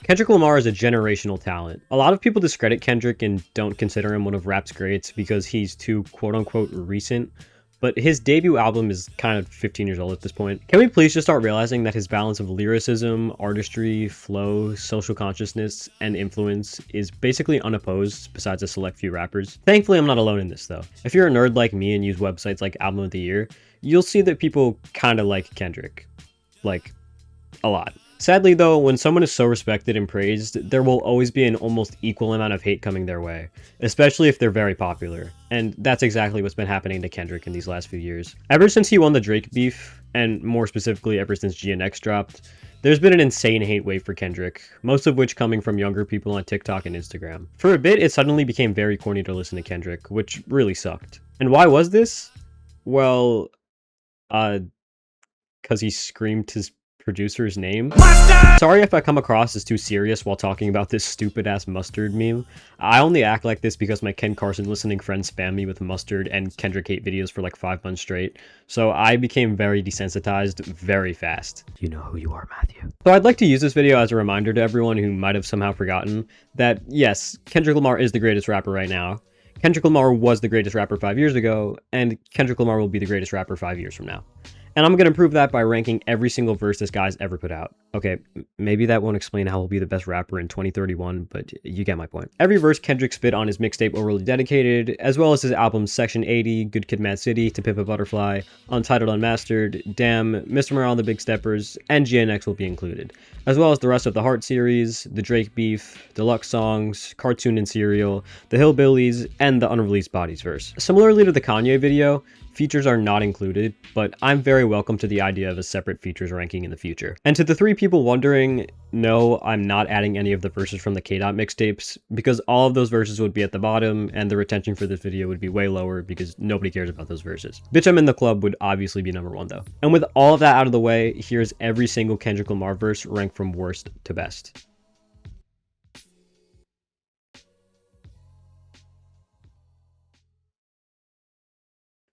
Kendrick Lamar is a generational talent. A lot of people discredit Kendrick and don't consider him one of rap's greats because he's too quote-unquote recent, but his debut album is kind of 15 years old at this point. Can we please just start realizing that his balance of lyricism, artistry, flow, social consciousness, and influence is basically unopposed besides a select few rappers? Thankfully, I'm not alone in this though. If you're a nerd like me and use websites like Album of the Year, you'll see that people kinda like Kendrick. Like, a lot. Sadly though, when someone is so respected and praised, there will always be an almost equal amount of hate coming their way, especially if they're very popular, and that's exactly what's been happening to Kendrick in these last few years. Ever since he won the Drake beef, and more specifically ever since GNX dropped, there's been an insane hate wave for Kendrick, most of which coming from younger people on TikTok and Instagram. For a bit, it suddenly became very corny to listen to Kendrick, which really sucked. And why was this? Well, cause he screamed his producer's name. Mustard! Sorry if I come across as too serious while talking about this stupid ass mustard meme. I only act like this because my Ken Carson listening friends spam me with mustard and Kendrick hate videos for like 5 months straight, so I became very desensitized very fast. You know who you are, Matthew. So I'd like to use this video as a reminder to everyone who might have somehow forgotten that yes, Kendrick Lamar is the greatest rapper right now. Kendrick Lamar was the greatest rapper 5 years ago, and Kendrick Lamar will be the greatest rapper 5 years from now. And I'm going to prove that by ranking every single verse this guy's ever put out. Okay, maybe that won't explain how he'll be the best rapper in 2031, but you get my point. Every verse Kendrick spit on his mixtape Overly Dedicated, as well as his albums Section 80, Good Kid Mad City, To Pimp a Butterfly, Untitled Unmastered, Damn, Mr. Morale and the Big Steppers, and GNX will be included, as well as the rest of the Heart series, the Drake beef, deluxe songs, Cartoon and Serial, the Hillbillies, and the unreleased Bodies verse. Similarly to the Kanye video, features are not included, but I'm very welcome to the idea of a separate features ranking in the future. And to the 3 people wondering, no, I'm not adding any of the verses from the K-Dot mixtapes, because all of those verses would be at the bottom, and the retention for this video would be way lower because nobody cares about those verses. Bitch I'm in the Club would obviously be number 1 though. And with all of that out of the way, here's every single Kendrick Lamar verse ranked from worst to best.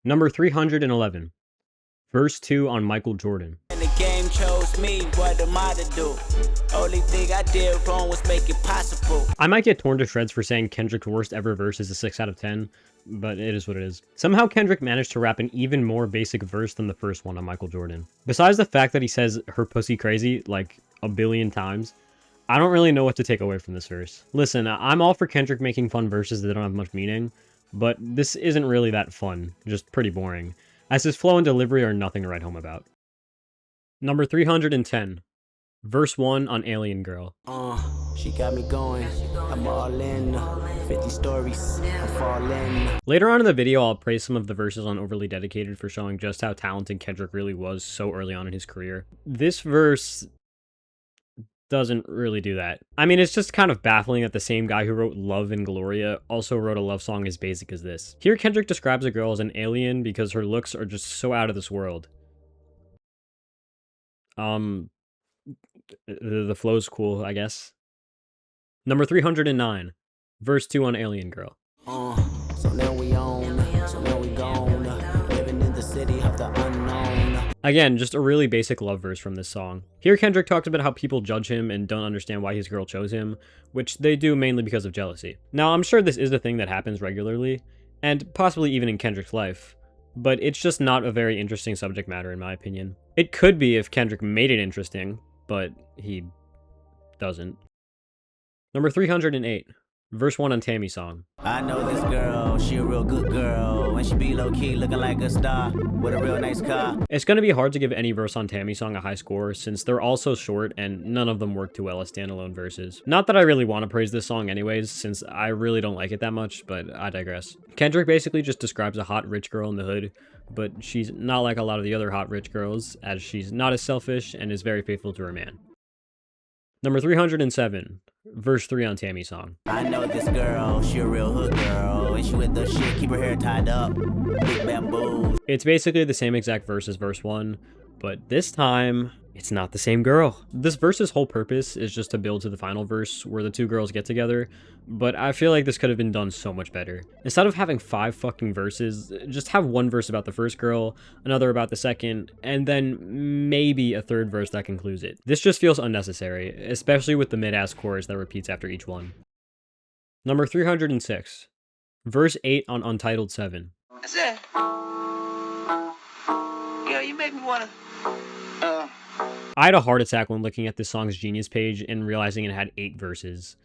Number 311, verse 2 on Michael Jordan. And the game chose me, what am I to do? Only thing I did wrong was make it possible. I might get torn to shreds for saying Kendrick's worst ever verse is a 6 out of 10, but it is what it is. Somehow Kendrick managed to rap an even more basic verse than the first one on Michael Jordan. Besides the fact that he says her pussy crazy like a billion times, I don't really know what to take away from this verse. Listen, I'm all for Kendrick making fun verses that don't have much meaning, but this isn't really that fun, just pretty boring, as his flow and delivery are nothing to write home about. Number 310, verse 1 on Alien Girl. She got me going, I'm all in, 50 stories, I'm falling. Later on in the video, I'll praise some of the verses on Overly Dedicated for showing just how talented Kendrick really was so early on in his career. This verse doesn't really do that. I mean, it's just kind of baffling that the same guy who wrote Love and Gloria also wrote a love song as basic as this. Here, Kendrick describes a girl as an alien because her looks are just so out of this world. The flow's cool, I guess. Number 309, verse 2 on Alien Girl. So now we own, so now we gone, living in the city of the unknown. Again, just a really basic love verse from this song. Here Kendrick talks about how people judge him and don't understand why his girl chose him, which they do mainly because of jealousy. Now, I'm sure this is a thing that happens regularly, and possibly even in Kendrick's life, but it's just not a very interesting subject matter in my opinion. It could be if Kendrick made it interesting, but he doesn't. Number 308, verse 1 on Tammy Song. I know this girl, she a real good girl, and she be low-key looking like a star with a real nice car. It's going to be hard to give any verse on Tammy Song a high score since they're all so short and none of them work too well as standalone verses. Not that I really want to praise this song anyways, since I really don't like it that much, but I digress. Kendrick basically just describes a hot rich girl in the hood, but she's not like a lot of the other hot rich girls, as she's not as selfish and is very faithful to her man. Number 307, verse 3 on Tammy Song. I know this girl, she a real hood girl, and she with the shit, keep her hair tied up, big bamboo. It's basically the same exact verse as verse 1, but this time, It's not the same girl. This verse's whole purpose is just to build to the final verse where the two girls get together, but I feel like this could have been done so much better. Instead of having 5 fucking verses, just have one verse about the first girl, another about the second, and then maybe a third verse that concludes it. This just feels unnecessary, especially with the mid-ass chorus that repeats after each one. Number 306. Verse 8 on Untitled 7. I said, yeah, you make me wanna, I had a heart attack when looking at this song's Genius page and realizing it had 8 verses.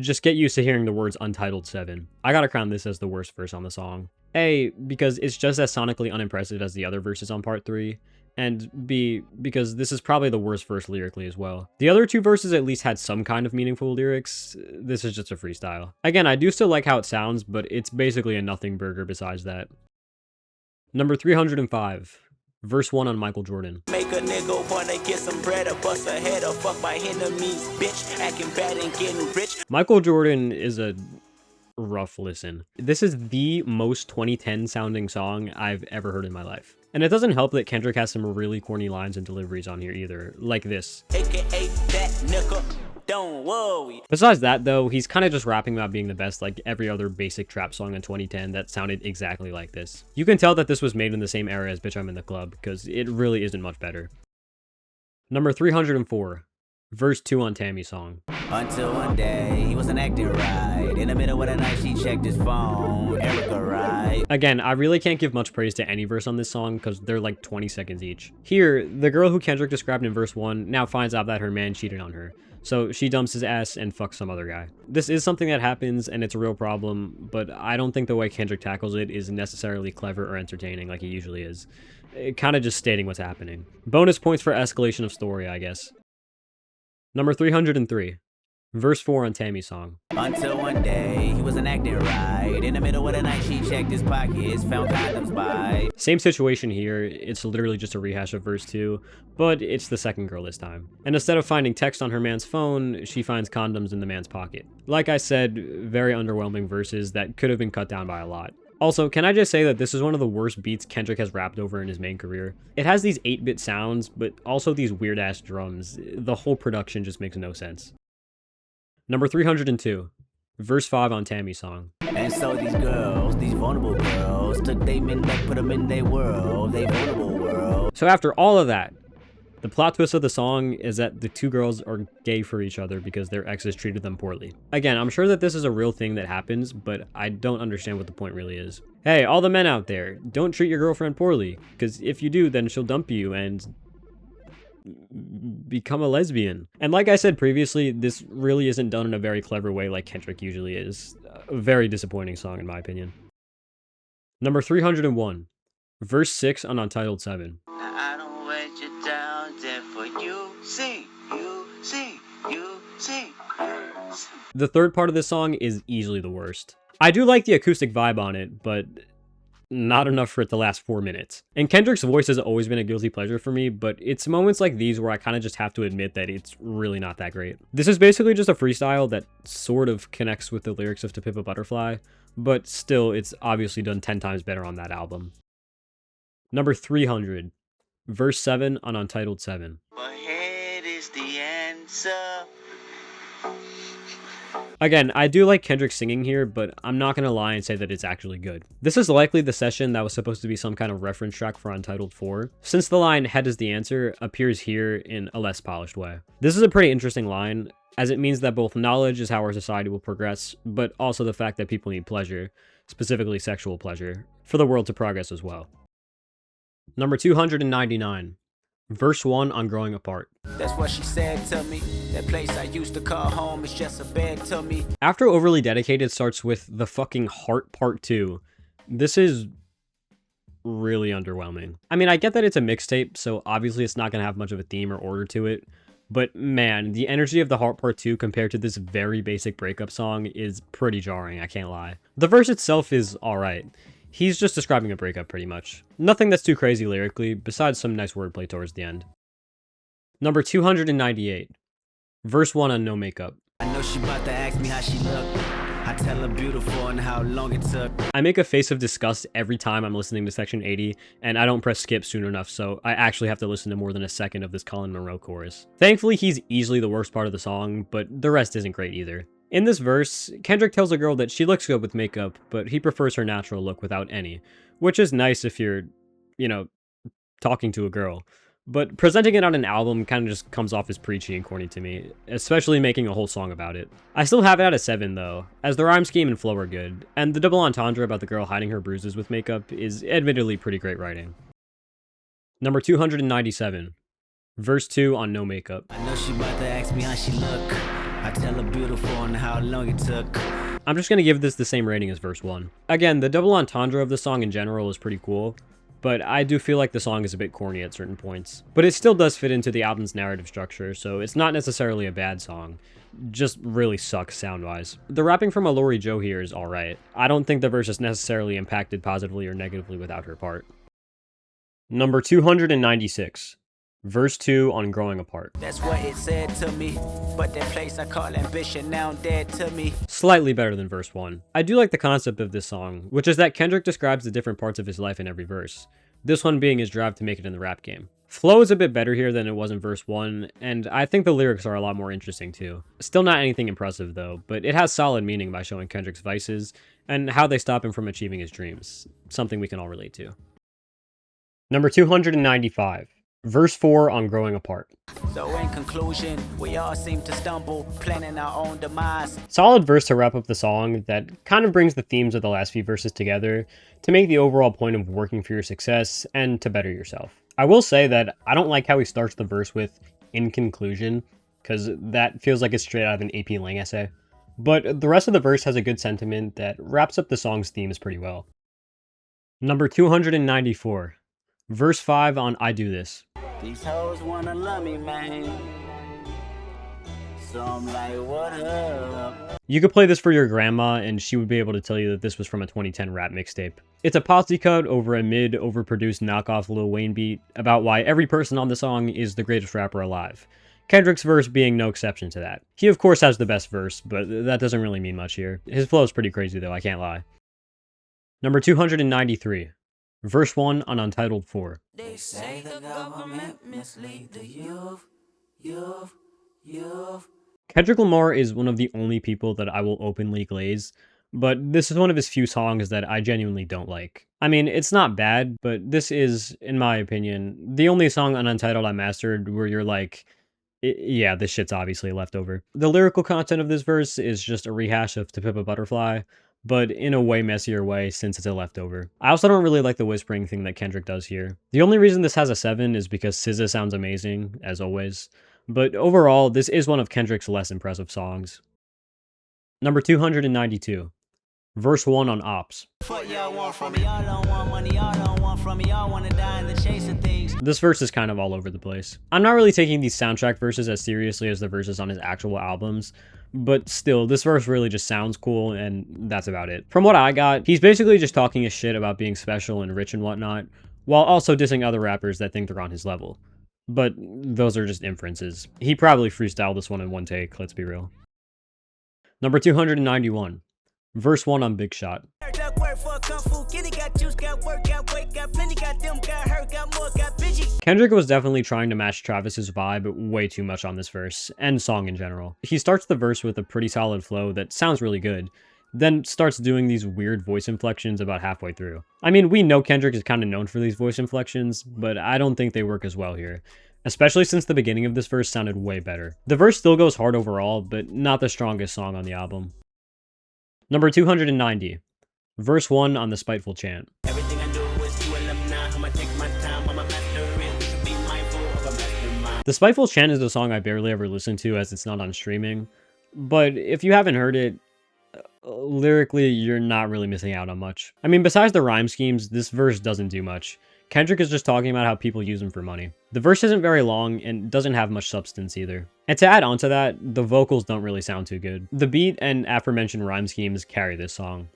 Just get used to hearing the words Untitled 7. I gotta crown this as the worst verse on the song. A, because it's just as sonically unimpressive as the other verses on part 3, and B, because this is probably the worst verse lyrically as well. The other 2 verses at least had some kind of meaningful lyrics. This is just a freestyle. Again, I do still like how it sounds, but it's basically a nothing burger besides that. Number 305. Verse 1 on Michael Jordan. Make a nigga wanna get some bread or bust a head or fuck my enemies, bitch. Acting bad and getting rich. Michael Jordan is a rough listen. This is the most 2010 sounding song I've ever heard in my life. And it doesn't help that Kendrick has some really corny lines and deliveries on here either, like this. AKA that nigga. Don't worry. Besides that though, he's kind of just rapping about being the best like every other basic trap song in 2010 that sounded exactly like this. You can tell that this was made in the same era as Bitch I'm in the Club, because it really isn't much better. Number 304. Verse 2 on Tammy's song. Until one day, he wasn't acting right. In the middle of the night, she checked his phone. Erica, right? Again, I really can't give much praise to any verse on this song because they're like 20 seconds each. Here, the girl who Kendrick described in verse 1 now finds out that her man cheated on her. So she dumps his ass and fucks some other guy. This is something that happens and it's a real problem, but I don't think the way Kendrick tackles it is necessarily clever or entertaining like he usually is. Kind of just stating what's happening. Bonus points for escalation of story, I guess. Number 303. Verse 4 on Tammy's song. Until one day, he wasn't acting right. In the middle of the night, she checked his pockets, found condoms by. Same situation here, it's literally just a rehash of verse 2, but it's the second girl this time. And instead of finding text on her man's phone, she finds condoms in the man's pocket. Like I said, very underwhelming verses that could have been cut down by a lot. Also, can I just say that this is one of the worst beats Kendrick has rapped over in his main career? It has these 8-bit sounds, but also these weird-ass drums. The whole production just makes no sense. Number 302. Verse 5 on Tammy's song. And so these girls, these vulnerable girls, took they men back, put them in their world, they vulnerable world. So after all of that, the plot twist of the song is that the two girls are gay for each other because their exes treated them poorly. Again, I'm sure that this is a real thing that happens, but I don't understand what the point really is. Hey, all the men out there, don't treat your girlfriend poorly, because if you do, then she'll dump you and become a lesbian. And like I said previously, this really isn't done in a very clever way like Kendrick usually is. A very disappointing song in my opinion. Number 301. Verse 6 on Untitled 7. I don't let you down, therefore you see, you see, you see. The third part of this song is easily the worst. I do like the acoustic vibe on it, but not enough for it to last 4 minutes. And Kendrick's voice has always been a guilty pleasure for me, but it's moments like these where I kind of just have to admit that it's really not that great. This is basically just a freestyle that sort of connects with the lyrics of To Pimp a Butterfly, but still, it's obviously done 10 times better on that album. Number 300. Verse 7 on Untitled 7. My head is the answer. Again, I do like Kendrick singing here, but I'm not gonna lie and say that it's actually good. This is likely the session that was supposed to be some kind of reference track for Untitled 4, since the line "head is the answer" appears here in a less polished way. This is a pretty interesting line, as it means that both knowledge is how our society will progress, but also the fact that people need pleasure, specifically sexual pleasure, for the world to progress as well. Number 299. Verse 1 on Growing Apart. That's what she said to me. That place I used to call home is just a bed to me. After Overly Dedicated starts with the fucking Heart Part 2, this is really underwhelming. I mean, I get that it's a mixtape, so obviously it's not going to have much of a theme or order to it, but man, the energy of the Heart Part 2 compared to this very basic breakup song is pretty jarring, I can't lie. The verse itself is alright. He's just describing a breakup pretty much. Nothing that's too crazy lyrically, besides some nice wordplay towards the end. Number 298. Verse 1 on No Makeup. I know she about to ask me how she look. I tell her beautiful and how long it took. I make a face of disgust every time I'm listening to section 80, and I don't press skip soon enough, so I actually have to listen to more than a second of this Colin Monroe chorus. Thankfully, he's easily the worst part of the song, but the rest isn't great either. In this verse, Kendrick tells a girl that she looks good with makeup, but he prefers her natural look without any, which is nice if you're, talking to a girl. But presenting it on an album kind of just comes off as preachy and corny to me, especially making a whole song about it. I still have it at a 7 though, as the rhyme scheme and flow are good, and the double entendre about the girl hiding her bruises with makeup is admittedly pretty great writing. Number 297, verse 2 on No Makeup. I know she about to ask me how she look. I tell her beautiful and how long it took. I'm just gonna give this the same rating as verse 1. Again, the double entendre of the song in general is pretty cool, but I do feel like the song is a bit corny at certain points. But it still does fit into the album's narrative structure, so it's not necessarily a bad song. Just really sucks sound-wise. The rapping from Alori Joe here is alright. I don't think the verse is necessarily impacted positively or negatively without her part. Number 296. Verse 2 on Growing Apart. That's what it said to me, but that place I call ambition now dead to me. Slightly better than verse 1. I do like the concept of this song, which is that Kendrick describes the different parts of his life in every verse, this one being his drive to make it in the rap game. Flow is a bit better here than it was in verse 1, and I think the lyrics are a lot more interesting too. Still not anything impressive though, but it has solid meaning by showing Kendrick's vices, and how they stop him from achieving his dreams, something we can all relate to. Number 295. Verse 4 on Growing Apart. So in conclusion, we all seem to stumble, planning our own demise. Solid verse to wrap up the song that kind of brings the themes of the last few verses together to make the overall point of working for your success and to better yourself. I will say that I don't like how he starts the verse with "in conclusion," because that feels like it's straight out of an AP Lang essay. But the rest of the verse has a good sentiment that wraps up the song's themes pretty well. Number 294. Verse 5 on I Do This. These hoes wanna love me, man. So I'm like, what up? You could play this for your grandma and she would be able to tell you that this was from a 2010 rap mixtape. It's a posse cut over a mid-overproduced knockoff Lil Wayne beat about why every person on the song is the greatest rapper alive. Kendrick's verse being no exception to that. He of course has the best verse, but that doesn't really mean much here. His flow is pretty crazy though, I can't lie. Number 293. Verse 1 on Untitled 4. They say the government mislead the youth. Kendrick Lamar is one of the only people that I will openly glaze, but this is one of his few songs that I genuinely don't like. I mean, it's not bad, but this is, in my opinion, the only song on Untitled I mastered where you're like, yeah, this shit's obviously leftover. The lyrical content of this verse is just a rehash of To Pimp a Butterfly, but in a way messier way since it's a leftover. I also don't really like the whispering thing that Kendrick does here. The only reason this has a 7 is because SZA sounds amazing, as always, but overall, this is one of Kendrick's less impressive songs. Number 292. Verse 1 on Ops. This verse is kind of all over the place. I'm not really taking these soundtrack verses as seriously as the verses on his actual albums, but still, this verse really just sounds cool, and that's about it. From what I got, he's basically just talking his shit about being special and rich and whatnot, while also dissing other rappers that think they're on his level. But those are just inferences. He probably freestyled this one in one take, let's be real. Number 291. Verse 1 on Big Shot. Kendrick was definitely trying to match Travis's vibe way too much on this verse, and song in general. He starts the verse with a pretty solid flow that sounds really good, then starts doing these weird voice inflections about halfway through. I mean, we know Kendrick is kind of known for these voice inflections, but I don't think they work as well here, especially since the beginning of this verse sounded way better. The verse still goes hard overall, but not the strongest song on the album. Number 290. Verse 1 on The Spiteful Chant. The Spiteful Chant is a song I barely ever listen to as it's not on streaming, but if you haven't heard it, lyrically, you're not really missing out on much. I mean, besides the rhyme schemes, this verse doesn't do much. Kendrick is just talking about how people use him for money. The verse isn't very long and doesn't have much substance either. And to add on to that, the vocals don't really sound too good. The beat and aforementioned rhyme schemes carry this song.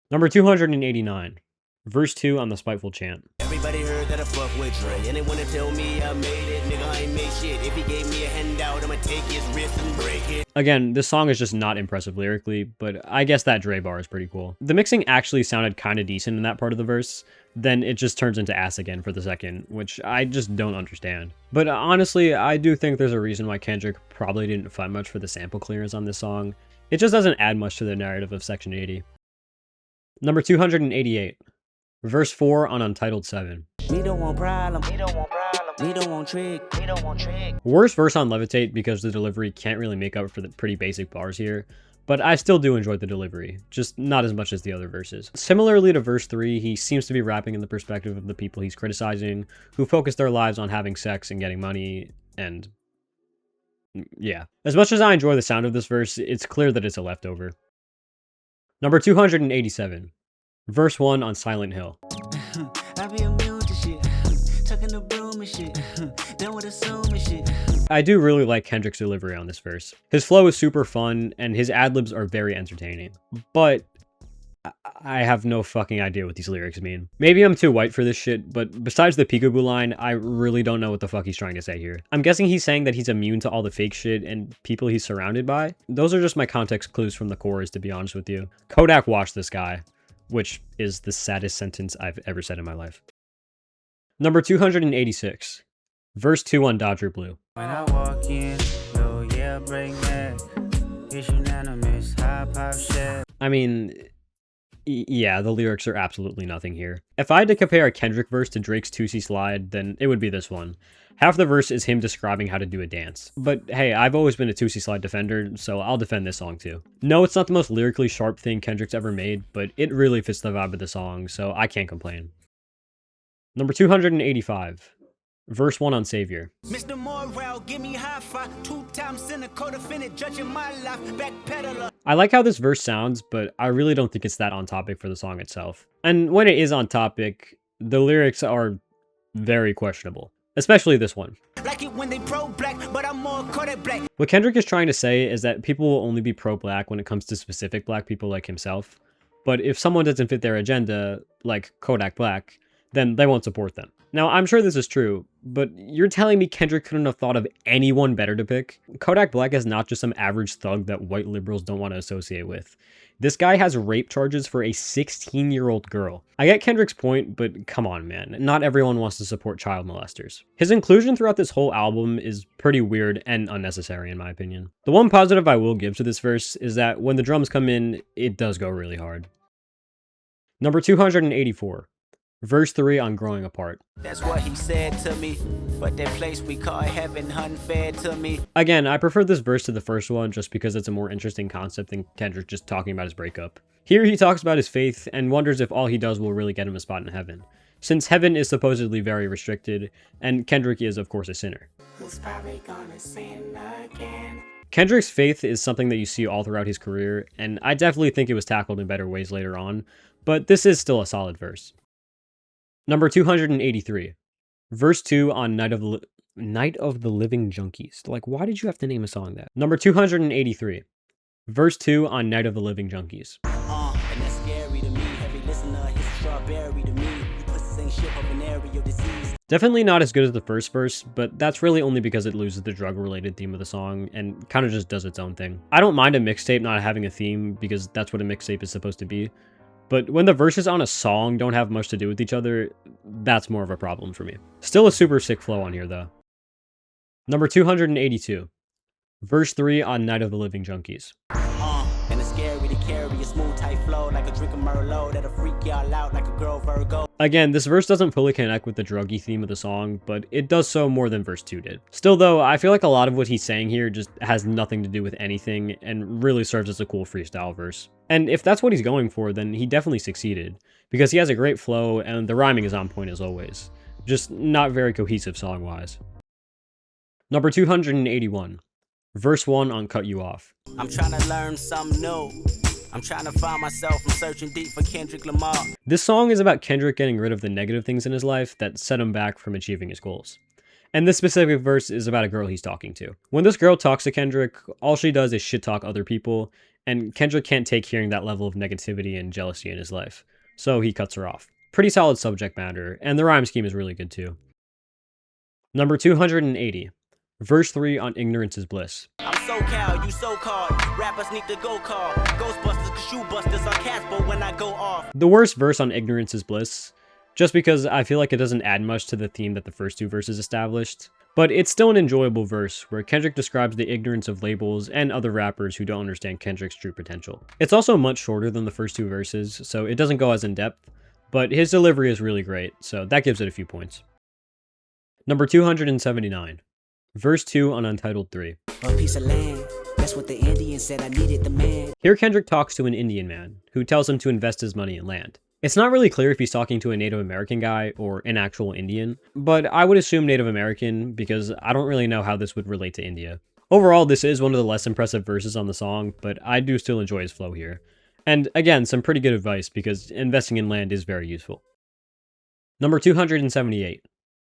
Number 289. Verse 2 on the spiteful chant. Everybody heard that I fuck with Dre, and they wanna tell me I made it. Nigga, I ain't made shit. If he gave me a handout, I'ma take his wrist and break it. Again, this song is just not impressive lyrically, but I guess that Dre bar is pretty cool. The mixing actually sounded kinda decent in that part of the verse, then it just turns into ass again for the second, which I just don't understand. But honestly, I do think there's a reason why Kendrick probably didn't fight much for the sample clearance on this song. It just doesn't add much to the narrative of Section 80. Number 288. Verse 4 on Untitled 7. Me don't want problem, me don't want problem, me don't want trick, me don't want trick. Worst verse on Levitate because the delivery can't really make up for the pretty basic bars here, but I still do enjoy the delivery, just not as much as the other verses. Similarly to verse 3, he seems to be rapping in the perspective of the people he's criticizing, who focus their lives on having sex and getting money, and yeah. As much as I enjoy the sound of this verse, it's clear that it's a leftover. Number 287. Verse 1 on Silent Hill. I be immune to shit, tucking the broom and shit, done with assuming shit. I do really like Kendrick's delivery on this verse. His flow is super fun, and his ad-libs are very entertaining. But I have no fucking idea what these lyrics mean. Maybe I'm too white for this shit, but besides the peekaboo line, I really don't know what the fuck he's trying to say here. I'm guessing he's saying that he's immune to all the fake shit and people he's surrounded by. Those are just my context clues from the chorus, to be honest with you. Kodak watched this guy, which is the saddest sentence I've ever said in my life. Number 286. Verse 2 on Dodger Blue. When I walk in, oh yeah, break neck. It's unanimous, high pop shit. I mean, yeah, the lyrics are absolutely nothing here. If I had to compare a Kendrick verse to Drake's 2C Slide, then it would be this one. Half the verse is him describing how to do a dance. But hey, I've always been a 2C Slide defender, so I'll defend this song too. No, it's not the most lyrically sharp thing Kendrick's ever made, but it really fits the vibe of the song, so I can't complain. Number 285. Verse 1 on Savior. Mr. Morale, give me high five, 2 times cynical defendant, judging my life, backpedaler. I like how this verse sounds, but I really don't think it's that on topic for the song itself. And when it is on topic, the lyrics are very questionable. Especially this one. Like it when they pro-black, but I'm more Kodak black. What Kendrick is trying to say is that people will only be pro-black when it comes to specific black people like himself. But if someone doesn't fit their agenda, like Kodak Black, then they won't support them. Now, I'm sure this is true, but you're telling me Kendrick couldn't have thought of anyone better to pick? Kodak Black is not just some average thug that white liberals don't want to associate with. This guy has rape charges for a 16-year-old girl. I get Kendrick's point, but come on, man. Not everyone wants to support child molesters. His inclusion throughout this whole album is pretty weird and unnecessary in my opinion. The one positive I will give to this verse is that when the drums come in, it does go really hard. Number 284. Verse 3 on Growing Apart. That's what he said to me, but that place we call heaven unfair to me. Again, I prefer this verse to the first one just because it's a more interesting concept than Kendrick just talking about his breakup. Here he talks about his faith and wonders if all he does will really get him a spot in heaven, since heaven is supposedly very restricted, and Kendrick is of course a sinner. Who's probably gonna sin again? Kendrick's faith is something that you see all throughout his career, and I definitely think it was tackled in better ways later on, but this is still a solid verse. Number 283. Verse 2 on Night of the Living Junkies. Like, why did you have to name a song that? Number 283. Verse 2 on Night of the Living Junkies. And that's scary to me. Every listener is strawberry to me. You pussies ain't shit of an area disease. Definitely not as good as the first verse, but that's really only because it loses the drug-related theme of the song and kind of just does its own thing. I don't mind a mixtape not having a theme because that's what a mixtape is supposed to be. But when the verses on a song don't have much to do with each other, that's more of a problem for me. Still a super sick flow on here though. Number 282. Verse 3 on Night of the Living Junkies. And it's scary to carry a smooth tight flow like a drink of Merlot that'll freak y'all out like a girl Virgo. Again, this verse doesn't fully connect with the druggy theme of the song, but it does so more than verse 2 did. Still though, I feel like a lot of what he's saying here just has nothing to do with anything and really serves as a cool freestyle verse. And if that's what he's going for, then he definitely succeeded, because he has a great flow and the rhyming is on point as always. Just not very cohesive song-wise. Number 281. Verse 1 on Cut You Off. I'm trying to learn something new. I'm trying to find myself. I'm searching deep for Kendrick Lamar. This song is about Kendrick getting rid of the negative things in his life that set him back from achieving his goals. And this specific verse is about a girl he's talking to. When this girl talks to Kendrick, all she does is shit talk other people, and Kendrick can't take hearing that level of negativity and jealousy in his life, so he cuts her off. pretty solid subject matter, and the rhyme scheme is really good too. Number 280. Verse 3 on Ignorance is Bliss. I'm SoCal, you so-called rappers need to go call Ghostbusters, cause shoe busters on Casper when I go off. The worst verse on Ignorance is Bliss, just because I feel like it doesn't add much to the theme that the first two verses established. But it's still an enjoyable verse, where Kendrick describes the ignorance of labels and other rappers who don't understand Kendrick's true potential. It's also much shorter than the first two verses, so it doesn't go as in-depth, but his delivery is really great, so that gives it a few points. Number 279. Verse 2 on Untitled 3. A piece of land, that's what the Indian said, I needed the man. Here Kendrick talks to an Indian man, who tells him to invest his money in land. It's not really clear if he's talking to a Native American guy or an actual Indian, but I would assume Native American because I don't really know how this would relate to India. Overall, this is one of the less impressive verses on the song, but I do still enjoy his flow here. And again, some pretty good advice because investing in land is very useful. Number 278.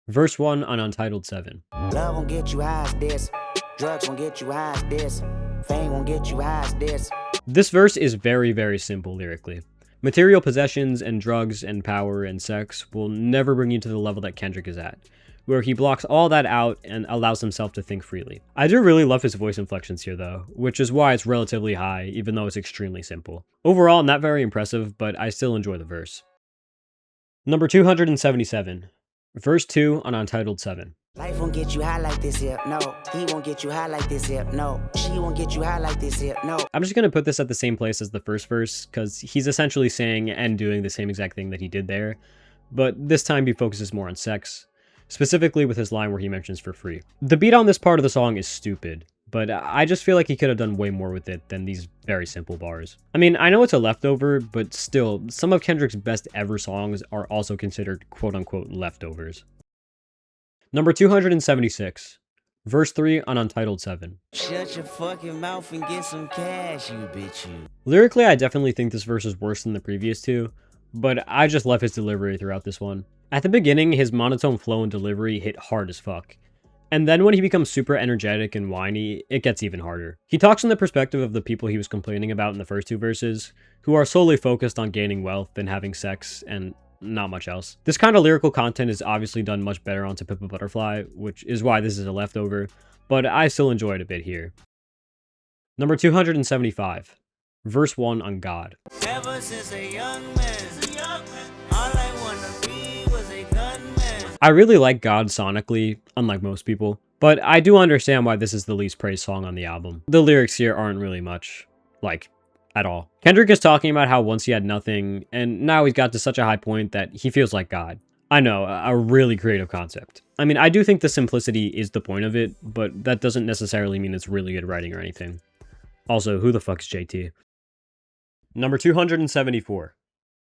Verse 1 on Untitled 7. Love won't get you high as this, drugs won't get you high as this, fame won't get you high as this. This verse is very, very simple lyrically. Material possessions and drugs and power and sex will never bring you to the level that Kendrick is at, where he blocks all that out and allows himself to think freely. I do really love his voice inflections here though, which is why it's relatively high even though it's extremely simple. Overall, not very impressive, but I still enjoy the verse. Number 277. Verse 2 on Untitled 7. Life won't get you high like this here, no. He won't get you high like this here, no. She won't get you high like this here, no. I'm just going to put this at the same place as the first verse, because he's essentially saying and doing the same exact thing that he did there, but this time he focuses more on sex, specifically with his line where he mentions for free. The beat on this part of the song is stupid, but I just feel like he could have done way more with it than these very simple bars. I mean, I know it's a leftover, but still, some of Kendrick's best ever songs are also considered quote-unquote leftovers. Number 276. Verse 3 on Untitled 7. Shut your fucking mouth and get some cash, you bitch, you. Lyrically, I definitely think this verse is worse than the previous two, but I just love his delivery throughout this one. At the beginning, his monotone flow and delivery hit hard as fuck. And then when he becomes super energetic and whiny, it gets even harder. He talks from the perspective of the people he was complaining about in the first two verses, who are solely focused on gaining wealth and having sex and not much else. This kind of lyrical content is obviously done much better on To Pimp a Butterfly, which is why this is a leftover, but I still enjoy it a bit here. Number 275. Verse 1 on God. Ever since a young man, all I wanna be was a gunman. I really like God sonically, unlike most people, but I do understand why this is the least praised song on the album. The lyrics here aren't really much, at all. Kendrick is talking about how once he had nothing, and now he's got to such a high point that he feels like God. I know, a really creative concept. I mean, I do think the simplicity is the point of it, but that doesn't necessarily mean it's really good writing or anything. Also, who the fuck's JT? Number 274.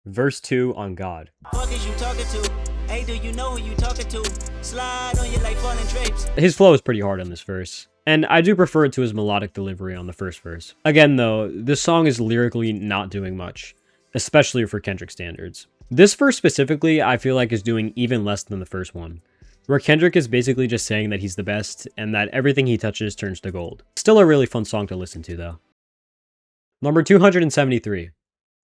Verse 2 on God. Fuck is you talking to? Hey, do you know who you talking to? Slide on you like falling drapes. His flow is pretty hard on this verse, and I do prefer it to his melodic delivery on the first verse. Again though, this song is lyrically not doing much, especially for Kendrick standards. This verse specifically, I feel like is doing even less than the first one, where Kendrick is basically just saying that he's the best and that everything he touches turns to gold. Still a really fun song to listen to though. Number 273.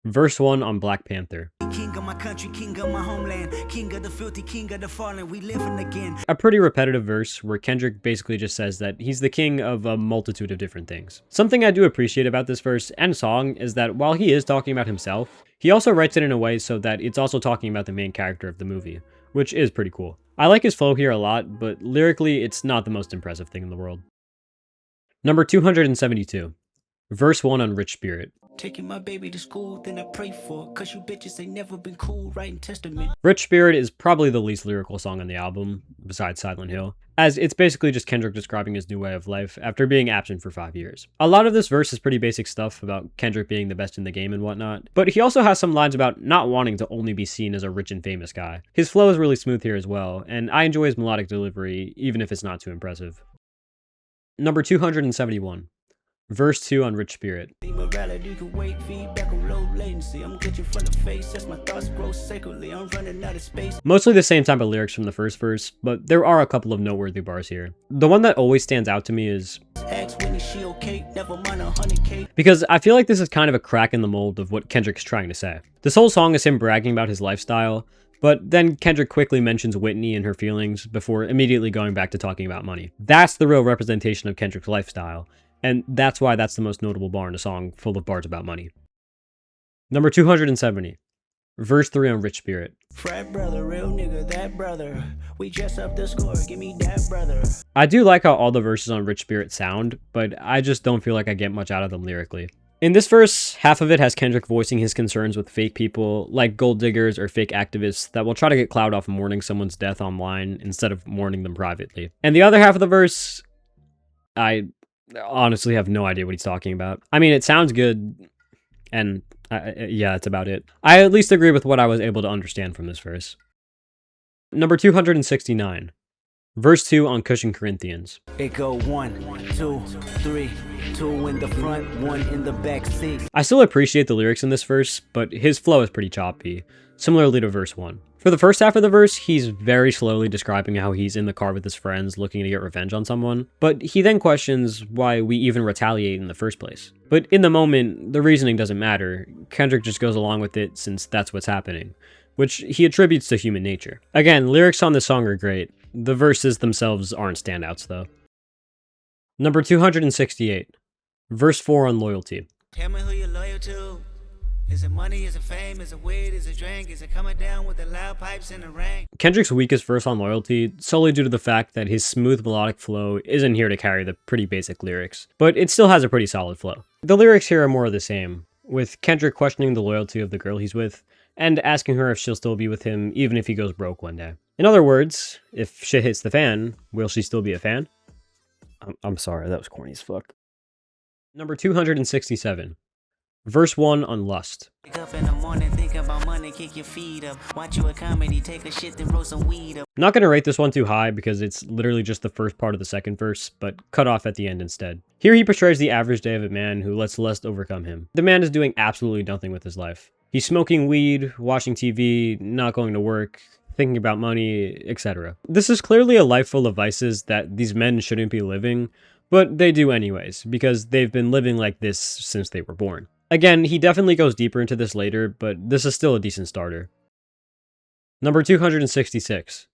Verse 1 on Black Panther. King of my country, king of my homeland, king of the filthy, king of the fallen, we living again. A pretty repetitive verse where Kendrick basically just says that he's the king of a multitude of different things. Something I do appreciate about this verse and song is that while he is talking about himself, he also writes it in a way so that it's also talking about the main character of the movie, which is pretty cool. I like his flow here a lot, but lyrically it's not the most impressive thing in the world. Number 272. Verse 1 on Rich Spirit. Taking my baby to school, then I pray for, cause you bitches ain't never been cool, writing testament. Rich Spirit is probably the least lyrical song on the album, besides Silent Hill, as it's basically just Kendrick describing his new way of life after being absent for 5 years. A lot of this verse is pretty basic stuff about Kendrick being the best in the game and whatnot, but he also has some lines about not wanting to only be seen as a rich and famous guy. His flow is really smooth here as well, and I enjoy his melodic delivery, even if it's not too impressive. Number 271. Verse 2 on Rich Spirit. Morality can wait, feedback on low latency. I'm glitching from the face as my thoughts grow sacredly. I'm running out of space. Mostly the same type of lyrics from the first verse, but there are a couple of noteworthy bars here. The one that always stands out to me is, Ask Whitney, she okay? Never mind 100K. because I feel like this is kind of a crack in the mold of what Kendrick's trying to say. This whole song is him bragging about his lifestyle, but then Kendrick quickly mentions Whitney and her feelings before immediately going back to talking about money. That's the real representation of Kendrick's lifestyle, and that's why that's the most notable bar in a song full of bars about money. Number 270. Verse 3 on Rich Spirit. Frat brother, real nigga, that brother. We dress up the score, give me that brother. I do like how all the verses on Rich Spirit sound, but I just don't feel like I get much out of them lyrically. In this verse, half of it has Kendrick voicing his concerns with fake people, like gold diggers or fake activists that will try to get clout off mourning someone's death online instead of mourning them privately. And the other half of the verse, I honestly have no idea what he's talking about. I mean, it sounds good, and yeah, that's about it. I at least agree with what I was able to understand from this verse. Number 269. Verse 2 on Cushion Corinthians. It go 1, 2, 3, 2 in the front, 1 in the back seat. I still appreciate the lyrics in this verse, but his flow is pretty choppy, similarly to verse 1. For the first half of the verse, he's very slowly describing how he's in the car with his friends looking to get revenge on someone, but he then questions why we even retaliate in the first place. But in the moment, the reasoning doesn't matter. Kendrick just goes along with it since that's what's happening, which he attributes to human nature. Again, lyrics on this song are great. The verses themselves aren't standouts though. Number 268. Verse 4 on Loyalty. Tell me who you're loyal to. Is it money? Is it fame? Is it weed? Is it drink? Is it coming down with the loud pipes in the rain? Kendrick's weakest verse on Loyalty, solely due to the fact that his smooth melodic flow isn't here to carry the pretty basic lyrics, but it still has a pretty solid flow. The lyrics here are more of the same, with Kendrick questioning the loyalty of the girl he's with, and asking her if she'll still be with him even if he goes broke one day. In other words, if shit hits the fan, will she still be a fan? I'm sorry, that was corny as fuck. Number 267. Verse 1 on Lust. Wake up in the morning, think about money, kick your feet up. Watch you a comedy, take a shit, then roll some weed up. I'm not going to rate this one too high because it's literally just the first part of the second verse, but cut off at the end instead. Here he portrays the average day of a man who lets lust overcome him. The man is doing absolutely nothing with his life. He's smoking weed, watching TV, not going to work, thinking about money, etc. This is clearly a life full of vices that these men shouldn't be living, but they do anyways, because they've been living like this since they were born. Again, he definitely goes deeper into this later, but this is still a decent starter. Number 266.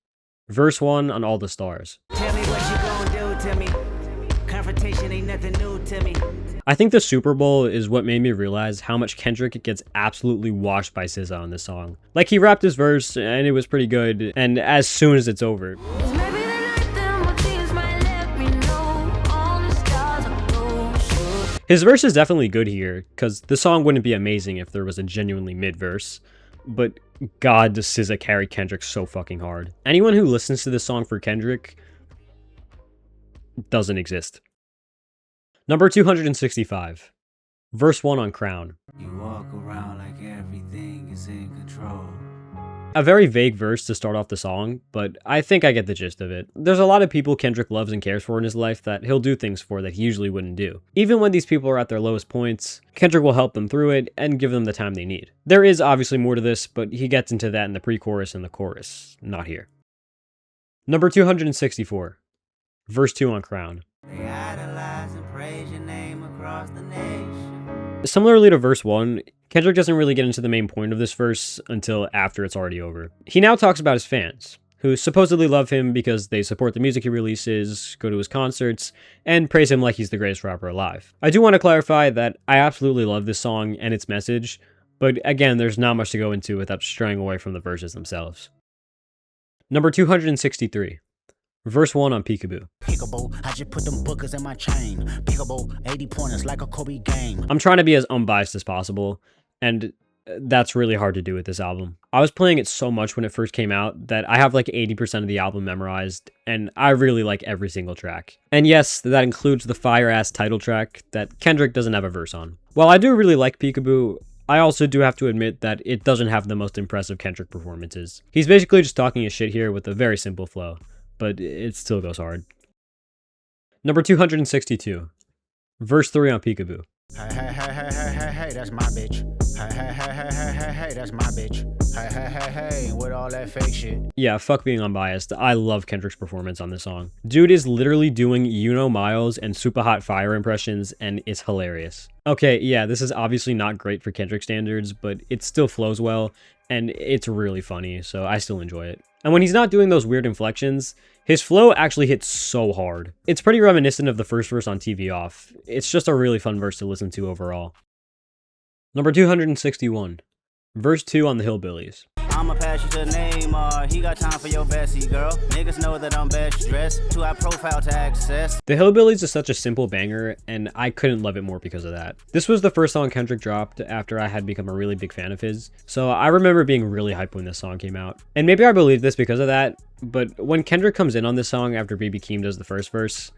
Verse 1 on All the Stars. Tell me what you gonna do to me. Confrontation ain't nothing new to me. I think the Super Bowl is what made me realize how much Kendrick gets absolutely washed by SZA on this song. Like, he rapped his verse, and it was pretty good, and as soon as it's over, his verse is definitely good here, because the song wouldn't be amazing if there was a genuinely mid-verse. But God, does SZA carry Kendrick so fucking hard. Anyone who listens to this song for Kendrick doesn't exist. Number 265. Verse 1 on Crown. You walk around like everything is in control. A very vague verse to start off the song, but I think I get the gist of it. There's a lot of people Kendrick loves and cares for in his life that he'll do things for that he usually wouldn't do. Even when these people are at their lowest points, Kendrick will help them through it and give them the time they need. There is obviously more to this, but he gets into that in the pre-chorus and the chorus, not here. Number 264. Verse 2 on Crown. They idolize and praise your name across the nation. Similarly to verse 1, Kendrick doesn't really get into the main point of this verse until after it's already over. He now talks about his fans, who supposedly love him because they support the music he releases, go to his concerts, and praise him like he's the greatest rapper alive. I do want to clarify that I absolutely love this song and its message, but again, there's not much to go into without straying away from the verses themselves. Number 263. Verse 1 on Peekaboo. Peekaboo, I just put them bookers in my chain. Peekaboo, 80 pointers like a Kobe game. I'm trying to be as unbiased as possible, and that's really hard to do with this album. I was playing it so much when it first came out that I have like 80% of the album memorized, and I really like every single track. And yes, that includes the fire-ass title track that Kendrick doesn't have a verse on. While I do really like Peekaboo, I also do have to admit that it doesn't have the most impressive Kendrick performances. He's basically just talking his shit here with a very simple flow, but it still goes hard. Number 262. Verse 3 on Peekaboo. Hey, hey, hey, hey, hey, hey, hey, that's my bitch. Hey, hey, hey, hey, hey, hey, hey, that's my bitch. Hey, hey, hey, hey, with all that fake shit. Yeah, fuck being unbiased. I love Kendrick's performance on this song. Dude is literally doing Miles and Super Hot Fire impressions, and it's hilarious. Okay, yeah, this is obviously not great for Kendrick standards, but it still flows well, and it's really funny, so I still enjoy it. And when he's not doing those weird inflections, his flow actually hits so hard. It's pretty reminiscent of the first verse on TV Off. It's just a really fun verse to listen to overall. Number 261. Verse 2 on the Hillbillies. I'ma pass you to Neymar. He got time for your bestie, girl. Niggas know that I'm best dressed. Too high profile to access. The Hillbillies is such a simple banger, and I couldn't love it more because of that. This was the first song Kendrick dropped after I had become a really big fan of his, so I remember being really hyped when this song came out. And maybe I believe this because of that, but when Kendrick comes in on this song after BB Keem does the first verse,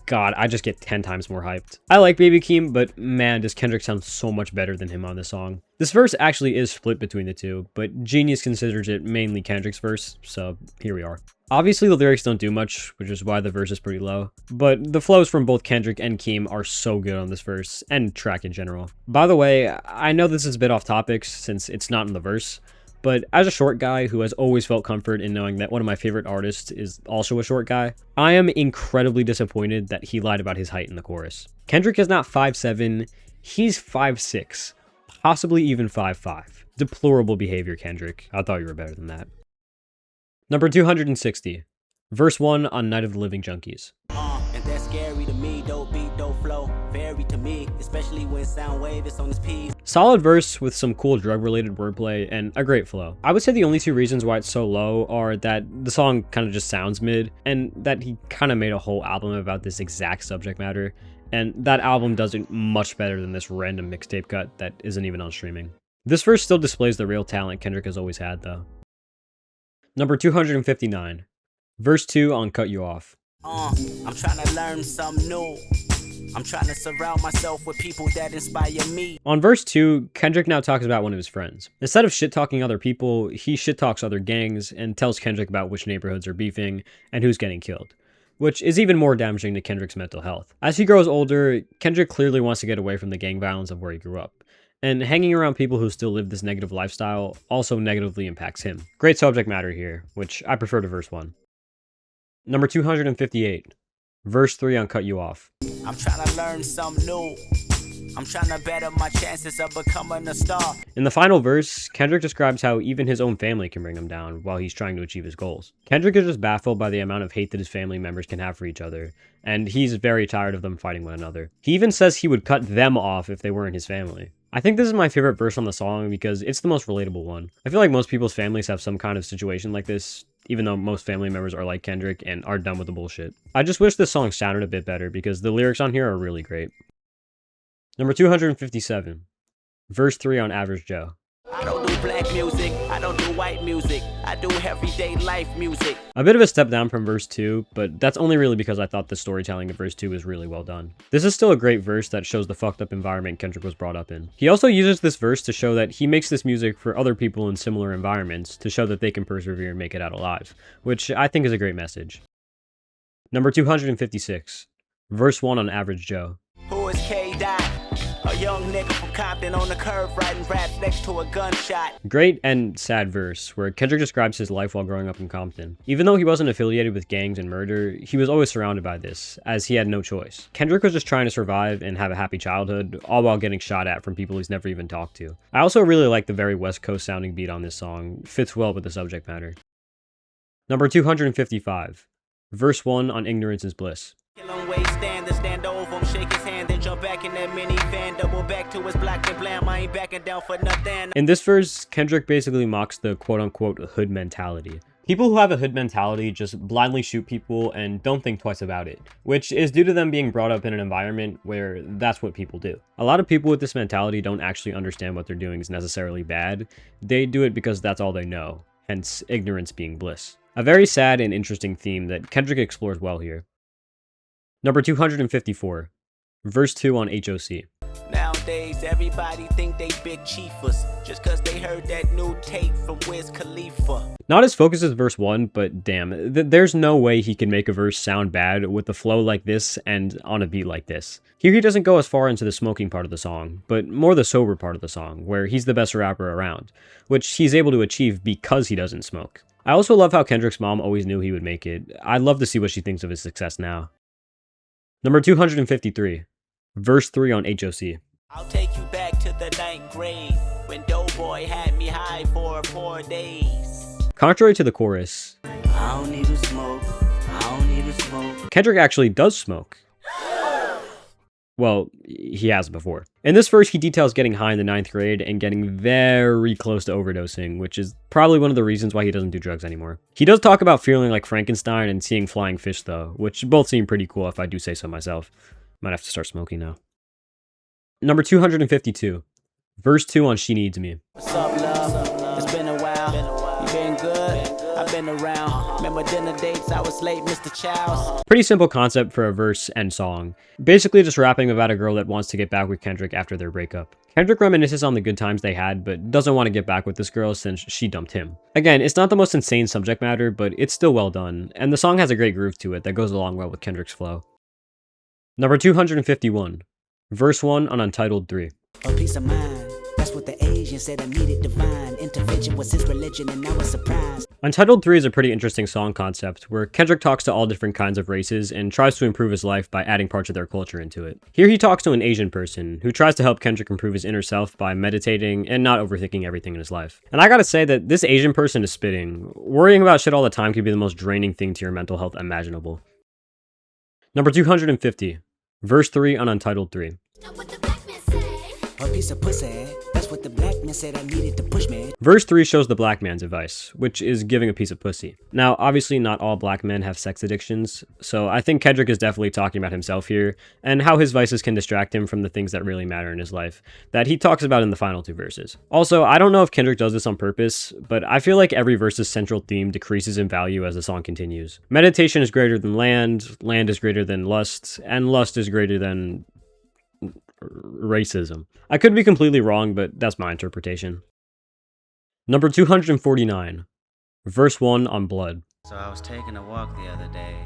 God, I just get 10 times more hyped. I like Baby Keem, but man, does Kendrick sound so much better than him on this song. This verse actually is split between the two, but Genius considers it mainly Kendrick's verse, so here we are. Obviously, the lyrics don't do much, which is why the verse is pretty low, but the flows from both Kendrick and Keem are so good on this verse, and track in general. By the way, I know this is a bit off topic since it's not in the verse, but as a short guy who has always felt comfort in knowing that one of my favorite artists is also a short guy, I am incredibly disappointed that he lied about his height in the chorus. Kendrick is not 5'7", he's 5'6", possibly even 5'5". Deplorable behavior, Kendrick. I thought you were better than that. Number 260. Verse 1 on Night of the Living Junkies. And that's scary to me, dope beat, dope flow. Very to me, especially when sound wave is on his P's. Solid verse with some cool drug-related wordplay and a great flow. I would say the only two reasons why it's so low are that the song kind of just sounds mid, and that he kind of made a whole album about this exact subject matter, and that album does it much better than this random mixtape cut that isn't even on streaming. This verse still displays the real talent Kendrick has always had, though. Number 259. Verse 2 on Cut You Off. I'm trying to learn something new. I'm trying to surround myself with people that inspire me. On verse 2, Kendrick now talks about one of his friends. Instead of shit-talking other people, he shit-talks other gangs and tells Kendrick about which neighborhoods are beefing and who's getting killed, which is even more damaging to Kendrick's mental health. As he grows older, Kendrick clearly wants to get away from the gang violence of where he grew up, and hanging around people who still live this negative lifestyle also negatively impacts him. Great subject matter here, which I prefer to verse 1. Number 258. Verse 3 on Cut You Off. I'm trying to learn something new. I'm trying to better my chances of becoming a star. In the final verse, Kendrick describes how even his own family can bring him down while he's trying to achieve his goals. Kendrick is just baffled by the amount of hate that his family members can have for each other, and he's very tired of them fighting one another. He even says he would cut them off if they weren't his family. I think this is my favorite verse on the song because it's the most relatable one. I feel like most people's families have some kind of situation like this, even though most family members are like Kendrick and are done with the bullshit. I just wish this song sounded a bit better because the lyrics on here are really great. Number 257. Verse 3 on Average Joe. I don't do black music, I don't do white music, I do everyday life music. A bit of a step down from verse 2, but that's only really because I thought the storytelling of verse 2 was really well done. This is still a great verse that shows the fucked up environment Kendrick was brought up in. He also uses this verse to show that he makes this music for other people in similar environments to show that they can persevere and make it out alive, which I think is a great message. Number 256. Verse 1 on Average Joe. Who is K-Dot? A young nigga from Compton on the curve writing raps next to a gunshot. Great and sad verse, where Kendrick describes his life while growing up in Compton. Even though he wasn't affiliated with gangs and murder, he was always surrounded by this, as he had no choice. Kendrick was just trying to survive and have a happy childhood, all while getting shot at from people he's never even talked to. I also really like the very West Coast sounding beat on this song, fits well with the subject matter. Number 255. Verse 1 on Ignorance is Bliss. Kill him, wait, stand over him, shake his hand, then jump back in that minivan, double back to his block and blam, I ain't backing down for nothing. In this verse, Kendrick basically mocks the quote-unquote hood mentality. People who have a hood mentality just blindly shoot people and don't think twice about it, which is due to them being brought up in an environment where that's what people do. A lot of people with this mentality don't actually understand what they're doing is necessarily bad, they do it because that's all they know, hence ignorance being bliss. A very sad and interesting theme that Kendrick explores well here. Number 254. Verse 2 on HOC. Now Nowadays, everybody think they big chiefers just cause they heard that new tape from Wiz Khalifa. Not as focused as verse 1, but damn, there's no way he can make a verse sound bad with a flow like this and on a beat like this. Here he doesn't go as far into the smoking part of the song, but more the sober part of the song, where he's the best rapper around, which he's able to achieve because he doesn't smoke. I also love how Kendrick's mom always knew he would make it. I'd love to see what she thinks of his success now. Number 253, verse 3 on HOC. I'll take you back to the 9th grade when Doughboy had me high for 4 days. Contrary to the chorus, I don't need to smoke, I don't need to smoke. Kendrick actually does smoke. Well, he has before. In this verse, he details getting high in the 9th grade and getting very close to overdosing, which is probably one of the reasons why he doesn't do drugs anymore. He does talk about feeling like Frankenstein and seeing flying fish though, which both seem pretty cool if I do say so myself. Might have to start smoking now. Number 252, verse 2 on She Needs Me. What's up, love? It's been a while. You been good? I've been around. Remember dinner dates? I was late, Mr. Chow's. Pretty simple concept for a verse and song. Basically just rapping about a girl that wants to get back with Kendrick after their breakup. Kendrick reminisces on the good times they had, but doesn't want to get back with this girl since she dumped him. Again, it's not the most insane subject matter, but it's still well done, and the song has a great groove to it that goes along well with Kendrick's flow. Number 251, verse 1 on Untitled 3. A peace of mind. That's what the Asian said I needed. Divine intervention was his religion, and I was surprised. Untitled 3 is a pretty interesting song concept, where Kendrick talks to all different kinds of races and tries to improve his life by adding parts of their culture into it. Here he talks to an Asian person, who tries to help Kendrick improve his inner self by meditating and not overthinking everything in his life. And I gotta say that this Asian person is spitting. Worrying about shit all the time can be the most draining thing to your mental health imaginable. Number 250, verse 3 on Untitled 3. A piece of pussy. That's what the black man said I needed to push me. Verse 3 shows the black man's advice, which is giving a piece of pussy. Now, obviously not all black men have sex addictions, so I think Kendrick is definitely talking about himself here, and how his vices can distract him from the things that really matter in his life, that he talks about in the final 2 verses. Also, I don't know if Kendrick does this on purpose, but I feel like every verse's central theme decreases in value as the song continues. Meditation is greater than land is greater than lust, and lust is greater than racism. I could be completely wrong, but that's my interpretation. Number 249, verse 1 on Blood. So I was taking a walk the other day,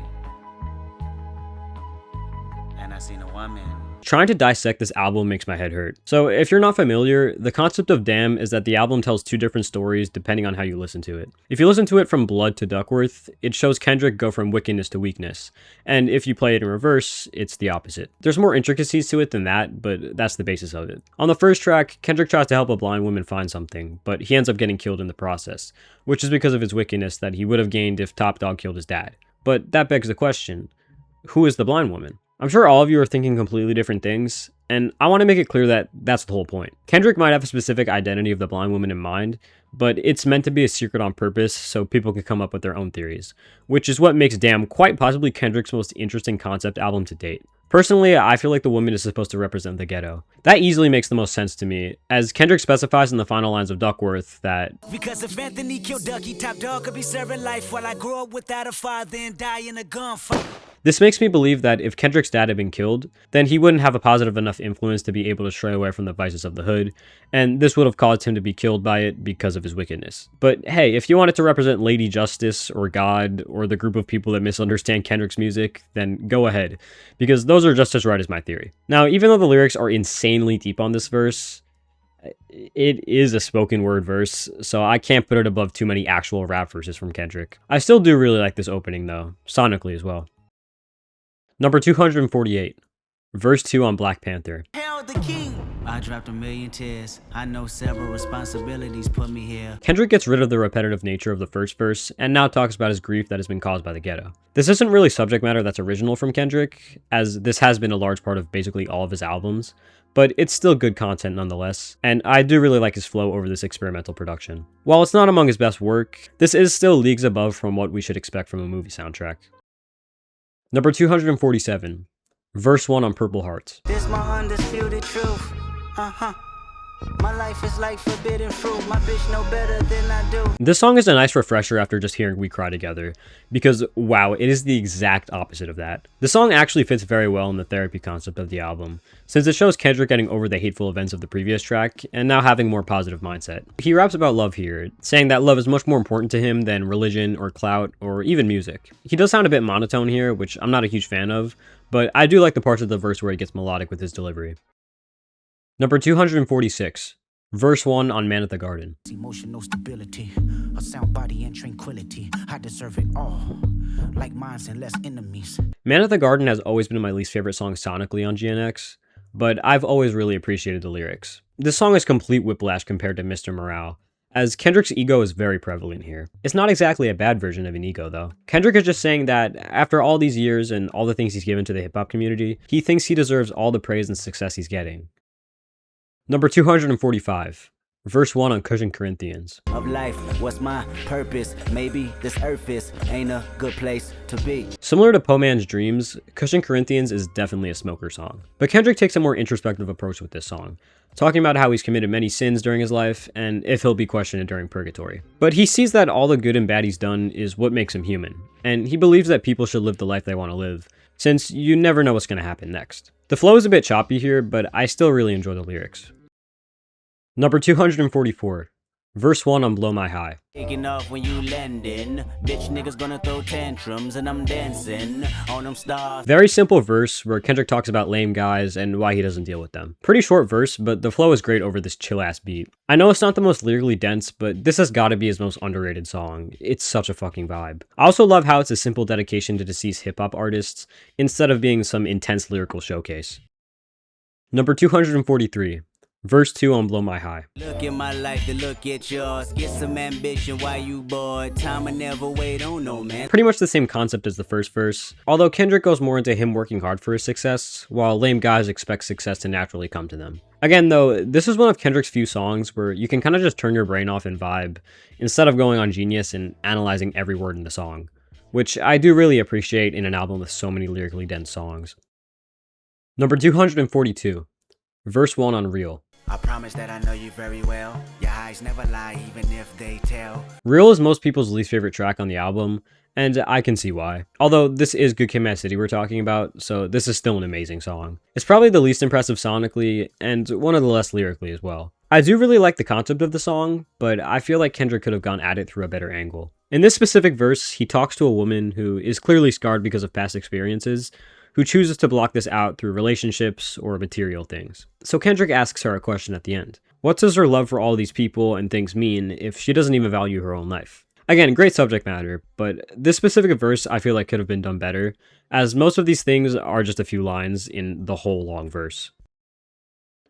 and I seen a woman. Trying to dissect this album makes my head hurt. So if you're not familiar, the concept of Damn is that the album tells 2 different stories depending on how you listen to it. If you listen to it from Blood to Duckworth, it shows Kendrick go from wickedness to weakness. And if you play it in reverse, it's the opposite. There's more intricacies to it than that, but that's the basis of it. On the first track, Kendrick tries to help a blind woman find something, but he ends up getting killed in the process, which is because of his wickedness that he would have gained if Top Dog killed his dad. But that begs the question, who is the blind woman? I'm sure all of you are thinking completely different things, and I want to make it clear that that's the whole point. Kendrick might have a specific identity of the blind woman in mind, but it's meant to be a secret on purpose so people can come up with their own theories, which is what makes Damn quite possibly Kendrick's most interesting concept album to date. Personally, I feel like the woman is supposed to represent the ghetto. That easily makes the most sense to me, as Kendrick specifies in the final lines of Duckworth that, Because if Anthony killed Ducky, Top Dog could be serving life while I grow up without a father and die in a gunfight. This makes me believe that if Kendrick's dad had been killed, then he wouldn't have a positive enough influence to be able to stray away from the vices of the hood, and this would have caused him to be killed by it because of his wickedness. But hey, if you want it to represent Lady Justice, or God, or the group of people that misunderstand Kendrick's music, then go ahead, because those are just as right as my theory. Now, even though the lyrics are insanely deep on this verse, it is a spoken word verse, so I can't put it above too many actual rap verses from Kendrick. I still do really like this opening though, sonically as well. Number 248, verse 2 on Black Panther. Hail the king! I dropped 1,000,000 tears. I know several responsibilities put me here. Kendrick gets rid of the repetitive nature of the first verse and now talks about his grief that has been caused by the ghetto. This isn't really subject matter that's original from Kendrick, as this has been a large part of basically all of his albums, but it's still good content nonetheless, and I do really like his flow over this experimental production. While it's not among his best work, this is still leagues above from what we should expect from a movie soundtrack. Number 247, verse 1 on Purple Hearts. This my undisputed truth. My life is like forbidden fruit. My bitch know better than I do. This song is a nice refresher after just hearing We Cry Together, because wow, it is the exact opposite of that. The song actually fits very well in the therapy concept of the album, since it shows Kendrick getting over the hateful events of the previous track and now having more positive mindset. He raps about love here, saying that love is much more important to him than religion or clout or even music. He does sound a bit monotone here, which I'm not a huge fan of, but I do like the parts of the verse where he gets melodic with his delivery. Number 246, verse 1 on Man at the Garden. Emotional stability, a sound body and tranquility. I deserve it all, like minds and less enemies. Man at the Garden has always been my least favorite song sonically on GNX, but I've always really appreciated the lyrics. This song is complete whiplash compared to Mr. Morale, as Kendrick's ego is very prevalent here. It's not exactly a bad version of an ego though. Kendrick is just saying that after all these years and all the things he's given to the hip-hop community, he thinks he deserves all the praise and success he's getting. Number 245, verse 1 on Cushion Corinthians. Of life, what's my purpose? Maybe this earth ain't a good place to be. Similar to Po Man's Dreams, Cushion Corinthians is definitely a smoker song. But Kendrick takes a more introspective approach with this song, talking about how he's committed many sins during his life and if he'll be questioned during purgatory. But he sees that all the good and bad he's done is what makes him human, and he believes that people should live the life they want to live, since you never know what's going to happen next. The flow is a bit choppy here, but I still really enjoy the lyrics. Number 244, verse 1 on Blow My High. Taking off when you landing. Bitch niggas gonna throw tantrums and I'm dancing on them stars. Very simple verse where Kendrick talks about lame guys and why he doesn't deal with them. Pretty short verse, but the flow is great over this chill ass beat. I know it's not the most lyrically dense, but this has gotta be his most underrated song. It's such a fucking vibe. I also love how it's a simple dedication to deceased hip hop artists instead of being some intense lyrical showcase. Number 243. Verse 2 on Blow My High. Look at my life and look at yours. Get some ambition while you bored. Time will never wait on no man. Pretty much the same concept as the first verse, although Kendrick goes more into him working hard for his success, while lame guys expect success to naturally come to them. Again though, this is one of Kendrick's few songs where you can kind of just turn your brain off and vibe, instead of going on Genius and analyzing every word in the song, which I do really appreciate in an album with so many lyrically dense songs. Number 242, verse 1 on Real. I promise that I know you very well. Your eyes never lie, even if they tell. Real is most people's least favorite track on the album, and I can see why. Although this is Good Kid, Mad City we're talking about, so this is still an amazing song. It's probably the least impressive sonically, and one of the less lyrically as well. I do really like the concept of the song, but I feel like Kendrick could have gone at it through a better angle. In this specific verse, he talks to a woman who is clearly scarred because of past experiences, who chooses to block this out through relationships or material things. So Kendrick asks her a question at the end. What does her love for all these people and things mean if she doesn't even value her own life? Again, great subject matter, but this specific verse I feel like could have been done better, as most of these things are just a few lines in the whole long verse.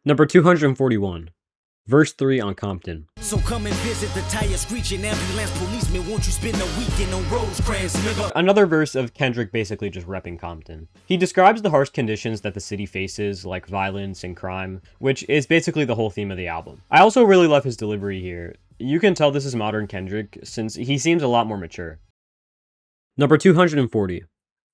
Number 241. Verse 3 on Compton. So come and visit the tire screeching ambulance policeman. Won't you spend a weekend on Rosecrans, nigga? Another verse of Kendrick basically just repping Compton. He describes the harsh conditions that the city faces, like violence and crime, which is basically the whole theme of the album. I also really love his delivery here. You can tell this is modern Kendrick, since he seems a lot more mature. Number 240.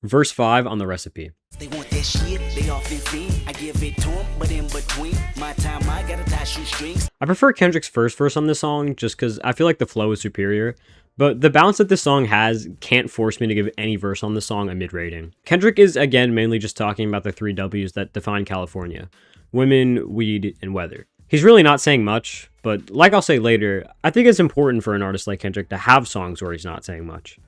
Verse 5 on The Recipe. They want that shit, they often fiend. I give it to them, but in between my time, I gotta tie shoestrings. I prefer Kendrick's first verse on this song just because I feel like the flow is superior, but the balance that this song has can't force me to give any verse on this song a mid rating. Kendrick is again mainly just talking about the 3 W's that define California: women, weed, and weather. He's really not saying much, but like I'll say later, I think it's important for an artist like Kendrick to have songs where he's not saying much.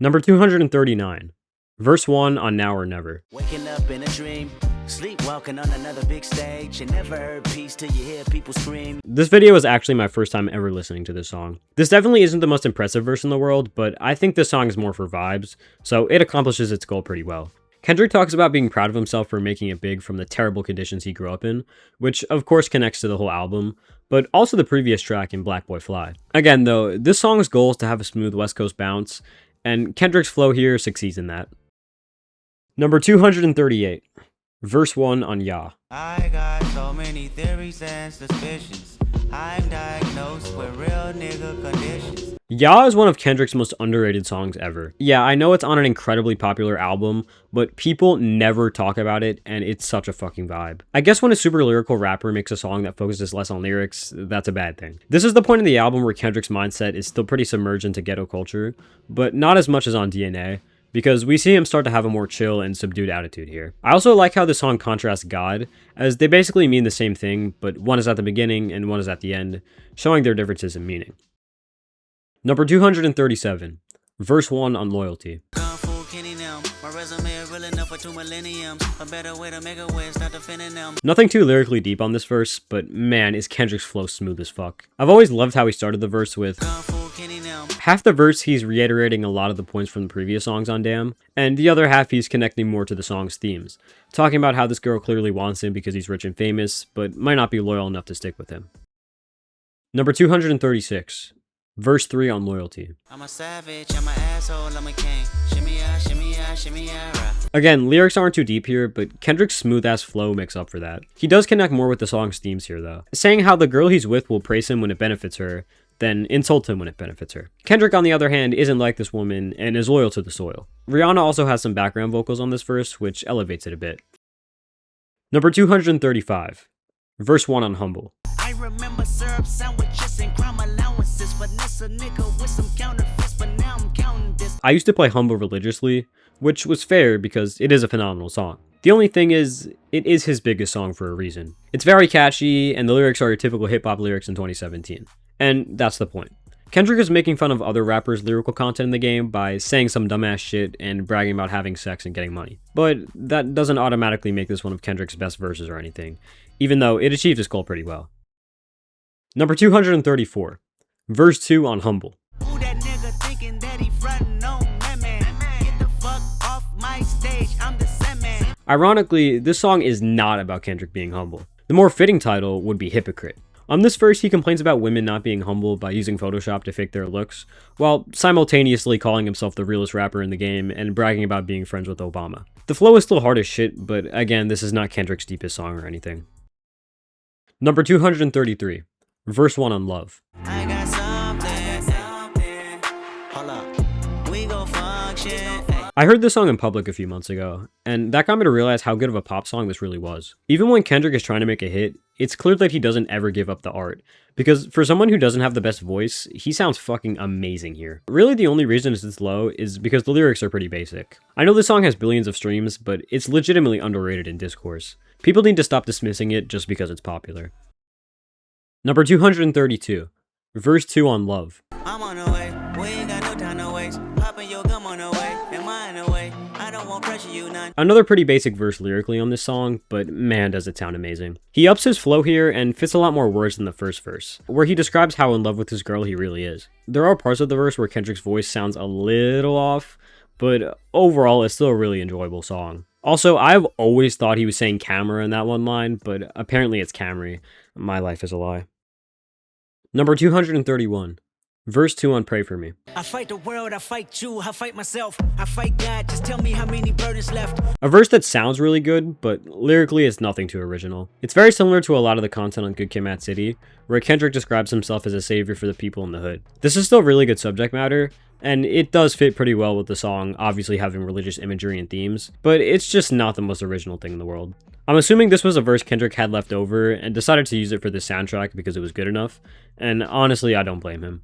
Number 239. Verse 1 on Now or Never. Waking up in a dream, sleepwalking on another big stage, and never heard peace till you hear people scream. This video was actually my first time ever listening to this song. This definitely isn't the most impressive verse in the world, but I think this song is more for vibes, so it accomplishes its goal pretty well. Kendrick talks about being proud of himself for making it big from the terrible conditions he grew up in, which of course connects to the whole album, but also the previous track in Black Boy Fly. Again though, this song's goal is to have a smooth West Coast bounce, and Kendrick's flow here succeeds in that. Number 238. Verse 1 on Ya. I got so many theories and suspicions. I'm diagnosed with real nigga conditions. Ya is one of Kendrick's most underrated songs ever. Yeah, I know it's on an incredibly popular album, but people never talk about it, and it's such a fucking vibe. I guess when a super lyrical rapper makes a song that focuses less on lyrics, that's a bad thing. This is the point in the album where Kendrick's mindset is still pretty submerged into ghetto culture, but not as much as on DNA, because we see him start to have a more chill and subdued attitude here. I also like how the song contrasts God, as they basically mean the same thing, but one is at the beginning and one is at the end, showing their differences in meaning. Number 237, verse 1 on Loyalty. Nothing too lyrically deep on this verse, but man, is Kendrick's flow smooth as fuck. I've always loved how he started the verse with half the verse he's reiterating a lot of the points from the previous songs on Damn, and the other half he's connecting more to the song's themes, talking about how this girl clearly wants him because he's rich and famous, but might not be loyal enough to stick with him. Number 236. Verse 3 on Loyalty. I'm a savage, I'm an asshole, I'm a king. Shimmy ya, shimmy ya, shimmy ya, rah. Again, lyrics aren't too deep here, but Kendrick's smooth-ass flow makes up for that. He does connect more with the song's themes here, though, saying how the girl he's with will praise him when it benefits her, then insult him when it benefits her. Kendrick, on the other hand, isn't like this woman and is loyal to the soil. Rihanna also has some background vocals on this verse, which elevates it a bit. Number 235. Verse 1 on Humble. I remember syrup sandwiches and crime allowances. Finesse a nigga with some counterfeits, but now I'm counting this. I used to play Humble religiously, which was fair because it is a phenomenal song. The only thing is, it is his biggest song for a reason. It's very catchy, and the lyrics are your typical hip-hop lyrics in 2017. And that's the point. Kendrick is making fun of other rappers' lyrical content in the game by saying some dumbass shit and bragging about having sex and getting money. But that doesn't automatically make this one of Kendrick's best verses or anything, even though it achieved its goal pretty well. Number 234. Verse 2 on Humble. Who that nigga thinking that he frontin' on me, man? Get the fuck off my stage, I'm the same man. Ironically, this song is not about Kendrick being humble. The more fitting title would be Hypocrite. On this verse, he complains about women not being humble by using Photoshop to fake their looks, while simultaneously calling himself the realest rapper in the game and bragging about being friends with Obama. The flow is still hard as shit, but again, this is not Kendrick's deepest song or anything. Number 233. Verse 1 on Love. I got something. Hold up. We gon' function. I heard this song in public a few months ago, and that got me to realize how good of a pop song this really was. Even when Kendrick is trying to make a hit, it's clear that he doesn't ever give up the art, because for someone who doesn't have the best voice, he sounds fucking amazing here. Really, the only reason it's this low is because the lyrics are pretty basic. I know this song has billions of streams, but it's legitimately underrated in discourse. People need to stop dismissing it just because it's popular. Number 232. Verse 2 on Love. I'm on the way, we ain't got no time to waste. Popping your gum on the way, and mine away. I don't want pressure you none. Another pretty basic verse lyrically on this song, but man does it sound amazing. He ups his flow here and fits a lot more words than the first verse, where he describes how in love with this girl he really is. There are parts of the verse where Kendrick's voice sounds a little off, but overall it's still a really enjoyable song. Also, I've always thought he was saying camera in that one line, but apparently it's Camry. My life is a lie. Number 231. Verse 2 on Pray For Me. I fight the world, I fight you, I fight myself, I fight God, just tell me how many burdens left. A verse that sounds really good, but lyrically it's nothing too original. It's very similar to a lot of the content on Good Kid, Mad City, where Kendrick describes himself as a savior for the people in the hood. This is still really good subject matter, and it does fit pretty well with the song obviously having religious imagery and themes, but it's just not the most original thing in the world. I'm assuming this was a verse Kendrick had left over and decided to use it for the soundtrack because it was good enough, and honestly I don't blame him.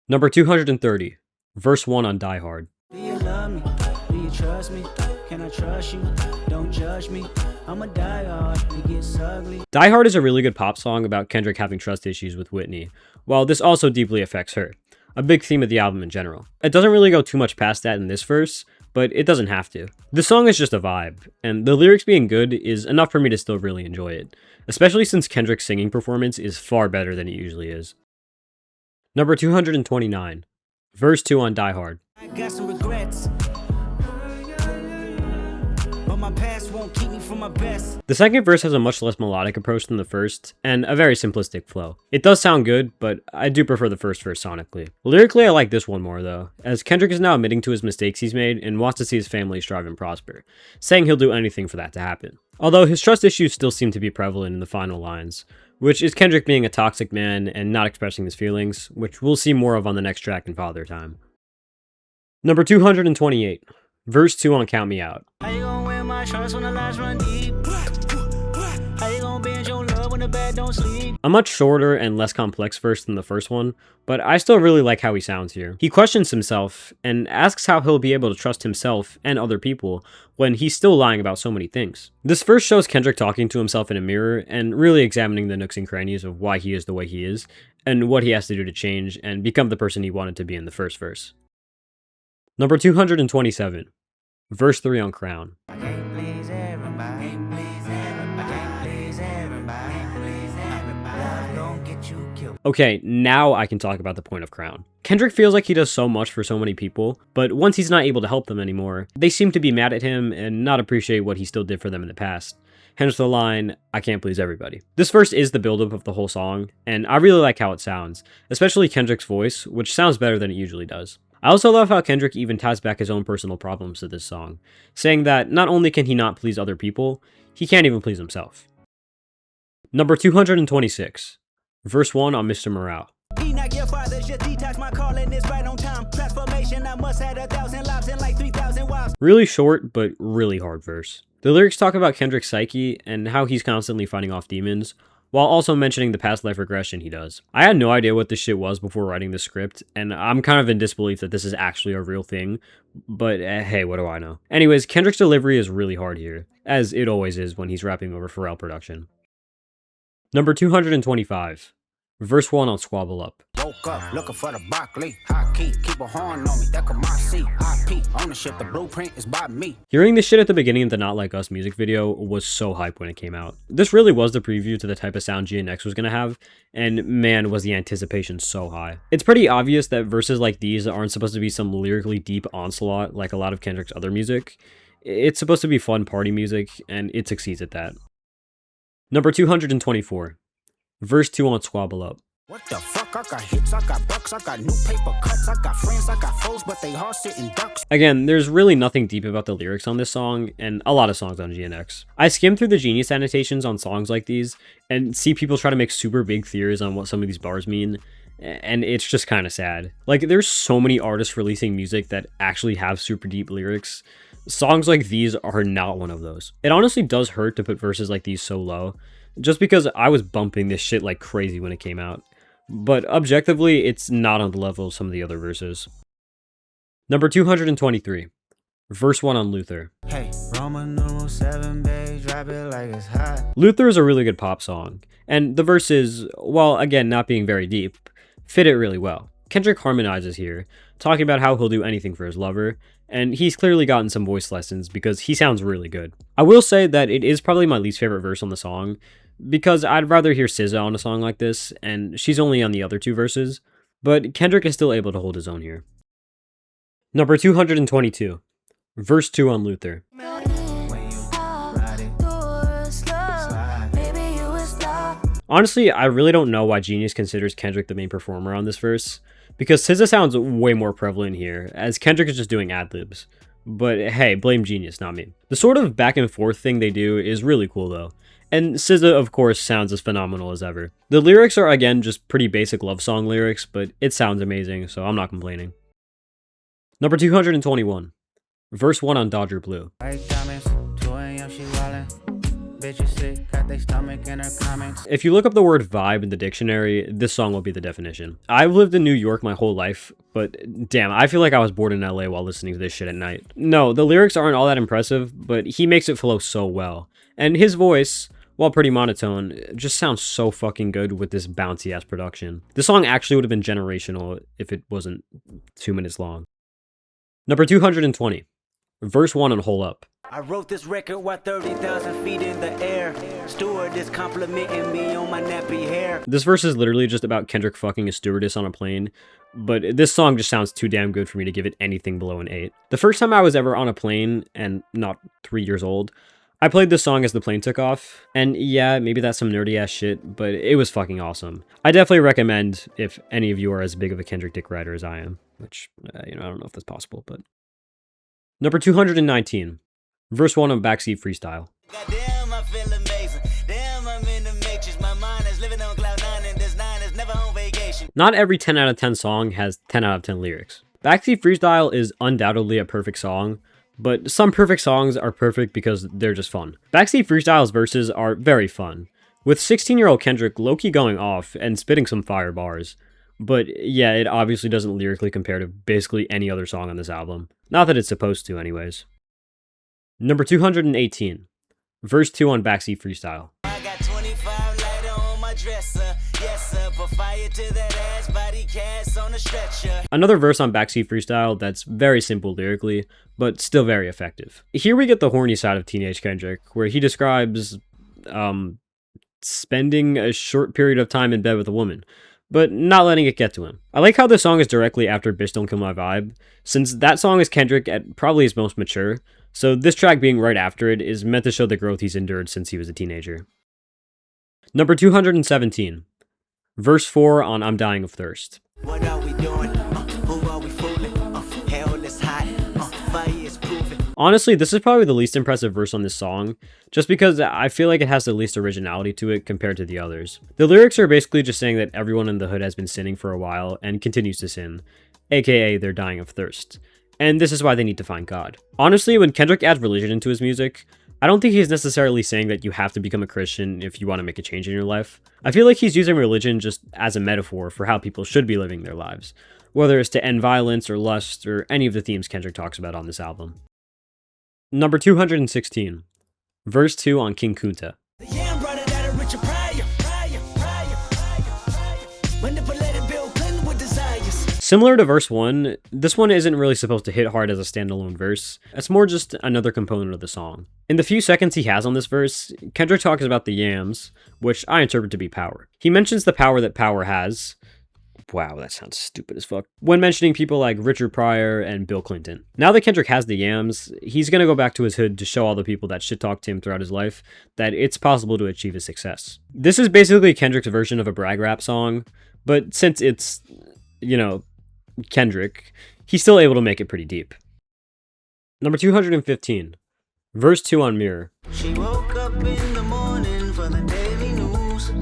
Number 230. Verse 1 on Die Hard. Do you love me? Do you trust me? Can I trust you? Don't judge me. I'm a die hard, it gets ugly. Die Hard is a really good pop song about Kendrick having trust issues with Whitney, while this also deeply affects her. A big theme of the album in general. It doesn't really go too much past that in this verse, but it doesn't have to. The song is just a vibe, and the lyrics being good is enough for me to still really enjoy it, especially since Kendrick's singing performance is far better than it usually is. Number 229. Verse 2 on Die Hard. I got some regrets, but my past won't keep me from my best. The second verse has a much less melodic approach than the first, and a very simplistic flow. It does sound good, but I do prefer the first verse sonically. Lyrically, I like this one more though, as Kendrick is now admitting to his mistakes he's made and wants to see his family strive and prosper, saying he'll do anything for that to happen. Although his trust issues still seem to be prevalent in the final lines, which is Kendrick being a toxic man and not expressing his feelings, which we'll see more of on the next track in Father Time. Number 228, verse 2 on Count Me Out. How you gonna wear my shorts when the lights run deep? How you gonna bend your love when the bed don't sleep? A much shorter and less complex verse than the first one, but I still really like how he sounds here. He questions himself and asks how he'll be able to trust himself and other people when he's still lying about so many things. This verse shows Kendrick talking to himself in a mirror and really examining the nooks and crannies of why he is the way he is and what he has to do to change and become the person he wanted to be in the first verse. Number 227, verse 3 on Crown. I can't please everybody. I can't please everybody. Love gon' get you killed. Okay, now I can talk about the point of Crown. Kendrick feels like he does so much for so many people, but once he's not able to help them anymore, they seem to be mad at him and not appreciate what he still did for them in the past. Hence the line, I can't please everybody. This verse is the buildup of the whole song, and I really like how it sounds, especially Kendrick's voice, which sounds better than it usually does. I also love how Kendrick even ties back his own personal problems to this song, saying that not only can he not please other people, he can't even please himself. Number 226, verse 1 on Mr. Morale. He not your father, just detox my calling is right on time. Transformation, I must have 1,000 lives and like 3,000 wives. Really short, but really hard verse. The lyrics talk about Kendrick's psyche and how he's constantly fighting off demons, while also mentioning the past life regression he does. I had no idea what this shit was before writing the script, and I'm kind of in disbelief that this is actually a real thing, but hey, what do I know? Anyways, Kendrick's delivery is really hard here, as it always is when he's rapping over Pharrell production. Number 225, verse 1 on Squabble Up. Woke up looking for the broccoli. Hot key, keep a horn on me. That could my seat. IP ownership, the blueprint is by me. Hearing this shit at the beginning of the Not Like Us music video was so hype when it came out. This really was the preview to the type of sound GNX was gonna have, and man, was the anticipation so high. It's pretty obvious that verses like these aren't supposed to be some lyrically deep onslaught like a lot of Kendrick's other music. It's supposed to be fun party music, and it succeeds at that. Number 224, verse 2 on Squabble Up. What the fuck? I got hits, I got bucks, I got new paper cuts, I got friends, I got foes, but they all sitting ducks. Again, there's really nothing deep about the lyrics on this song, and a lot of songs on GNX. I skim through the Genius annotations on songs like these, and see people try to make super big theories on what some of these bars mean, and it's just kind of sad. Like, there's so many artists releasing music that actually have super deep lyrics. Songs like these are not one of those. It honestly does hurt to put verses like these so low, just because I was bumping this shit like crazy when it came out. But objectively, it's not on the level of some of the other verses. Number 223, verse 1 on Luther. Hey, Roman numeral 7, babe, drop it like it's hot. Luther is a really good pop song, and the verses, while again not being very deep, fit it really well. Kendrick harmonizes here, talking about how he'll do anything for his lover, and he's clearly gotten some voice lessons because he sounds really good. I will say that it is probably my least favorite verse on the song, because I'd rather hear SZA on a song like this, and she's only on the other two verses, but Kendrick is still able to hold his own here. Number 222, verse 2 on Luther. Honestly, I really don't know why Genius considers Kendrick the main performer on this verse, because SZA sounds way more prevalent here, as Kendrick is just doing ad-libs. But hey, blame Genius, not me. The sort of back and forth thing they do is really cool though. And SZA, of course, sounds as phenomenal as ever. The lyrics are, again, just pretty basic love song lyrics, but it sounds amazing, so I'm not complaining. Number 221, verse 1 on Dodger Blue. If you look up the word vibe in the dictionary, this song will be the definition. I've lived in New York my whole life, but damn, I feel like I was bored in LA while listening to this shit at night. No, the lyrics aren't all that impressive, but he makes it flow so well. And his voice, while pretty monotone, just sounds so fucking good with this bouncy ass production. This song actually would have been generational if it wasn't 2 minutes long. Number 220, verse 1 on Hole Up. I wrote this record while 30,000 feet in the air. Stewardess complimenting me on my nappy hair. This verse is literally just about Kendrick fucking a stewardess on a plane, but this song just sounds too damn good for me to give it anything below an 8. The first time I was ever on a plane, and not 3 years old, I played this song as the plane took off, and yeah, maybe that's some nerdy ass shit, but it was fucking awesome. I definitely recommend if any of you are as big of a Kendrick dick rider as I am, which, I don't know if that's possible, but... Number 219, verse 1 on Backseat Freestyle. Goddamn, I feel amazing. Damn, I'm in the matrix. My mind is living Not every 10 out of 10 song has 10 out of 10 lyrics. Backseat Freestyle is undoubtedly a perfect song, but some perfect songs are perfect because they're just fun. Backseat Freestyle's verses are very fun, with 16-year-old Kendrick low-key going off and spitting some fire bars. But yeah, it obviously doesn't lyrically compare to basically any other song on this album. Not that it's supposed to anyways. Number 218, verse 2 on Backseat Freestyle. I got 25 lighter on my dresser. Yes, sir, put fire to that ass, body cast on a stretcher. Another verse on Backseat Freestyle that's very simple lyrically, but still very effective. Here we get the horny side of teenage Kendrick, where he describes spending a short period of time in bed with a woman, but not letting it get to him. I like how this song is directly after Bitch Don't Kill My Vibe, since that song is Kendrick at probably his most mature, so this track being right after it is meant to show the growth he's endured since he was a teenager. Number 217, verse 4 on I'm Dying of Thirst. What are we doing? Who are we fooling? Hell is hot. Fire is proven. Honestly, this is probably the least impressive verse on this song, just because I feel like it has the least originality to it compared to the others. The lyrics are basically just saying that everyone in the hood has been sinning for a while and continues to sin, aka they're dying of thirst. And this is why they need to find God. Honestly, when Kendrick adds religion into his music, I don't think he's necessarily saying that you have to become a Christian if you want to make a change in your life. I feel like he's using religion just as a metaphor for how people should be living their lives, whether it's to end violence or lust or any of the themes Kendrick talks about on this album. Number 216, verse 2 on King Kunta. Yeah, brought it out of Richard Pryor. Manipulated Bill Clinton with desires. Similar to verse 1, this one isn't really supposed to hit hard as a standalone verse. It's more just another component of the song. In the few seconds he has on this verse, Kendrick talks about the yams, which I interpret to be power. He mentions the power that power has. Wow, that sounds stupid as fuck. When mentioning people like Richard Pryor and Bill Clinton. Now that Kendrick has the yams, he's gonna go back to his hood to show all the people that shit-talked him throughout his life that it's possible to achieve his success. This is basically Kendrick's version of a brag rap song, but since it's, you know, Kendrick, he's still able to make it pretty deep. Number 215, verse 2 on Mirror. She woke up in the morning for the daily news.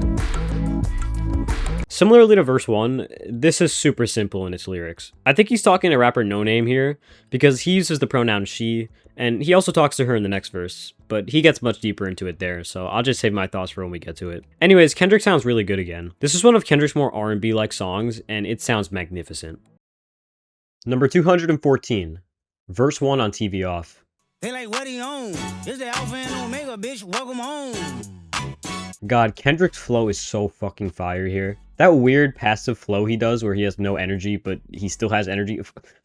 Similarly to verse 1, this is super simple in its lyrics. I think he's talking to rapper No Name here, because he uses the pronoun she, and he also talks to her in the next verse, but he gets much deeper into it there, so I'll just save my thoughts for when we get to it. Anyways, Kendrick sounds really good again. This is one of Kendrick's more R&B-like songs, and it sounds magnificent. Number 214, verse 1 on TV Off. They like, what he on? This the Alpha and Omega, bitch. Welcome home. God, Kendrick's flow is so fucking fire here. That weird passive flow he does where he has no energy, but he still has energy.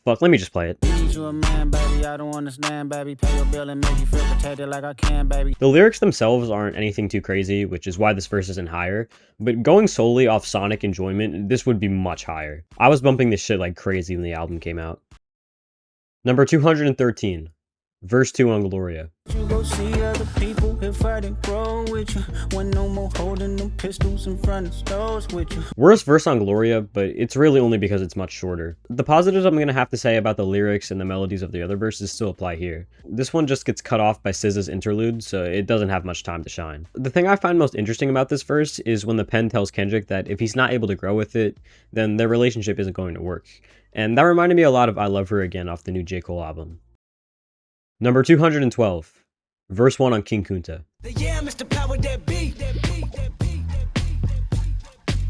Fuck, let me just play it. Need you a man, baby. I don't understand, baby. Pay your bill and make you feel protected like I can, baby. The lyrics themselves aren't anything too crazy, which is why this verse isn't higher, but going solely off sonic enjoyment, this would be much higher. I was bumping this shit like crazy when the album came out. Number 213, verse 2 on Gloria. You go see other people if I didn't grow with you. When no more holding them pistols in front of stores with you. Worst verse on Gloria, but it's really only because it's much shorter. The positives I'm gonna have to say about the lyrics and the melodies of the other verses still apply here. This one just gets cut off by SZA's interlude, so it doesn't have much time to shine. The thing I find most interesting about this verse is when the pen tells Kendrick that if he's not able to grow with it, then their relationship isn't going to work. And that reminded me a lot of I Love Her Again off the new J. Cole album. Number 212, verse 1 on King Kunta. Yeah, Mr. Power, that beat.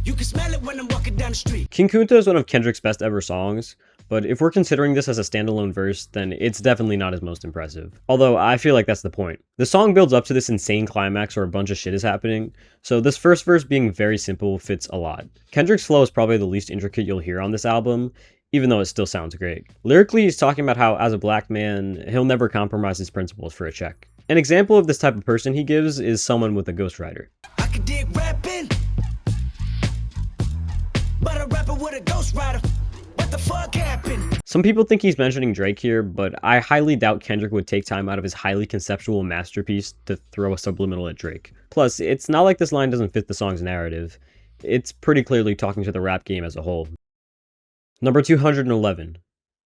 You can smell it when I'm walking down the street. King Kunta is one of Kendrick's best ever songs, but if we're considering this as a standalone verse, then it's definitely not his most impressive. Although, I feel like that's the point. The song builds up to this insane climax where a bunch of shit is happening, so this first verse being very simple fits a lot. Kendrick's flow is probably the least intricate you'll hear on this album, even though it still sounds great. Lyrically, he's talking about how, as a black man, he'll never compromise his principles for a check. An example of this type of person he gives is someone with a ghostwriter. I could dig rapping, but a rapper with a ghostwriter. What the fuck happened? Some people think he's mentioning Drake here, but I highly doubt Kendrick would take time out of his highly conceptual masterpiece to throw a subliminal at Drake. Plus, it's not like this line doesn't fit the song's narrative. It's pretty clearly talking to the rap game as a whole. Number 211,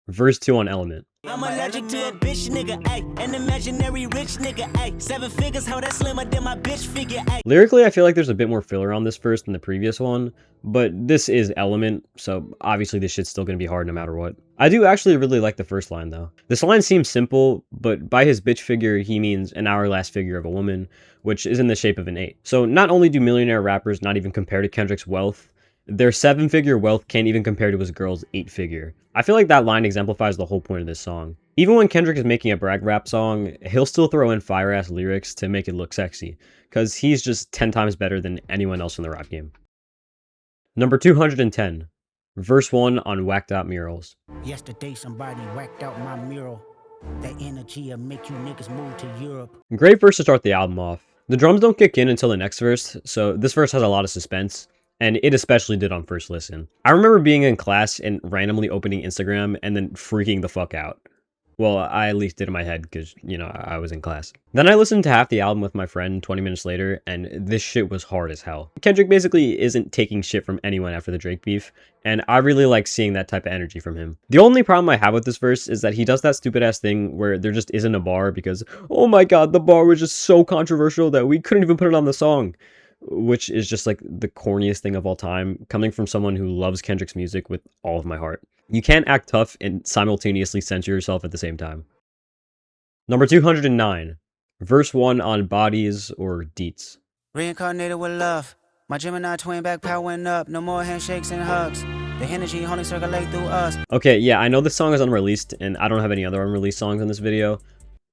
verse 2 on Element. I'm allergic to a bitch nigga, ayy. An imaginary rich nigga, ayy. 7 figures, how that slimmer than my bitch figure, ayy. Lyrically, I feel like there's a bit more filler on this verse than the previous one, but this is Element, so obviously this shit's still gonna be hard no matter what. I do actually really like the first line though. This line seems simple, but by his bitch figure, he means an hourglass figure of a woman, which is in the shape of an 8. So not only do millionaire rappers not even compare to Kendrick's wealth, their 7-figure wealth can't even compare to his girl's 8-figure. I feel like that line exemplifies the whole point of this song. Even when Kendrick is making a brag rap song, he'll still throw in fire-ass lyrics to make it look sexy, cause he's just 10 times better than anyone else in the rap game. Number 210, verse 1 on Whacked Out Murals. Yesterday somebody whacked out my mural. That energy'll make you niggas move to Europe. Great verse to start the album off. The drums don't kick in until the next verse, so this verse has a lot of suspense, and it especially did on first listen. I remember being in class and randomly opening Instagram and then freaking the fuck out. Well, I at least did in my head because, you know, I was in class. Then I listened to half the album with my friend 20 minutes later, and this shit was hard as hell. Kendrick basically isn't taking shit from anyone after the Drake beef, and I really like seeing that type of energy from him. The only problem I have with this verse is that he does that stupid ass thing where there just isn't a bar because, oh my god, the bar was just so controversial that we couldn't even put it on the song. Which is just like the corniest thing of all time, coming from someone who loves Kendrick's music with all of my heart. You can't act tough and simultaneously censor yourself at the same time. Number 209, verse 1 on Bodies or Deets. Reincarnated with love. My Gemini twin back powering up. No more handshakes and hugs. The energy only circulate through us. Okay, yeah, I know this song is unreleased, and I don't have any other unreleased songs in this video,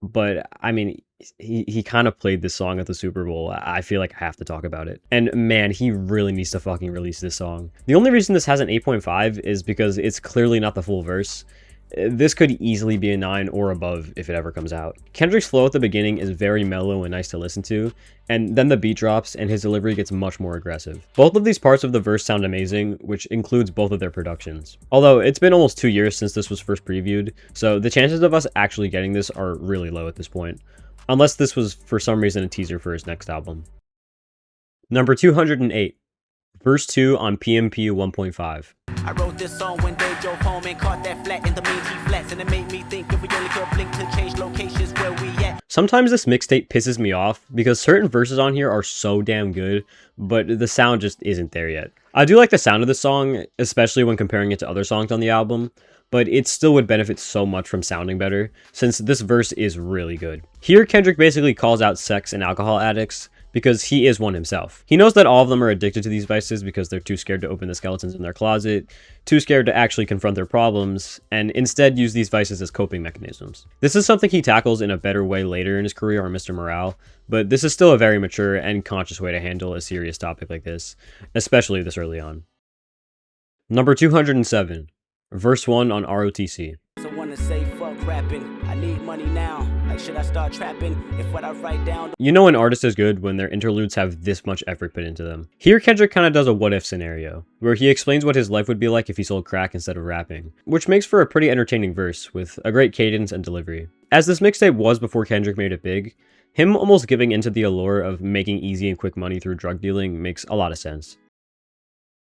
but I mean, he kind of played this song at the Super Bowl. I feel like I have to talk about it. And man, he really needs to fucking release this song. The only reason this has an 8.5 is because it's clearly not the full verse. This could easily be a 9 or above if it ever comes out. Kendrick's flow at the beginning is very mellow and nice to listen to, and then the beat drops and his delivery gets much more aggressive. Both of these parts of the verse sound amazing, which includes both of their productions. Although it's been almost 2 years since this was first previewed, so the chances of us actually getting this are really low at this point. Unless this was for some reason a teaser for his next album. Number 208, verse 2 on pimp 1.5. I wrote this song when they drove home and caught that flat in the main G flats, and it made me think if we only could blink to change locations where we at. Sometimes this mixtape pisses me off because certain verses on here are so damn good, but the sound just isn't there yet. I do like the sound of this song, especially when comparing it to other songs on the album, but it still would benefit so much from sounding better, since this verse is really good. Here, Kendrick basically calls out sex and alcohol addicts, because he is one himself. He knows that all of them are addicted to these vices because they're too scared to open the skeletons in their closet, too scared to actually confront their problems, and instead use these vices as coping mechanisms. This is something he tackles in a better way later in his career on Mr. Morale, but this is still a very mature and conscious way to handle a serious topic like this, especially this early on. Number 207, verse 1 on ROTC. So wanna say fuck rapping, I need money now. Like should I start trapping if what I write down? You know an artist is good when their interludes have this much effort put into them. Here Kendrick kinda does a what if scenario, where he explains what his life would be like if he sold crack instead of rapping, which makes for a pretty entertaining verse with a great cadence and delivery. As this mixtape was before Kendrick made it big, him almost giving into the allure of making easy and quick money through drug dealing makes a lot of sense.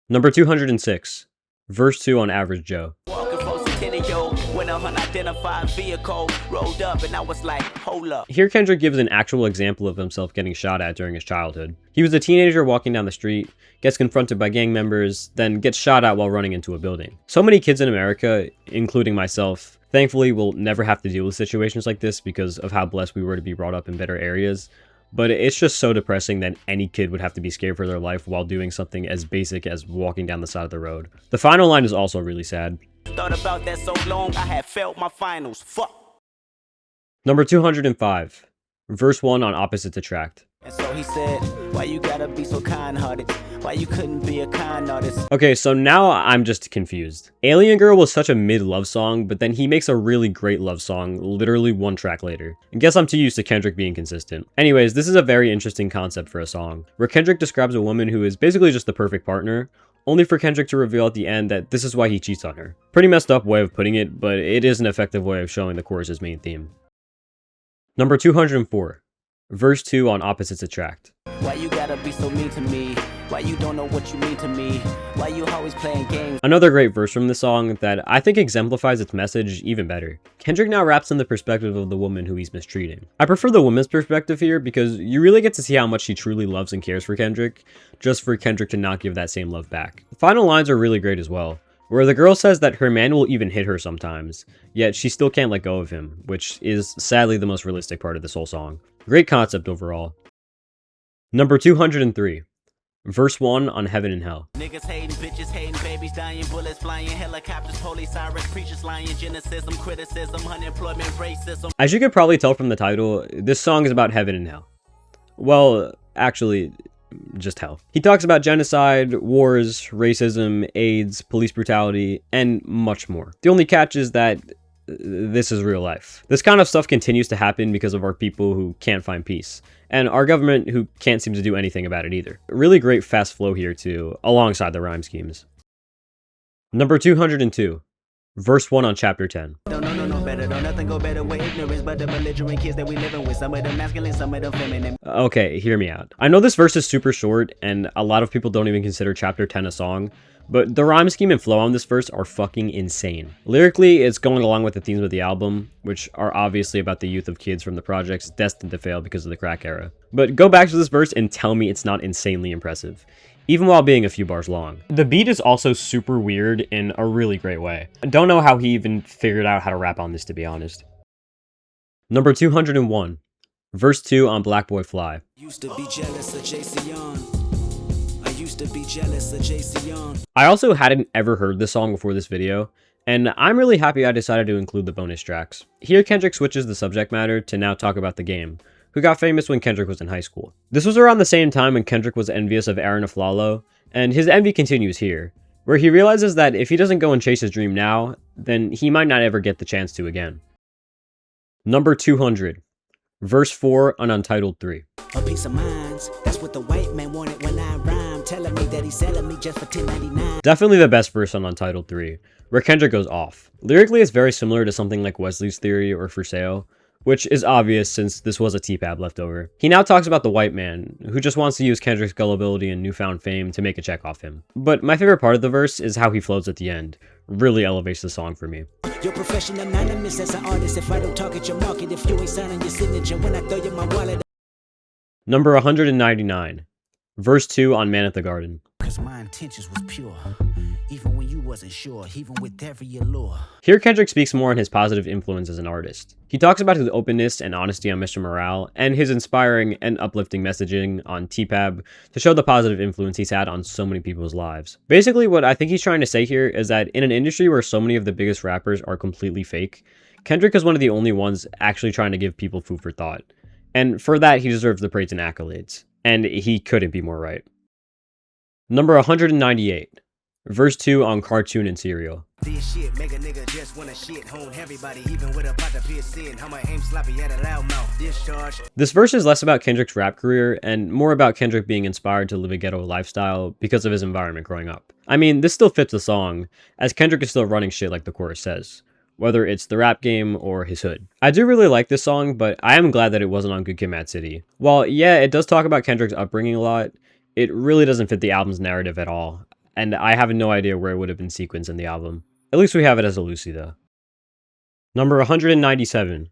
Number 206, verse 2 on Average Joe. Walking from Centennial when an unidentified vehicle rolled up and I was like, hold up. Here Kendrick gives an actual example of himself getting shot at during his childhood. He was a teenager walking down the street, gets confronted by gang members, then gets shot at while running into a building. So many kids in America, including myself, thankfully will never have to deal with situations like this because of how blessed we were to be brought up in better areas. But it's just so depressing that any kid would have to be scared for their life while doing something as basic as walking down the side of the road. The final line is also really sad. Thought about that so long, I had failed my finals. Fuck. Number 205, verse 1 on Opposites Attract. And so he said, why you gotta be so kind-hearted? Why you couldn't be a kind artist? Okay, so now I'm just confused. Alien Girl was such a mid-love song, but then he makes a really great love song literally one track later. I guess I'm too used to Kendrick being consistent. Anyways, this is a very interesting concept for a song, where Kendrick describes a woman who is basically just the perfect partner, only for Kendrick to reveal at the end that this is why he cheats on her. Pretty messed up way of putting it, but it is an effective way of showing the chorus's main theme. Number 204, Verse 2 on Opposites Attract. Why you gotta be so mean to me? Why you don't know what you mean to me? Why you always playing games? Another great verse from the song that I think exemplifies its message even better. Kendrick now raps in the perspective of the woman who he's mistreating. I prefer the woman's perspective here because you really get to see how much she truly loves and cares for Kendrick, just for Kendrick to not give that same love back. The final lines are really great as well, where the girl says that her man will even hit her sometimes, yet she still can't let go of him, which is sadly the most realistic part of this whole song. Great concept overall. Number 203. Verse 1 on Heaven and Hell. Niggas hating, bitches hating, babies dying, bullets flying, helicopters, police sirens, preachers lying, genocidim, criticism, unemployment, racism. As you could probably tell from the title, this song is about heaven and hell. Well, actually, just hell. He talks about genocide, wars, racism, AIDS, police brutality, and much more. The only catch is that this is real life. This kind of stuff continues to happen because of our people who can't find peace, and our government who can't seem to do anything about it either. Really great fast flow here too, alongside the rhyme schemes. Number 202. Verse 1 on Chapter 10. Don't know better, don't nothing go better with ignorance, but the belligerent kids that we living with, some of them masculine, some of them feminine. Okay, hear me out. I know this verse is super short, and a lot of people don't even consider Chapter 10 a song, but the rhyme scheme and flow on this verse are fucking insane. Lyrically, it's going along with the themes of the album, which are obviously about the youth of kids from the projects destined to fail because of the crack era. But go back to this verse and tell me it's not insanely impressive, even while being a few bars long. The beat is also super weird in a really great way. I don't know how he even figured out how to rap on this, to be honest. Number 201. Verse 2 on Black Boy Fly. Used to be jealous of JC Young. I used to be jealous of JC Young. I also hadn't ever heard this song before this video, and I'm really happy I decided to include the bonus tracks. Here Kendrick switches the subject matter to now talk about The Game, who got famous when Kendrick was in high school. This was around the same time when Kendrick was envious of Aaron Aflalo, and his envy continues here, where he realizes that if he doesn't go and chase his dream now, then he might not ever get the chance to again. Number 200. Verse 4 on Untitled 3. A piece of minds, that's what the white man wanted when I rhyme, telling me that he's selling me just for $10.99. Definitely the best verse on Untitled 3, where Kendrick goes off. Lyrically, it's very similar to something like Wesley's Theory or For Sale, which is obvious since this was a tpab leftover. He now talks about the white man, who just wants to use Kendrick's gullibility and newfound fame to make a check off him. But my favorite part of the verse is how he flows at the end. Really elevates the song for me. Your profession anonymous as an artist. If I don't target your market, if you ain't signing your signature, when I throw you my wallet. Number 199. Verse 2 on Man at the Garden. Cause my intentions was pure, even when you wasn't sure, even with every allure. Here Kendrick speaks more on his positive influence as an artist. He talks about his openness and honesty on Mr. Morale, and his inspiring and uplifting messaging on tpab to show the positive influence he's had on so many people's lives. Basically, what I think he's trying to say here is that in an industry where so many of the biggest rappers are completely fake, Kendrick is one of the only ones actually trying to give people food for thought. And for that, he deserves the praise and accolades. And he couldn't be more right. Number 198. Verse 2 on Cartoon and Serial. This shit make a nigga just wanna shit hone everybody, even with a pot of piss in. How my aim sloppy at a loud mouth. Discharge. This verse is less about Kendrick's rap career and more about Kendrick being inspired to live a ghetto lifestyle because of his environment growing up. I mean, this still fits the song, as Kendrick is still running shit like the chorus says, whether it's the rap game or his hood. I do really like this song, but I am glad that it wasn't on Good Kid, Mad City. While, yeah, it does talk about Kendrick's upbringing a lot, it really doesn't fit the album's narrative at all, and I have no idea where it would have been sequenced in the album. At least we have it as a Lucy, though. Number 197.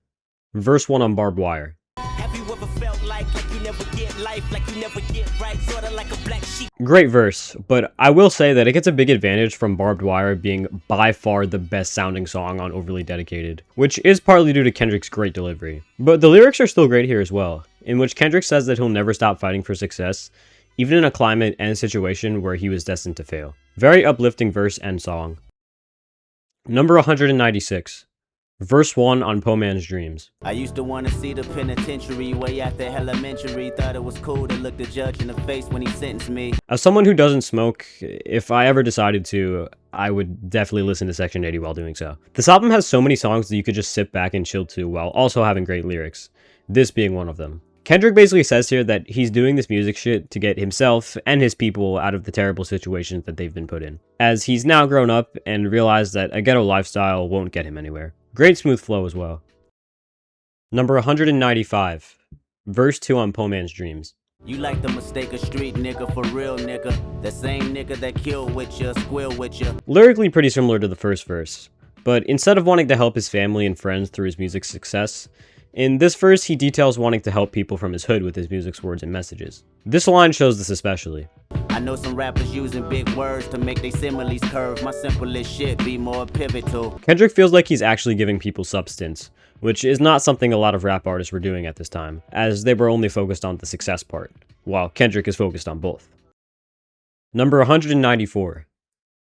Verse 1 on Barbed Wire. Have you ever felt like you never get life, like you never get right, sorta like a black sheep? Great verse, but I will say that it gets a big advantage from Barbed Wire being by far the best sounding song on Overly Dedicated, which is partly due to Kendrick's great delivery. But the lyrics are still great here as well, in which Kendrick says that he'll never stop fighting for success, even in a climate and situation where he was destined to fail. Very uplifting verse and song. Number 196. Verse 1 on Poe Man's Dreams. I used to want to see the penitentiary way after elementary. Thought it was cool to look the judge in the face when he sentenced me. As someone who doesn't smoke, if I ever decided to, I would definitely listen to Section 80 while doing so. This album has so many songs that you could just sit back and chill to while also having great lyrics, this being one of them. Kendrick basically says here that he's doing this music shit to get himself and his people out of the terrible situations that they've been put in, as he's now grown up and realized that a ghetto lifestyle won't get him anywhere. Great smooth flow as well. Number 195. verse 2 on Poor Man's Dreams. You like the mistake a street nigga for real nigga. The same nigga that kill with ya, squeal with ya. Lyrically pretty similar to the first verse, but instead of wanting to help his family and friends through his music's success, in this verse he details wanting to help people from his hood with his music's words and messages. This line shows this especially. I know some rappers using big words to make they similes curve. My simplest shit be more pivotal. Kendrick feels like he's actually giving people substance, which is not something a lot of rap artists were doing at this time, as they were only focused on the success part, while Kendrick is focused on both. Number 194.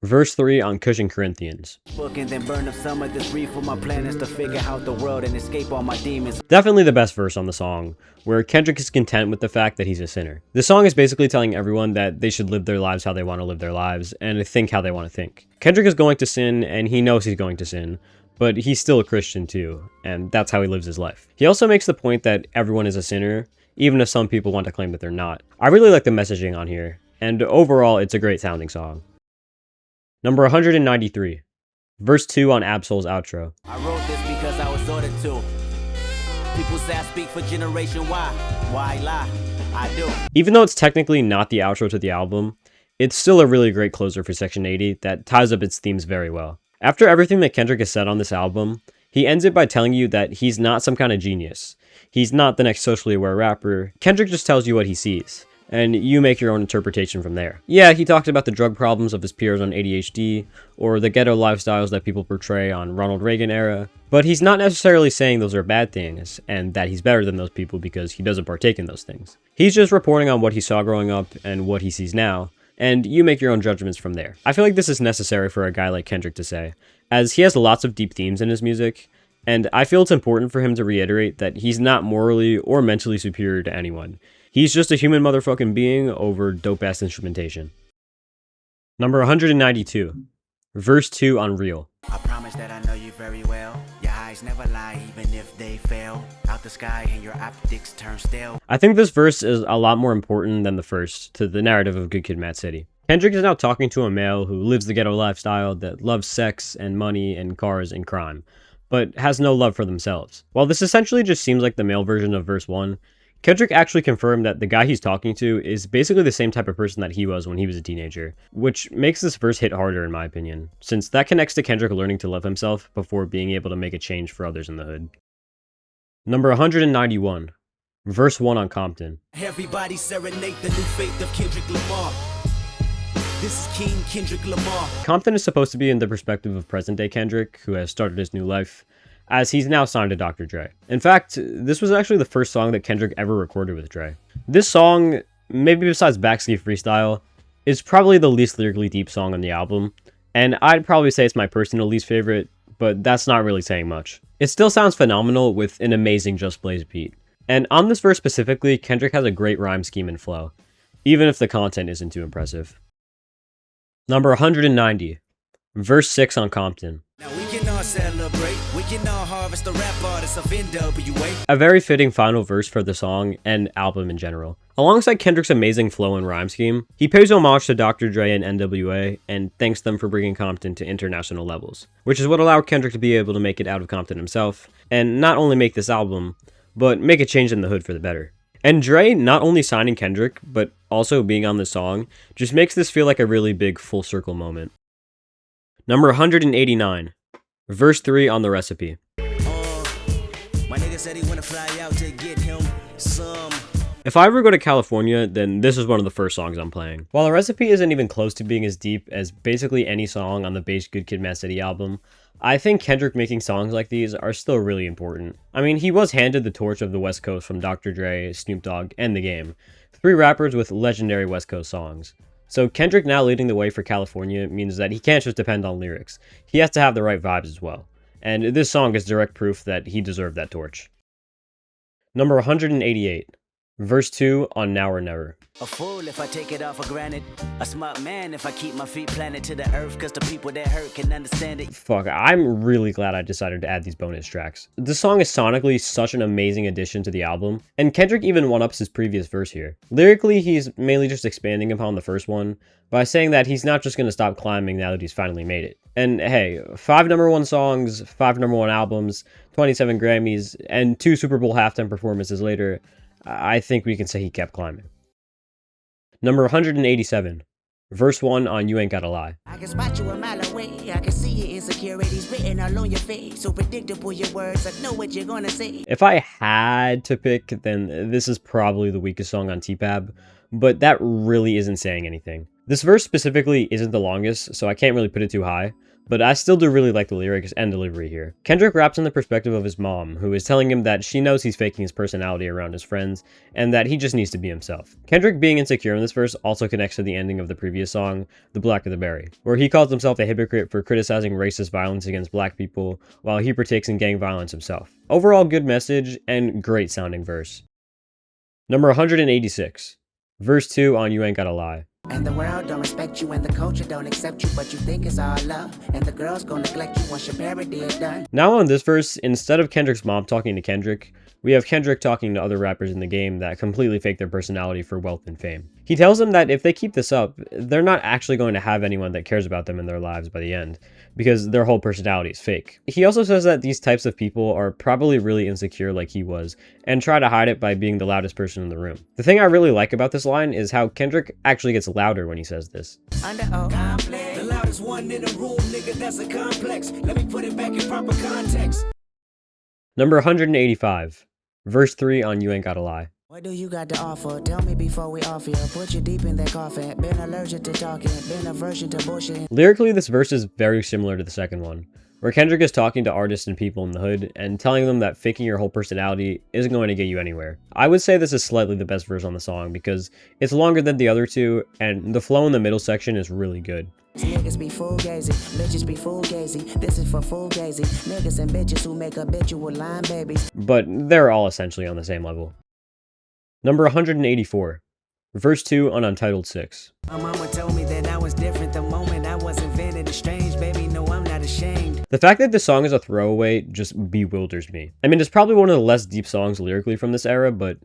Verse 3 on Cushing Corinthians. Book and then burn up some of this reef for my plan is to figure out the world and escape all my demons. Definitely the best verse on the song, where Kendrick is content with the fact that he's a sinner. The song is basically telling everyone that they should live their lives how they want to live their lives, and think how they want to think. Kendrick is going to sin, and he knows he's going to sin, but he's still a Christian too, and that's how he lives his life. He also makes the point that everyone is a sinner, even if some people want to claim that they're not. I really like the messaging on here, and overall it's a great sounding song. Number 193. Verse 2 on Absol's outro. I wrote this because I was ordered to. People say I speak for Generation Y. Why lie? I do. Even though it's technically not the outro to the album, it's still a really great closer for Section 80 that ties up its themes very well. After everything that Kendrick has said on this album, he ends it by telling you that he's not some kind of genius. He's not the next socially aware rapper. Kendrick just tells you what he sees, and you make your own interpretation from there. Yeah, he talks about the drug problems of his peers on ADHD, or the ghetto lifestyles that people portray on Ronald Reagan era, but he's not necessarily saying those are bad things, and that he's better than those people because he doesn't partake in those things. He's just reporting on what he saw growing up and what he sees now, and you make your own judgments from there. I feel like this is necessary for a guy like Kendrick to say, as he has lots of deep themes in his music, and I feel it's important for him to reiterate that he's not morally or mentally superior to anyone. He's just a human motherfucking being over dope-ass instrumentation. Number 192. Verse 2 on Real. I promise that I know you very well. Your eyes never lie even if they fail. Out the sky and your optics turn stale. I think this verse is a lot more important than the first to the narrative of Good Kid, Mad City. Kendrick is now talking to a male who lives the ghetto lifestyle that loves sex and money and cars and crime, but has no love for themselves. While this essentially just seems like the male version of verse 1, Kendrick actually confirmed that the guy he's talking to is basically the same type of person that he was when he was a teenager, which makes this verse hit harder in my opinion, since that connects to Kendrick learning to love himself before being able to make a change for others in the hood. Number 191. Verse 1 on Compton. Everybody serenade the new faith of Kendrick Lamar. This is King Kendrick Lamar. Compton is supposed to be in the perspective of present-day Kendrick, who has started his new life, as he's now signed to Dr. Dre. In fact, this was actually the first song that Kendrick ever recorded with Dre. This song, maybe besides Backski Freestyle, is probably the least lyrically deep song on the album, and I'd probably say it's my personal least favorite, but that's not really saying much. It still sounds phenomenal with an amazing Just Blaze beat. And on this verse specifically, Kendrick has a great rhyme scheme and flow, even if the content isn't too impressive. Number 190. Verse 6 on Compton. Now we can all celebrate, we can all harvest the rap artists of NWA. A very fitting final verse for the song and album in general. Alongside Kendrick's amazing flow and rhyme scheme, he pays homage to Dr. Dre and NWA and thanks them for bringing Compton to international levels, which is what allowed Kendrick to be able to make it out of Compton himself, and not only make this album, but make a change in the hood for the better. And Dre not only signing Kendrick, but also being on this song, just makes this feel like a really big full circle moment. Number 189. Verse 3 on The Recipe. My nigga said he wanna fly out to get him some. If I ever go to California, then this is one of the first songs I'm playing. While The Recipe isn't even close to being as deep as basically any song on the base Good Kid, Mad City album, I think Kendrick making songs like these are still really important. I mean, he was handed the torch of the West Coast from Dr. Dre, Snoop Dogg, and The Game. 3 rappers with legendary West Coast songs. So Kendrick now leading the way for California means that he can't just depend on lyrics. He has to have the right vibes as well. And this song is direct proof that he deserved that torch. Number 188. Verse 2 on Now or Never. A fool if I take it all for granted. A smart man if I keep my feet planted to the earth, cause the people that hurt can understand it. Fuck, I'm really glad I decided to add these bonus tracks. This song is sonically such an amazing addition to the album, and Kendrick even one-ups his previous verse here. Lyrically, he's mainly just expanding upon the first one by saying that he's not just going to stop climbing now that he's finally made it. And hey, 5 #1 songs, 5 #1 albums, 27 Grammys, and 2 Super Bowl halftime performances later, I think we can say he kept climbing. Number 187. Verse 1 on You Ain't Gotta Lie. I can spot you a mile away. I can see your insecurities written all on your face. So predictable your words, I know what you're gonna say. If I had to pick, then this is probably the weakest song on tpab, but that really isn't saying anything. This verse specifically isn't the longest, so I can't really put it too high, but I still do really like the lyrics and delivery here. Kendrick raps in the perspective of his mom, who is telling him that she knows he's faking his personality around his friends, and that he just needs to be himself. Kendrick being insecure in this verse also connects to the ending of the previous song, The Blacker the Berry, where he calls himself a hypocrite for criticizing racist violence against black people, while he partakes in gang violence himself. Overall, good message, and great sounding verse. Number 186. Verse 2 on You Ain't Gotta Lie. And the world don't respect you and the culture don't accept you, but you think it's all love. And the girls gonna neglect you once your parody is done. Now on this verse, instead of Kendrick's mom talking to Kendrick, we have Kendrick talking to other rappers in the game that completely fake their personality for wealth and fame. He tells them that if they keep this up, they're not actually going to have anyone that cares about them in their lives by the end, because their whole personality is fake. He also says that these types of people are probably really insecure like he was, and try to hide it by being the loudest person in the room. The thing I really like about this line is how Kendrick actually gets louder when he says this. Under complex. The loudest one in the room, nigga, that's a complex. Let me put it back in proper context. Number 185. Verse 3 on You Ain't Gotta Lie. What do you got to offer? Tell me before we off here. Put you deep in that coffin. Been allergic to talking. Been aversion to bullshit. Lyrically, this verse is very similar to the second one, where Kendrick is talking to artists and people in the hood and telling them that faking your whole personality isn't going to get you anywhere. I would say this is slightly the best verse on the song because it's longer than the other two, and the flow in the middle section is really good. Niggas be fugazi, bitches be fugazi. This is for fugazi. Niggas and bitches who make a bitch with line babies. But they're all essentially on the same level. Number 184. Verse 2 on Untitled 6. My mama told me that I was different the moment I was invented. It's strange, baby, no, I'm not ashamed. The fact that this song is a throwaway just bewilders me. I mean, it's probably one of the less deep songs lyrically from this era, but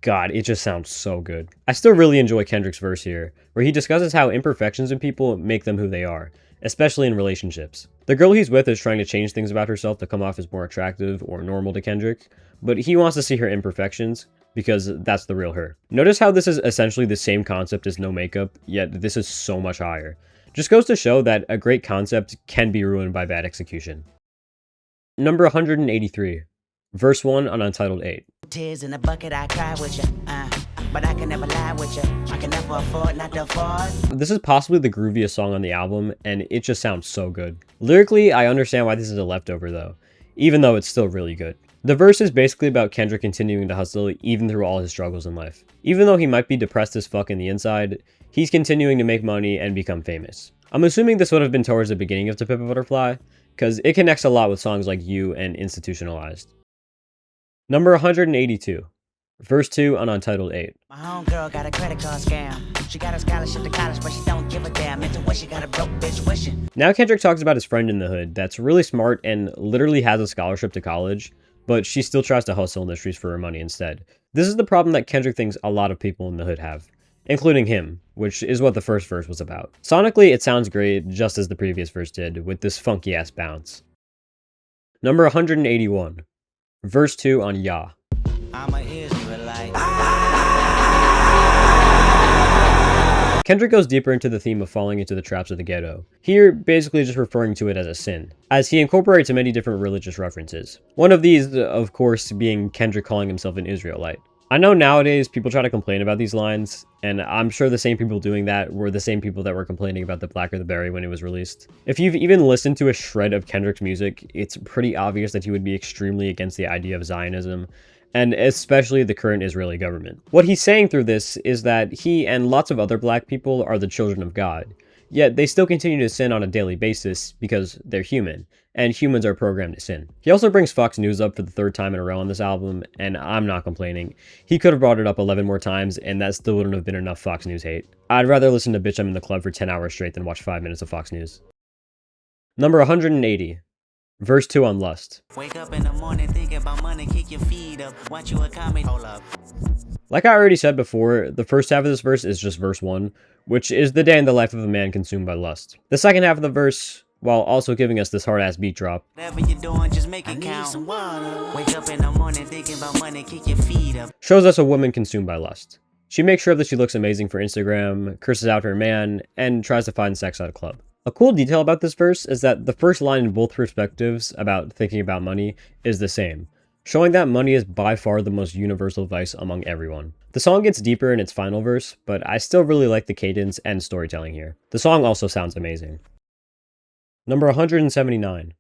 God, it just sounds so good. I still really enjoy Kendrick's verse here, where he discusses how imperfections in people make them who they are, especially in relationships. The girl he's with is trying to change things about herself to come off as more attractive or normal to Kendrick, but he wants to see her imperfections, because that's the real her. Notice how this is essentially the same concept as no makeup, yet this is so much higher. Just goes to show that a great concept can be ruined by bad execution. Number 183. Verse 1 on Untitled 8. Tears in the bucket, I cry with you. But I can never lie with you. I can never afford not to afford. This is possibly the grooviest song on the album, and it just sounds so good. Lyrically, I understand why this is a leftover though, even though it's still really good. The verse is basically about Kendrick continuing to hustle even through all his struggles in life. Even though he might be depressed as fuck in the inside, he's continuing to make money and become famous. I'm assuming this would have been towards the beginning of To Pimp a Butterfly, because it connects a lot with songs like You and Institutionalized. Number 182. Verse 2 on Untitled 8. My homegirl got a credit card scam. She got a scholarship to college, but she don't give a damn. Intuition got a broke bitch wishing. Now Kendrick talks about his friend in the hood that's really smart and literally has a scholarship to college, but she still tries to hustle in the streets for her money instead. This is the problem that Kendrick thinks a lot of people in the hood have, including him, which is what the first verse was about. Sonically, it sounds great, just as the previous verse did, with this funky-ass bounce. Number 181. Verse 2 on Ya. I'm a Israelite. Kendrick goes deeper into the theme of falling into the traps of the ghetto, here basically just referring to it as a sin, as he incorporates many different religious references. One of these, of course, being Kendrick calling himself an Israelite. I know nowadays people try to complain about these lines, and I'm sure the same people doing that were the same people that were complaining about The Blacker the Berry when it was released. If you've even listened to a shred of Kendrick's music, it's pretty obvious that he would be extremely against the idea of Zionism, and especially the current Israeli government. What he's saying through this is that he and lots of other black people are the children of God, yet they still continue to sin on a daily basis because they're human, and humans are programmed to sin. He also brings Fox News up for the third time in a row on this album, and I'm not complaining. He could have brought it up 11 more times, and that still wouldn't have been enough Fox News hate. I'd rather listen to Bitch I'm in the Club for 10 hours straight than watch 5 minutes of Fox News. Number 180. Verse 2 on Lust. Wake up in the morning, think about money, kick your feet up, watch you a comment, hold up. Like I already said before, the first half of this verse is just verse 1, which is the day in the life of a man consumed by lust. The second half of the verse, while also giving us this hard-ass beat drop. Whatever you're doing, just make it count. Wake up in the morning thinking about money, kick your feet up. Shows us a woman consumed by lust. She makes sure that she looks amazing for Instagram, curses out her man, and tries to find sex at a club. A cool detail about this verse is that the first line in both perspectives about thinking about money is the same, showing that money is by far the most universal vice among everyone. The song gets deeper in its final verse, but I still really like the cadence and storytelling here. The song also sounds amazing. Number 179,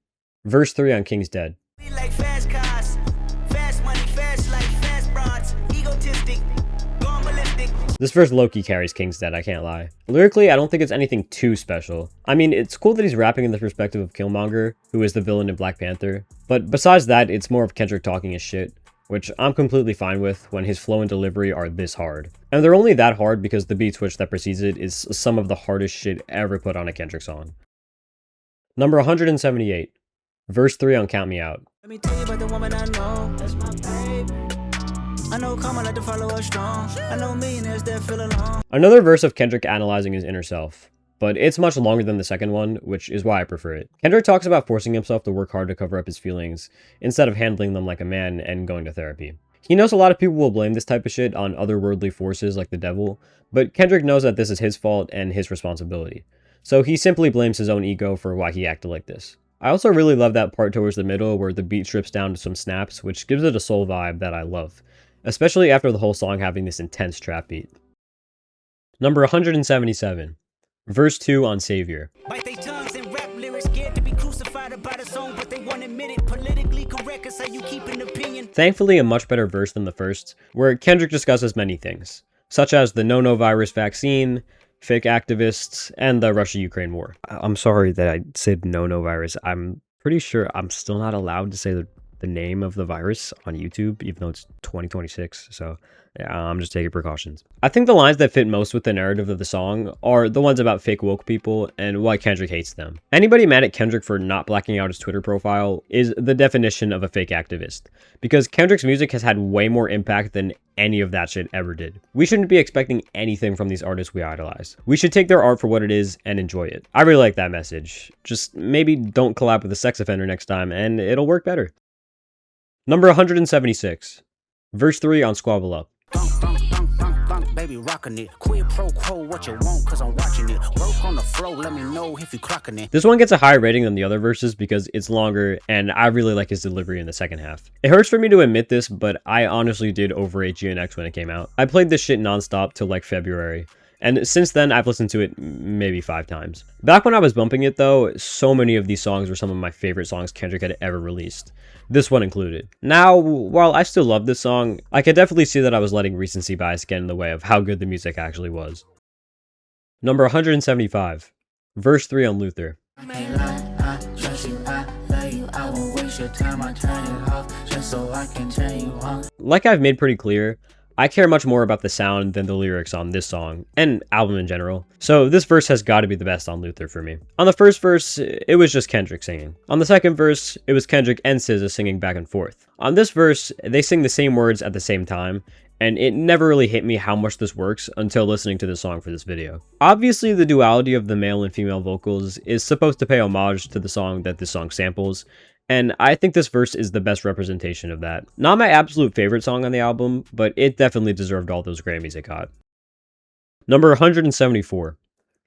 verse 3 on King's Dead. We like fast cars, fast money, fast life, fast broads, egotistic, gone ballistic. This verse low-key carries King's Dead, I can't lie. Lyrically, I don't think it's anything too special. I mean, it's cool that he's rapping in the perspective of Killmonger, who is the villain in Black Panther, but besides that, it's more of Kendrick talking his shit, which I'm completely fine with when his flow and delivery are this hard. And they're only that hard because the beat switch that precedes it is some of the hardest shit ever put on a Kendrick song. Number 178, verse 3 on Count Me Out. Let me tell you about the woman I know, that's my babe. I know karma like to follow us strong. I know millionaires that feel alone. Another verse of Kendrick analyzing his inner self, but it's much longer than the second one, which is why I prefer it. Kendrick talks about forcing himself to work hard to cover up his feelings, instead of handling them like a man and going to therapy. He knows a lot of people will blame this type of shit on otherworldly forces like the devil, but Kendrick knows that this is his fault and his responsibility. So he simply blames his own ego for why he acted like this. I also really love that part towards the middle where the beat strips down to some snaps, which gives it a soul vibe that I love, especially after the whole song having this intense trap beat. Number 177, verse 2 on Savior. Bite they tongues and rap lyrics, scared to be crucified about a song, but they won't admit it. Politically correct is how you keep an opinion. Thankfully, a much better verse than the first, where Kendrick discusses many things, such as the no-virus vaccine, fake activists, and the Russia-Ukraine war. I'm sorry that I said no-virus. I'm pretty sure I'm still not allowed to say the name of the virus on YouTube, even though it's 2026, so yeah, I'm just taking precautions. I think the lines that fit most with the narrative of the song are the ones about fake woke people and why Kendrick hates them. Anybody mad at Kendrick for not blacking out his Twitter profile is the definition of a fake activist, because Kendrick's music has had way more impact than any of that shit ever did. We shouldn't be expecting anything from these artists we idolize. We should take their art for what it is and enjoy it. I really like that message. Just maybe don't collab with a sex offender next time and it'll work better. Number 176, verse 3 on Squabble Up. Baby rockin' it. Quid pro quo what you want, cause I'm watching it. Work on the flow, let me know if you clocking it. This one gets a higher rating than the other verses because it's longer and I really like his delivery in the second half. It hurts for me to admit this, but I honestly did overrate GNX when it came out. I played this shit nonstop till like February, and since then I've listened to it maybe 5 times. Back when I was bumping it though, so many of these songs were some of my favorite songs Kendrick had ever released. This one included. Now, while I still love this song, I could definitely see that I was letting recency bias get in the way of how good the music actually was. Number 175, verse 3 on Luther. Like I've made pretty clear, I care much more about the sound than the lyrics on this song, and album in general, so this verse has got to be the best on Luther for me. On the first verse, it was just Kendrick singing. On the second verse, it was Kendrick and SZA singing back and forth. On this verse, they sing the same words at the same time, and it never really hit me how much this works until listening to the song for this video. Obviously, the duality of the male and female vocals is supposed to pay homage to the song that this song samples, and I think this verse is the best representation of that. Not my absolute favorite song on the album, but it definitely deserved all those Grammys it got. Number 174,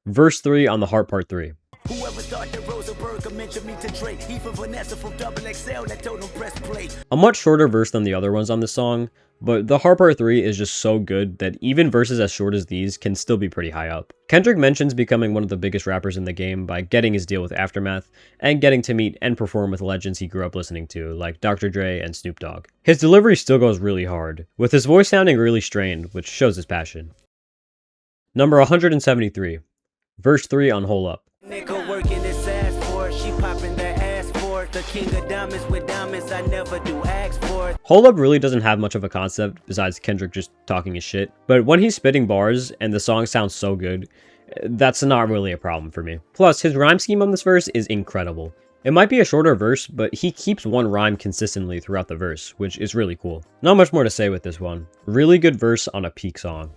verse 3 on The Heart Part 3. Whoever thought that Rosenberg mentioned me to Drake, even Vanessa from XXL that told him press play. A much shorter verse than the other ones on this song, but The Heart Part 3 is just so good that even verses as short as these can still be pretty high up. Kendrick mentions becoming one of the biggest rappers in the game by getting his deal with Aftermath and getting to meet and perform with legends he grew up listening to, like Dr. Dre and Snoop Dogg. His delivery still goes really hard, with his voice sounding really strained, which shows his passion. Number 173, verse 3 on Hole Up. Nigga working his ass for it, she popping that ass for it. The king of diamonds with diamonds, I never do ask for it. Hole Up really doesn't have much of a concept besides Kendrick just talking his shit, but when he's spitting bars and the song sounds so good, that's not really a problem for me. Plus, his rhyme scheme on this verse is incredible. It might be a shorter verse, but he keeps one rhyme consistently throughout the verse, which is really cool. Not much more to say with this one. Really good verse on a peak song.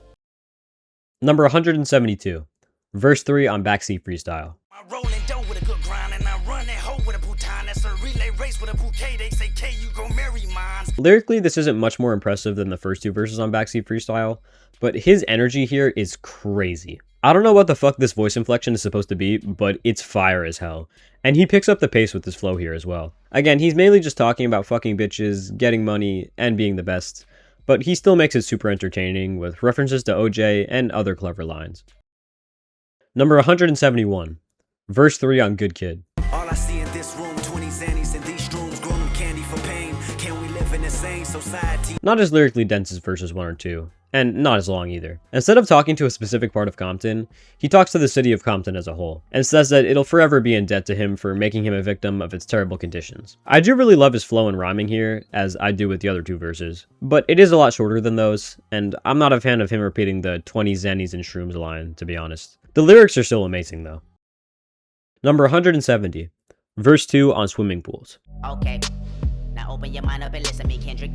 Number 172, verse 3 on Backseat Freestyle. I rolling dough with a good grind and I with a bouquet, they say, K, you gon' marry mine. Lyrically, this isn't much more impressive than the first two verses on Backseat Freestyle, but his energy here is crazy. I don't know what the fuck this voice inflection is supposed to be, but it's fire as hell. And he picks up the pace with his flow here as well. Again, he's mainly just talking about fucking bitches, getting money, and being the best, but he still makes it super entertaining with references to OJ and other clever lines. Number 171, verse 3 on Good Kid. All I see in this room, 20 zannies in these rooms, growing candy for pain. Can we live in the same society? Not as lyrically dense as verses 1 or 2, and not as long either. Instead of talking to a specific part of Compton, he talks to the city of Compton as a whole, and says that it'll forever be in debt to him for making him a victim of its terrible conditions. I do really love his flow and rhyming here, as I do with the other two verses, but it is a lot shorter than those, and I'm not a fan of him repeating the 20 zannies and shrooms line, to be honest. The lyrics are still amazing though. Number 170, verse 2 on Swimming Pools. Okay, now open your mind up and listen to me, Kendrick.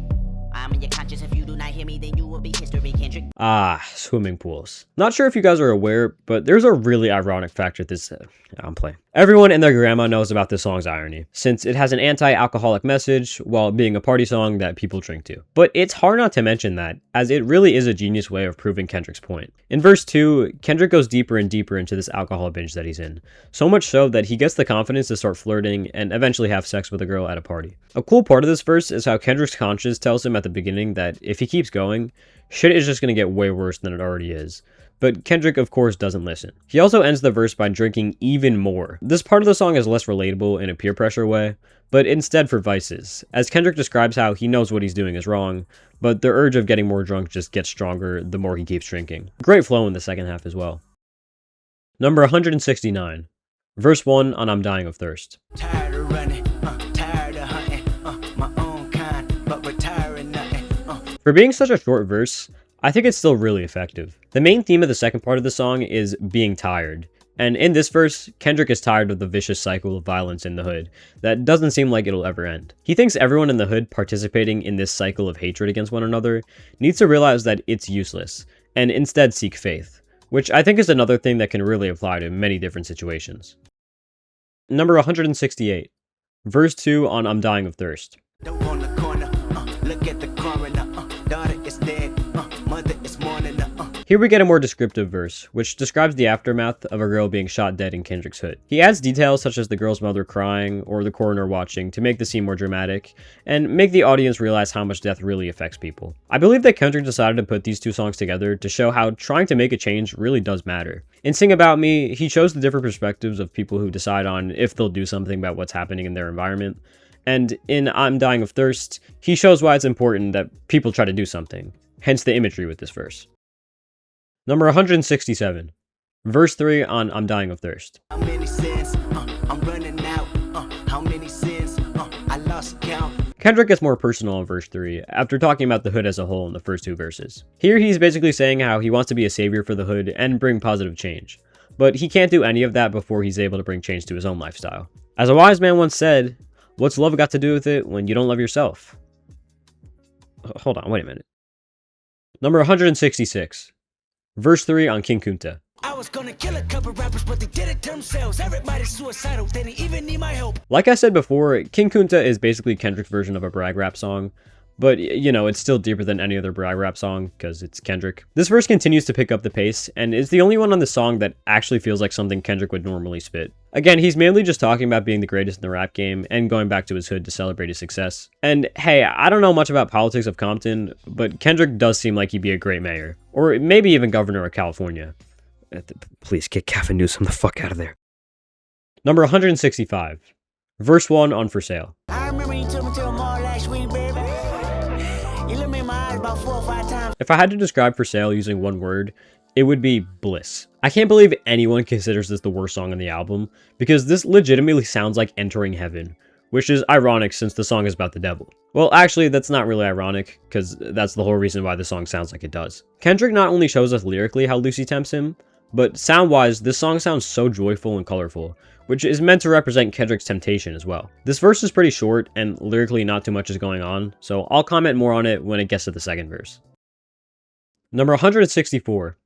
I'm in your conscience. If you do not hear me, then you will be history, Kendrick. Ah, swimming pools. Not sure if you guys are aware, but there's a really ironic factor to this. I'm playing. Everyone and their grandma knows about this song's irony, since it has an anti-alcoholic message while being a party song that people drink to. But it's hard not to mention that, as it really is a genius way of proving Kendrick's point. In verse 2, Kendrick goes deeper and deeper into this alcohol binge that he's in, so much so that he gets the confidence to start flirting and eventually have sex with a girl at a party. A cool part of this verse is how Kendrick's conscience tells him at the beginning that if he keeps going, shit is just going to get way worse than it already is. But Kendrick, of course, doesn't listen. He also ends the verse by drinking even more. This part of the song is less relatable in a peer pressure way, but instead for vices, as Kendrick describes how he knows what he's doing is wrong, but the urge of getting more drunk just gets stronger the more he keeps drinking. Great flow in the second half as well. Number 169, verse 1 on I'm Dying of Thirst. Tired of running, tired of hunting, my own kind, but retiring nothing. For being such a short verse, I think it's still really effective. The main theme of the second part of the song is being tired, and in this verse, Kendrick is tired of the vicious cycle of violence in the hood that doesn't seem like it'll ever end. He thinks everyone in the hood participating in this cycle of hatred against one another needs to realize that it's useless, and instead seek faith, which I think is another thing that can really apply to many different situations. Number 168, verse 2 on I'm Dying of Thirst. Don't go in the corner, look at the coroner, daughter is dead, mother is mourning, Here we get a more descriptive verse, which describes the aftermath of a girl being shot dead in Kendrick's hood. He adds details such as the girl's mother crying or the coroner watching to make the scene more dramatic and make the audience realize how much death really affects people. I believe that Kendrick decided to put these two songs together to show how trying to make a change really does matter. In Sing About Me, he shows the different perspectives of people who decide on if they'll do something about what's happening in their environment. And in I'm Dying of Thirst, he shows why it's important that people try to do something, hence the imagery with this verse. Number 167, verse 3 on I'm Dying of Thirst. How many sins, I'm running out, how many sins, I lost count. Kendrick gets more personal in verse 3, after talking about the hood as a whole in the first two verses. Here he's basically saying how he wants to be a savior for the hood and bring positive change, but he can't do any of that before he's able to bring change to his own lifestyle. As a wise man once said, what's love got to do with it when you don't love yourself? Hold on, wait a minute. Number 166, verse 3 on King Kunta. I was gonna kill a couple rappers, but they did it to themselves. Everybody's suicidal, they didn't even need my help. Like I said before, King Kunta is basically Kendrick's version of a brag rap song, but you know, it's still deeper than any other brag rap song because it's Kendrick. This verse continues to pick up the pace, and is the only one on the song that actually feels like something Kendrick would normally spit. Again, he's mainly just talking about being the greatest in the rap game and going back to his hood to celebrate his success. And hey, I don't know much about politics of Compton, but Kendrick does seem like he'd be a great mayor, or maybe even governor of California. Please get Gavin Newsom the fuck out of there. Number 165, verse 1 on For Sale. I remember you took me to the mall last week, baby. You looked me in my eyes about 4 or 5 times. If I had to describe For Sale using one word, it would be bliss. I can't believe anyone considers this the worst song on the album, because this legitimately sounds like entering heaven, which is ironic since the song is about the devil. Well, actually, that's not really ironic, because that's the whole reason why the song sounds like it does. Kendrick not only shows us lyrically how Lucy tempts him, but sound-wise, this song sounds so joyful and colorful, which is meant to represent Kendrick's temptation as well. This verse is pretty short, and lyrically not too much is going on, so I'll comment more on it when it gets to the second verse. Number 164,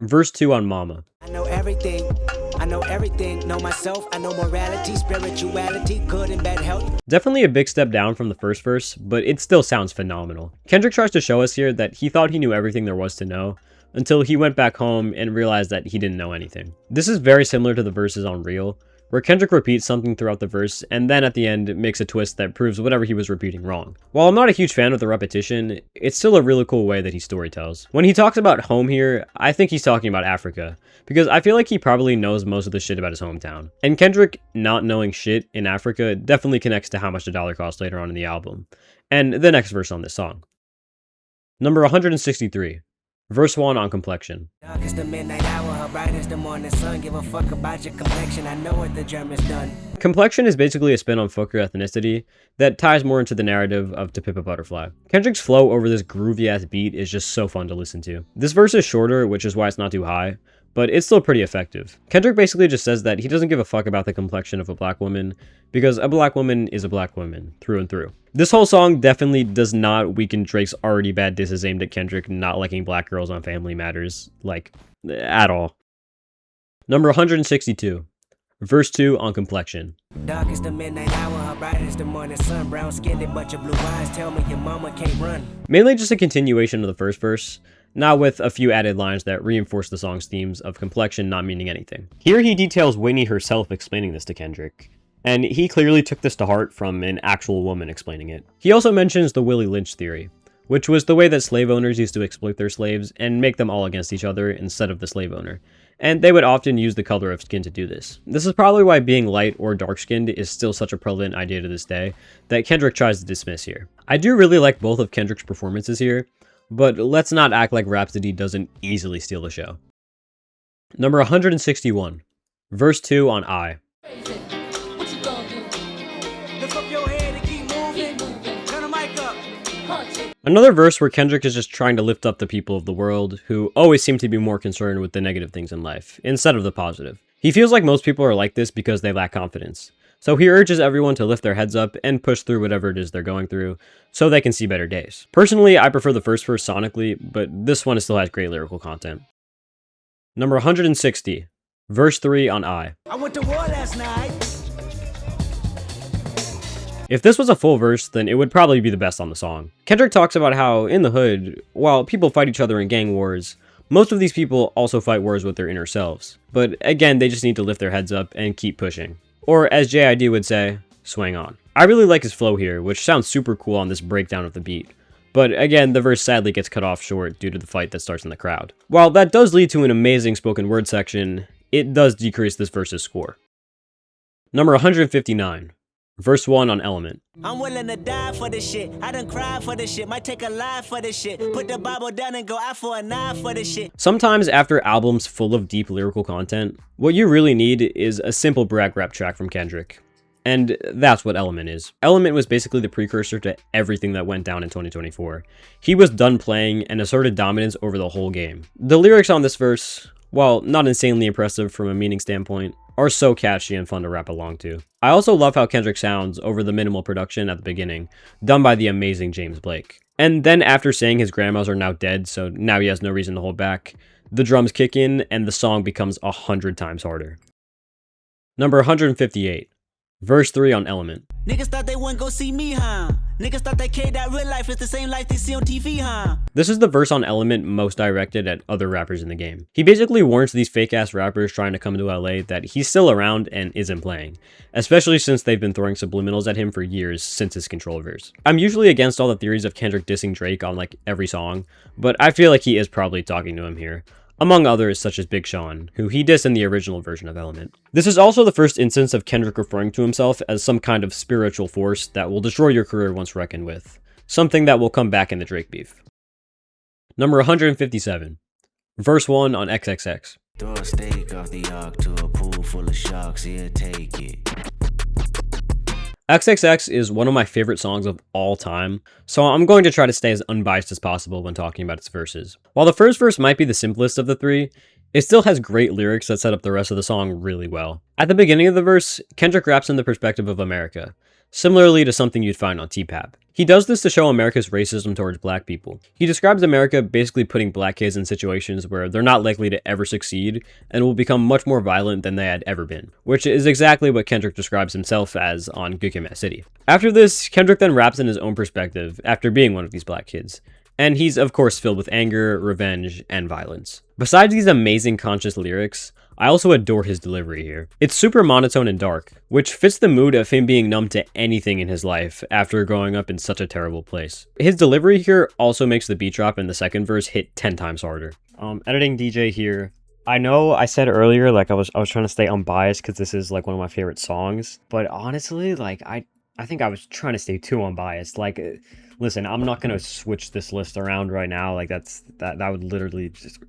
verse 2 on Mama. I know everything. I know everything, know myself, I know morality, spirituality, good and bad health. Definitely a big step down from the first verse, but it still sounds phenomenal. Kendrick tries to show us here that he thought he knew everything there was to know, until he went back home and realized that he didn't know anything. This is very similar to the verses on Real, where Kendrick repeats something throughout the verse and then at the end makes a twist that proves whatever he was repeating wrong. While I'm not a huge fan of the repetition, it's still a really cool way that he storytells. When he talks about home here, I think he's talking about Africa, because I feel like he probably knows most of the shit about his hometown. And Kendrick not knowing shit in Africa definitely connects to how much the dollar costs later on in the album, and the next verse on this song. Number 163. Verse 1 on Complexion. Dark is the midnight hour, her bright is the morning sun. Give a fuck about your complexion, I know what the germ is done. Complexion is basically a spin on folk or ethnicity that ties more into the narrative of To Pimp a Butterfly. Kendrick's flow over this groovy ass beat is just so fun to listen to. This verse is shorter, which is why it's not too high, but it's still pretty effective. Kendrick basically just says that he doesn't give a fuck about the complexion of a black woman, because a black woman is a black woman, through and through. This whole song definitely does not weaken Drake's already bad disses aimed at Kendrick not liking black girls on Family Matters, like, at all. Number 162. Verse 2 on Complexion. Dark is the midnight hour, her bright is the morning sun. Brown skinned but your blue eyes tell me your mama can't run. Mainly just a continuation of the first verse, now with a few added lines that reinforce the song's themes of complexion not meaning anything. Here he details Whitney herself explaining this to Kendrick, and he clearly took this to heart from an actual woman explaining it. He also mentions the Willie Lynch theory, which was the way that slave owners used to exploit their slaves and make them all against each other instead of the slave owner, and they would often use the color of skin to do this. This is probably why being light or dark-skinned is still such a prevalent idea to this day that Kendrick tries to dismiss here. I do really like both of Kendrick's performances here, but let's not act like Rhapsody doesn't easily steal the show. Number 161. Verse 2 on I. What you gonna do? Lift up your head and keep moving. Turn the mic up. Another verse where Kendrick is just trying to lift up the people of the world, who always seem to be more concerned with the negative things in life, instead of the positive. He feels like most people are like this because they lack confidence. So he urges everyone to lift their heads up and push through whatever it is they're going through, so they can see better days. Personally, I prefer the first verse sonically, but this one still has great lyrical content. Number 160. Verse 3 on I. I went to war last night. If this was a full verse, then it would probably be the best on the song. Kendrick talks about how, in the hood, while people fight each other in gang wars, most of these people also fight wars with their inner selves. But again, they just need to lift their heads up and keep pushing. Or as JID would say, swing on. I really like his flow here, which sounds super cool on this breakdown of the beat. But again, the verse sadly gets cut off short due to the fight that starts in the crowd. While that does lead to an amazing spoken word section, it does decrease this verse's score. Number 159. Verse 1 on Element. I'm willing to die for this shit. I done cried for this shit. Might take a life for this shit. Put the Bible down and go out for a knife for this shit. Sometimes after albums full of deep lyrical content, what you really need is a simple brag rap track from Kendrick. And that's what Element is. Element was basically the precursor to everything that went down in 2024. He was done playing and asserted dominance over the whole game. The lyrics on this verse, while not insanely impressive from a meaning standpoint, are so catchy and fun to rap along to. I also love how Kendrick sounds over the minimal production at the beginning, done by the amazing James Blake. And then after saying his grandmas are now dead, so now he has no reason to hold back, the drums kick in and the song becomes 100 times harder. Number 158. Verse 3 on Element. Niggas thought they wouldn't go see me, huh? Niggas thought they cared that real life is the same life they see on TV, huh? This is the verse on Element most directed at other rappers in the game. He basically warns these fake-ass rappers trying to come to LA that he's still around and isn't playing, especially since they've been throwing subliminals at him for years since his Control verse. I'm usually against all the theories of Kendrick dissing Drake on like every song, but I feel like he is probably talking to him here, among others such as Big Sean, who he dissed in the original version of Element. This is also the first instance of Kendrick referring to himself as some kind of spiritual force that will destroy your career once reckoned with, something that will come back in the Drake beef. Number 157. Verse 1 on XXX. Throw a steak off the ark to a pool full of sharks, he'll take it. XXX is one of my favorite songs of all time, so I'm going to try to stay as unbiased as possible when talking about its verses. While the first verse might be the simplest of the three, it still has great lyrics that set up the rest of the song really well. At the beginning of the verse, Kendrick raps in the perspective of America, similarly to something you'd find on tpab. He does this to show America's racism towards black people. He describes America basically putting black kids in situations where they're not likely to ever succeed and will become much more violent than they had ever been, which is exactly what Kendrick describes himself as on Good Kid, Mad City. After this, Kendrick then raps in his own perspective after being one of these black kids. And he's of course filled with anger, revenge, and violence. Besides these amazing conscious lyrics, I also adore his delivery here. It's super monotone and dark, which fits the mood of him being numb to anything in his life after growing up in such a terrible place. His delivery here also makes the beat drop in the second verse hit 10 times harder. Editing DJ here. I know I said earlier, like I was trying to stay unbiased because this is like one of my favorite songs, but honestly, like I think I was trying to stay too unbiased. Like, listen, I'm not gonna switch this list around right now. Like that would literally just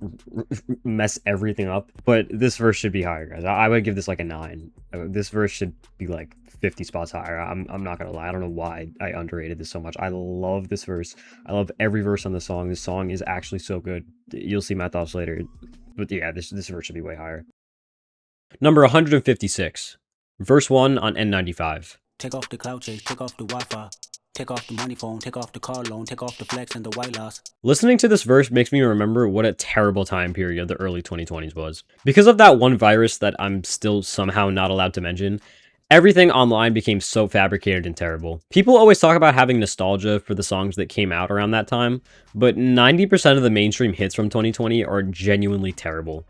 mess everything up. But this verse should be higher, guys. I would give this like a 9. This verse should be like 50 spots higher. I'm not gonna lie. I don't know why I underrated this so much. I love this verse. I love every verse on the song. This song is actually so good. You'll see my thoughts later. But yeah, this verse should be way higher. Number 156, verse 1 on N95. Take off the cloud chase, take off the Wi-Fi. Take off the money phone, take off the car loan, take off the flex and the white loss. Listening to this verse makes me remember what a terrible time period the early 2020s was. Because of that one virus that I'm still somehow not allowed to mention, everything online became so fabricated and terrible. People always talk about having nostalgia for the songs that came out around that time, but 90% of the mainstream hits from 2020 are genuinely terrible.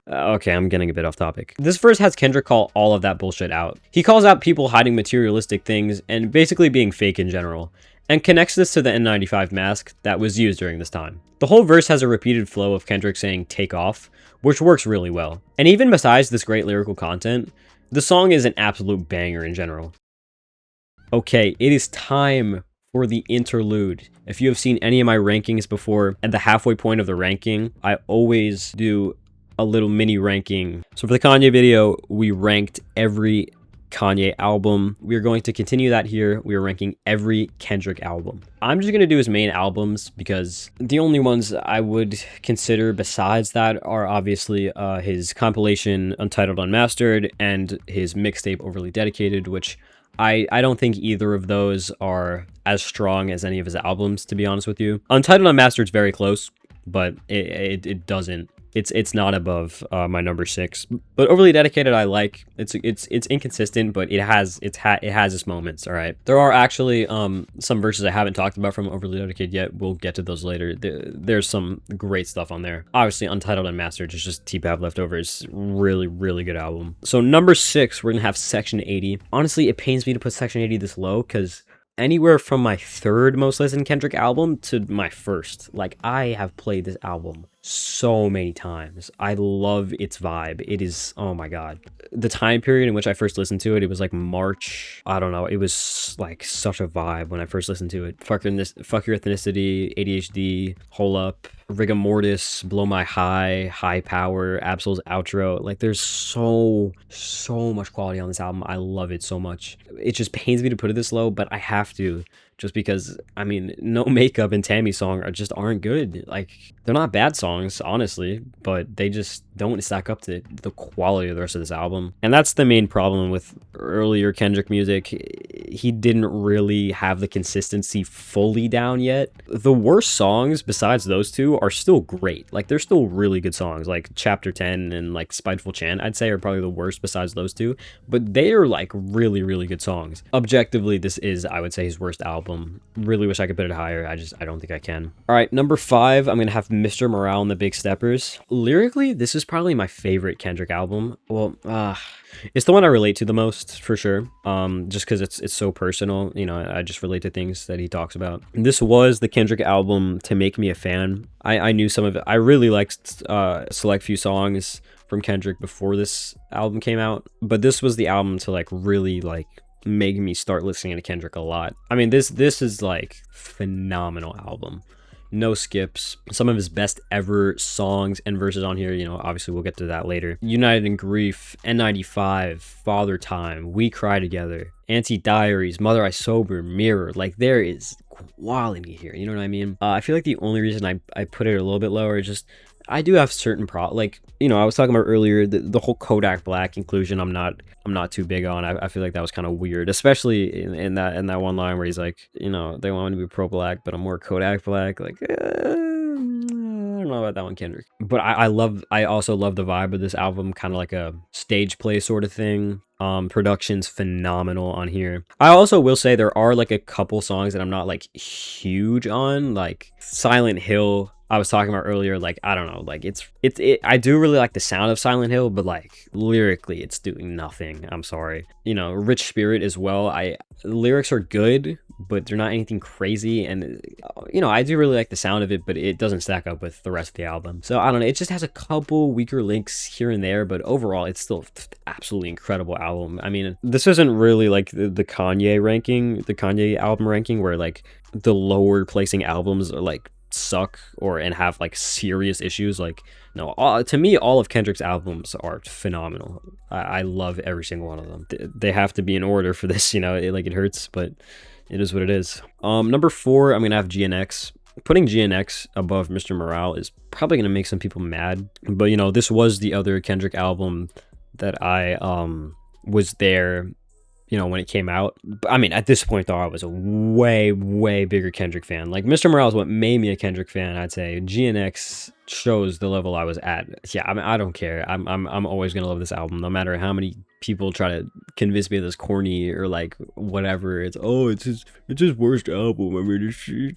Okay, I'm getting a bit off topic. This verse has Kendrick call all of that bullshit out. He calls out people hiding materialistic things and basically being fake in general, and connects this to the N95 mask that was used during this time. The whole verse has a repeated flow of Kendrick saying "take off," which works really well. And even besides this great lyrical content, the song is an absolute banger in general. Okay, it is time for the interlude. If you have seen any of my rankings before, at the halfway point of the ranking, I always do a little mini ranking. So for the Kanye video, we ranked every Kanye album. We're going to continue that here. We are ranking every Kendrick album. I'm just going to do his main albums because the only ones I would consider besides that are obviously his compilation Untitled Unmastered and his mixtape Overly Dedicated, which I don't think either of those are as strong as any of his albums, to be honest with you. Untitled Unmastered is very close, but it doesn't. It's not above my number 6, but Overly Dedicated I like. It's inconsistent, but it has its moments. All right, there are actually some verses I haven't talked about from Overly Dedicated yet. We'll get to those later. There's some great stuff on there. Obviously, Untitled Unmastered is just tpab leftovers. Really good album. So number 6, we're gonna have Section 80. Honestly, it pains me to put Section 80 this low because anywhere from my 3rd most listened Kendrick album to my 1st. Like, I have played this album so many times. I love its vibe. It is, oh my god. The time period in which I first listened to it, it was like March. I don't know. It was like such a vibe when I first listened to it. Fuck Your Ethnicity, ADHD, Hole Up, Rigor Mortis, Blow My High, High Power, Absol's Outro. Like, there's so much quality on this album. I love it so much. It just pains me to put it this low, but I have to. Just because, I mean, No Makeup and Tammy song aren't good. Like, they're not bad songs, honestly, but they just don't stack up to the quality of the rest of this album. And that's the main problem with earlier Kendrick music. He didn't really have the consistency fully down yet. The worst songs besides those two are still great. Like, they're still really good songs. Like Chapter 10 and like Spiteful Chant, I'd say, are probably the worst besides those two. But they are like really good songs. Objectively, this is, I would say, his worst album. Really wish I could put it higher. I don't think I can. All right, number 5, I'm gonna have Mr. Morale and the Big Steppers. Lyrically, this is probably my favorite Kendrick album. Well, it's the one I relate to the most, for sure. Just because it's so personal. You know, I just relate to things that he talks about. This was the Kendrick album to make me a fan. I knew some of it. I really liked select few songs from Kendrick before this album came out, but this was the album to like really like make me start listening to Kendrick a lot. I mean, this is like phenomenal album. No skips. Some of his best ever songs and verses on here. You know, obviously we'll get to that later. United in Grief, N95, Father Time, We Cry Together, Anti-Diaries, Mother I Sober, Mirror. Like, there is quality here. You know what I mean? I feel like the only reason I put it a little bit lower is just I do have certain like, you know, I was talking about earlier, the whole Kodak Black inclusion, I'm not too big on. I feel like that was kind of weird, especially in that one line where he's like, you know, they want me to be pro black, but I'm more Kodak Black. Like, I don't know about that one, Kendrick. But I also love the vibe of this album, kind of like a stage play sort of thing. Production's phenomenal on here. I also will say there are like a couple songs that I'm not like huge on, like Silent Hill. I was talking about earlier, like, I don't know, like I do really like the sound of Silent Hill, but like lyrically it's doing nothing. I'm sorry. You know, Rich Spirit as well. The lyrics are good, but they're not anything crazy, and you know, I do really like the sound of it, but it doesn't stack up with the rest of the album. So I don't know, it just has a couple weaker links here and there, but overall it's still absolutely incredible album. I mean, this isn't really like the Kanye ranking, the Kanye album ranking, where like the lower placing albums are like suck and have like serious issues. Like, no, to me all of Kendrick's albums are phenomenal. I love every single one of them. They have to be in order for this, you know, it hurts, but it is what it is. Number 4, I'm gonna have GNX. Putting GNX above Mr. Morale is probably gonna make some people mad, but you know, this was the other Kendrick album that I was there, you know, when it came out. I mean, at this point though, I was a way bigger Kendrick fan. Like, Mr. Morale is what made me a Kendrick fan. I'd say GNX shows the level I was at. Yeah, I mean, I don't care. I'm always gonna love this album, no matter how many people try to convince me that it's corny or like whatever. It's his worst album. I mean,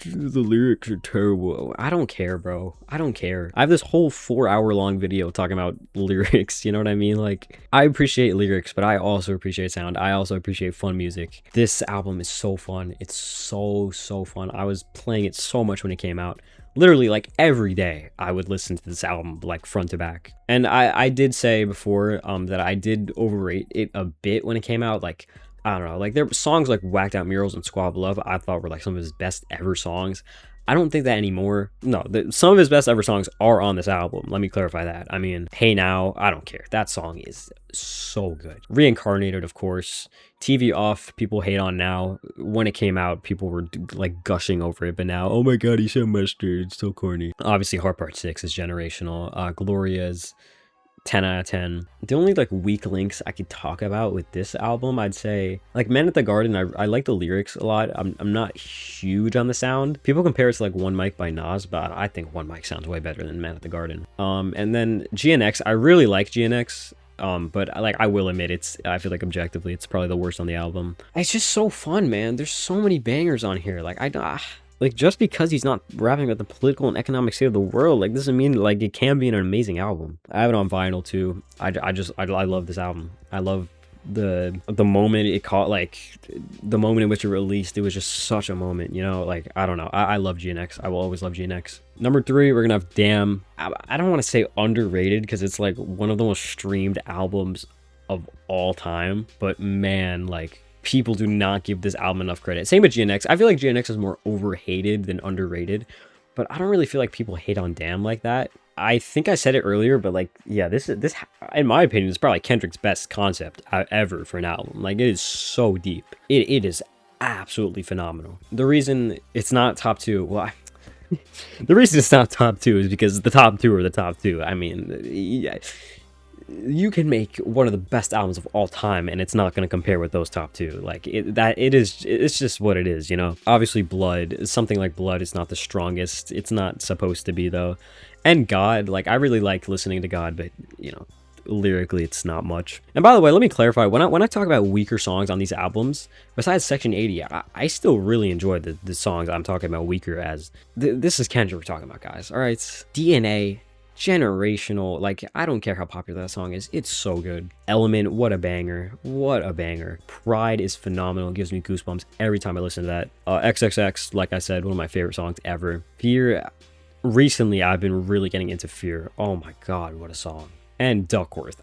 the lyrics are terrible. I don't care, bro. I don't care. I have this whole 4-hour long video talking about lyrics. You know what I mean? Like, I appreciate lyrics, but I also appreciate sound. I also appreciate fun music. This album is so fun. It's so fun. I was playing it so much when it came out. Literally, like, every day I would listen to this album, like, front to back. And I did say before that I did overrate it a bit when it came out. Like, I don't know, like, there were songs like Whacked Out Murals and Squab Love I thought were like some of his best ever songs. I don't think that anymore. No, some of his best ever songs are on this album. Let me clarify that. I mean, Hey Now, I don't care. That song is so good. Reincarnated, of course. TV Off, people hate on now. When it came out, people were like gushing over it, but now, oh my god, he's so mustard. It's so corny. Obviously, Heart Part 6 is generational. Gloria's 10 out of 10. The only like weak links I could talk about with this album, I'd say, like, Men at the Garden, I like the lyrics a lot. I'm not huge on the sound. People compare it to like One Mic by Nas, but I think One Mic sounds way better than Men at the Garden. And then GNX, I really like GNX. But like, I will admit, I feel like objectively it's probably the worst on the album. It's just so fun, man. There's so many bangers on here. Like, like, just because he's not rapping about the political and economic state of the world, like, doesn't mean like it can be an amazing album. I have it on vinyl too. I love this album. I love the moment it caught, like the moment in which it released. It was just such a moment, you know. Like, I don't know, I love GNX. I will always love GNX. Number 3, we're gonna have Damn. I don't want to say underrated because it's like one of the most streamed albums of all time, but man, like, people do not give this album enough credit. Same with GNX. I feel like GNX is more overhated than underrated, but I don't really feel like people hate on Damn like that. I think I said it earlier, but like, yeah, this in my opinion is probably Kendrick's best concept ever for an album. Like, it is so deep. It is absolutely phenomenal. The reason it's not top 2, well, the reason it's not top 2 is because the top 2 are the top 2. I mean, yeah, you can make one of the best albums of all time and it's not going to compare with those top 2. Like, it's just what it is, you know. Obviously Blood, something like Blood is not the strongest. It's not supposed to be though. And God, like, I really like listening to God, but you know, lyrically it's not much. And by the way, let me clarify, when I talk about weaker songs on these albums, besides Section 80, I still really enjoy the songs I'm talking about weaker as. This is Kendrick we're talking about, guys. All right, DNA, generational. Like, I don't care how popular that song is, it's so good. Element, what a banger, what a banger. Pride is phenomenal, it gives me goosebumps every time I listen to that. XXX, like I said, one of my favorite songs ever. Fear, recently I've been really getting into Fear. Oh my god, what a song. And Duckworth,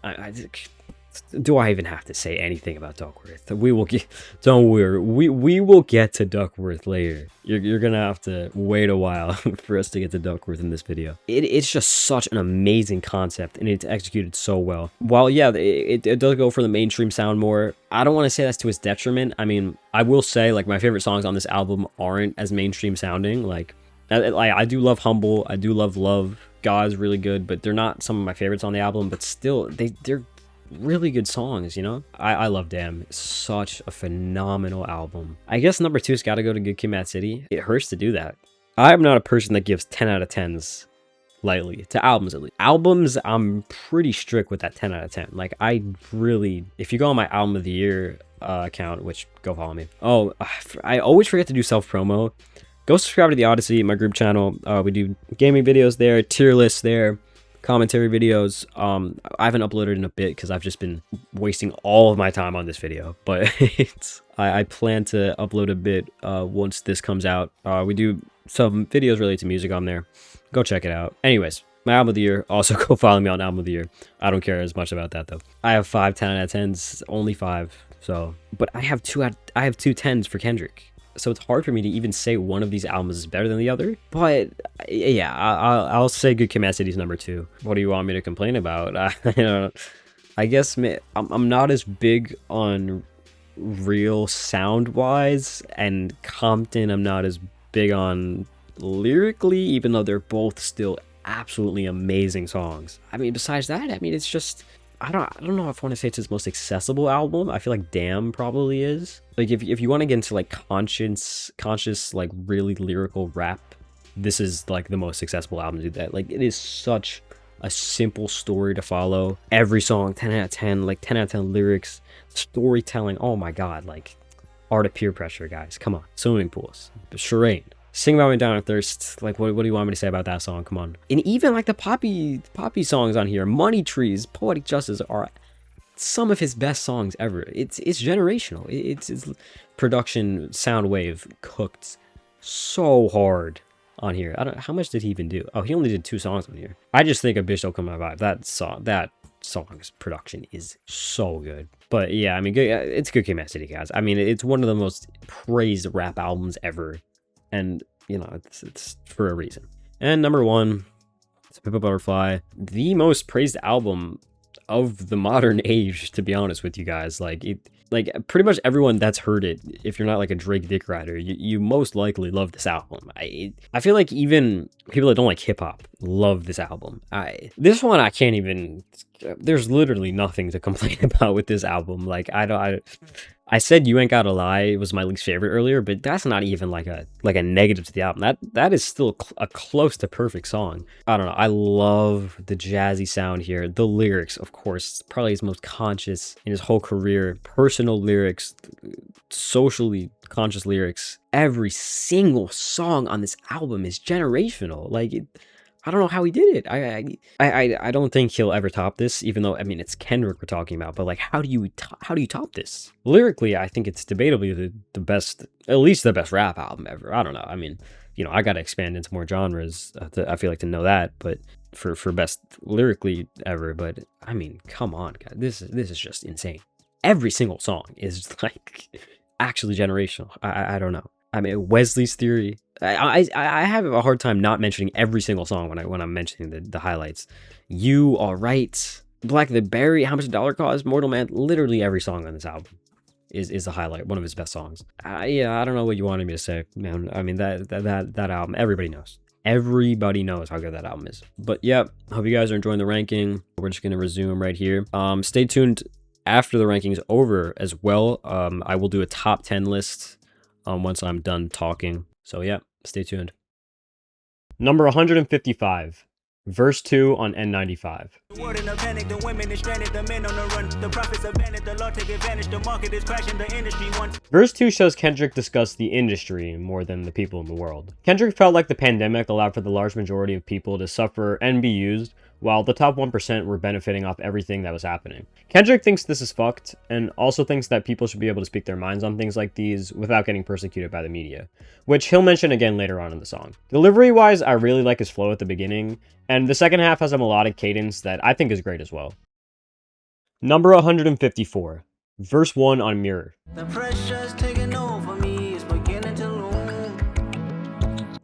do I even have to say anything about Duckworth? We will get, don't worry, we will get to Duckworth later. You're gonna have to wait a while for us to get to Duckworth in this video. It's just such an amazing concept and it's executed so well. While yeah, it does go for the mainstream sound more, I don't want to say that's to its detriment. I mean, I will say, like, my favorite songs on this album aren't as mainstream sounding. Like, I do love Humble, I do love Love, God is really good, but they're not some of my favorites on the album, but still, they're really good songs, you know? I love Damn. It's such a phenomenal album. I guess number 2's got to go to Good Kid, Mad City. It hurts to do that. I'm not a person that gives 10 out of 10s lightly, to albums at least. Albums, I'm pretty strict with that 10 out of 10. Like, I really, if you go on my album of the year account, which go follow me. Oh, I always forget to do self-promo. Go subscribe to the Odyssey, my group channel. We do gaming videos there, tier lists there, commentary videos. I haven't uploaded in a bit because I've just been wasting all of my time on this video, but I plan to upload a bit once this comes out. We do some videos related to music on there. Go check it out. Anyways, my album of the year. Also, go follow me on album of the year. I don't care as much about that though. I have 5 10 out of 10s, only 5. So, but I have two 10s for Kendrick. So it's hard for me to even say one of these albums is better than the other. But yeah, I'll say Good Kid, Mad City is number 2. What do you want me to complain about? I guess I'm not as big on real sound wise, and Compton I'm not as big on lyrically, even though they're both still absolutely amazing songs. I mean, besides that, I mean, it's just, I don't know if I want to say it's his most accessible album. I feel like Damn probably is. Like, if you want to get into like conscious like really lyrical rap, this is like the most accessible album to do that. Like, it is such a simple story to follow. Every song 10 out of 10, like 10 out of 10 lyrics, storytelling. Oh my god, like Art of Peer Pressure, guys, come on. Swimming Pools, Charade, Sing About Me Down with Thirst. Like, what do you want me to say about that song? Come on. And even like the poppy songs on here, Money Trees, Poetic Justice, are some of his best songs ever. It's generational. It's production, sound wave cooked so hard on here. I don't know, how much did he even do? Oh, he only did 2 songs on here. I just think a Bitch Don't Come My Vibe. That song's production is so good. But yeah, I mean, it's Good Kid, Mad City, guys. I mean, it's one of the most praised rap albums ever, and you know, it's for a reason. And number 1, it's Pimp a Butterfly, the most praised album of the modern age, to be honest with you guys. Like, pretty much everyone that's heard it, if you're not like a Drake dick rider, you most likely love this album. I feel like even people that don't like hip-hop love this album. This one, I can't even, there's literally nothing to complain about with this album. Like, I said You Ain't Gotta Lie was my least favorite earlier, but that's not even like a negative to the album. That is still a close to perfect song. I don't know. I love the jazzy sound here. The lyrics, of course, probably his most conscious in his whole career. Personal lyrics, socially conscious lyrics. Every single song on this album is generational. Like, I don't know how he did it. I don't think he'll ever top this, even though, I mean, it's Kendrick we're talking about, but like, how do you top this? Lyrically, I think it's debatably the best, at least the best rap album ever. I don't know. I mean, you know, I got to expand into more genres, I feel like, to know that, but for best lyrically ever. But I mean, come on, guys, this is just insane. Every single song is like actually generational. I don't know. I mean, Wesley's Theory. I have a hard time not mentioning every single song when I'm mentioning the highlights. You All Right, Black the Berry, How Much a Dollar Cost, Mortal Man. Literally every song on this album is a highlight, one of his best songs. Yeah, I don't know what you wanted me to say, man. I mean, that album, everybody knows. Everybody knows how good that album is. But yeah, hope you guys are enjoying the ranking. We're just gonna resume right here. Stay tuned after the ranking is over as well. I will do a top 10 list once I'm done talking. So yeah, stay tuned. Number 155, verse 2 on N95. Word in a panic, the women is stranded, the men on the run. The profits abandoned, the law take advantage, the market is crashing, the industry wants. Verse 2 shows Kendrick discuss the industry more than the people in the world. Kendrick felt like the pandemic allowed for the large majority of people to suffer and be used, while the top 1% were benefiting off everything that was happening. Kendrick thinks this is fucked, and also thinks that people should be able to speak their minds on things like these without getting persecuted by the media, which he'll mention again later on in the song. Delivery-wise, I really like his flow at the beginning, and the second half has a melodic cadence that I think is great as well. Number 154, verse 1 on Mirror. The pressure's taking over me, it's beginning to loom.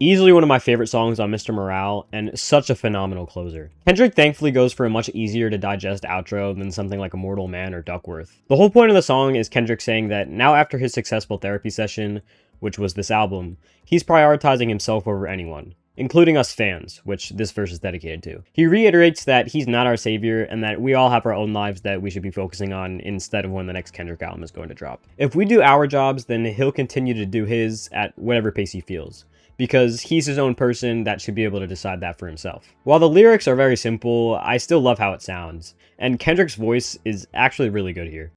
Easily one of my favorite songs on Mr. Morale, and such a phenomenal closer. Kendrick thankfully goes for a much easier to digest outro than something like Immortal Man or Duckworth. The whole point of the song is Kendrick saying that now after his successful therapy session, which was this album, he's prioritizing himself over anyone. including us fans, which this verse is dedicated to. He reiterates that he's not our savior and that we all have our own lives that we should be focusing on instead of when the next Kendrick album is going to drop. If we do our jobs, then he'll continue to do his at whatever pace he feels, because he's his own person that should be able to decide that for himself. While the lyrics are very simple, I still love how it sounds, and Kendrick's voice is actually really good here.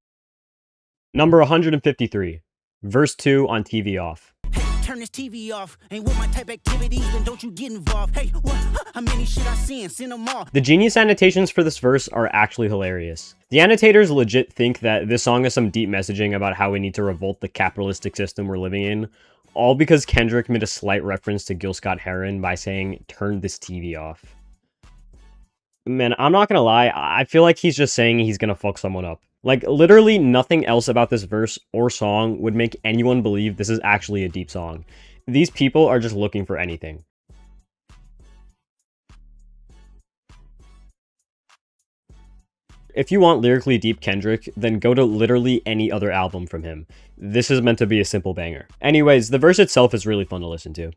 Number 153, verse 2 on TV Off. Turn this TV off. Ain't with my type activities, then don't you get involved. Hey, what? How many shit I seen? Send them all. The genius annotations for this verse are actually hilarious. The annotators legit think that this song is some deep messaging about how we need to revolt the capitalistic system we're living in, all because Kendrick made a slight reference to Gil Scott-Heron by saying, "Turn this TV off." Man, I'm not gonna lie, I feel like he's just saying he's gonna fuck someone up. Like, literally nothing else about this verse or song would make anyone believe this is actually a deep song. These people are just looking for anything. If you want lyrically deep Kendrick, then go to literally any other album from him. This is meant to be a simple banger. Anyways, the verse itself is really fun to listen to.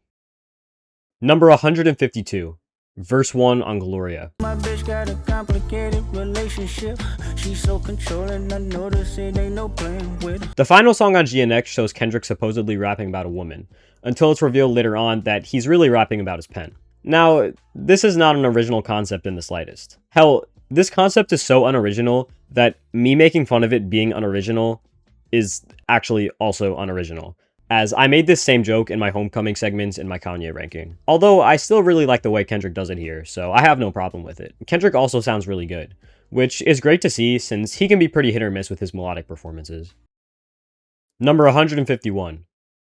Number 152. Verse 1 on Gloria. My bitch got a complicated relationship. She's so controlling, I notice it ain't no playing with. The final song on GNX shows Kendrick supposedly rapping about a woman, until it's revealed later on that he's really rapping about his pen. Now, this is not an original concept in the slightest. Hell, this concept is so unoriginal that me making fun of it being unoriginal is actually also unoriginal, as I made this same joke in my homecoming segments in my Kanye ranking. Although I still really like the way Kendrick does it here, so I have no problem with it. Kendrick also sounds really good, which is great to see since he can be pretty hit or miss with his melodic performances. Number 151.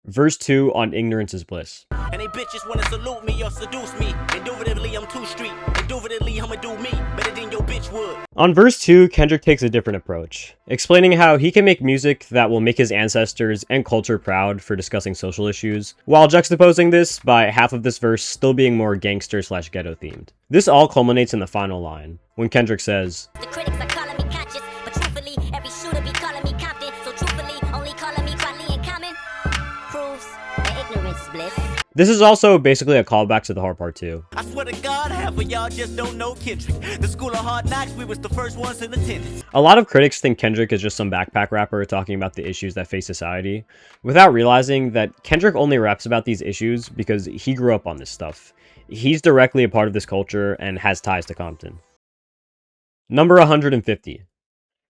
Verse 2 on Ignorance is Bliss. And they bitches wanna salute me or seduce me. Indubitably, I'm too street. Indubitably, I'ma do me better than your bitch would. On verse 2, Kendrick takes a different approach, explaining how he can make music that will make his ancestors and culture proud for discussing social issues, while juxtaposing this by half of this verse still being more gangster/ghetto themed. This all culminates in the final line, when Kendrick says, The critics are calling me conscious, but truthfully, every shooter be calling me Compton. So truthfully, only calling me Kweli and Common proves that ignorance is bliss. This is also basically a callback to the hard part too. I swear to God, half of y'all just don't know Kendrick. The school of hard knocks, we was the first ones in attendance. A lot of critics think Kendrick is just some backpack rapper talking about the issues that face society, without realizing that Kendrick only raps about these issues because he grew up on this stuff. He's directly a part of this culture and has ties to Compton. Number 150.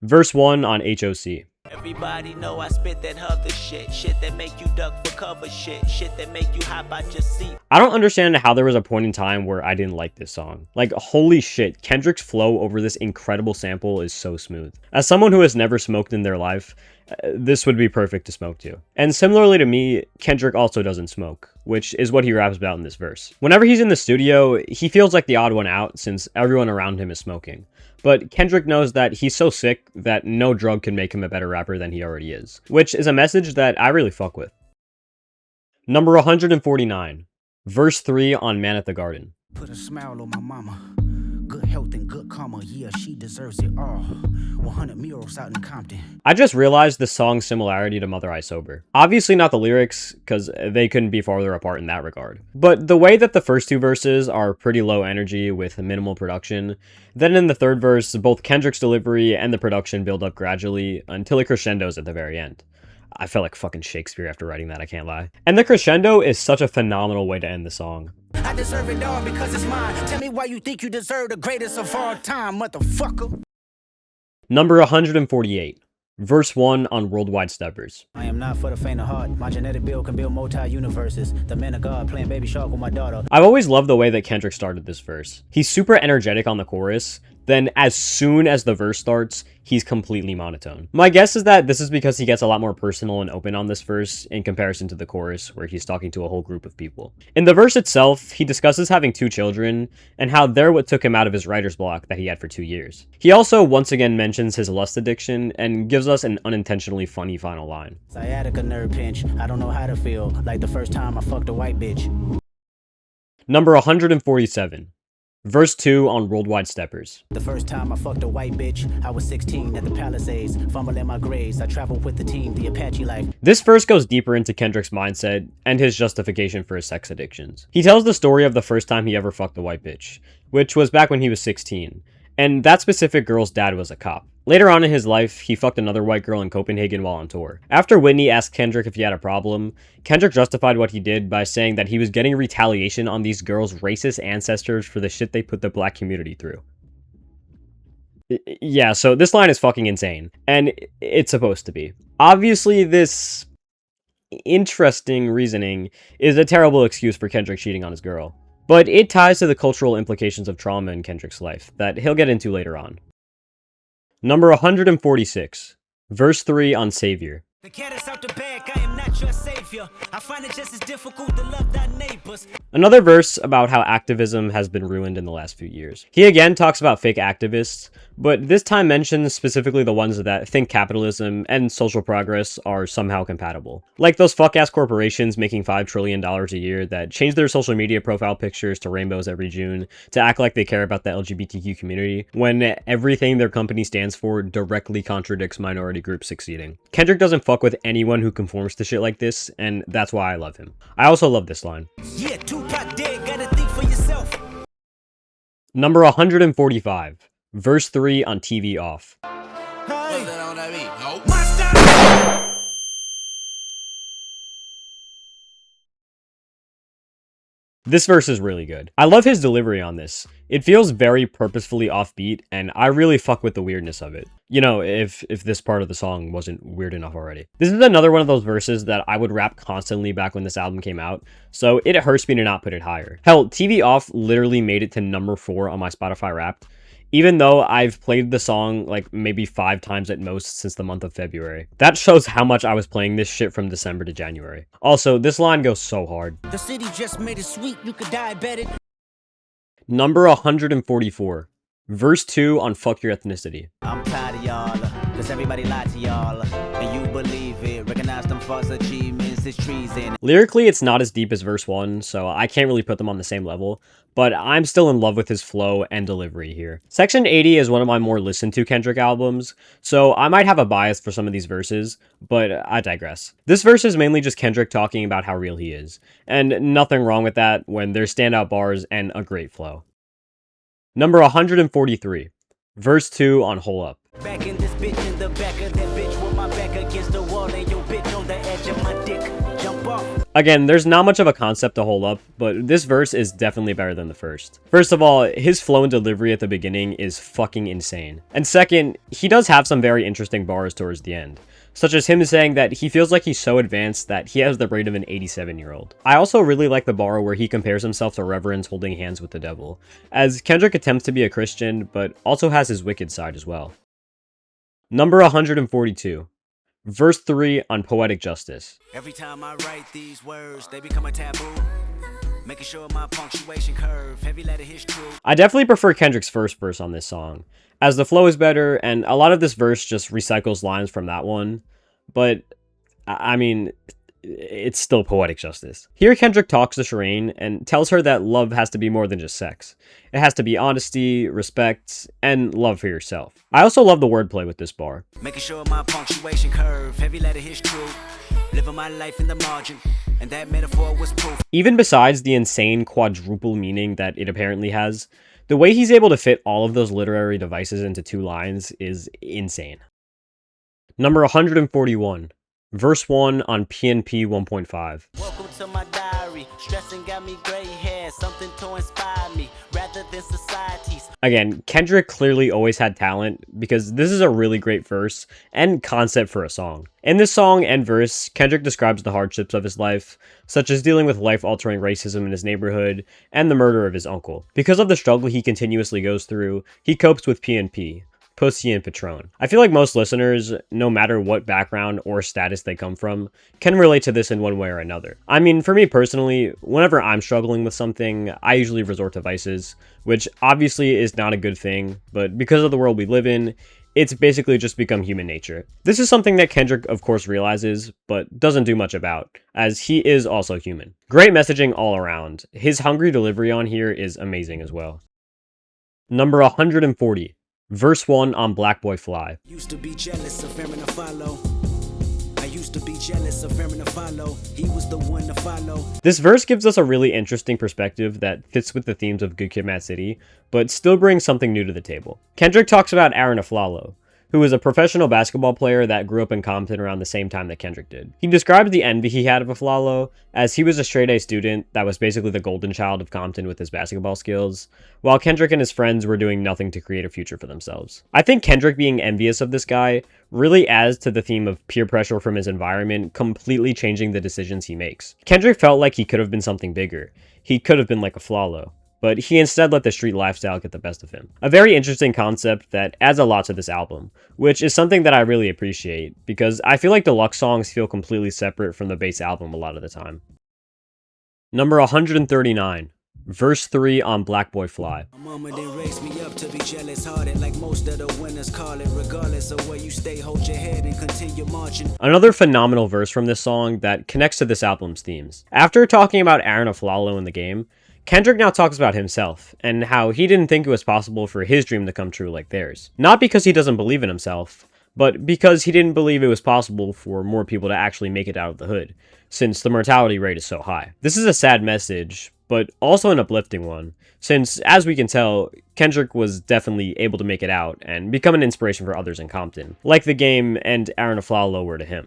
Verse 1 on HOC. Everybody know I spit that other shit. Shit that make you duck for cover shit. Shit that make you hop out your seat. I don't understand how there was a point in time where I didn't like this song. Like, holy shit, Kendrick's flow over this incredible sample is so smooth. As someone who has never smoked in their life, this would be perfect to smoke to. And similarly to me, Kendrick also doesn't smoke, which is what he raps about in this verse. Whenever he's in the studio, he feels like the odd one out since everyone around him is smoking. But Kendrick knows that he's so sick that no drug can make him a better rapper than he already is, which is a message that I really fuck with. Number 149. Verse 3 on Man at the Garden. Put a smile on my mama. Good health and good karma, yeah, she deserves it all. 100 murals out in Compton. I just realized the song's similarity to Mother I Sober. Obviously not the lyrics, because they couldn't be farther apart in that regard. But the way that the first two verses are pretty low energy with minimal production, then in the third verse, both Kendrick's delivery and the production build up gradually until it crescendos at the very end. I felt like fucking Shakespeare after writing that, I can't lie. And the crescendo is such a phenomenal way to end the song. I deserve it all because it's mine. Tell me why you think you deserve the greatest of all time, motherfucker. Number 148. Verse 1 on Worldwide Steppers. I am not for the faint of heart. My genetic build can build multi-universes. The man of God playing Baby Shark with my daughter. I've always loved the way that Kendrick started this verse. He's super energetic on the chorus, then as soon as the verse starts, he's completely monotone. My guess is that this is because he gets a lot more personal and open on this verse in comparison to the chorus, where he's talking to a whole group of people. In the verse itself, he discusses having 2 children, and how they're what took him out of his writer's block that he had for 2 years. He also once again mentions his lust addiction, and gives us an unintentionally funny final line. Sciatica nerve pinch. I don't know how to feel like the first time I fucked a white bitch. Number 147. Verse 2 on Worldwide Steppers. The first time I fucked a white bitch, I was 16 at the Palisades, fumbling my grades. I traveled with the team, the Apache life. This verse goes deeper into Kendrick's mindset and his justification for his sex addictions. He tells the story of the first time he ever fucked a white bitch, which was back when he was 16, and that specific girl's dad was a cop. Later on in his life, he fucked another white girl in Copenhagen while on tour. After Whitney asked Kendrick if he had a problem, Kendrick justified what he did by saying that he was getting retaliation on these girls' racist ancestors for the shit they put the black community through. Yeah, so this line is fucking insane, and it's supposed to be. Obviously, this interesting reasoning is a terrible excuse for Kendrick cheating on his girl, but it ties to the cultural implications of trauma in Kendrick's life that he'll get into later on. Number 146, verse 3 on Savior. The cat is out the bag, I am not your savior. I find it just as difficult to love thy neighbors. Another verse about how activism has been ruined in the last few years. He again talks about fake activists, but this time mentions specifically the ones that think capitalism and social progress are somehow compatible. Like those fuck-ass corporations making $5 trillion a year that change their social media profile pictures to rainbows every June to act like they care about the LGBTQ community, when everything their company stands for directly contradicts minority groups succeeding. Kendrick doesn't fuck with anyone who conforms to shit like this, and that's why I love him. I also love this line. Yeah, Tupac dead, gotta think for yourself. Number 145, verse 3 on TV Off. This verse is really good. I love his delivery on this. It feels very purposefully offbeat, and I really fuck with the weirdness of it. You know, if this part of the song wasn't weird enough already. This is another one of those verses that I would rap constantly back when this album came out, so it hurts me to not put it higher. Hell, TV Off literally made it to number 4 on my Spotify Wrapped, even though I've played the song like maybe 5 times at most since the month of February. That shows how much I was playing this shit from December to January. Also, this line goes so hard. The city just made it sweet, you could diabetic. Number 144, verse 2 on Fuck Your Ethnicity. I'm tired of y'all, cause everybody lied to y'all, and you believe it. Recognize them false achievements, it's treason. Lyrically, it's not as deep as verse 1, so I can't really put them on the same level, but I'm still in love with his flow and delivery here. Section 80 is one of my more listened to Kendrick albums, so I might have a bias for some of these verses, but I digress. This verse is mainly just Kendrick talking about how real he is, and nothing wrong with that when there's standout bars and a great flow. Number 143, verse 2 on Hole Up. Back in this bitch in the back of that bitch with my back against the wall and your bitch on the edge of my dick. Jump off. Again, there's not much of a concept to hold up, but this verse is definitely better than the first. First of all, his flow and delivery at the beginning is fucking insane. And second, he does have some very interesting bars towards the end, such as him saying that he feels like he's so advanced that he has the brain of an 87-year-old. I also really like the bar where he compares himself to reverends holding hands with the devil, as Kendrick attempts to be a Christian, but also has his wicked side as well. Number 142, verse 3 on Poetic Justice. Every time I write these words, they become a taboo. Making sure my punctuation curve, heavy letter hits true. I definitely prefer Kendrick's first verse on this song, as the flow is better, and a lot of this verse just recycles lines from that one, but, I mean, it's still Poetic Justice. Here Kendrick talks to Shireen and tells her that love has to be more than just sex. It has to be honesty, respect, and love for yourself. I also love the wordplay with this bar. Making sure my punctuation curve, heavy letter hits true. Living my life in the margin, and that metaphor was proof. Even besides the insane quadruple meaning that it apparently has, the way he's able to fit all of those literary devices into 2 lines is insane. Number 141, verse 1 on PNP 1.5. Welcome to my diary. Stressing got me gray hair, something to inspire me, rather than society's. Again, Kendrick clearly always had talent, because this is a really great verse and concept for a song. In this song and verse, Kendrick describes the hardships of his life, such as dealing with life-altering racism in his neighborhood and the murder of his uncle. Because of the struggle he continuously goes through, he copes with PNP. Pussy and Patron. I feel like most listeners, no matter what background or status they come from, can relate to this in one way or another. I mean, for me personally, whenever I'm struggling with something, I usually resort to vices, which obviously is not a good thing, but because of the world we live in, it's basically just become human nature. This is something that Kendrick of course realizes, but doesn't do much about, as he is also human. Great messaging all around. His hungry delivery on here is amazing as well. Number 140, verse 1 on Black Boy Fly. Used to be jealous of him to follow. I used to be jealous of him to follow. He was the one to follow. This verse gives us a really interesting perspective that fits with the themes of Good Kid, Mad City, but still brings something new to the table. Kendrick talks about Aaron Aflalo, who is a professional basketball player that grew up in Compton around the same time that Kendrick did. He describes the envy he had of Aflalo, as he was a straight-A student that was basically the golden child of Compton with his basketball skills, while Kendrick and his friends were doing nothing to create a future for themselves. I think Kendrick being envious of this guy really adds to the theme of peer pressure from his environment, completely changing the decisions he makes. Kendrick felt like he could have been something bigger. He could have been like Aflalo, but he instead let the street lifestyle get the best of him. A very interesting concept that adds a lot to this album, which is something that I really appreciate, because I feel like deluxe songs feel completely separate from the base album a lot of the time. Number 139, verse 3 on Black Boy Fly. My mama didn't raise me up to be jealous hearted like most of the winners call it. Regardless of where you stay, hold your head and continue marching. Another phenomenal verse from this song that connects to this album's themes. After talking about Aaron Aflalo in the game, Kendrick now talks about himself, and how he didn't think it was possible for his dream to come true like theirs. Not because he doesn't believe in himself, but because he didn't believe it was possible for more people to actually make it out of the hood, since the mortality rate is so high. This is a sad message, but also an uplifting one, since, as we can tell, Kendrick was definitely able to make it out and become an inspiration for others in Compton, like the game and Aaron Aflalo were to him.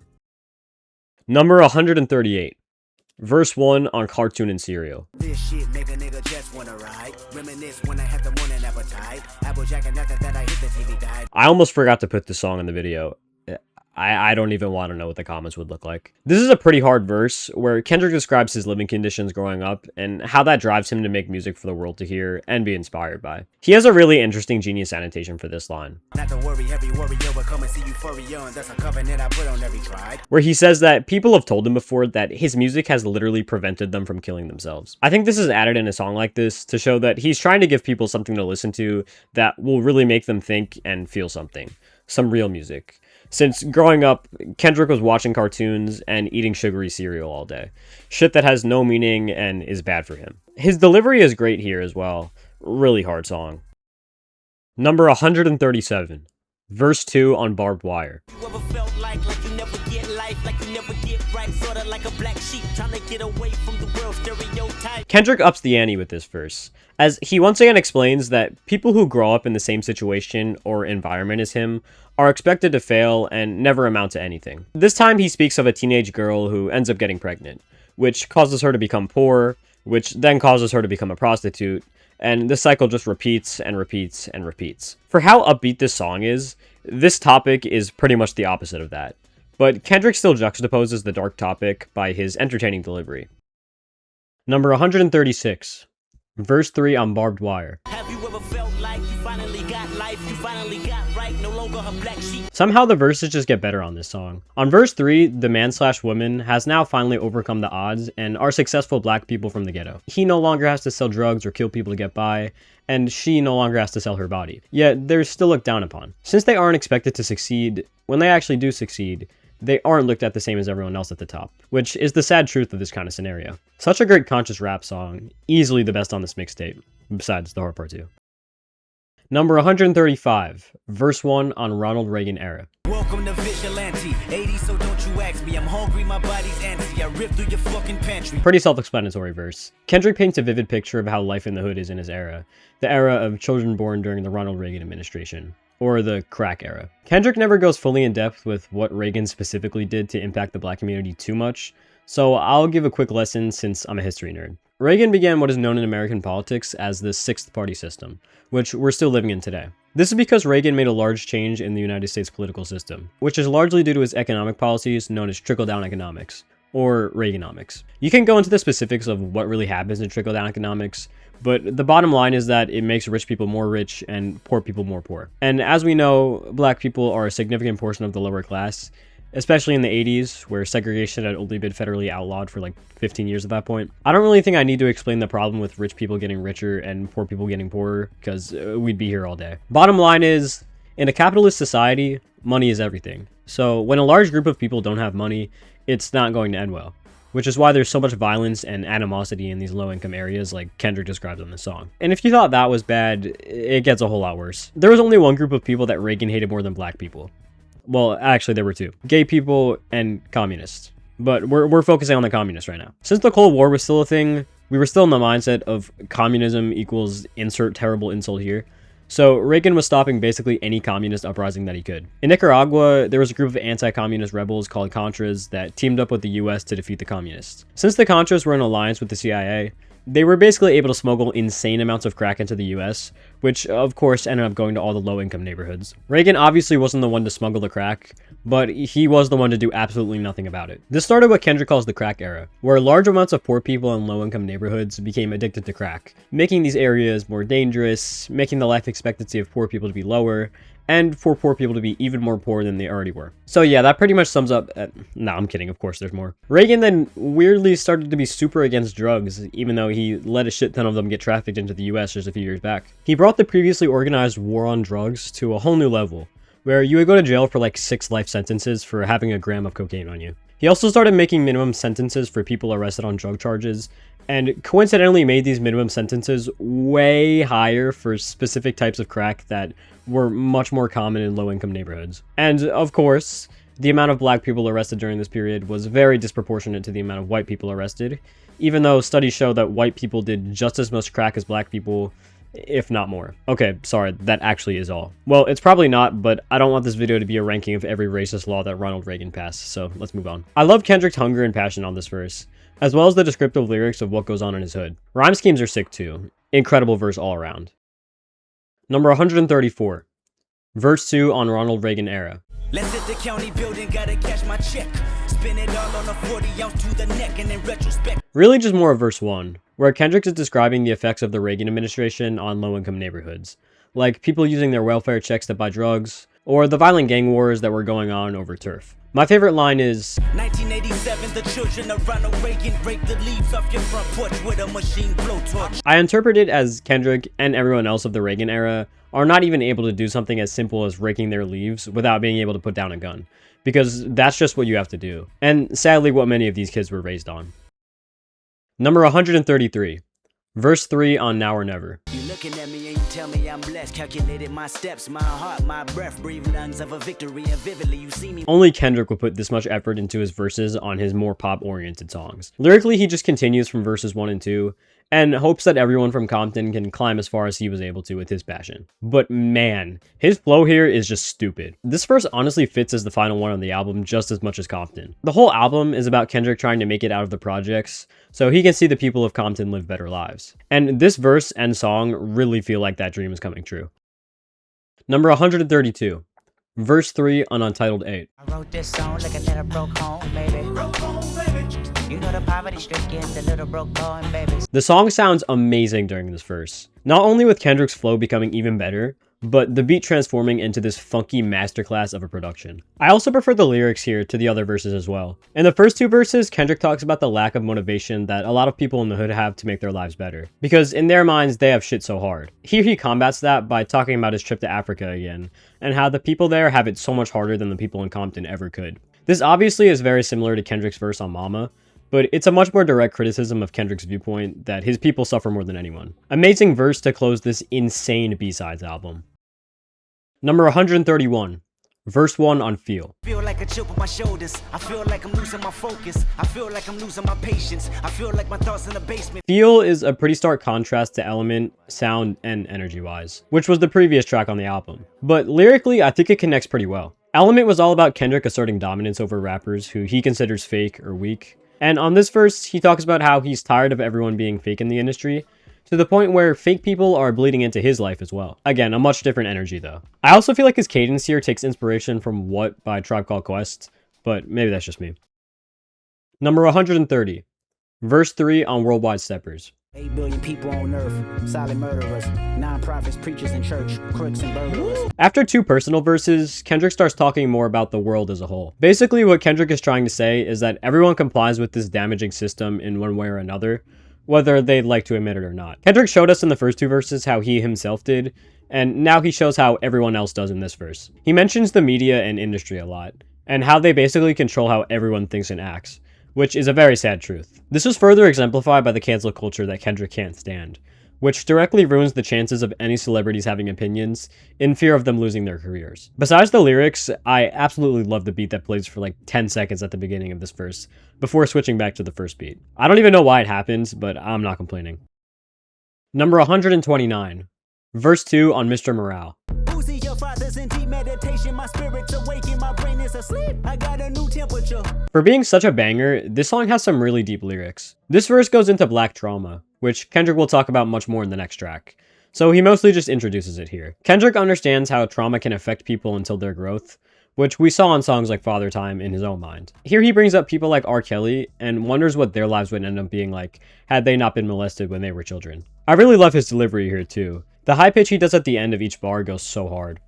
Number 138. Verse 1 on Cartoon and Cereal. This shit make a nigga just wanna ride. Reminisce when I had the morning appetite. Applejack and after that I hit the TV died. I almost forgot to put this song in the video. I don't even want to know what the comments would look like. This is a pretty hard verse where Kendrick describes his living conditions growing up and how that drives him to make music for the world to hear and be inspired by. He has a really interesting genius annotation for this line, Not to worry, every warrior will come and see euphoria, and that's a covenant I put on every tribe. where he says that people have told him before that his music has literally prevented them from killing themselves. I think this is added in a song like this to show that he's trying to give people something to listen to that will really make them think and feel something. Some real music. Since growing up, Kendrick was watching cartoons and eating sugary cereal all day. Shit that has no meaning and is bad for him. His delivery is great here as well. Really hard song. Number 137. Verse 2 on Barbed Wire. You ever felt like you never get life, like you never get right, sorta like a black sheep trying to get away from the world stereotype. Kendrick ups the ante with this verse, as he once again explains that people who grow up in the same situation or environment as him are expected to fail and never amount to anything. This time he speaks of a teenage girl who ends up getting pregnant, which causes her to become poor, which then causes her to become a prostitute, and this cycle just repeats and repeats and repeats. For how upbeat this song is, this topic is pretty much the opposite of that, but Kendrick still juxtaposes the dark topic by his entertaining delivery. Number 136. Verse 3 on Barbed Wire. Have you ever felt like you finally got life, you finally got right, no longer a black sheep? Somehow the verses just get better on this song. On verse 3, the man/woman has now finally overcome the odds and are successful black people from the ghetto. He no longer has to sell drugs or kill people to get by, and she no longer has to sell her body. Yet they're still looked down upon. Since they aren't expected to succeed, when they actually do succeed, they aren't looked at the same as everyone else at the top, which is the sad truth of this kind of scenario. Such a great conscious rap song, easily the best on this mixtape, besides the hard part too. Number 135, verse 1 on Ronald Reagan era. Welcome to Vigilante, 80, so don't you ask me, I'm hungry, my body's antsy, I rip through your fucking pantry. Pretty self-explanatory verse. Kendrick paints a vivid picture of how life in the hood is in his era, the era of children born during the Ronald Reagan administration, or the crack era. Kendrick never goes fully in depth with what Reagan specifically did to impact the black community too much, so I'll give a quick lesson since I'm a history nerd. Reagan began what is known in American politics as the sixth party system, which we're still living in today. This is because Reagan made a large change in the United States political system, which is largely due to his economic policies known as trickle-down economics, or Reaganomics. You can go into the specifics of what really happens in trickle-down economics, but the bottom line is that it makes rich people more rich and poor people more poor. And as we know, black people are a significant portion of the lower class, especially in the 80s, where segregation had only been federally outlawed for like 15 years at that point. I don't really think I need to explain the problem with rich people getting richer and poor people getting poorer, because we'd be here all day. Bottom line is, in a capitalist society, money is everything. So when a large group of people don't have money, it's not going to end well. which is why there's so much violence and animosity in these low-income areas like Kendrick describes in the song. And if you thought that was bad, it gets a whole lot worse. There was only one group of people that Reagan hated more than black people. Well, actually there were two. Gay people and communists. But we're focusing on the communists right now. Since the Cold War was still a thing, we were still in the mindset of communism equals insert terrible insult here. So Reagan was stopping basically any communist uprising that he could. In Nicaragua, there was a group of anti-communist rebels called Contras that teamed up with the US to defeat the communists. Since the Contras were in alliance with the CIA, they were basically able to smuggle insane amounts of crack into the US, which of course ended up going to all the low-income neighborhoods. Reagan obviously wasn't the one to smuggle the crack, but he was the one to do absolutely nothing about it. This started what Kendrick calls the crack era, where large amounts of poor people in low-income neighborhoods became addicted to crack, making these areas more dangerous, making the life expectancy of poor people to be lower, and for poor people to be even more poor than they already were. So yeah, that pretty much sums up... nah, I'm kidding, of course there's more. Reagan then weirdly started to be super against drugs, even though he let a shit ton of them get trafficked into the US just a few years back. He brought the previously organized war on drugs to a whole new level, where you would go to jail for like 6 life sentences for having a gram of cocaine on you. He also started making minimum sentences for people arrested on drug charges, and coincidentally made these minimum sentences way higher for specific types of crack that were much more common in low-income neighborhoods. And of course, the amount of black people arrested during this period was very disproportionate to the amount of white people arrested, even though studies show that white people did just as much crack as black people, if not more. Okay, sorry, that actually is all. Well, it's probably not, but I don't want this video to be a ranking of every racist law that Ronald Reagan passed, so let's move on. I love Kendrick's hunger and passion on this verse, as well as the descriptive lyrics of what goes on in his hood. Rhyme schemes are sick too. Incredible verse all around. Number 134. Verse 2 on Ronald Reagan era. Let's hit the county building, gotta cash my check. Spin it all on a 40 ounce to the neck, and in retrospect. Really just more of verse 1, where Kendrick is describing the effects of the Reagan administration on low-income neighborhoods, like people using their welfare checks to buy drugs, or the violent gang wars that were going on over turf. My favorite line is, 1987, the children of Ronald Reagan break the leaves off your front porch with a machine blowtorch. I interpret it as Kendrick and everyone else of the Reagan era are not even able to do something as simple as raking their leaves without being able to put down a gun, because that's just what you have to do, and sadly what many of these kids were raised on. Number 133. Verse 3 on Now or Never. You looking at me and you tell me I'm blessed. Calculated my steps, my heart, my breath. Breathe lungs of a victory and vividly you see me. Only Kendrick would put this much effort into his verses on his more pop-oriented songs. Lyrically, he just continues from verses 1 and 2, and hopes that everyone from Compton can climb as far as he was able to with his passion. But man, his flow here is just stupid. This verse honestly fits as the final one on the album just as much as Compton. The whole album is about Kendrick trying to make it out of the projects, so he can see the people of Compton live better lives. And this verse and song really feel like that dream is coming true. Number 132. Verse 3 on Untitled 8. I wrote this song like a little broke home, baby. Broke home, baby. You know the poverty stricken, the little broke boy, baby. The song sounds amazing during this verse. Not only with Kendrick's flow becoming even better, but the beat transforming into this funky masterclass of a production. I also prefer the lyrics here to the other verses as well. In the first 2 verses, Kendrick talks about the lack of motivation that a lot of people in the hood have to make their lives better, because in their minds, they have shit so hard. Here he combats that by talking about his trip to Africa again, and how the people there have it so much harder than the people in Compton ever could. This obviously is very similar to Kendrick's verse on Mama, but it's a much more direct criticism of Kendrick's viewpoint that his people suffer more than anyone. Amazing verse to close this insane B-sides album. Number 131. Verse 1 on Feel. Feel like a chip on my shoulders. I feel like I'm losing my focus. I feel like I'm losing my patience. I feel like my thoughts in the basement. Feel is a pretty stark contrast to Element, sound, and energy-wise, which was the previous track on the album. But lyrically, I think it connects pretty well. Element was all about Kendrick asserting dominance over rappers who he considers fake or weak. And on this verse, he talks about how he's tired of everyone being fake in the industry, to the point where fake people are bleeding into his life as well. Again, a much different energy though. I also feel like his cadence here takes inspiration from What by Tribe Called Quest, but maybe that's just me. Number 130. Verse 3 on Worldwide Steppers. 8 billion people on earth, silent murderers, non-profits, preachers in church, crooks and burglars. After 2 personal verses, Kendrick starts talking more about the world as a whole. Basically, what Kendrick is trying to say is that everyone complies with this damaging system in one way or another, whether they'd like to admit it or not. Kendrick showed us in the first 2 verses how he himself did, and now he shows how everyone else does in this verse. He mentions the media and industry a lot, and how they basically control how everyone thinks and acts, which is a very sad truth. This is further exemplified by the cancel culture that Kendrick can't stand, which directly ruins the chances of any celebrities having opinions in fear of them losing their careers. Besides the lyrics, I absolutely love the beat that plays for like 10 seconds at the beginning of this verse, before switching back to the first beat. I don't even know why it happens, but I'm not complaining. Number 129, verse 2 on Mr. Morale. Boosting your fathers in deep meditation, my spirit's awakened, my brain is asleep. I got a new temperature. For being such a banger, this song has some really deep lyrics. This verse goes into black trauma, which Kendrick will talk about much more in the next track, so he mostly just introduces it here. Kendrick understands how trauma can affect people until their growth, which we saw in songs like Father Time in his own mind. Here he brings up people like R. Kelly and wonders what their lives would end up being like had they not been molested when they were children. I really love his delivery here too. The high pitch he does at the end of each bar goes so hard.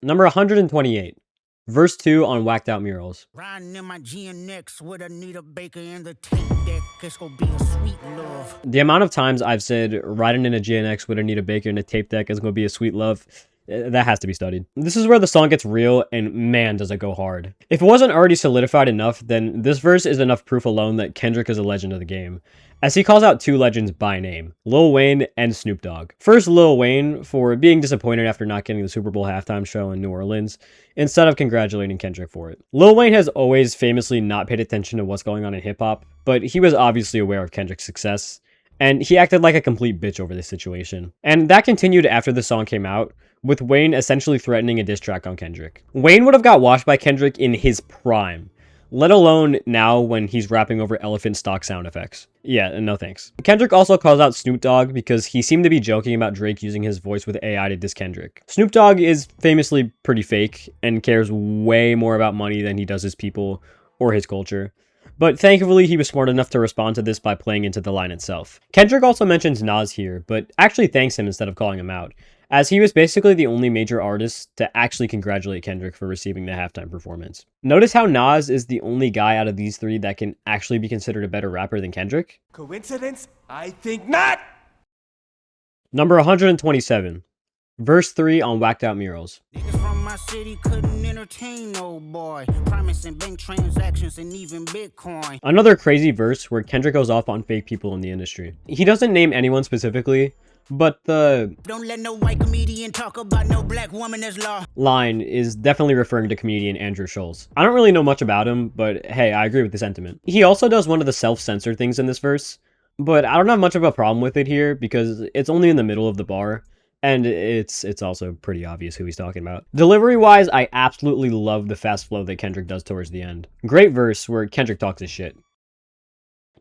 Number 128, verse 2 on Whacked Out Murals. Riding in my GNX with Anita Baker and the tape deck. It's gonna be a sweet love. The amount of times I've said riding in a GNX with Anita Baker and a tape deck is going to be a sweet love, that has to be studied. This is where the song gets real, and man does it go hard. If it wasn't already solidified enough, then this verse is enough proof alone that Kendrick is a legend of the game, as he calls out two legends by name, Lil Wayne and Snoop Dogg. First, Lil Wayne for being disappointed after not getting the Super Bowl halftime show in New Orleans, instead of congratulating Kendrick for it. Lil Wayne has always famously not paid attention to what's going on in hip-hop, but he was obviously aware of Kendrick's success, and he acted like a complete bitch over this situation. And that continued after the song came out, with Wayne essentially threatening a diss track on Kendrick. Wayne would have got washed by Kendrick in his prime, let alone now when he's rapping over elephant stock sound effects. Yeah, no thanks. Kendrick also calls out Snoop Dogg because he seemed to be joking about Drake using his voice with AI to diss Kendrick. Snoop Dogg is famously pretty fake and cares way more about money than he does his people or his culture. But thankfully, he was smart enough to respond to this by playing into the line itself. Kendrick also mentions Nas here, but actually thanks him instead of calling him out, as he was basically the only major artist to actually congratulate Kendrick for receiving the halftime performance. Notice how Nas is the only guy out of these three that can actually be considered a better rapper than Kendrick? Coincidence? I think not! Number 127, verse 3 on Whacked Out Murals. Niggas from my city couldn't entertain no boy. Promising bank transactions and even Bitcoin. Another crazy verse where Kendrick goes off on fake people in the industry. He doesn't name anyone specifically, but the Don't let no white comedian talk about no black woman as law. line is definitely referring to comedian Andrew Schulz. I don't really know much about him, but hey, I agree with the sentiment. He also does one of the self-censor things in this verse, but I don't have much of a problem with it here because it's only in the middle of the bar, and it's also pretty obvious who he's talking about. Delivery-wise, I absolutely love the fast flow that Kendrick does towards the end. Great verse where Kendrick talks his shit.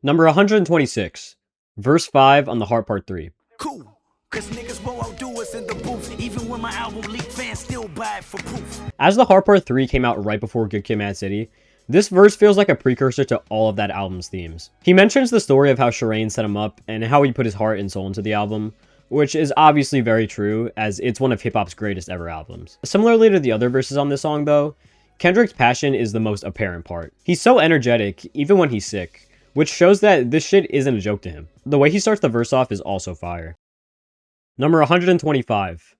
Number 126, verse 5 on The Heart Part 3. Cool. Cause niggas won't outdo us in the booth. Even when my album leaked, fans still buy it for proof. As The Heart Part 3 came out right before Good Kid, Mad City, this verse feels like a precursor to all of that album's themes. He mentions the story of how Shireen set him up and how he put his heart and soul into the album, which is obviously very true, as it's one of hip-hop's greatest ever albums. Similarly to the other verses on this song though, Kendrick's passion is the most apparent part. He's so energetic, even when he's sick, which shows that this shit isn't a joke to him. The way he starts the verse off is also fire. Number 125,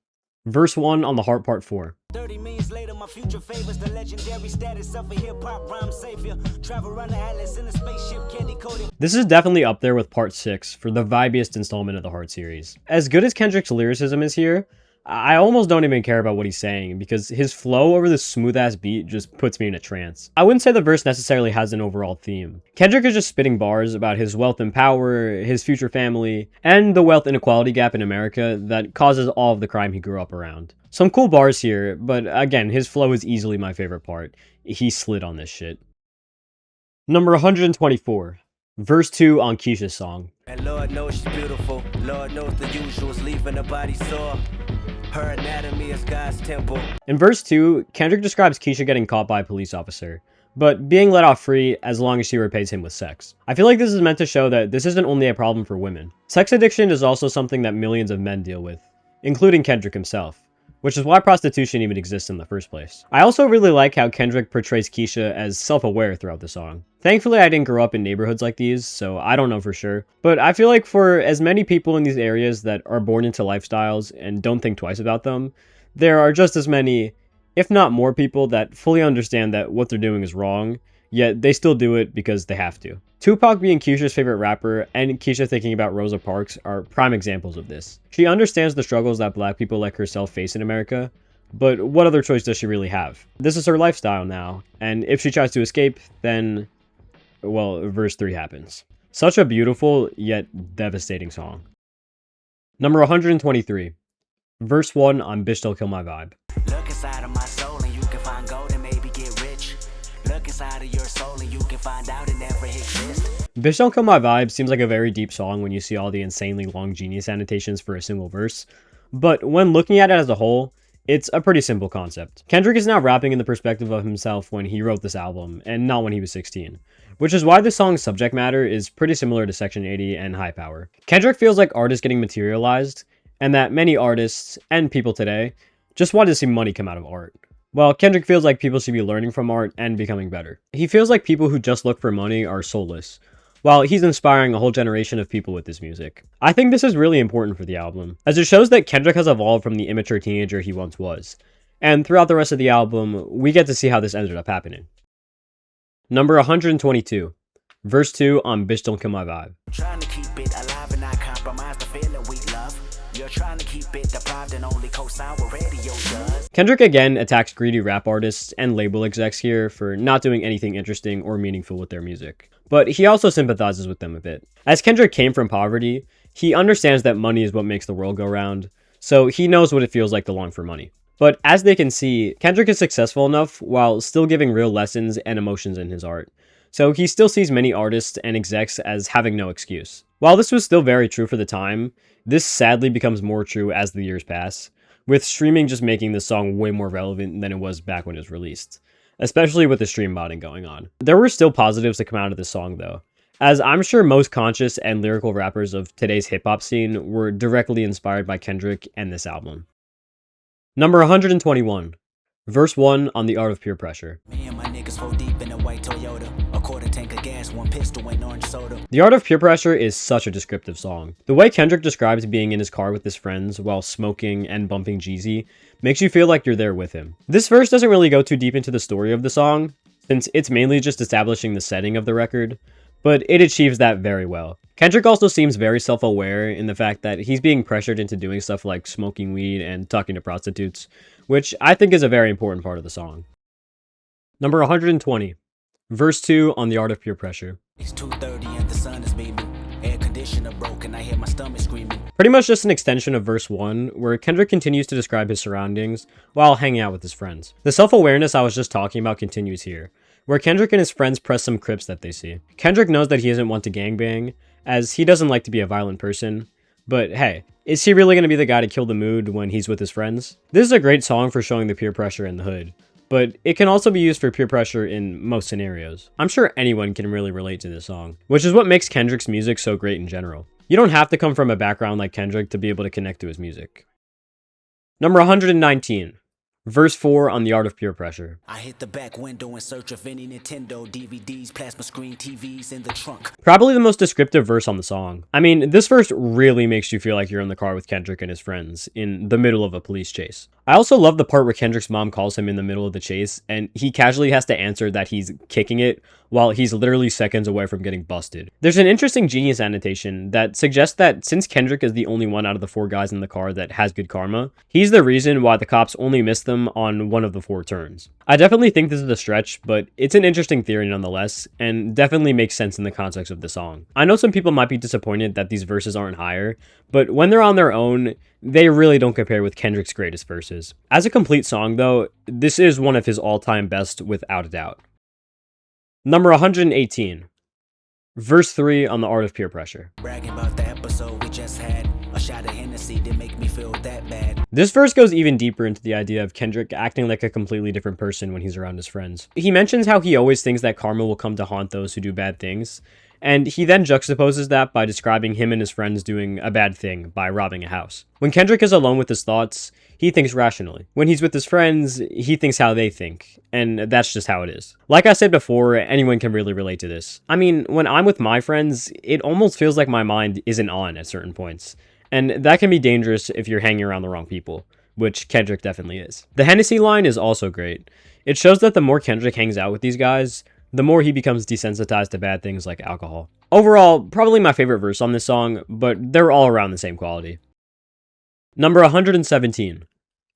verse 1 on The Heart Part 4. 30 minutes later, my future favors the legendary status of a hip-hop rhyme savior. Travel around the atlas in a spaceship, candy coated. This is definitely up there with Part 6 for the vibiest installment of the Heart series. As good as Kendrick's lyricism is here, I almost don't even care about what he's saying because his flow over this smooth-ass beat just puts me in a trance. I wouldn't say the verse necessarily has an overall theme. Kendrick is just spitting bars about his wealth and power, his future family, and the wealth inequality gap in America that causes all of the crime he grew up around. Some cool bars here, but again, his flow is easily my favorite part. He slid on this shit. Number 124, verse 2 on Keisha's song. And Lord knows she's beautiful. Lord knows the usual's leaving her body sore. Her anatomy is God's temple. In verse 2, Kendrick describes Keisha getting caught by a police officer, but being let off free as long as she repays him with sex. I feel like this is meant to show that this isn't only a problem for women. Sex addiction is also something that millions of men deal with, including Kendrick himself, which is why prostitution even exists in the first place. I also really like how Kendrick portrays Keisha as self-aware throughout the song. Thankfully, I didn't grow up in neighborhoods like these, so I don't know for sure. But I feel like for as many people in these areas that are born into lifestyles and don't think twice about them, there are just as many, if not more people that fully understand that what they're doing is wrong, yet they still do it because they have to. Tupac being Keisha's favorite rapper and Keisha thinking about Rosa Parks are prime examples of this. She understands the struggles that black people like herself face in America, but what other choice does she really have? This is her lifestyle now, and if she tries to escape, then, well, verse 3 happens. Such a beautiful, yet devastating song. Number 123. Verse 1 on Bitch Don't Kill My Vibe. Look inside of my soul and you can find gold and maybe get rich. Look inside of your soul and you can find out it never exists. Bitch Don't Kill My Vibe seems like a very deep song when you see all the insanely long Genius annotations for a single verse, but when looking at it as a whole, it's a pretty simple concept. Kendrick is now rapping in the perspective of himself when he wrote this album, and not when he was 16. Which is why this song's subject matter is pretty similar to Section 80 and High Power. Kendrick feels like art is getting materialized, and that many artists, and people today, just want to see money come out of art. Well, Kendrick feels like people should be learning from art and becoming better. He feels like people who just look for money are soulless, while he's inspiring a whole generation of people with this music. I think this is really important for the album, as it shows that Kendrick has evolved from the immature teenager he once was, and throughout the rest of the album, we get to see how this ended up happening. Number 122, verse 2 on Bitch Don't Kill My Vibe. Trying to keep it alive and not compromise the feeling we love. You're trying to keep it deprived and only co-sign what radio does. Kendrick again attacks greedy rap artists and label execs here for not doing anything interesting or meaningful with their music. But he also sympathizes with them a bit. As Kendrick came from poverty, he understands that money is what makes the world go round, so he knows what it feels like to long for money. But as they can see, Kendrick is successful enough while still giving real lessons and emotions in his art. So he still sees many artists and execs as having no excuse. While this was still very true for the time, this sadly becomes more true as the years pass, with streaming just making this song way more relevant than it was back when it was released, especially with the stream modding going on. There were still positives to come out of this song though, as I'm sure most conscious and lyrical rappers of today's hip-hop scene were directly inspired by Kendrick and this album. Number 121, verse 1 on The Art of Peer Pressure. Me and my niggas fall deep in a white Toyota. A quarter tank of gas, one pistol, and orange soda. The Art of Peer Pressure is such a descriptive song. The way Kendrick describes being in his car with his friends while smoking and bumping Jeezy makes you feel like you're there with him. This verse doesn't really go too deep into the story of the song, since it's mainly just establishing the setting of the record, but it achieves that very well. Kendrick also seems very self-aware in the fact that he's being pressured into doing stuff like smoking weed and talking to prostitutes, which I think is a very important part of the song. Number 120, verse 2 on The Art of Peer Pressure. It's 2:30 and the sun is beaming. Air conditioner broken, I hear my stomach screaming. Pretty much just an extension of verse 1, where Kendrick continues to describe his surroundings while hanging out with his friends. The self-awareness I was just talking about continues here, where Kendrick and his friends press some Crips that they see. Kendrick knows that he isn't one to gangbang, as he doesn't like to be a violent person, but hey, is he really going to be the guy to kill the mood when he's with his friends? This is a great song for showing the peer pressure in the hood, but it can also be used for peer pressure in most scenarios. I'm sure anyone can really relate to this song, which is what makes Kendrick's music so great in general. You don't have to come from a background like Kendrick to be able to connect to his music. Number 119, verse 4 on The Art of Peer Pressure. I hit the back window in search of any Nintendo DVDs, plasma screen TVs in the trunk. Probably the most descriptive verse on the song. I mean, this verse really makes you feel like you're in the car with Kendrick and his friends in the middle of a police chase. I also love the part where Kendrick's mom calls him in the middle of the chase and he casually has to answer that he's kicking it while he's literally seconds away from getting busted. There's an interesting Genius annotation that suggests that since Kendrick is the only one out of the 4 guys in the car that has good karma, he's the reason why the cops only missed them on one of the 4 turns. I definitely think this is a stretch, but it's an interesting theory nonetheless, and definitely makes sense in the context of the song. I know some people might be disappointed that these verses aren't higher, but when they're on their own, they really don't compare with Kendrick's greatest verses. As a complete song though, this is one of his all-time best without a doubt. Number 118, verse 3 on The Art of Peer Pressure. Bragging about the episode we just had. A shot of Hennessy didn't make me feel that bad. This verse goes even deeper into the idea of Kendrick acting like a completely different person when he's around his friends. He mentions how he always thinks that karma will come to haunt those who do bad things, and he then juxtaposes that by describing him and his friends doing a bad thing by robbing a house. When Kendrick is alone with his thoughts, he thinks rationally. When he's with his friends, he thinks how they think, and that's just how it is. Like I said before, anyone can really relate to this. I mean, when I'm with my friends, it almost feels like my mind isn't on at certain points, and that can be dangerous if you're hanging around the wrong people, which Kendrick definitely is. The Hennessy line is also great. It shows that the more Kendrick hangs out with these guys, the more he becomes desensitized to bad things like alcohol. Overall, probably my favorite verse on this song, but they're all around the same quality. Number 117.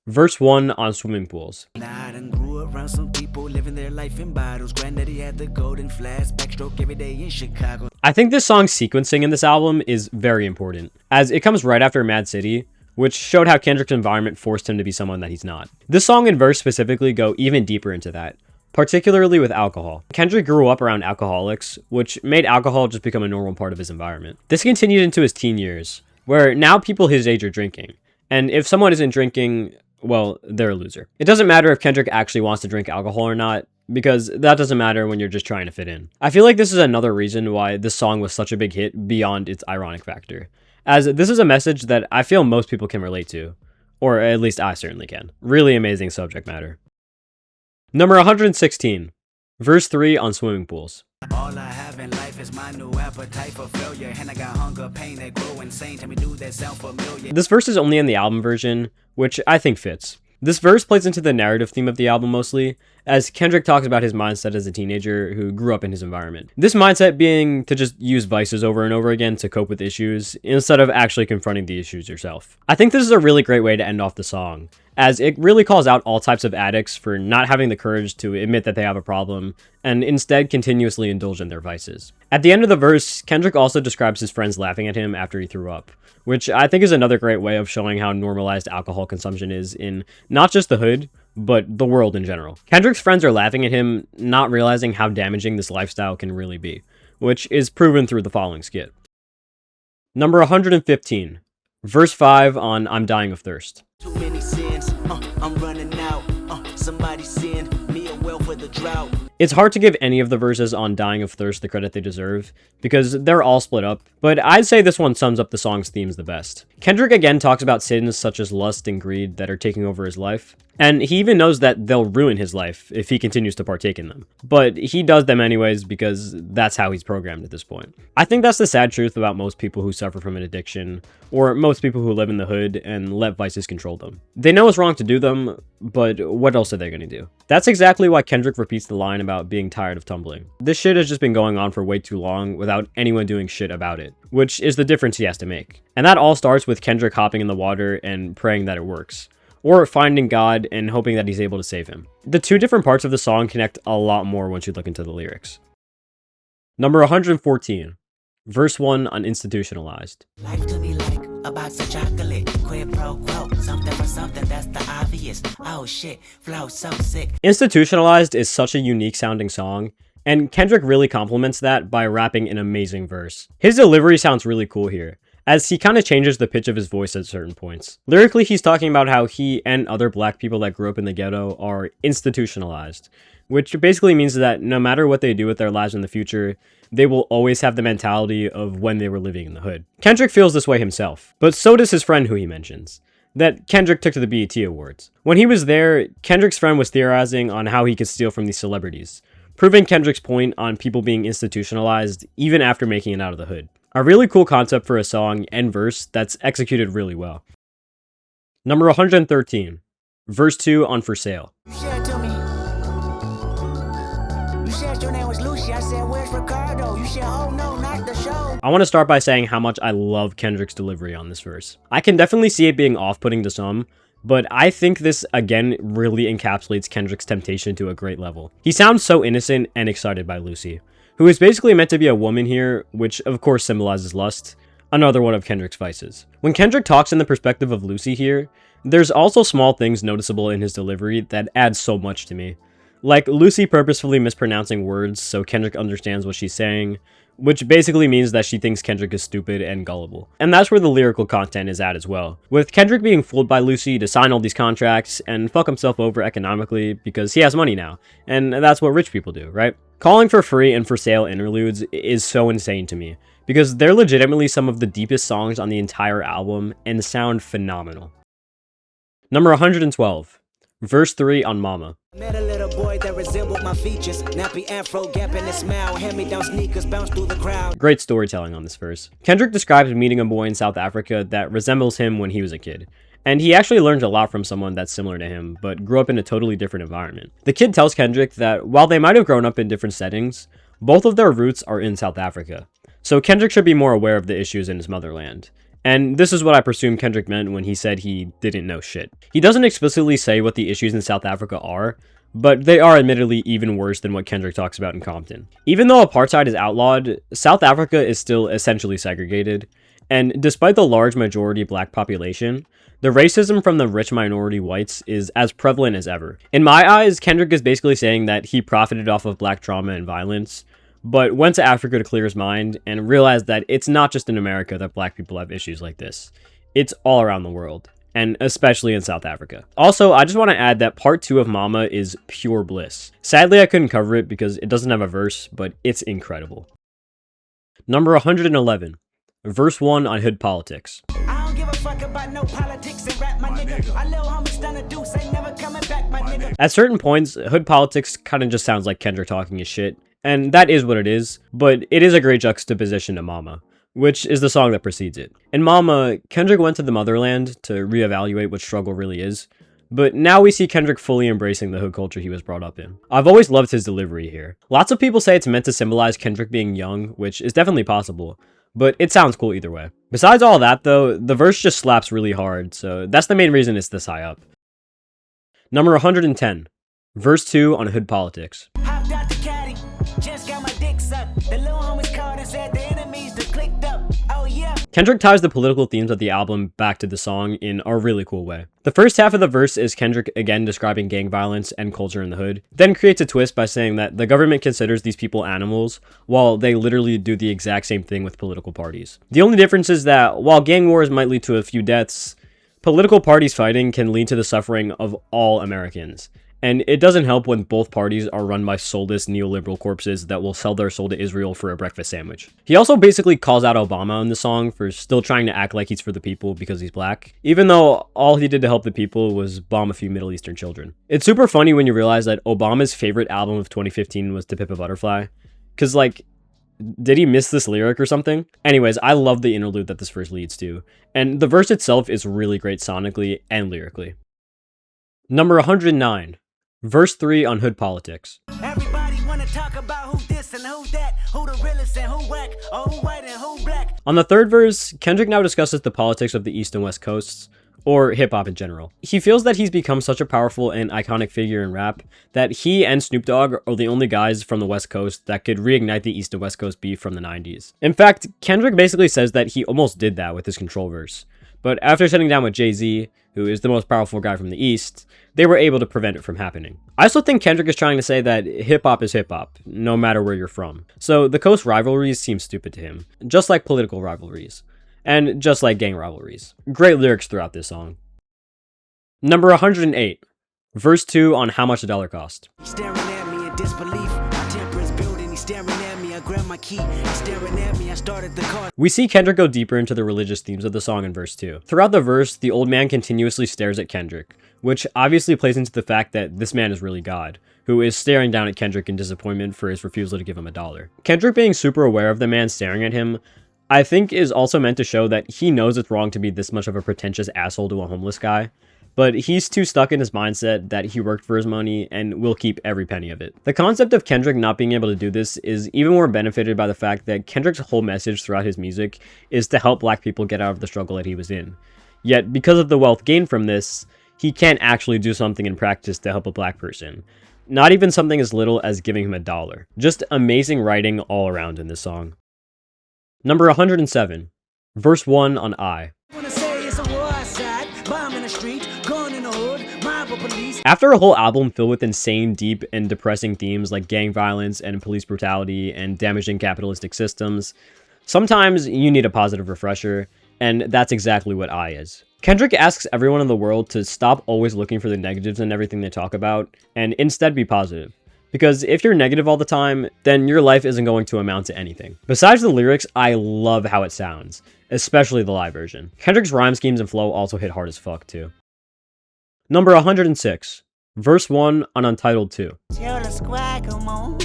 Verse 1 on Swimming Pools. I done grew around some people living their life in bottles. Granddaddy had the golden flask, backstroke every day in Chicago. I think this song's sequencing in this album is very important, as it comes right after Mad City, which showed how Kendrick's environment forced him to be someone that he's not. This song and verse specifically go even deeper into that, particularly with alcohol. Kendrick grew up around alcoholics, which made alcohol just become a normal part of his environment. This continued into his teen years, where now people his age are drinking, and if someone isn't drinking, well, they're a loser. It doesn't matter if Kendrick actually wants to drink alcohol or not, because that doesn't matter when you're just trying to fit in. I feel like this is another reason why this song was such a big hit beyond its ironic factor, as this is a message that I feel most people can relate to, or at least I certainly can. Really amazing subject matter. Number 116, verse 3 on Swimming Pools. All I have in life is my new appetite for failure. And I got hunger, pain that grow insane. Tell me, do that sound familiar? This verse is only in the album version, which I think fits. This verse plays into the narrative theme of the album mostly, as Kendrick talks about his mindset as a teenager who grew up in his environment. This mindset being to just use vices over and over again to cope with issues, instead of actually confronting the issues yourself. I think this is a really great way to end off the song, as it really calls out all types of addicts for not having the courage to admit that they have a problem, and instead continuously indulge in their vices. At the end of the verse, Kendrick also describes his friends laughing at him after he threw up, which I think is another great way of showing how normalized alcohol consumption is in not just the hood, but the world in general. Kendrick's friends are laughing at him, not realizing how damaging this lifestyle can really be, which is proven through the following skit. Number 115, verse 5 on I'm Dying of Thirst. Too many sins, I'm running out. Somebody send me a well for the drought. It's hard to give any of the verses on Dying of Thirst the credit they deserve, because they're all split up, but I'd say this one sums up the song's themes the best. Kendrick again talks about sins such as lust and greed that are taking over his life, and he even knows that they'll ruin his life if he continues to partake in them. But he does them anyways because that's how he's programmed at this point. I think that's the sad truth about most people who suffer from an addiction, or most people who live in the hood and let vices control them. They know it's wrong to do them, but what else are they gonna do? That's exactly why Kendrick repeats the line about being tired of tumbling. This shit has just been going on for way too long without anyone doing shit about it, which is the difference he has to make. And that all starts with Kendrick hopping in the water and praying that it works, or finding God and hoping that he's able to save him. The two different parts of the song connect a lot more once you look into the lyrics. Number 114, verse 1 on Institutionalized. Life to be like a box of chocolate, quid pro quo, something for something, that's the obvious. Oh shit, flow so sick. Institutionalized is such a unique sounding song, and Kendrick really complements that by rapping an amazing verse. His delivery sounds really cool here, as he kind of changes the pitch of his voice at certain points. Lyrically, he's talking about how he and other black people that grew up in the ghetto are institutionalized, which basically means that no matter what they do with their lives in the future, they will always have the mentality of when they were living in the hood. Kendrick feels this way himself, but so does his friend who he mentions, that Kendrick took to the BET Awards. When he was there, Kendrick's friend was theorizing on how he could steal from these celebrities, proving Kendrick's point on people being institutionalized even after making it out of the hood. A really cool concept for a song and verse that's executed really well. Number 113, verse 2 on For Sale. You said to me, you said your name was Lucy. I said, where's Ricardo? You said, oh no, not the show. I want to start by saying how much I love Kendrick's delivery on this verse. I can definitely see it being off-putting to some, but I think this again really encapsulates Kendrick's temptation to a great level. He sounds so innocent and excited by Lucy, who is basically meant to be a woman here, which of course symbolizes lust, another one of Kendrick's vices. When Kendrick talks in the perspective of Lucy here, there's also small things noticeable in his delivery that add so much to me. Like Lucy purposefully mispronouncing words so Kendrick understands what she's saying, which basically means that she thinks Kendrick is stupid and gullible. And that's where the lyrical content is at as well, with Kendrick being fooled by Lucy to sign all these contracts and fuck himself over economically because he has money now, and that's what rich people do, right? Calling for free and For Sale interludes is so insane to me, because they're legitimately some of the deepest songs on the entire album and sound phenomenal. Number 112, verse 3 on Mama. Met a little boy that resembled my features, nappy afro, gap in his smile, hand-me-down sneakers bounce through the crowd. Great storytelling on this verse. Kendrick describes meeting a boy in South Africa that resembles him when he was a kid, and he actually learned a lot from someone that's similar to him, but grew up in a totally different environment. The kid tells Kendrick that while they might have grown up in different settings, both of their roots are in South Africa. So Kendrick should be more aware of the issues in his motherland. And this is what I presume Kendrick meant when he said he didn't know shit. He doesn't explicitly say what the issues in South Africa are, but they are admittedly even worse than what Kendrick talks about in Compton. Even though apartheid is outlawed, South Africa is still essentially segregated, and despite the large majority black population, the racism from the rich minority whites is as prevalent as ever. In my eyes, Kendrick is basically saying that he profited off of black trauma and violence, but went to Africa to clear his mind and realized that it's not just in America that black people have issues like this. It's all around the world, and especially in South Africa. Also, I just want to add that part 2 of Mama is pure bliss. Sadly, I couldn't cover it because it doesn't have a verse, but it's incredible. Number 111, verse 1 on Hood Politics. I don't give a fuck about no politics and rap, my nigga. My little homie's done a deuce, ain't never coming back, my nigga. At certain points, Hood Politics kind of just sounds like Kendrick talking his shit, and that is what it is, but it is a great juxtaposition to Mama, which is the song that precedes it. In Mama, Kendrick went to the motherland to reevaluate what struggle really is, but now we see Kendrick fully embracing the hood culture he was brought up in. I've always loved his delivery here. Lots of people say it's meant to symbolize Kendrick being young, which is definitely possible, but it sounds cool either way. Besides all that though, the verse just slaps really hard, so that's the main reason it's this high up. Number 110, verse 2 on Hood Politics. Hopped out the caddy, just got my dick sucked. The little homies called and said the enemies that clicked up. Oh yeah. Kendrick ties the political themes of the album back to the song in a really cool way. The first half of the verse is Kendrick again describing gang violence and culture in the hood, then creates a twist by saying that the government considers these people animals, while they literally do the exact same thing with political parties. The only difference is that while gang wars might lead to a few deaths, political parties fighting can lead to the suffering of all Americans. And it doesn't help when both parties are run by soulless neoliberal corpses that will sell their soul to Israel for a breakfast sandwich. He also basically calls out Obama in the song for still trying to act like he's for the people because he's black, even though all he did to help the people was bomb a few Middle Eastern children. It's super funny when you realize that Obama's favorite album of 2015 was To Pimp a Butterfly, cause like, did he miss this lyric or something? Anyways, I love the interlude that this verse leads to, and the verse itself is really great sonically and lyrically. Number 109. Verse 3 on Hood Politics. Everybody wanna talk about who this and who that, who the realest and who whack, or who white and who black. On the third verse, Kendrick now discusses the politics of the East and West Coasts, or hip-hop in general. He feels that he's become such a powerful and iconic figure in rap that he and Snoop Dogg are the only guys from the West Coast that could reignite the East and West Coast beef from the 90s. In fact, Kendrick basically says that he almost did that with his Control verse, but after sitting down with Jay-Z, who is the most powerful guy from the East, they were able to prevent it from happening. I also think Kendrick is trying to say that hip-hop is hip-hop, no matter where you're from. So the coast rivalries seem stupid to him, just like political rivalries, and just like gang rivalries. Great lyrics throughout this song. Number 108, verse 2 on How Much a Dollar Cost. Staring at me in disbelief, my temper is building, he's staring at me, I grab my key, he's staring at me, I started the car. We see Kendrick go deeper into the religious themes of the song in verse 2. Throughout the verse, the old man continuously stares at Kendrick, which obviously plays into the fact that this man is really God, who is staring down at Kendrick in disappointment for his refusal to give him $1. Kendrick being super aware of the man staring at him, I think is also meant to show that he knows it's wrong to be this much of a pretentious asshole to a homeless guy, but he's too stuck in his mindset that he worked for his money and will keep every penny of it. The concept of Kendrick not being able to do this is even more benefited by the fact that Kendrick's whole message throughout his music is to help black people get out of the struggle that he was in. Yet, because of the wealth gained from this, he can't actually do something in practice to help a black person. Not even something as little as giving him $1. Just amazing writing all around in this song. Number 107, verse 1 on I. After a whole album filled with insane, deep, and depressing themes like gang violence and police brutality and damaging capitalistic systems, sometimes you need a positive refresher, and that's exactly what I is. Kendrick asks everyone in the world to stop always looking for the negatives in everything they talk about, and instead be positive. Because if you're negative all the time, then your life isn't going to amount to anything. Besides the lyrics, I love how it sounds, especially the live version. Kendrick's rhyme schemes and flow also hit hard as fuck too. Number 106, verse 1 on Untitled 2. Tell the squad, come on,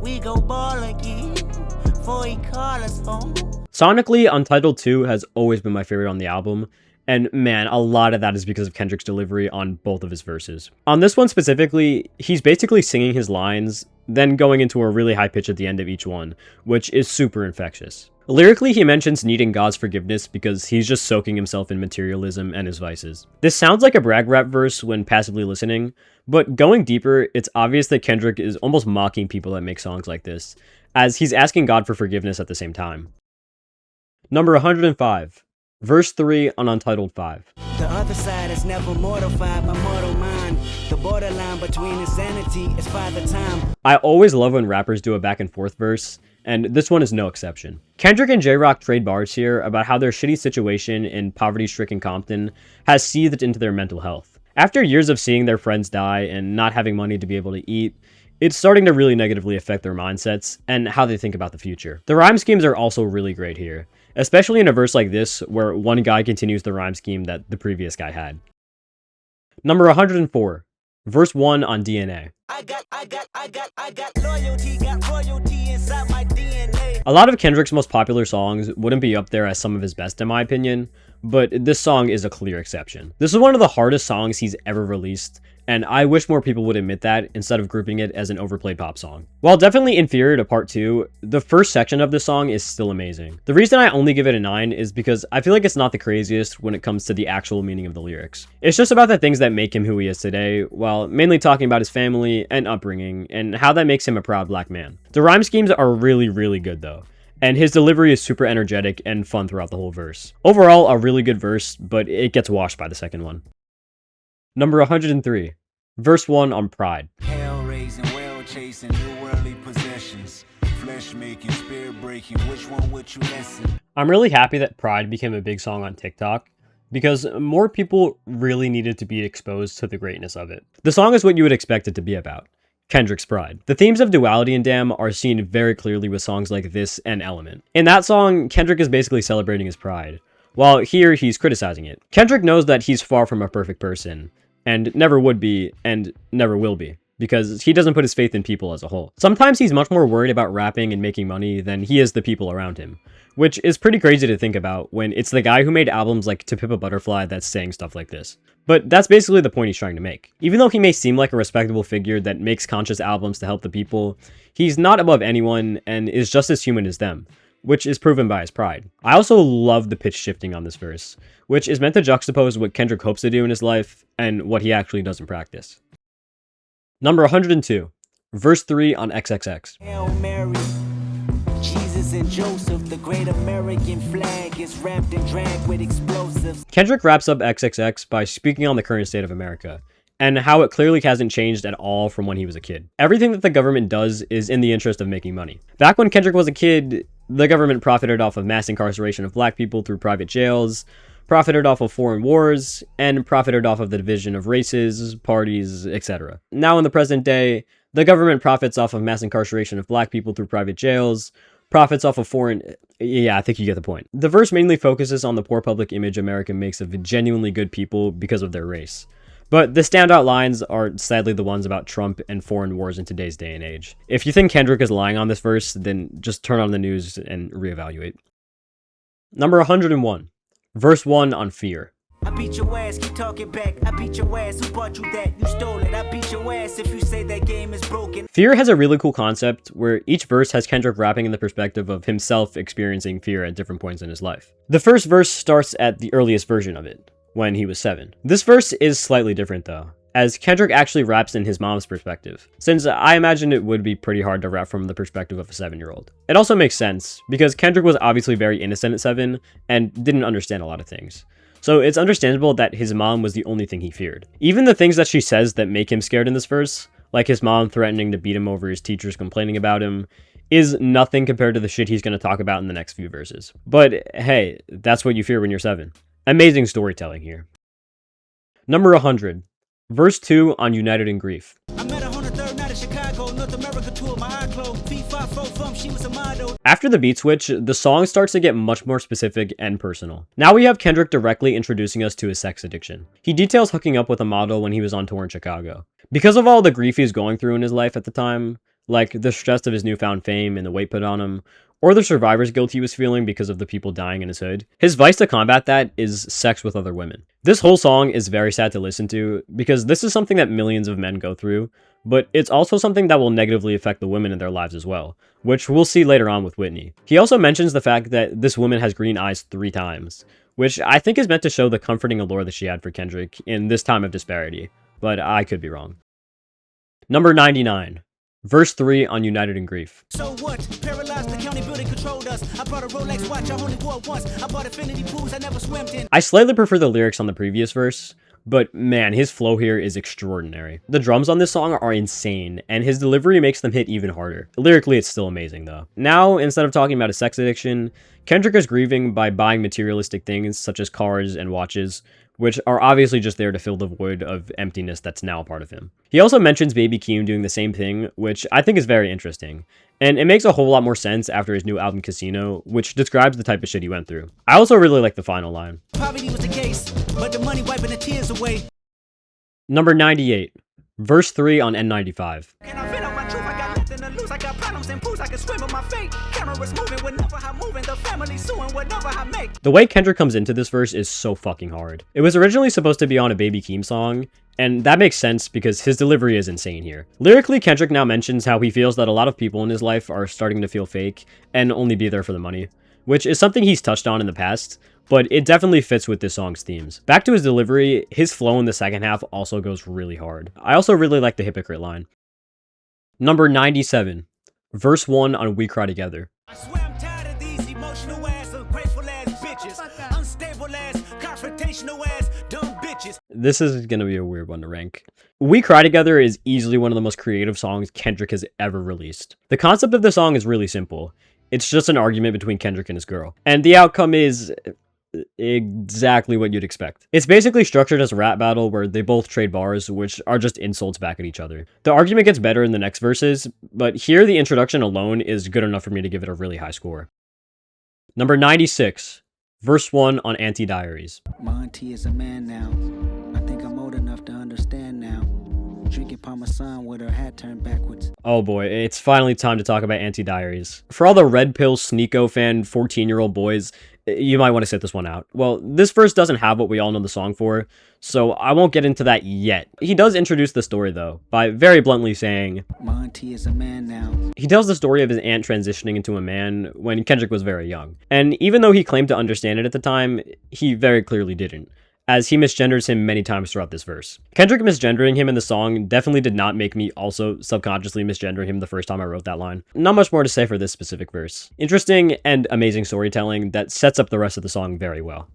we go ball again, before he call us home. Sonically, Untitled 2 has always been my favorite on the album, And man, a lot of that is because of Kendrick's delivery on both of his verses. On this one specifically, he's basically singing his lines, then going into a really high pitch at the end of each one, which is super infectious. Lyrically, he mentions needing God's forgiveness because he's just soaking himself in materialism and his vices. This sounds like a brag rap verse when passively listening, but going deeper, it's obvious that Kendrick is almost mocking people that make songs like this, as he's asking God for forgiveness at the same time. Number 105. Verse 3 on Untitled 5. The other side is never mortified by mortal mind. The borderline between insanity is Father Time. I always love when rappers do a back and forth verse, and this one is no exception. Kendrick and J-Rock trade bars here about how their shitty situation in poverty-stricken Compton has seethed into their mental health. After years of seeing their friends die and not having money to be able to eat, it's starting to really negatively affect their mindsets and how they think about the future. The rhyme schemes are also really great here, especially in a verse like this where one guy continues the rhyme scheme that the previous guy had. Number 104, verse 1 on DNA. I got loyalty, got royalty inside my DNA. A lot of Kendrick's most popular songs wouldn't be up there as some of his best in my opinion, but this song is a clear exception. This is one of the hardest songs he's ever released, and I wish more people would admit that instead of grouping it as an overplayed pop song. While definitely inferior to part 2, the first section of this song is still amazing. The reason I only give it a 9 is because I feel like it's not the craziest when it comes to the actual meaning of the lyrics. It's just about the things that make him who he is today, while mainly talking about his family and upbringing, and how that makes him a proud black man. The rhyme schemes are really, really good though, and his delivery is super energetic and fun throughout the whole verse. Overall, a really good verse, but it gets washed by the second one. Number 103, verse 1 on Pride. Hell raising, well chasing, new worldly possessions. Flesh making, spirit breaking, which one would you listen? I'm really happy that Pride became a big song on TikTok, because more people really needed to be exposed to the greatness of it. The song is what you would expect it to be about. Kendrick's pride. The themes of duality in Damn are seen very clearly with songs like this and Element. In that song, Kendrick is basically celebrating his pride, while here he's criticizing it. Kendrick knows that he's far from a perfect person, and never would be, and never will be, because he doesn't put his faith in people as a whole. Sometimes he's much more worried about rapping and making money than he is the people around him, which is pretty crazy to think about when it's the guy who made albums like To Pimp a Butterfly that's saying stuff like this. But that's basically the point he's trying to make. Even though he may seem like a respectable figure that makes conscious albums to help the people, he's not above anyone and is just as human as them, which is proven by his pride. I also love the pitch shifting on this verse, which is meant to juxtapose what Kendrick hopes to do in his life and what he actually does in practice. Number 102, verse 3 on XXX. Hail Mary, Jesus and Joseph, the great American flag is wrapped and dragged with explosives. Kendrick wraps up XXX by speaking on the current state of America, and how it clearly hasn't changed at all from when he was a kid. Everything that the government does is in the interest of making money. Back when Kendrick was a kid, the government profited off of mass incarceration of black people through private jails, profited off of foreign wars, and profited off of the division of races, parties, etc. Now in the present day, the government profits off of mass incarceration of black people through private jails, profits off of foreign... Yeah, I think you get the point. The verse mainly focuses on the poor public image America makes of genuinely good people because of their race. But the standout lines are sadly the ones about Trump and foreign wars in today's day and age. If you think Kendrick is lying on this verse, then just turn on the news and reevaluate. Number 101, verse 1 on Fear. I beat your ass, keep talking back. I beat your ass, who bought you that? You stole it. I beat your ass if you say that game is broken. Fear has a really cool concept where each verse has Kendrick rapping in the perspective of himself experiencing fear at different points in his life. The first verse starts at the earliest version of it, when he was 7. This verse is slightly different though, as Kendrick actually raps in his mom's perspective, since I imagine it would be pretty hard to rap from the perspective of a 7-year-old. It also makes sense, because Kendrick was obviously very innocent at 7, and didn't understand a lot of things. So it's understandable that his mom was the only thing he feared. Even the things that she says that make him scared in this verse, like his mom threatening to beat him over his teachers complaining about him, is nothing compared to the shit he's going to talk about in the next few verses. But hey, that's what you fear when you're 7. Amazing storytelling here. Number 100, verse 2 on United in Grief. I met 103rd night in Chicago, North America tour, my eye closed. V545, she was a model. After the beat switch, the song starts to get much more specific and personal. Now we have Kendrick directly introducing us to his sex addiction. He details hooking up with a model when he was on tour in Chicago. Because of all the grief he's going through in his life at the time, like the stress of his newfound fame and the weight put on him, or the survivor's guilt he was feeling because of the people dying in his hood. His vice to combat that is sex with other women. This whole song is very sad to listen to because this is something that millions of men go through, but it's also something that will negatively affect the women in their lives as well, which we'll see later on with Whitney. He also mentions the fact that this woman has green eyes 3 times, which I think is meant to show the comforting allure that she had for Kendrick in this time of disparity, but I could be wrong. Number 99. Verse 3 on United in Grief. So what? Paralyzed the county building controlled us. I bought a Rolex watch, I only wore it once. I bought infinity pools, I never swam in. I slightly prefer the lyrics on the previous verse, but man, his flow here is extraordinary. The drums on this song are insane, and his delivery makes them hit even harder. Lyrically, it's still amazing though. Now, instead of talking about his sex addiction, Kendrick is grieving by buying materialistic things such as cars and watches, which are obviously just there to fill the void of emptiness that's now a part of him. He also mentions Baby Keem doing the same thing, which I think is very interesting. And it makes a whole lot more sense after his new album Casino, which describes the type of shit he went through. I also really like the final line. Poverty was the case, but the money wiping the tears away. Number 98. Verse 3 on N95. Can I vent on my truth? I got nothing to lose. I got problems and pools. I can swim with my fate. Cameras moving whenever I'm moving. The family suing whatever I make. The way Kendrick comes into this verse is so fucking hard. It was originally supposed to be on a Baby Keem song, and that makes sense because his delivery is insane here. Lyrically, Kendrick now mentions how he feels that a lot of people in his life are starting to feel fake and only be there for the money, which is something he's touched on in the past, but it definitely fits with this song's themes. Back to his delivery, his flow in the second half also goes really hard. I also really like the hypocrite line. Number 97. Verse 1 on We Cry Together. I swear I'm tired of these emotional ass, ungrateful ass bitches, unstable ass, confrontational ass, dumb bitches. This is gonna be a weird one to rank. We Cry Together is easily one of the most creative songs Kendrick has ever released. The concept of the song is really simple. It's just an argument between Kendrick and his girl. And the outcome is exactly what you'd expect. It's basically structured as a rap battle where they both trade bars, which are just insults back at each other. The argument gets better in the next verses, but here the introduction alone is good enough for me to give it a really high score. Number 96. Verse 1 on Anti-Diaries. My auntie is a man now. I think I'm old enough to understand now. Drinking Parmesan with her hat turned backwards. Oh boy, it's finally time to talk about Anti-Diaries. For all the Red Pill Sneeko fan 14-year-old boys, you might want to sit this one out. Well, this verse doesn't have what we all know the song for, so I won't get into that yet. He does introduce the story though, by very bluntly saying, My auntie is a man now. He tells the story of his aunt transitioning into a man when Kendrick was very young. And even though he claimed to understand it at the time, he very clearly didn't, as he misgenders him many times throughout this verse. Kendrick misgendering him in the song definitely did not make me also subconsciously misgender him the first time I wrote that line. Not much more to say for this specific verse. Interesting and amazing storytelling that sets up the rest of the song very well.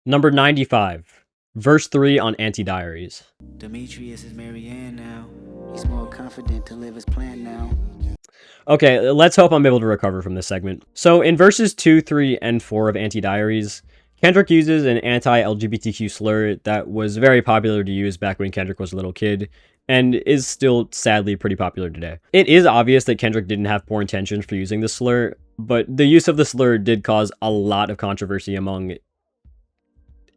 Number 95. Verse 3 on Anti-Diaries. Demetrius is Marianne now. He's more confident to live his plan now. Okay, let's hope I'm able to recover from this segment. So in verses 2, 3, and 4 of Anti-Diaries, Kendrick uses an anti-LGBTQ slur that was very popular to use back when Kendrick was a little kid, and is still sadly pretty popular today. It is obvious that Kendrick didn't have poor intentions for using this slur, but the use of the slur did cause a lot of controversy among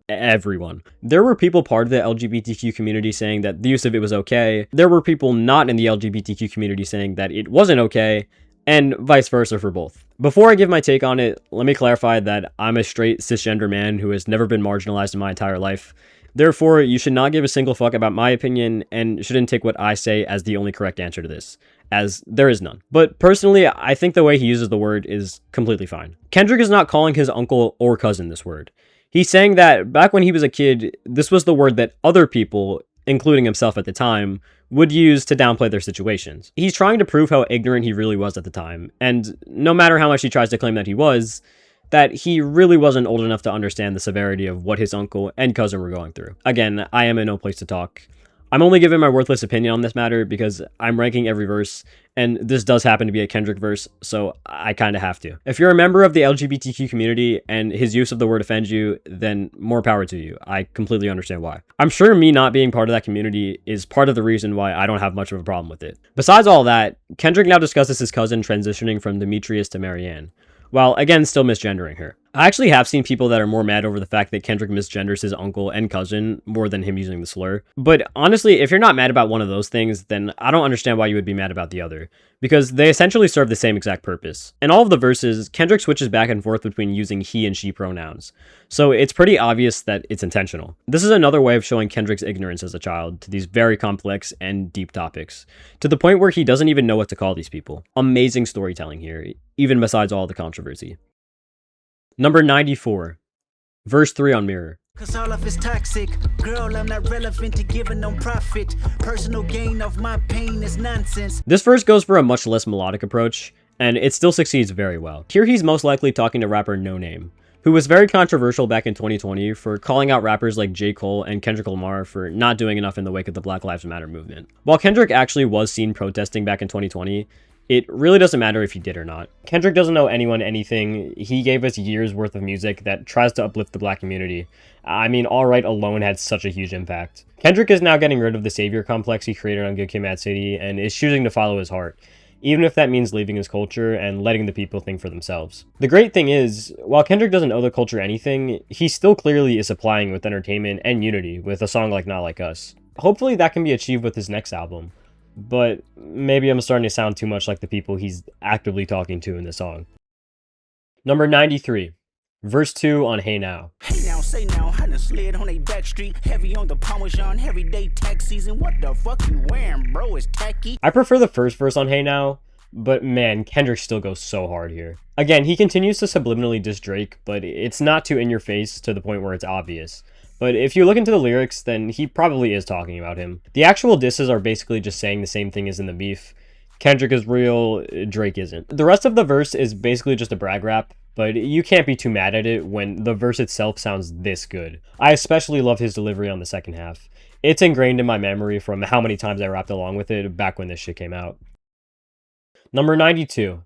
everyone. There were people part of the LGBTQ community saying that the use of it was okay. There were people not in the LGBTQ community saying that it wasn't okay, and vice versa for both. Before I give my take on it, let me clarify that I'm a straight cisgender man who has never been marginalized in my entire life. Therefore, you should not give a single fuck about my opinion and shouldn't take what I say as the only correct answer to this, as there is none. But personally, I think the way he uses the word is completely fine. Kendrick is not calling his uncle or cousin this word. He's saying that back when he was a kid, this was the word that other people, including himself at the time, would use to downplay their situations. He's trying to prove how ignorant he really was at the time, and no matter how much he tries to claim that he was, that he really wasn't old enough to understand the severity of what his uncle and cousin were going through. Again, I am in no place to talk. I'm only giving my worthless opinion on this matter because I'm ranking every verse, and this does happen to be a Kendrick verse, so I kinda have to. If you're a member of the LGBTQ community and his use of the word offends you, then more power to you. I completely understand why. I'm sure me not being part of that community is part of the reason why I don't have much of a problem with it. Besides all that, Kendrick now discusses his cousin transitioning from Demetrius to Marianne, while again still misgendering her. I actually have seen people that are more mad over the fact that Kendrick misgenders his uncle and cousin more than him using the slur. But honestly, if you're not mad about one of those things, then I don't understand why you would be mad about the other, because they essentially serve the same exact purpose. In all of the verses, Kendrick switches back and forth between using he and she pronouns, so it's pretty obvious that it's intentional. This is another way of showing Kendrick's ignorance as a child to these very complex and deep topics, to the point where he doesn't even know what to call these people. Amazing storytelling here, even besides all the controversy. Number 94, verse 3 on Mirror. Cause all of it's toxic. Girl, I'm not relevant to giving no profit. Personal gain of my pain is nonsense. This verse goes for a much less melodic approach, and it still succeeds very well. Here he's most likely talking to rapper No Name, who was very controversial back in 2020 for calling out rappers like J. Cole and Kendrick Lamar for not doing enough in the wake of the Black Lives Matter movement. While Kendrick actually was seen protesting back in 2020, it really doesn't matter if he did or not. Kendrick doesn't owe anyone anything. He gave us years worth of music that tries to uplift the black community. I mean, All Right alone had such a huge impact. Kendrick is now getting rid of the savior complex he created on Good Kid, Mad City and is choosing to follow his heart, even if that means leaving his culture and letting the people think for themselves. The great thing is, while Kendrick doesn't owe the culture anything, he still clearly is supplying with entertainment and unity with a song like Not Like Us. Hopefully that can be achieved with his next album. But maybe I'm starting to sound too much like the people he's actively talking to in this song. Number 93, verse 2 on Hey Now. Hey now, say now, I done slid on a back street. Heavy on the Parmesan, everyday tax season. What the fuck you wearing, bro? It's tacky. I prefer the first verse on Hey Now, but man, Kendrick still goes so hard here. Again, he continues to subliminally diss Drake, but it's not too in your face to the point where it's obvious. But if you look into the lyrics, then he probably is talking about him. The actual disses are basically just saying the same thing as in the beef. Kendrick is real, Drake isn't. The rest of the verse is basically just a brag rap, but you can't be too mad at it when the verse itself sounds this good. I especially love his delivery on the second half. It's ingrained in my memory from how many times I rapped along with it back when this shit came out. Number 92.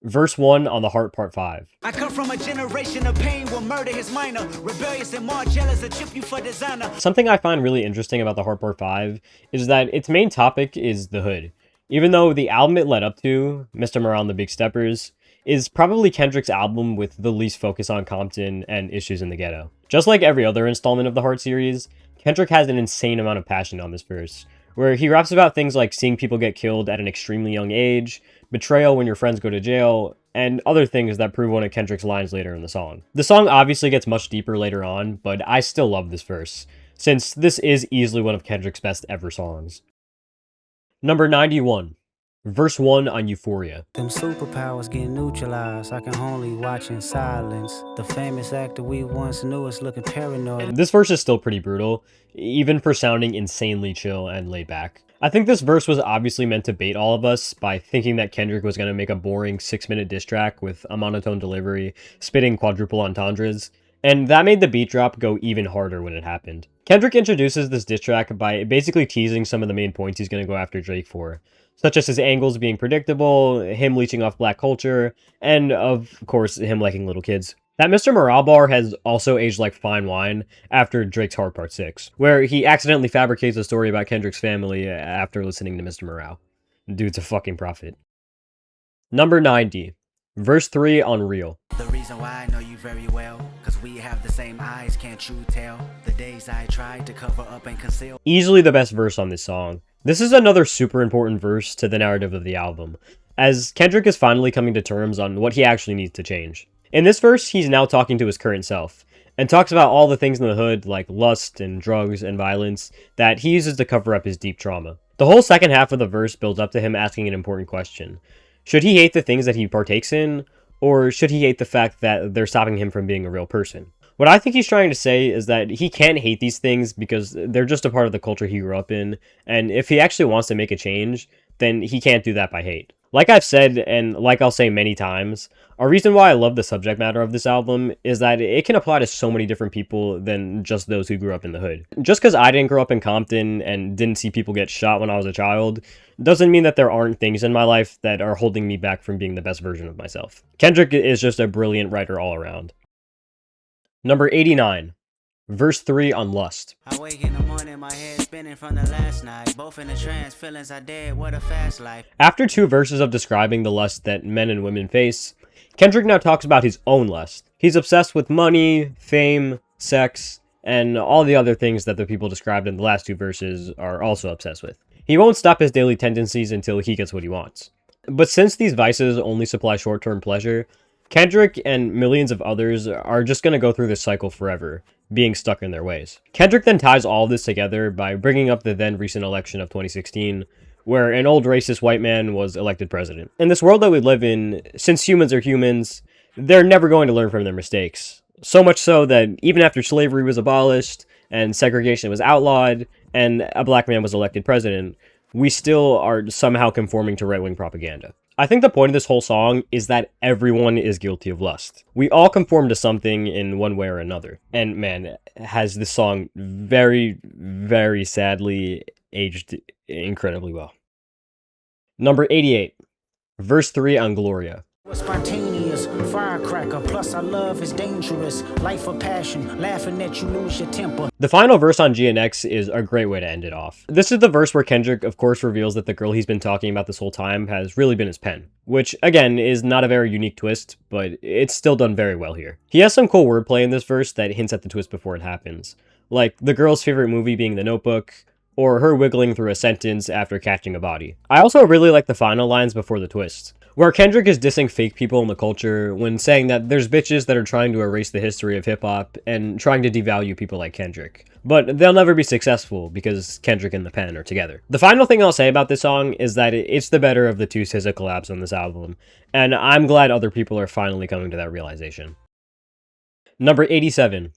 Verse 1 on The Heart Part 5. I come from a generation of pain where murder is minor. Rebellious and more jealous to chip you for designer. Something I find really interesting about The Heart Part 5 is that its main topic is the hood. Even though the album it led up to, Mr. Morale and the Big Steppers, is probably Kendrick's album with the least focus on Compton and issues in the ghetto. Just like every other installment of the Heart series, Kendrick has an insane amount of passion on this verse, where he raps about things like seeing people get killed at an extremely young age, betrayal when your friends go to jail, and other things that prove one of Kendrick's lines later in the song. The song obviously gets much deeper later on, but I still love this verse, since this is easily one of Kendrick's best ever songs. Number 91. Verse 1 on Euphoria. Them superpowers get neutralized. I can only watch in silence. The famous actor we once knew is looking paranoid. This verse is still pretty brutal, even for sounding insanely chill and laid back. I think this verse was obviously meant to bait all of us by thinking that Kendrick was going to make a boring 6-minute diss track with a monotone delivery, spitting quadruple entendres, and that made the beat drop go even harder when it happened. Kendrick introduces this diss track by basically teasing some of the main points he's going to go after Drake for, such as his angles being predictable, him leeching off black culture, and of course him liking little kids. That Mr. Morale bar has also aged like fine wine after Drake's Heart Part 6, where he accidentally fabricates a story about Kendrick's family after listening to Mr. Morale. Dude's a fucking prophet. Number 90. Verse 3 on Real. The reason why I know you very well, cause we have the same eyes, can't you tell? The days I tried to cover up and conceal. Easily the best verse on this song. This is another super important verse to the narrative of the album, as Kendrick is finally coming to terms on what he actually needs to change. In this verse, he's now talking to his current self, and talks about all the things in the hood, like lust and drugs and violence, that he uses to cover up his deep trauma. The whole second half of the verse builds up to him asking an important question. Should he hate the things that he partakes in, or should he hate the fact that they're stopping him from being a real person? What I think he's trying to say is that he can't hate these things because they're just a part of the culture he grew up in, and if he actually wants to make a change, then he can't do that by hate. Like I've said, and like I'll say many times, a reason why I love the subject matter of this album is that it can apply to so many different people than just those who grew up in the hood. Just because I didn't grow up in Compton and didn't see people get shot when I was a child, doesn't mean that there aren't things in my life that are holding me back from being the best version of myself. Kendrick is just a brilliant writer all around. Number 89. Verse 3 on Lust. I wake in the morning, my head spinning from the last night. Both in the trance, feelings I dead, what a fast life. After 2 verses of describing the lust that men and women face, Kendrick now talks about his own lust. He's obsessed with money, fame, sex, and all the other things that the people described in the last two verses are also obsessed with. He won't stop his daily tendencies until he gets what he wants. But since these vices only supply short-term pleasure, Kendrick and millions of others are just going to go through this cycle forever, being stuck in their ways. Kendrick then ties all of this together by bringing up the then recent election of 2016, where an old racist white man was elected president. In this world that we live in, since humans are humans, they're never going to learn from their mistakes. So much so that even after slavery was abolished, and segregation was outlawed, and a black man was elected president, we still are somehow conforming to right-wing propaganda. I think the point of this whole song is that everyone is guilty of lust. We all conform to something in one way or another. And man, has this song very, very sadly aged incredibly well. Number 88, verse 3 on Gloria. Spontaneous firecracker, plus our love is dangerous. Life of passion, laughing at you lose your temper. The final verse on GNX is a great way to end it off. This is the verse where Kendrick, of course, reveals that the girl he's been talking about this whole time has really been his pen. Which, again, is not a very unique twist, but it's still done very well here. He has some cool wordplay in this verse that hints at the twist before it happens. Like the girl's favorite movie being The Notebook, or her wiggling through a sentence after catching a body. I also really like the final lines before the twist, where Kendrick is dissing fake people in the culture when saying that there's bitches that are trying to erase the history of hip-hop and trying to devalue people like Kendrick. But they'll never be successful because Kendrick and the pen are together. The final thing I'll say about this song is that it's the better of the two SZA collabs on this album, and I'm glad other people are finally coming to that realization. Number 87,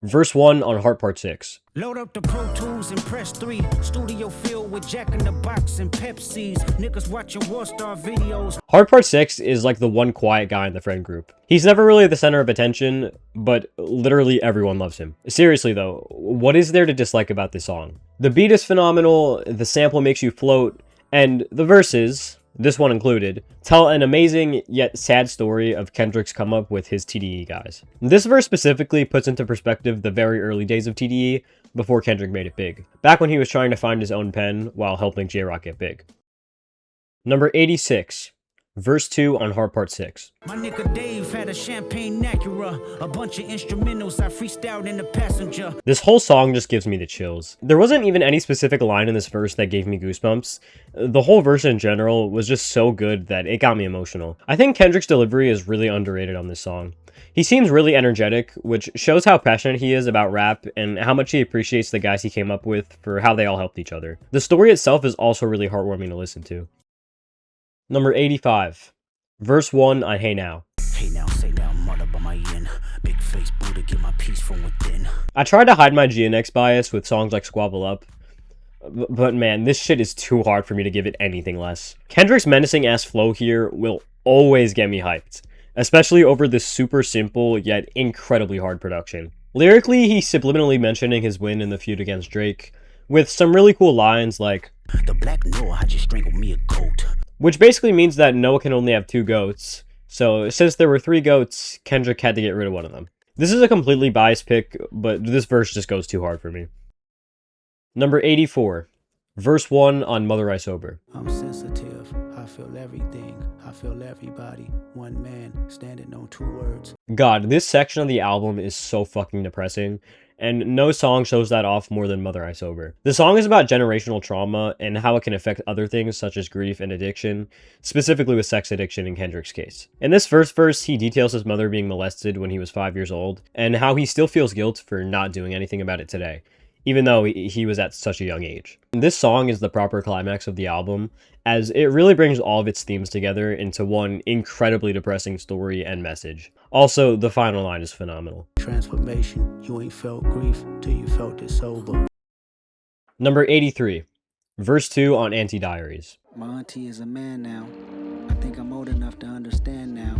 verse 1 on Heart Part 6. Load up the Pro Tools and press 3. Studio filled with Jack in the Box and Pepsis. Niggas watching Warstar videos. Heart Part 6 is like the one quiet guy in the friend group. He's never really the center of attention, but literally everyone loves him. Seriously though, what is there to dislike about this song? The beat is phenomenal, the sample makes you float, and the verses, this one included, tell an amazing yet sad story of Kendrick's come up with his TDE guys. This verse specifically puts into perspective the very early days of TDE before Kendrick made it big, back when he was trying to find his own pen while helping J-Rock get big. Number 86, verse 2 on Heart Part 6. My nigga Dave had a champagne Acura, a bunch of instrumentals I freestyled in the passenger. This whole song just gives me the chills. There wasn't even any specific line in this verse that gave me goosebumps. The whole verse in general was just so good that it got me emotional. I think Kendrick's delivery is really underrated on this song. He seems really energetic, which shows how passionate he is about rap and how much he appreciates the guys he came up with for how they all helped each other. The story itself is also really heartwarming to listen to. Number 85, verse 1 on Hey Now. Hey now, say now, mother by my yin. Big face Buddha, get my peace from within. I tried to hide my GNX bias with songs like Squabble Up, but man, this shit is too hard for me to give it anything less. Kendrick's menacing ass flow here will always get me hyped, especially over this super simple yet incredibly hard production. Lyrically, he's subliminally mentioning his win in the feud against Drake, with some really cool lines like, The black Noah, I just strangled me a goat. Which basically means that Noah can only have 2 goats, so since there were 3 goats, Kendrick had to get rid of one of them. This is a completely biased pick, but this verse just goes too hard for me. Number 84, verse 1 on Mother I Sober. I'm sensitive, I feel everything, I feel everybody. One man standing on 2 words. God, this section of the album is so fucking depressing, and no song shows that off more than Mother I Sober. The song is about generational trauma and how it can affect other things such as grief and addiction, specifically with sex addiction in Kendrick's case. In this first verse, he details his mother being molested when he was 5 years old, and how he still feels guilt for not doing anything about it today, even though he was at such a young age. This song is the proper climax of the album, as it really brings all of its themes together into one incredibly depressing story and message. Also, the final line is phenomenal. Transformation, you ain't felt grief till you felt it sober. Number 83, verse 2 on Anti-Diaries. My auntie is a man now. I think I'm old enough to understand now.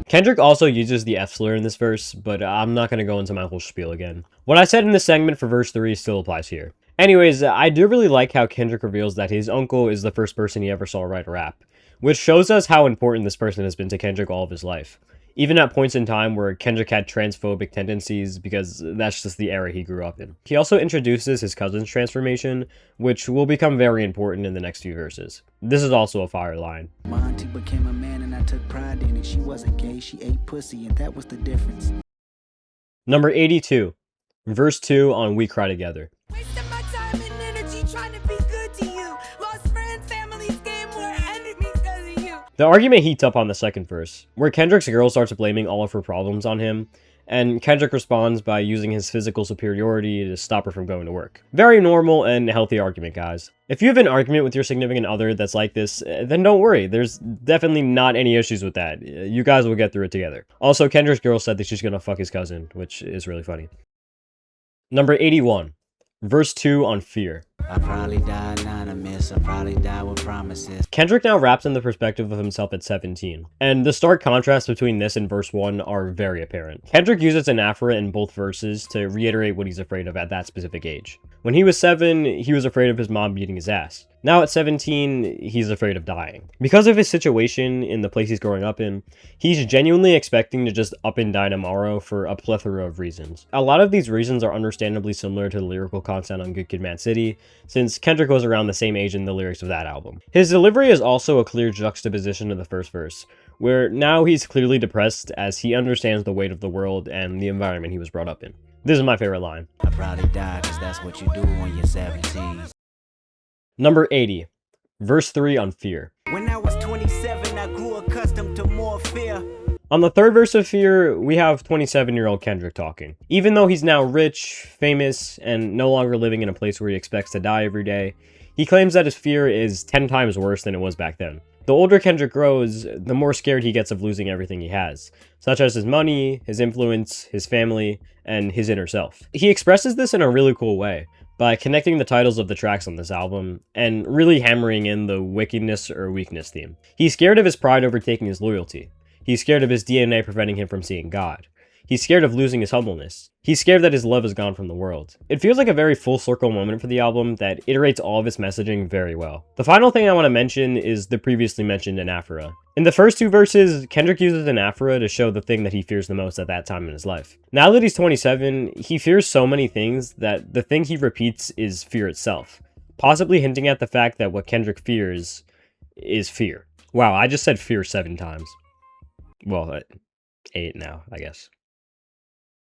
Kendrick also uses the F slur in this verse, but I'm not going to go into my whole spiel again. What I said in this segment for verse 3 still applies here. Anyways, I do really like how Kendrick reveals that his uncle is the first person he ever saw write rap, which shows us how important this person has been to Kendrick all of his life, even at points in time where Kendrick had transphobic tendencies because that's just the era he grew up in. He also introduces his cousin's transformation, which will become very important in the next few verses. This is also a fire line. My auntie became a man and I I took pride in it. She wasn't gay, she ate pussy, and that was the difference. Number 82, verse 2 on We Cry Together. Wasting my time and energy trying to be good to you. Lost friends, families, game more enemies because of you. The argument heats up on the second verse, where Kendrick's girl starts blaming all of her problems on him, and Kendrick responds by using his physical superiority to stop her from going to work. Very normal and healthy argument, guys. If you have an argument with your significant other that's like this, then don't worry, there's definitely not any issues with that. You guys will get through it together. Also, Kendrick's girl said that she's gonna fuck his cousin, which is really funny. Number 81, verse 2 on Fear. I probably die anonymous, I probably die with promises. Kendrick now raps in the perspective of himself at 17, and the stark contrast between this and verse 1 are very apparent. Kendrick uses an aphorism in both verses to reiterate what he's afraid of at that specific age. When he was 7, he was afraid of his mom beating his ass. Now at 17, he's afraid of dying. Because of his situation in the place he's growing up in, he's genuinely expecting to just up and die tomorrow for a plethora of reasons. A lot of these reasons are understandably similar to the lyrical content on Good Kid, Mad City, since Kendrick was around the same age in the lyrics of that album. His delivery is also a clear juxtaposition to the first verse, where now he's clearly depressed as he understands the weight of the world and the environment he was brought up in. This is my favorite line. I probably die cause that's what you do when you're 17. Number 80, verse 3 on Fear. When I was 27, I grew accustomed to more fear. On the third verse of Fear, we have 27-year-old Kendrick talking. Even though he's now rich, famous, and no longer living in a place where he expects to die every day, he claims that his fear is 10 times worse than it was back then. The older Kendrick grows, the more scared he gets of losing everything he has, such as his money, his influence, his family, and his inner self. He expresses this in a really cool way, by connecting the titles of the tracks on this album, and really hammering in the wickedness or weakness theme. He's scared of his pride overtaking his loyalty. He's scared of his DNA preventing him from seeing God. He's scared of losing his humbleness. He's scared that his love is gone from the world. It feels like a very full circle moment for the album that iterates all of its messaging very well. The final thing I want to mention is the previously mentioned anaphora. In the first two verses, Kendrick uses an anaphora to show the thing that he fears the most at that time in his life. Now that he's 27, he fears so many things that the thing he repeats is fear itself, possibly hinting at the fact that what Kendrick fears is fear. Wow, I just said fear 7 times. Well, 8 now, I guess.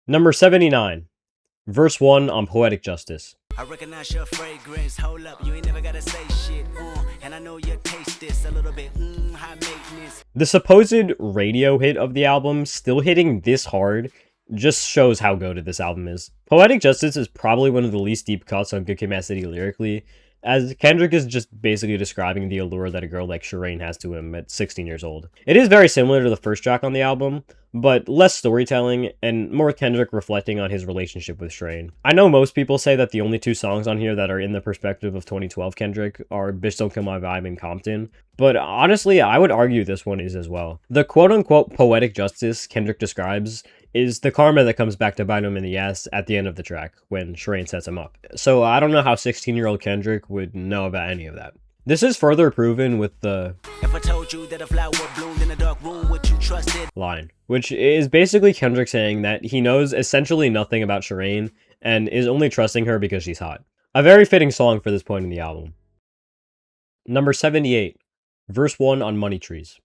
Number 79, verse 1 on Poetic Justice. I recognize your fragrance. Hold up, you ain't never gotta say shit. And I know you taste this a little bit. High maintenance. The supposed radio hit of the album still hitting this hard just shows how goated this album is. Poetic Justice is probably one of the least deep cuts on Good Kid, Mad City lyrically, as Kendrick is just basically describing the allure that a girl like Shireen has to him at 16 years old. It is very similar to the first track on the album, but less storytelling and more Kendrick reflecting on his relationship with Shireen. I know most people say that the only 2 songs on here that are in the perspective of 2012 Kendrick are Bitch Don't Kill My Vibe and Compton, but honestly, I would argue this one is as well. The quote-unquote poetic justice Kendrick describes is the karma that comes back to bite him in the ass at the end of the track when Shireen sets him up. So I don't know how 16-year-old Kendrick would know about any of that. This is further proven with the If I told you that a flower bloomed in a dark room, would you trust it? line, which is basically Kendrick saying that he knows essentially nothing about Shireen and is only trusting her because she's hot. A very fitting song for this point in the album. Number 78, verse 1 on Money Trees.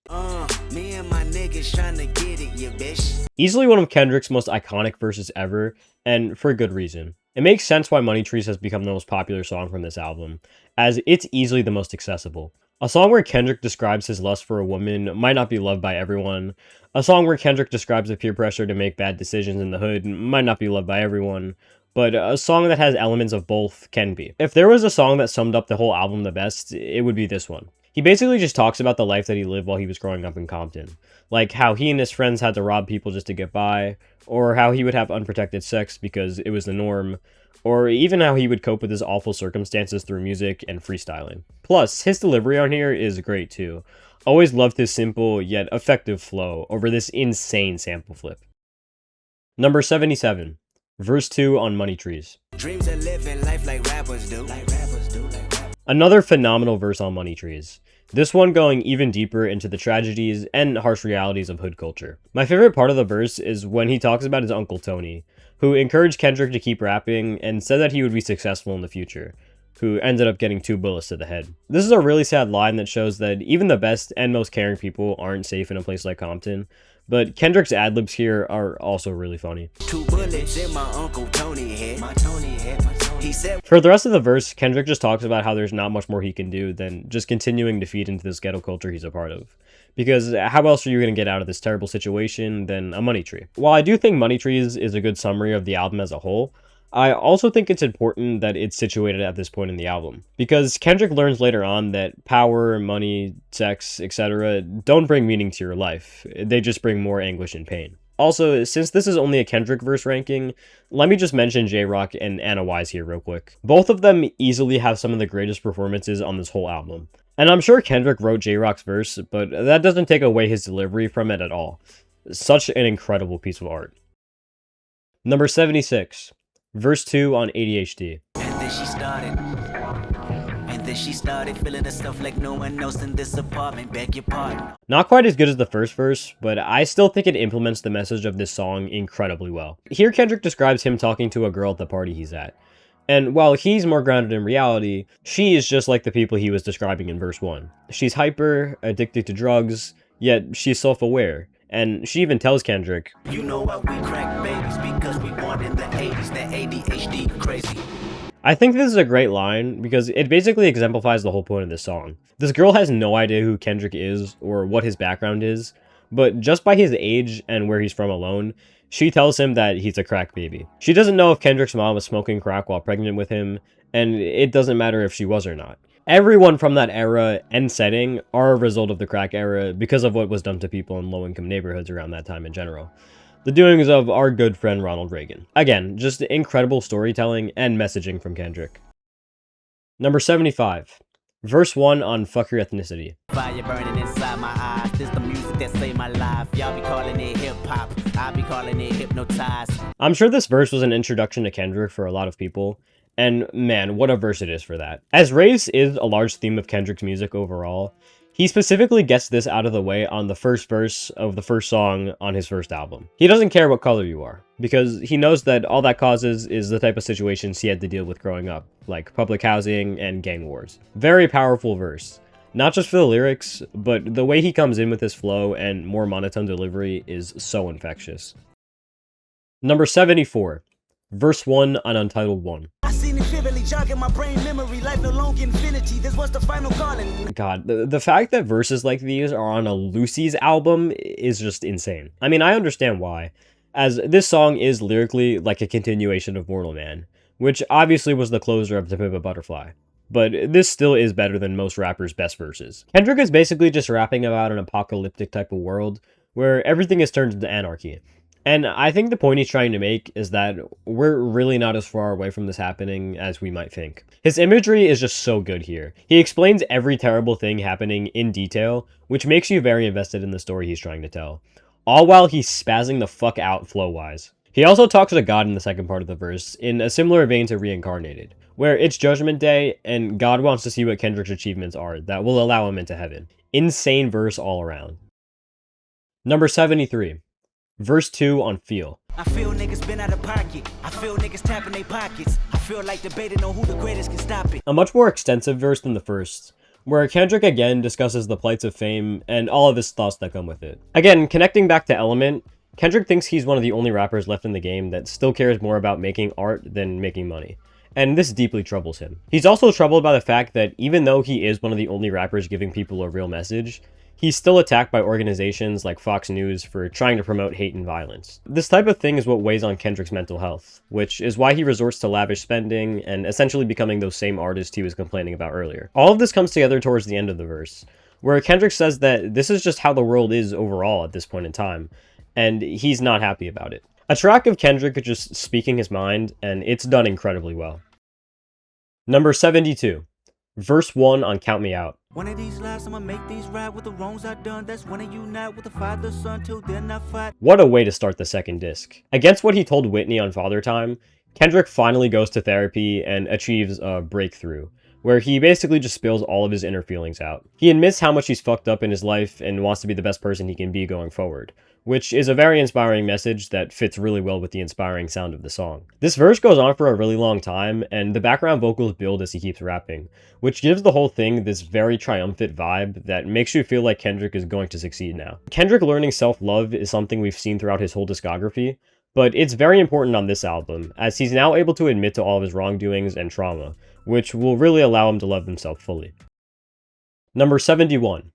Me and my niggas trying to get it, you bitch. Easily one of Kendrick's most iconic verses ever, and for good reason. It makes sense why Money Trees has become the most popular song from this album, as it's easily the most accessible. A song where Kendrick describes his lust for a woman might not be loved by everyone. A song where Kendrick describes the peer pressure to make bad decisions in the hood might not be loved by everyone. But a song that has elements of both can be. If there was a song that summed up the whole album the best, it would be this one. He basically just talks about the life that he lived while he was growing up in Compton. Like how he and his friends had to rob people just to get by, or how he would have unprotected sex because it was the norm, or even how he would cope with his awful circumstances through music and freestyling. Plus, his delivery on here is great too. Always loved his simple yet effective flow over this insane sample flip. Number 77, verse 2 on Money Trees. Dreams of living life like rappers do. Another phenomenal verse on Money Trees. This one going even deeper into the tragedies and harsh realities of hood culture. My favorite part of the verse is when he talks about his uncle Tony, who encouraged Kendrick to keep rapping and said that he would be successful in the future, who ended up getting 2 bullets to the head. This is a really sad line that shows that even the best and most caring people aren't safe in a place like Compton, but Kendrick's ad-libs here are also really funny. 2 bullets in my Uncle Tony head. My Tony head, my Tony. He said, For the rest of the verse, Kendrick just talks about how there's not much more he can do than just continuing to feed into this ghetto culture he's a part of. Because how else are you going to get out of this terrible situation than a money tree? While I do think Money Trees is a good summary of the album as a whole, I also think it's important that it's situated at this point in the album, because Kendrick learns later on that power, money, sex, etc. don't bring meaning to your life, they just bring more anguish and pain. Also, since this is only a Kendrick verse ranking, let me just mention J-Rock and Anna Wise here real quick. Both of them easily have some of the greatest performances on this whole album. And I'm sure Kendrick wrote J-Rock's verse, but that doesn't take away his delivery from it at all. Such an incredible piece of art. Number 76. Verse 2 on ADHD. And then she started feeling herself like no one else in this apartment. Beg your pardon. Not quite as good as the first verse, but I still think it implements the message of this song incredibly well. Here Kendrick describes him talking to a girl at the party he's at. And while he's more grounded in reality, she is just like the people he was describing in verse 1. She's hyper, addicted to drugs, yet she's self-aware. And she even tells Kendrick, You know why we crack babies? Because we born in the 80s. That ADHD crazy. I think this is a great line because it basically exemplifies the whole point of this song. This girl has no idea who Kendrick is or what his background is, but just by his age and where he's from alone, she tells him that he's a crack baby. She doesn't know if Kendrick's mom was smoking crack while pregnant with him, and it doesn't matter if she was or not. Everyone from that era and setting are a result of the crack era because of what was done to people in low-income neighborhoods around that time in general. The doings of our good friend Ronald Reagan. Again, just incredible storytelling and messaging from Kendrick. Number 75. Verse 1 on Fuck Your Ethnicity. Fire burning inside my eyes. This the music that saved my life. Y'all be calling it hip-hop. I be calling it hypnotized. I'm sure this verse was an introduction to Kendrick for a lot of people, and man, what a verse it is for that. As race is a large theme of Kendrick's music overall, he specifically gets this out of the way on the first verse of the first song on his first album. He doesn't care what color you are, because he knows that all that causes is the type of situations he had to deal with growing up, like public housing and gang wars. Very powerful verse. Not just for the lyrics, but the way he comes in with his flow and more monotone delivery is so infectious. Number 74. Verse 1 on Untitled 1. I seen it vividly jogging my brain memory. Life no longer infinity. This was the final calling. God, the fact that verses like these are on a Lucy's album is just insane. I mean, I understand why, as this song is lyrically like a continuation of Mortal Man, which obviously was the closer of To Pimp a Butterfly. But this still is better than most rappers' best verses. Kendrick is basically just rapping about an apocalyptic type of world where everything is turned into anarchy. And I think the point he's trying to make is that we're really not as far away from this happening as we might think. His imagery is just so good here. He explains every terrible thing happening in detail, which makes you very invested in the story he's trying to tell. All while he's spazzing the fuck out flow-wise. He also talks to God in the second part of the verse, in a similar vein to Reincarnated, where it's Judgment Day and God wants to see what Kendrick's achievements are that will allow him into heaven. Insane verse all around. Number 73. Verse 2 on Feel. I feel niggas been out of pocket. I feel niggas tapping their pockets. I feel like debating on who the greatest can stop it. A much more extensive verse than the first, where Kendrick again discusses the plights of fame and all of his thoughts that come with it. Again, connecting back to Element, Kendrick thinks he's one of the only rappers left in the game that still cares more about making art than making money. And this deeply troubles him. He's also troubled by the fact that even though he is one of the only rappers giving people a real message, he's still attacked by organizations like Fox News for trying to promote hate and violence. This type of thing is what weighs on Kendrick's mental health, which is why he resorts to lavish spending and essentially becoming those same artists he was complaining about earlier. All of this comes together towards the end of the verse, where Kendrick says that this is just how the world is overall at this point in time, and he's not happy about it. A track of Kendrick just speaking his mind, and it's done incredibly well. Number 72. Verse 1 on Count Me Out. One of these lives, I'ma make these right with the wrongs I done. That's when I unite with the father, son, till then I fight. What a way to start the second disc. Against what he told Whitney on Father Time, Kendrick finally goes to therapy and achieves a breakthrough, where he basically just spills all of his inner feelings out. He admits how much he's fucked up in his life and wants to be the best person he can be going forward, which is a very inspiring message that fits really well with the inspiring sound of the song. This verse goes on for a really long time, and the background vocals build as he keeps rapping, which gives the whole thing this very triumphant vibe that makes you feel like Kendrick is going to succeed now. Kendrick learning self-love is something we've seen throughout his whole discography, but it's very important on this album, as he's now able to admit to all of his wrongdoings and trauma, which will really allow him to love himself fully. Number 71.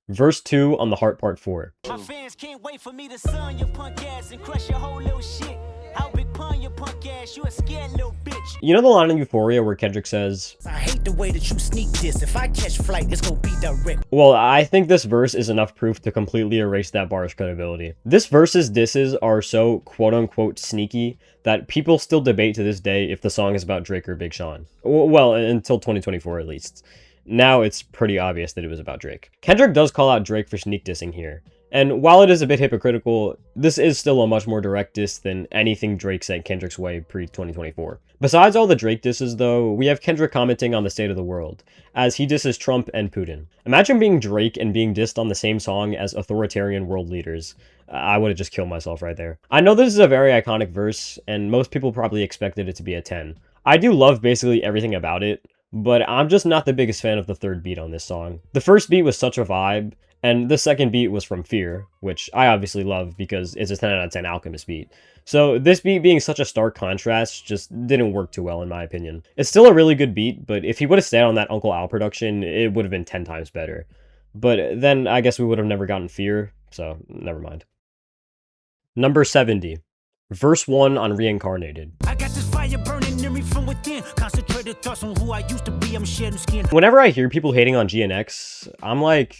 Verse 2 on the Heart Part 4. My fans can't wait for me to sun your punk ass and crush your whole little shit. How big pun your punk ass, you a scared little bitch. You know the line in Euphoria where Kendrick says, I hate the way that you sneak this. If I catch flight, it's gonna be direct. Well, I think this verse is enough proof to completely erase that bar's credibility. This verse's disses are so quote-unquote sneaky that people still debate to this day if the song is about Drake or Big Sean. Well, until 2024 at least. Now it's pretty obvious that it was about Drake. Kendrick does call out Drake for sneak dissing here, and while it is a bit hypocritical, this is still a much more direct diss than anything Drake sent Kendrick's way pre-2024. Besides all the Drake disses though, we have Kendrick commenting on the state of the world, as he disses Trump and Putin. Imagine being Drake and being dissed on the same song as authoritarian world leaders. I would have just killed myself right there. I know this is a very iconic verse, and most people probably expected it to be a 10. I do love basically everything about it, but I'm just not the biggest fan of the third beat on this song. The first beat was such a vibe, and the second beat was from Fear, which I obviously love because it's a 10 out of 10 Alchemist beat. So this beat being such a stark contrast just didn't work too well in my opinion. It's still a really good beat, but if he would have stayed on that Uncle Al production, it would have been 10 times better. But then I guess we would have never gotten Fear, so never mind. Number 70. Verse 1 on Reincarnated. I got this fire burning in me from within. Concentrated thoughts on who I used to be. I'm shedding skin. Whenever I hear people hating on GNX, I'm like,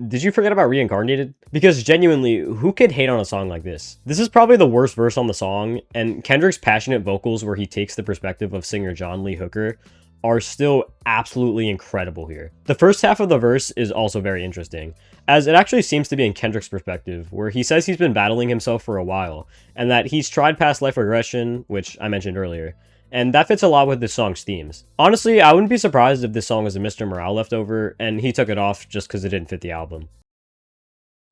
did you forget about Reincarnated? Because genuinely, who could hate on a song like this? This is probably the worst verse on the song, and Kendrick's passionate vocals where he takes the perspective of singer John Lee Hooker are still absolutely incredible here. The first half of the verse is also very interesting, as it actually seems to be in Kendrick's perspective, where he says he's been battling himself for a while, and that he's tried past life regression, which I mentioned earlier, and that fits a lot with this song's themes. Honestly, I wouldn't be surprised if this song was a Mr. Morale leftover, and he took it off just because it didn't fit the album.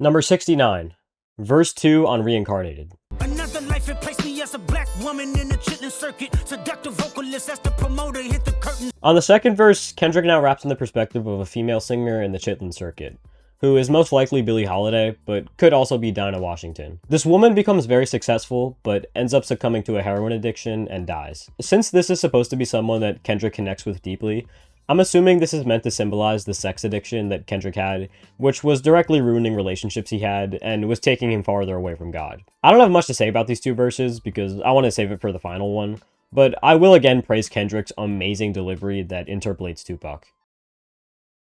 Number 69. Verse 2 on Reincarnated. Another life it placed me as a black woman in the chitlin circuit. Seductive vocalist as the promoter hit the curtain. On the second verse, Kendrick now raps in the perspective of a female singer in the chitlin circuit, who is most likely Billie Holiday, but could also be Dinah Washington. This woman becomes very successful, but ends up succumbing to a heroin addiction and dies. Since this is supposed to be someone that Kendrick connects with deeply, I'm assuming this is meant to symbolize the sex addiction that Kendrick had, which was directly ruining relationships he had and was taking him farther away from God. I don't have much to say about these two verses because I want to save it for the final one, but I will again praise Kendrick's amazing delivery that interpolates Tupac.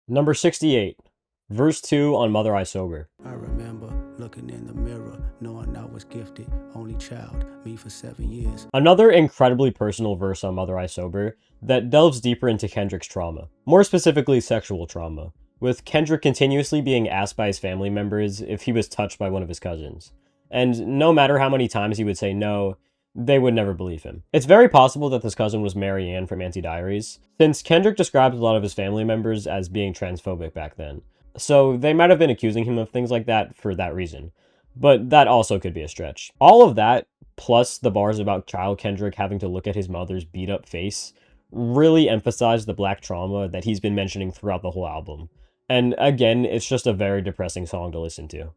Number 68. Verse 2 on Mother I Sober. I remember looking in the mirror, knowing I was gifted, only child, me for 7 years. Another incredibly personal verse on Mother I Sober that delves deeper into Kendrick's trauma, more specifically sexual trauma, with Kendrick continuously being asked by his family members if he was touched by one of his cousins. And no matter how many times he would say no, they would never believe him. It's very possible that this cousin was Mary Ann from Anti-Diaries, since Kendrick describes a lot of his family members as being transphobic back then. So they might have been accusing him of things like that for that reason. But that also could be a stretch. All of that, plus the bars about child Kendrick having to look at his mother's beat up face, really emphasize the black trauma that he's been mentioning throughout the whole album. And again, it's just a very depressing song to listen to.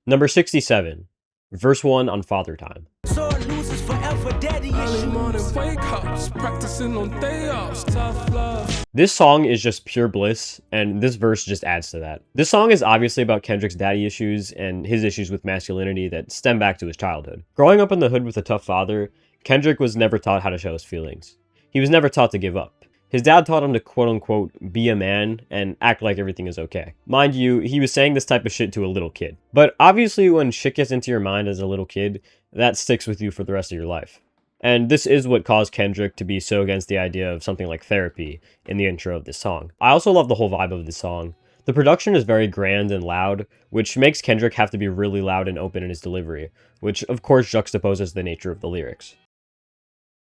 Number 67. Verse 1 on Father Time. So losers forever, daddy Early morning wake ups, practicing on day offs, tough love. This song is just pure bliss, and this verse just adds to that. This song is obviously about Kendrick's daddy issues and his issues with masculinity that stem back to his childhood. Growing up in the hood with a tough father, Kendrick was never taught how to show his feelings. He was never taught to give up. His dad taught him to quote-unquote be a man and act like everything is okay. Mind you, he was saying this type of shit to a little kid. But obviously when shit gets into your mind as a little kid, that sticks with you for the rest of your life. And this is what caused Kendrick to be so against the idea of something like therapy in the intro of this song. I also love the whole vibe of this song. The production is very grand and loud, which makes Kendrick have to be really loud and open in his delivery, which of course juxtaposes the nature of the lyrics.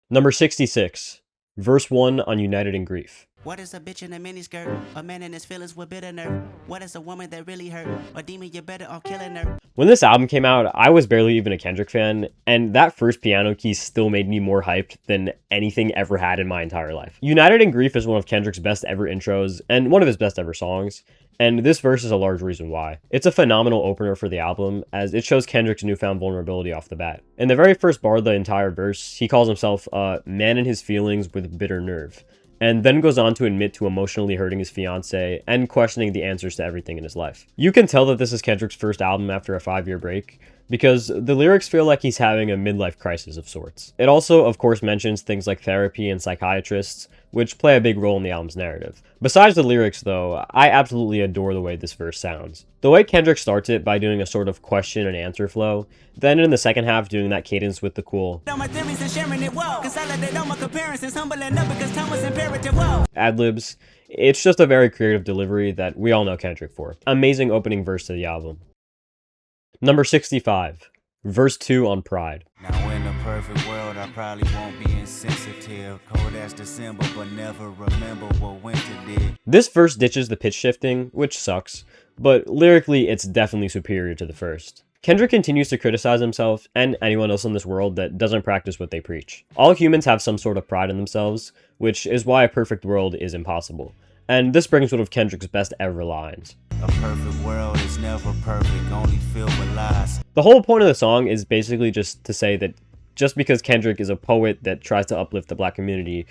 Number 66, verse 1 on United in Grief. What is a bitch in a miniskirt? A man in his feelings with bitter nerve. What is a woman that really hurt? A demon, you're better off killing her. When this album came out, I was barely even a Kendrick fan, and that first piano key still made me more hyped than anything ever had in my entire life. United in Grief is one of Kendrick's best ever intros, and one of his best ever songs, and this verse is a large reason why. It's a phenomenal opener for the album, as it shows Kendrick's newfound vulnerability off the bat. In the very first bar of the entire verse, he calls himself a man in his feelings with bitter nerve, and then goes on to admit to emotionally hurting his fiancée and questioning the answers to everything in his life. You can tell that this is Kendrick's first album after a 5-year break, because the lyrics feel like he's having a midlife crisis of sorts. It also, of course, mentions things like therapy and psychiatrists, which play a big role in the album's narrative. Besides the lyrics, though, I absolutely adore the way this verse sounds. The way Kendrick starts it by doing a sort of question and answer flow, then in the second half doing that cadence with the cool ad-libs, it's just a very creative delivery that we all know Kendrick for. Amazing opening verse to the album. Number 65, verse 2 on Pride. Now in a perfect world, I probably won't be insensitive. Cold as December, but never remember what winter did. This verse ditches the pitch shifting, which sucks, but lyrically it's definitely superior to the first. Kendrick continues to criticize himself and anyone else in this world that doesn't practice what they preach. All humans have some sort of pride in themselves, which is why a perfect world is impossible. And this brings one of Kendrick's best ever lines. A perfect world is never perfect, only filled with lies. The whole point of the song is basically just to say that just because Kendrick is a poet that tries to uplift the black community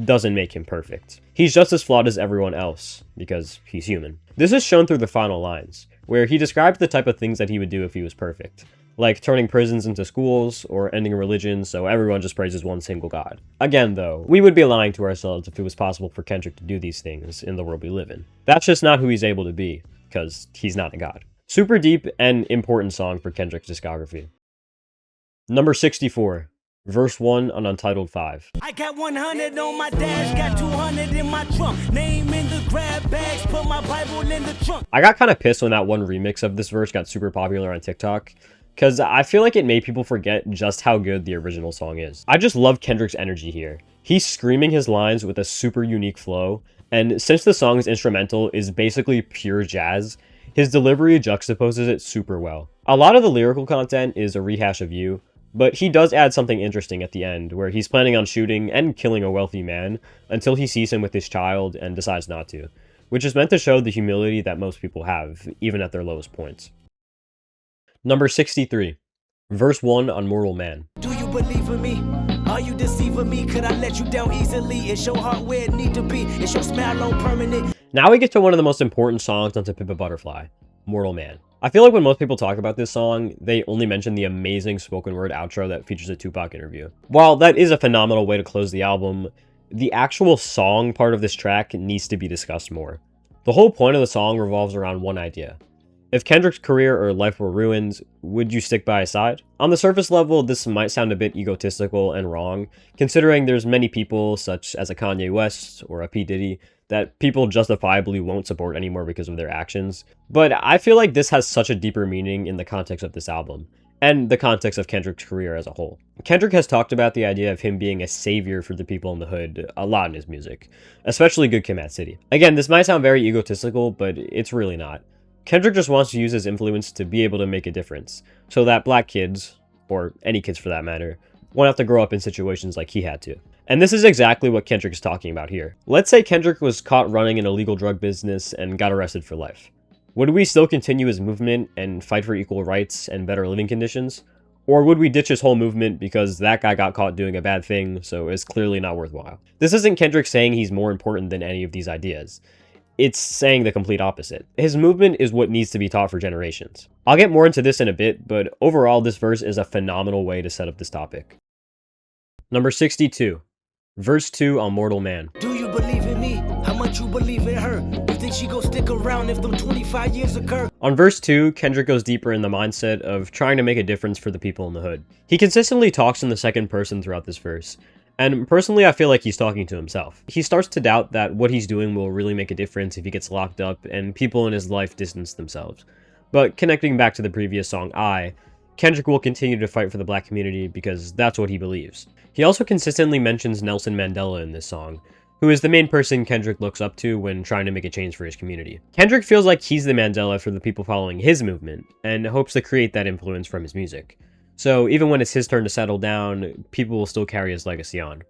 doesn't make him perfect. He's just as flawed as everyone else, because he's human. This is shown through the final lines, where he describes the type of things that he would do if he was perfect, like turning prisons into schools or ending religion so everyone just praises one single god. Again though, we would be lying to ourselves if it was possible for Kendrick to do these things in the world we live in. That's just not who he's able to be, because he's not a god. Super deep and important song for Kendrick's discography. Number 64, verse 1 on Untitled 5. I got 100 on my dash, got 200 in my trunk. Name in the grab bags, put my Bible in the trunk. I got kind of pissed when that one remix of this verse got super popular on TikTok, because I feel like it made people forget just how good the original song is. I just love Kendrick's energy here. He's screaming his lines with a super unique flow, and since the song's instrumental is basically pure jazz, his delivery juxtaposes it super well. A lot of the lyrical content is a rehash of You, but he does add something interesting at the end, where he's planning on shooting and killing a wealthy man until he sees him with his child and decides not to, which is meant to show the humility that most people have, even at their lowest points. Number 63, verse 1 on Mortal Man. Do you believe in me? Are you deceiving me? Could I let you down easily? Is your heart where it need to be? Is your smile on permanent? Now we get to one of the most important songs on To Pimp a Butterfly, Mortal Man. I feel like when most people talk about this song, they only mention the amazing spoken word outro that features a Tupac interview. While that is a phenomenal way to close the album, the actual song part of this track needs to be discussed more. The whole point of the song revolves around one idea. If Kendrick's career or life were ruined, would you stick by his side? On the surface level, this might sound a bit egotistical and wrong, considering there's many people, such as a Kanye West or a P. Diddy, that people justifiably won't support anymore because of their actions. But I feel like this has such a deeper meaning in the context of this album, and the context of Kendrick's career as a whole. Kendrick has talked about the idea of him being a savior for the people in the hood a lot in his music, especially Good Kid, Mad City. Again, this might sound very egotistical, but it's really not. Kendrick just wants to use his influence to be able to make a difference, so that black kids, or any kids for that matter, won't have to grow up in situations like he had to. And this is exactly what Kendrick is talking about here. Let's say Kendrick was caught running an illegal drug business and got arrested for life. Would we still continue his movement and fight for equal rights and better living conditions? Or would we ditch his whole movement because that guy got caught doing a bad thing, so it's clearly not worthwhile? This isn't Kendrick saying he's more important than any of these ideas. It's saying the complete opposite. His movement is what needs to be taught for generations. I'll get more into this in a bit, but overall this verse is a phenomenal way to set up this topic. Number 62, verse 2 on Mortal Man. Do you believe in me? How much you believe in her? You think she gon' stick around if them 25 years occur? On verse 2, Kendrick goes deeper in the mindset of trying to make a difference for the people in the hood. He consistently talks in the second person throughout this verse, and personally I feel like he's talking to himself. He starts to doubt that what he's doing will really make a difference if he gets locked up and people in his life distance themselves. But connecting back to the previous song, Kendrick will continue to fight for the black community because that's what he believes. He also consistently mentions Nelson Mandela in this song, who is the main person Kendrick looks up to when trying to make a change for his community. Kendrick feels like he's the Mandela for the people following his movement, and hopes to create that influence from his music. So even when it's his turn to settle down, people will still carry his legacy on.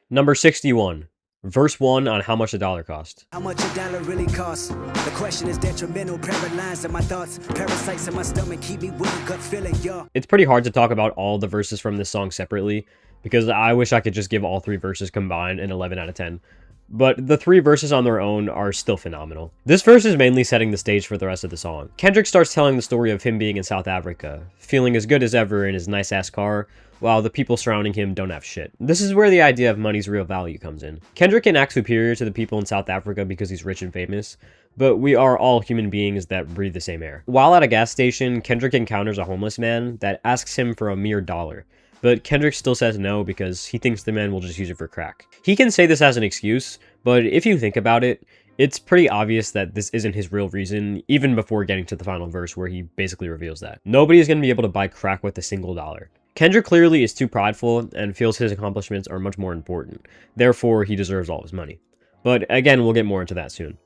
Number 61. Verse 1 on How Much a Dollar Cost. How much a dollar really costs? The question is detrimental, paralyzed in my thoughts. Parasites in my stomach keep me with a gut feeling, y'all. It's pretty hard to talk about all the verses from this song separately, because I wish I could just give all 3 verses combined an 11 out of 10. But the 3 verses on their own are still phenomenal. This verse is mainly setting the stage for the rest of the song. Kendrick starts telling the story of him being in South Africa, feeling as good as ever in his nice-ass car, while the people surrounding him don't have shit. This is where the idea of money's real value comes in. Kendrick can act superior to the people in South Africa because he's rich and famous, but we are all human beings that breathe the same air. While at a gas station, Kendrick encounters a homeless man that asks him for a mere $1. But Kendrick still says no because he thinks the man will just use it for crack. He can say this as an excuse, but if you think about it, it's pretty obvious that this isn't his real reason, even before getting to the final verse where he basically reveals that. Nobody is going to be able to buy crack with a single $1. Kendrick clearly is too prideful and feels his accomplishments are much more important. Therefore, he deserves all his money. But again, we'll get more into that soon.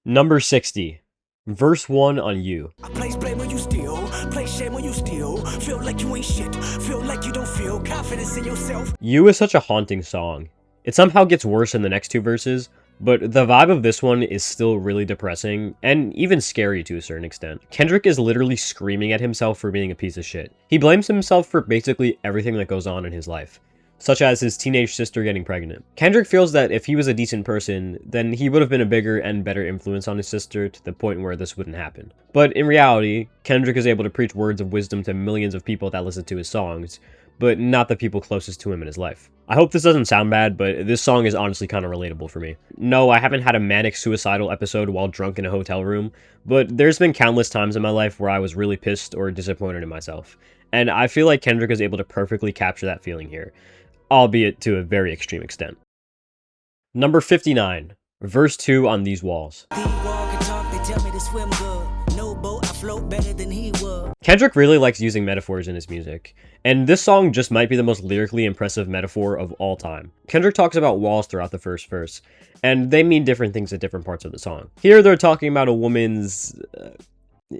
Number 60. Verse 1 on You. I place blame when you steal, place shame when you steal. Feel like you ain't shit, feel like you don't feel confidence in yourself. You is such a haunting song. It somehow gets worse in the next 2 verses, but the vibe of this one is still really depressing, and even scary to a certain extent. Kendrick is literally screaming at himself for being a piece of shit. He blames himself for basically everything that goes on in his life, such as his teenage sister getting pregnant. Kendrick feels that if he was a decent person, then he would have been a bigger and better influence on his sister to the point where this wouldn't happen. But in reality, Kendrick is able to preach words of wisdom to millions of people that listen to his songs, but not the people closest to him in his life. I hope this doesn't sound bad, but this song is honestly kind of relatable for me. No, I haven't had a manic suicidal episode while drunk in a hotel room, but there's been countless times in my life where I was really pissed or disappointed in myself. And I feel like Kendrick is able to perfectly capture that feeling here, albeit to a very extreme extent. Number 59. Verse 2 on These Walls. Kendrick really likes using metaphors in his music, and this song just might be the most lyrically impressive metaphor of all time. Kendrick talks about walls throughout the first verse, and they mean different things at different parts of the song. Here they're talking about a woman's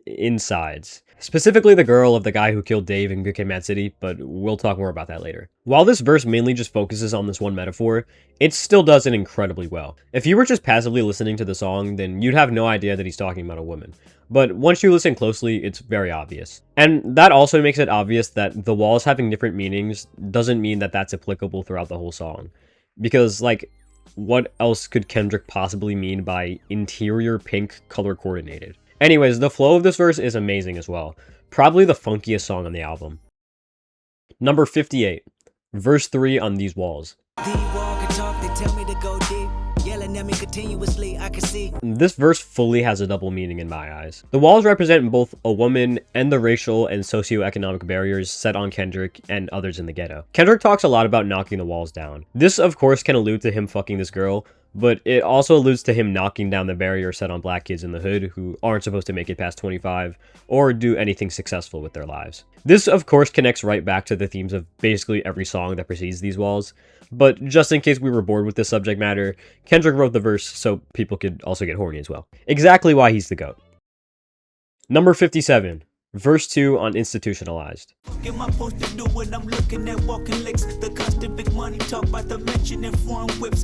insides. Specifically the girl of the guy who killed Dave and became Mad City, but we'll talk more about that later. While this verse mainly just focuses on this one metaphor, it still does it incredibly well. If you were just passively listening to the song, then you'd have no idea that he's talking about a woman. But once you listen closely, it's very obvious. And that also makes it obvious that the walls having different meanings doesn't mean that that's applicable throughout the whole song. Because, like, what else could Kendrick possibly mean by interior pink color coordinated? Anyways, the flow of this verse is amazing as well. Probably the funkiest song on the album. Number 58. Verse 3 on These Walls. This verse fully has a double meaning in my eyes. The walls represent both a woman and the racial and socioeconomic barriers set on Kendrick and others in the ghetto. Kendrick talks a lot about knocking the walls down. This, of course, can allude to him fucking this girl, but it also alludes to him knocking down the barrier set on black kids in the hood who aren't supposed to make it past 25 or do anything successful with their lives. This, of course, connects right back to the themes of basically every song that precedes These Walls, but just in case we were bored with this subject matter, Kendrick wrote the verse so people could also get horny as well. Exactly why he's the GOAT. Number 57. Verse 2 on Institutionalized.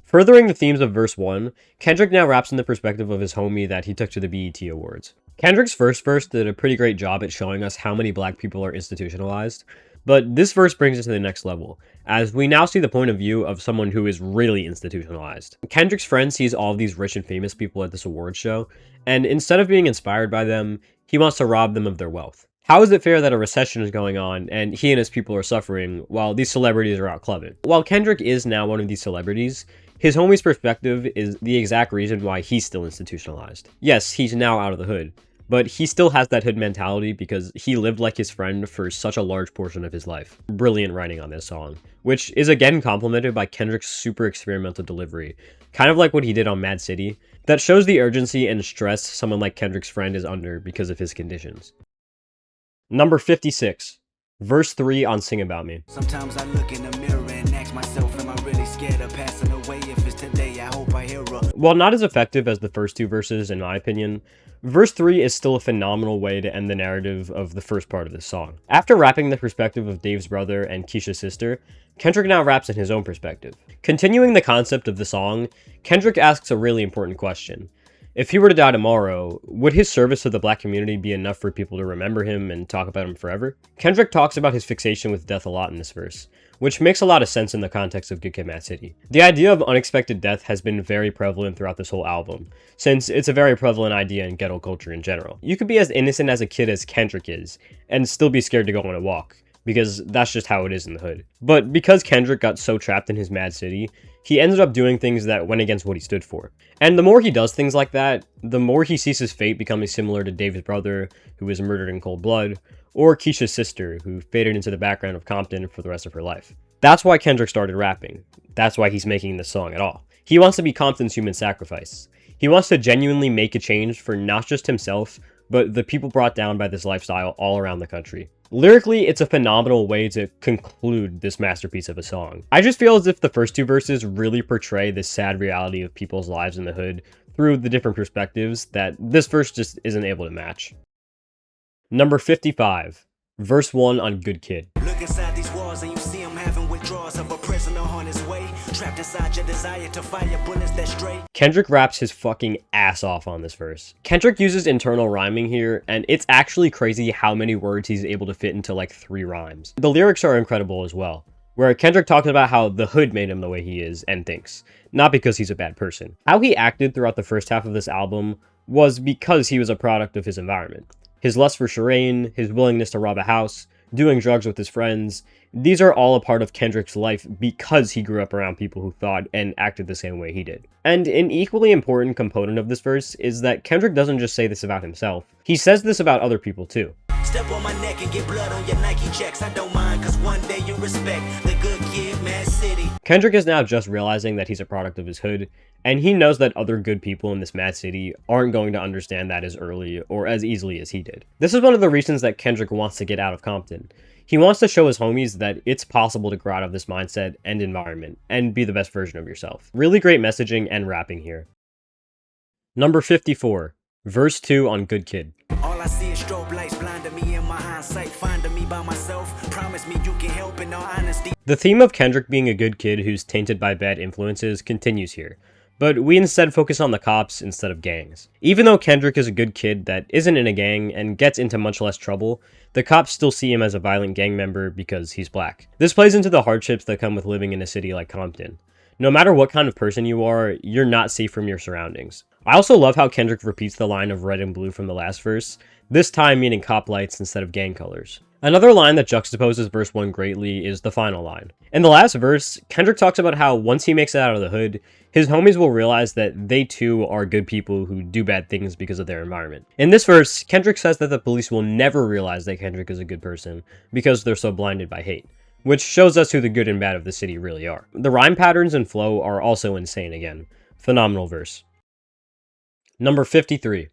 Furthering the themes of verse 1, Kendrick now raps in the perspective of his homie that he took to the BET Awards. Kendrick's first verse did a pretty great job at showing us how many black people are institutionalized, but this verse brings it to the next level, as we now see the point of view of someone who is really institutionalized. Kendrick's friend sees all of these rich and famous people at this awards show, and instead of being inspired by them, he wants to rob them of their wealth. How is it fair that a recession is going on and he and his people are suffering while these celebrities are out clubbing? While Kendrick is now one of these celebrities, his homie's perspective is the exact reason why he's still institutionalized. Yes, he's now out of the hood, but he still has that hood mentality because he lived like his friend for such a large portion of his life. Brilliant writing on this song, which is again complemented by Kendrick's super experimental delivery, kind of like what he did on Mad City, that shows the urgency and stress someone like Kendrick's friend is under because of his conditions. Number 56. Verse 3 on Sing About Me. Sometimes I look in the mirror and ask myself, am I really scared of passing away? If it's today, I hope I hear her. While not as effective as the first two verses, in my opinion, verse 3 is still a phenomenal way to end the narrative of the first part of this song. After rapping the perspective of Dave's brother and Keisha's sister, Kendrick now raps in his own perspective. Continuing the concept of the song, Kendrick asks a really important question. If he were to die tomorrow, would his service to the black community be enough for people to remember him and talk about him forever? Kendrick talks about his fixation with death a lot in this verse, which makes a lot of sense in the context of Good Kid, Mad City. The idea of unexpected death has been very prevalent throughout this whole album, since it's a very prevalent idea in ghetto culture in general. You could be as innocent as a kid as Kendrick is, and still be scared to go on a walk, because that's just how it is in the hood. But because Kendrick got so trapped in his Mad City, he ended up doing things that went against what he stood for. And the more he does things like that, the more he sees his fate becoming similar to Dave's brother, who was murdered in cold blood, or Keisha's sister, who faded into the background of Compton for the rest of her life. That's why Kendrick started rapping. That's why he's making this song at all. He wants to be Compton's human sacrifice. He wants to genuinely make a change for not just himself, but the people brought down by this lifestyle all around the country. Lyrically, it's a phenomenal way to conclude this masterpiece of a song. I just feel as if the first two verses really portray this sad reality of people's lives in the hood through the different perspectives that this verse just isn't able to match. Number 55, verse 1 on Good Kid. Look inside these walls and you see him having withdrawals of a prisoner on his way. Trapped inside your desire to fire bullets that stray. Kendrick raps his fucking ass off on this verse. Kendrick uses internal rhyming here, and it's actually crazy how many words he's able to fit into like 3 rhymes. The lyrics are incredible as well, where Kendrick talks about how the hood made him the way he is and thinks, not because he's a bad person. How he acted throughout the first half of this album was because he was a product of his environment. His lust for Shireen, his willingness to rob a house, doing drugs with his friends, these are all a part of Kendrick's life because he grew up around people who thought and acted the same way he did. And an equally important component of this verse is that Kendrick doesn't just say this about himself, he says this about other people too. Step on my neck and get blood on your Nike checks. I don't mind, cause one day you respect the Good Kid, Mad City. Kendrick is now just realizing that he's a product of his hood, and he knows that other good people in this Mad City aren't going to understand that as early or as easily as he did. This is one of the reasons that Kendrick wants to get out of Compton. He wants to show his homies that it's possible to grow out of this mindset and environment and be the best version of yourself. Really great messaging and rapping here. Number 54, verse 2 on Good Kid. All I see is strobe lights blinding me in my hindsight, finding me by myself. Promise me you can help in all honesty. The theme of Kendrick being a good kid who's tainted by bad influences continues here, but we instead focus on the cops instead of gangs. Even though Kendrick is a good kid that isn't in a gang and gets into much less trouble, the cops still see him as a violent gang member because he's black. This plays into the hardships that come with living in a city like Compton. No matter what kind of person you are, you're not safe from your surroundings. I also love how Kendrick repeats the line of red and blue from the last verse, this time meaning cop lights instead of gang colors. Another line that juxtaposes verse 1 greatly is the final line. In the last verse, Kendrick talks about how once he makes it out of the hood, his homies will realize that they too are good people who do bad things because of their environment. In this verse, Kendrick says that the police will never realize that Kendrick is a good person because they're so blinded by hate, which shows us who the good and bad of the city really are. The rhyme patterns and flow are also insane again. Phenomenal verse. Number 53.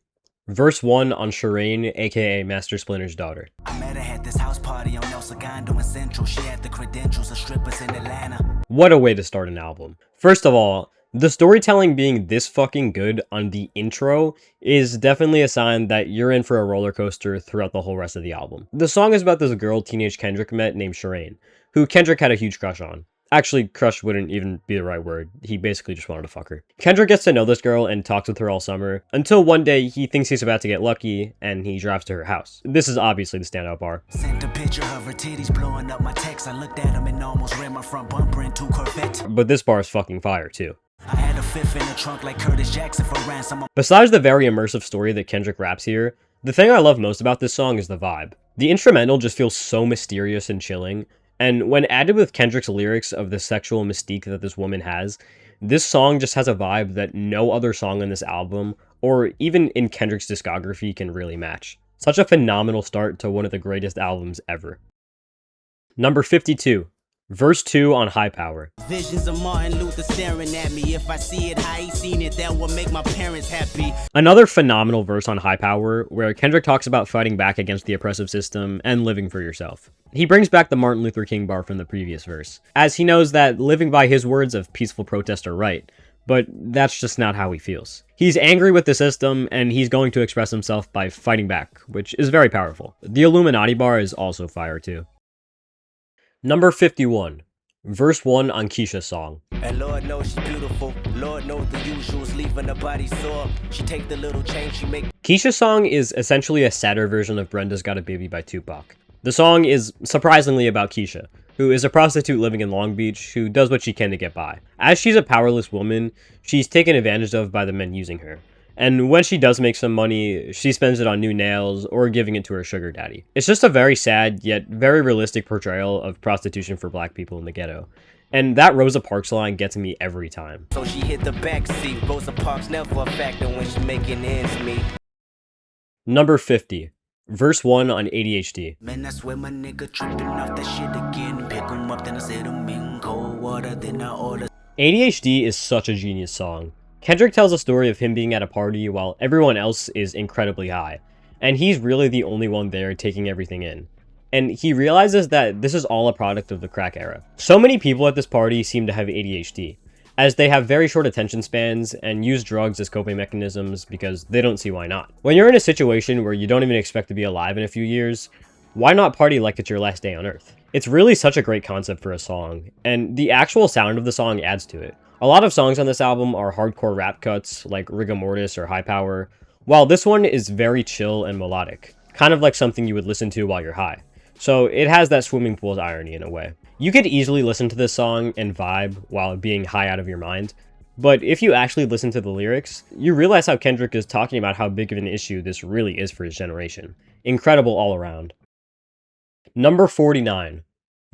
Verse 1 on Shireen, aka Master Splinter's daughter. I met her at this house party on El Segundo in Central. She had the credentials of strippers in Atlanta. What a way to start an album. First of all, the storytelling being this fucking good on the intro is definitely a sign that you're in for a roller coaster throughout the whole rest of the album. The song is about this girl teenage Kendrick met named Shireen, who Kendrick had a huge crush on. Actually, crush wouldn't even be the right word. He basically just wanted to fuck her. Kendrick gets to know this girl and talks with her all summer, until one day he thinks he's about to get lucky, and he drives to her house. This is obviously the standout bar. Sent a picture of her titties blowing up my text. I looked at him and almost ran my front bumper into Corvette. But this bar is fucking fire, too. I had a fifth in the trunk like Curtis Jackson for ransom. Besides the very immersive story that Kendrick raps here, the thing I love most about this song is the vibe. The instrumental just feels so mysterious and chilling, and when added with Kendrick's lyrics of the sexual mystique that this woman has, this song just has a vibe that no other song on this album, or even in Kendrick's discography, can really match. Such a phenomenal start to one of the greatest albums ever. Number 52, Verse 2 on High Power. Visions of Martin Luther staring at me. If I see it how he seen it, that will make my parents happy. Another phenomenal verse on High Power, where Kendrick talks about fighting back against the oppressive system and living for yourself. He brings back the Martin Luther King bar from the previous verse, as he knows that living by his words of peaceful protest are right, but that's just not how he feels. He's angry with the system, and he's going to express himself by fighting back, which is very powerful. The Illuminati bar is also fire too. Number 51. Verse 1 on Keisha's song. And Lord knows she's beautiful. Lord knows the usuals, leaving her body sore. She take the little change she make. Keisha's song is essentially a sadder version of Brenda's Got a Baby by Tupac. The song is surprisingly about Keisha, who is a prostitute living in Long Beach who does what she can to get by. As she's a powerless woman, she's taken advantage of by the men using her. And when she does make some money, she spends it on new nails or giving it to her sugar daddy. It's just a very sad yet very realistic portrayal of prostitution for black people in the ghetto. And that Rosa Parks line gets me every time. So she hit the back seat. Rosa Parks never a factor when she's making ends meet. Number 50. Verse 1 on ADHD. Man, I swear my nigga tripping off that shit again. Pick 'em up, then I set 'em in cold water, then I order. ADHD is such a genius song. Kendrick tells a story of him being at a party while everyone else is incredibly high, and he's really the only one there taking everything in. And he realizes that this is all a product of the crack era. So many people at this party seem to have ADHD, as they have very short attention spans and use drugs as coping mechanisms because they don't see why not. When you're in a situation where you don't even expect to be alive in a few years, why not party like it's your last day on Earth? It's really such a great concept for a song, and the actual sound of the song adds to it. A lot of songs on this album are hardcore rap cuts like Rigor Mortis or High Power, while this one is very chill and melodic, kind of like something you would listen to while you're high. So it has that swimming pool's irony in a way. You could easily listen to this song and vibe while being high out of your mind, but if you actually listen to the lyrics, you realize how Kendrick is talking about how big of an issue this really is for his generation. Incredible all around. Number 49.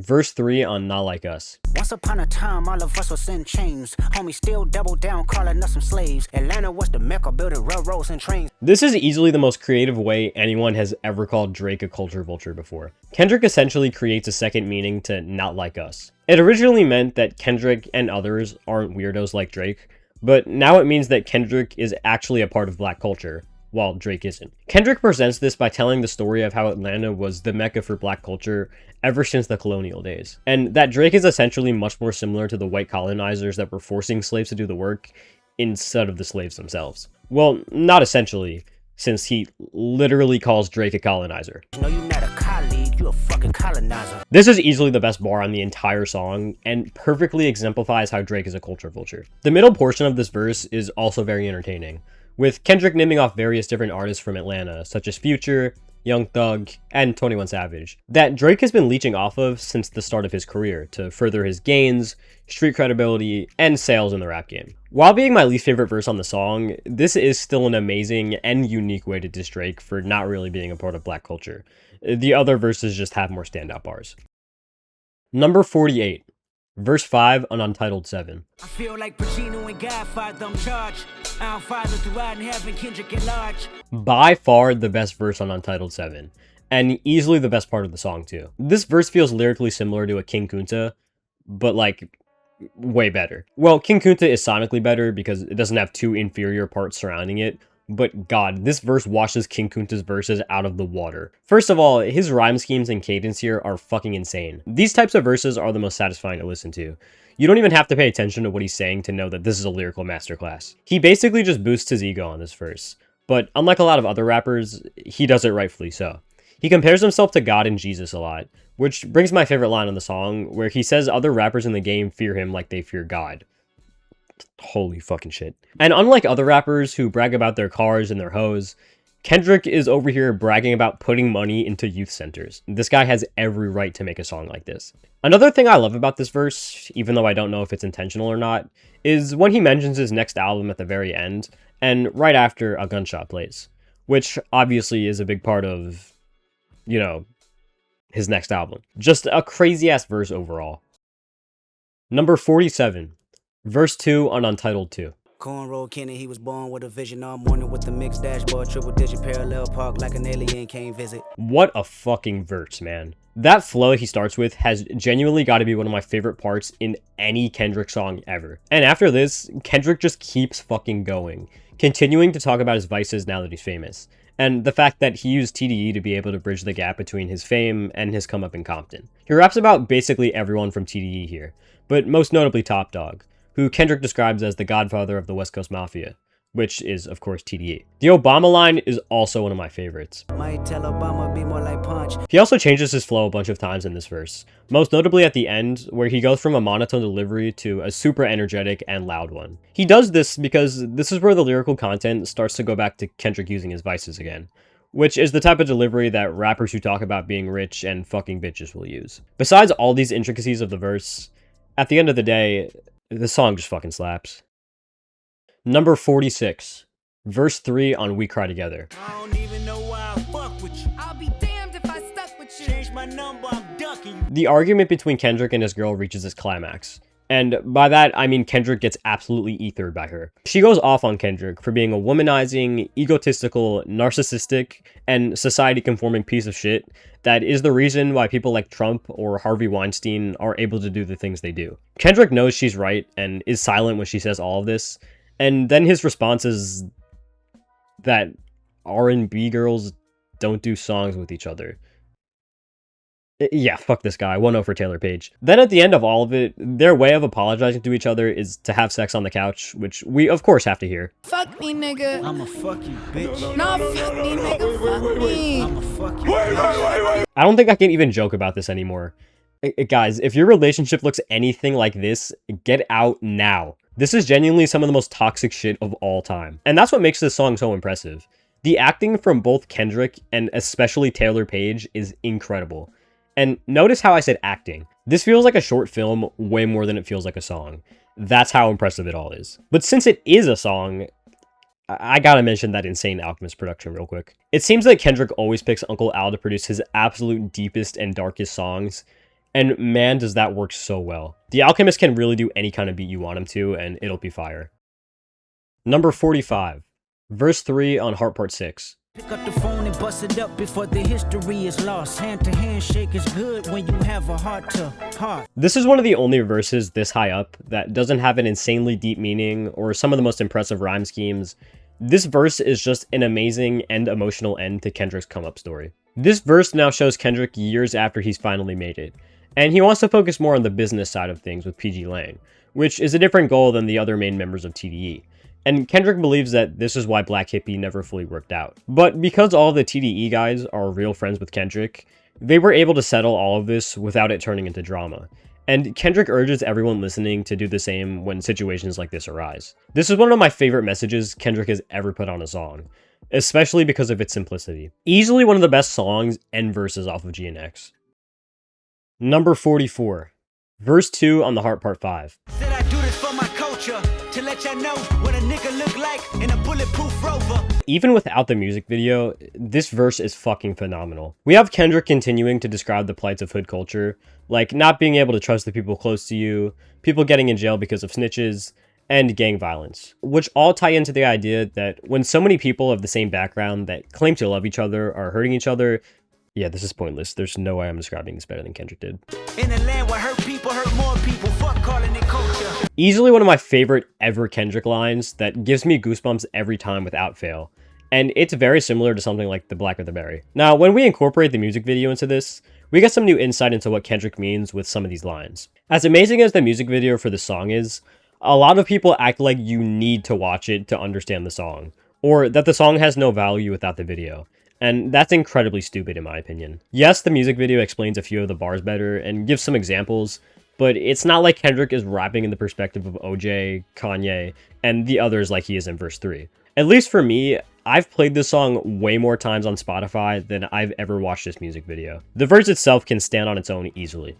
Verse 3 on Not Like Us. Once upon a time, all of us was in chains. Homie still double down, calling us some slaves. Atlanta was the mecca, building railroads and trains. This is easily the most creative way anyone has ever called Drake a culture vulture before. Kendrick essentially creates a second meaning to Not Like Us. It originally meant that Kendrick and others aren't weirdos like Drake, but now it means that Kendrick is actually a part of black culture, while Drake isn't. Kendrick presents this by telling the story of how Atlanta was the mecca for black culture ever since the colonial days, and that Drake is essentially much more similar to the white colonizers that were forcing slaves to do the work instead of the slaves themselves. Well, not essentially, since he literally calls Drake a colonizer. No, you're not a colleague, you a fucking colonizer. This is easily the best bar on the entire song, and perfectly exemplifies how Drake is a culture vulture. The middle portion of this verse is also very entertaining, with Kendrick naming off various different artists from Atlanta, such as Future, Young Thug, and 21 Savage, that Drake has been leeching off of since the start of his career to further his gains, street credibility, and sales in the rap game. While being my least favorite verse on the song, this is still an amazing and unique way to diss Drake for not really being a part of black culture. The other verses just have more standout bars. Number 48. Verse 5 on Untitled 7. I feel like Pacino and Godfather, I'm charged. Our Father throughout in heaven, Kendrick at large. By far the best verse on Untitled 7, and easily the best part of the song too. This verse feels lyrically similar to a King Kunta, but like way better. Well, King Kunta is sonically better because it doesn't have two inferior parts surrounding it, but god, this verse washes King Kunta's verses out of the water. First of all, his rhyme schemes and cadence here are fucking insane. These types of verses are the most satisfying to listen to. You don't even have to pay attention to what he's saying to know that this is a lyrical masterclass. He basically just boosts his ego on this verse, but unlike a lot of other rappers, he does it rightfully so. He compares himself to God and Jesus a lot, which brings my favorite line on the song, where he says other rappers in the game fear him like they fear God. Holy fucking shit. And unlike other rappers who brag about their cars and their hoes, Kendrick is over here bragging about putting money into youth centers. This guy has every right to make a song like this. Another thing I love about this verse, even though I don't know if it's intentional or not, is when he mentions his next album at the very end, and right after a gunshot plays, which obviously is a big part of, you know, his next album. Just a crazy ass verse overall. Number 47. Verse 2 on Untitled 2. Cornrow Kenny, he was born with a vision all morning with the mixed dashboard, triple digit parallel park like an alien came visit. What a fucking verse, man. That flow he starts with has genuinely got to be one of my favorite parts in any Kendrick song ever. And after this, Kendrick just keeps fucking going, continuing to talk about his vices now that he's famous, and the fact that he used TDE to be able to bridge the gap between his fame and his come up in Compton. He raps about basically everyone from TDE here, but most notably Top Dog, who Kendrick describes as the godfather of the West Coast Mafia, which is, of course, TDE. The Obama line is also one of my favorites. Might tell Obama be more like Punch. He also changes his flow a bunch of times in this verse, most notably at the end, where he goes from a monotone delivery to a super energetic and loud one. He does this because this is where the lyrical content starts to go back to Kendrick using his vices again, which is the type of delivery that rappers who talk about being rich and fucking bitches will use. Besides all these intricacies of the verse, at the end of the day, the song just fucking slaps. Number 46, verse 3 on We Cry Together. I don't even know why I fuck with you. I'll be damned if I stuck with you. Change my number, I'm ducking you. The argument between Kendrick and his girl reaches its climax. And by that, I mean Kendrick gets absolutely ethered by her. She goes off on Kendrick for being a womanizing, egotistical, narcissistic, and society-conforming piece of shit that is the reason why people like Trump or Harvey Weinstein are able to do the things they do. Kendrick knows she's right and is silent when she says all of this, and then his response is that R&B girls don't do songs with each other. Yeah, fuck this guy. 1-0 for Taylor Page. Then at the end of all of it, their way of apologizing to each other is to have sex on the couch, which we of course have to hear. Fuck me, nigga. I'ma fuck you, bitch. No, fuck me, nigga. Fuck me. I'ma fuck you. Wait. I don't think I can even joke about this anymore. Guys, if your relationship looks anything like this, get out now. This is genuinely some of the most toxic shit of all time. And that's what makes this song so impressive. The acting from both Kendrick and especially Taylor Page is incredible. And notice how I said acting. This feels like a short film way more than it feels like a song. That's how impressive it all is. But since it is a song, I gotta mention that insane Alchemist production real quick. It seems that Kendrick always picks Uncle Al to produce his absolute deepest and darkest songs, and man does that work so well. The Alchemist can really do any kind of beat you want him to, and it'll be fire. Number 45, verse 3 on Heart Part 6. Pick up the phone and bust it up before the history is lost. Hand to hand shake is good when you have a heart to heart. This is one of the only verses this high up that doesn't have an insanely deep meaning or some of the most impressive rhyme schemes. This verse is just an amazing and emotional end to Kendrick's come-up story. This verse now shows Kendrick years after he's finally made it, and he wants to focus more on the business side of things with PG Lang, which is a different goal than the other main members of TDE. And Kendrick believes that this is why Black Hippie never fully worked out. But because all the TDE guys are real friends with Kendrick, they were able to settle all of this without it turning into drama. And Kendrick urges everyone listening to do the same when situations like this arise. This is one of my favorite messages Kendrick has ever put on a song, especially because of its simplicity. Easily one of the best songs and verses off of GNX. Number 44, verse 2 on the Heart Part 5. Said I do this for my culture, to let y'all know what a nigga look like in a bulletproof Rover. Even without the music video, this verse is fucking phenomenal. We have Kendrick continuing to describe the plights of hood culture, like not being able to trust the people close to you, people getting in jail because of snitches, and gang violence, which all tie into the idea that when so many people of the same background that claim to love each other are hurting each other, yeah, this is pointless. There's no way I'm describing this better than Kendrick did. In a land where hurt more people, fuck calling it culture. Easily one of my favorite ever Kendrick lines that gives me goosebumps every time without fail. And it's very similar to something like The Blacker the Berry. Now, when we incorporate the music video into this, we get some new insight into what Kendrick means with some of these lines. As amazing as the music video for the song is, a lot of people act like you need to watch it to understand the song, or that the song has no value without the video. And that's incredibly stupid in my opinion. Yes, the music video explains a few of the bars better and gives some examples, but it's not like Kendrick is rapping in the perspective of OJ, Kanye, and the others like he is in verse 3. At least for me, I've played this song way more times on Spotify than I've ever watched this music video. The verse itself can stand on its own easily.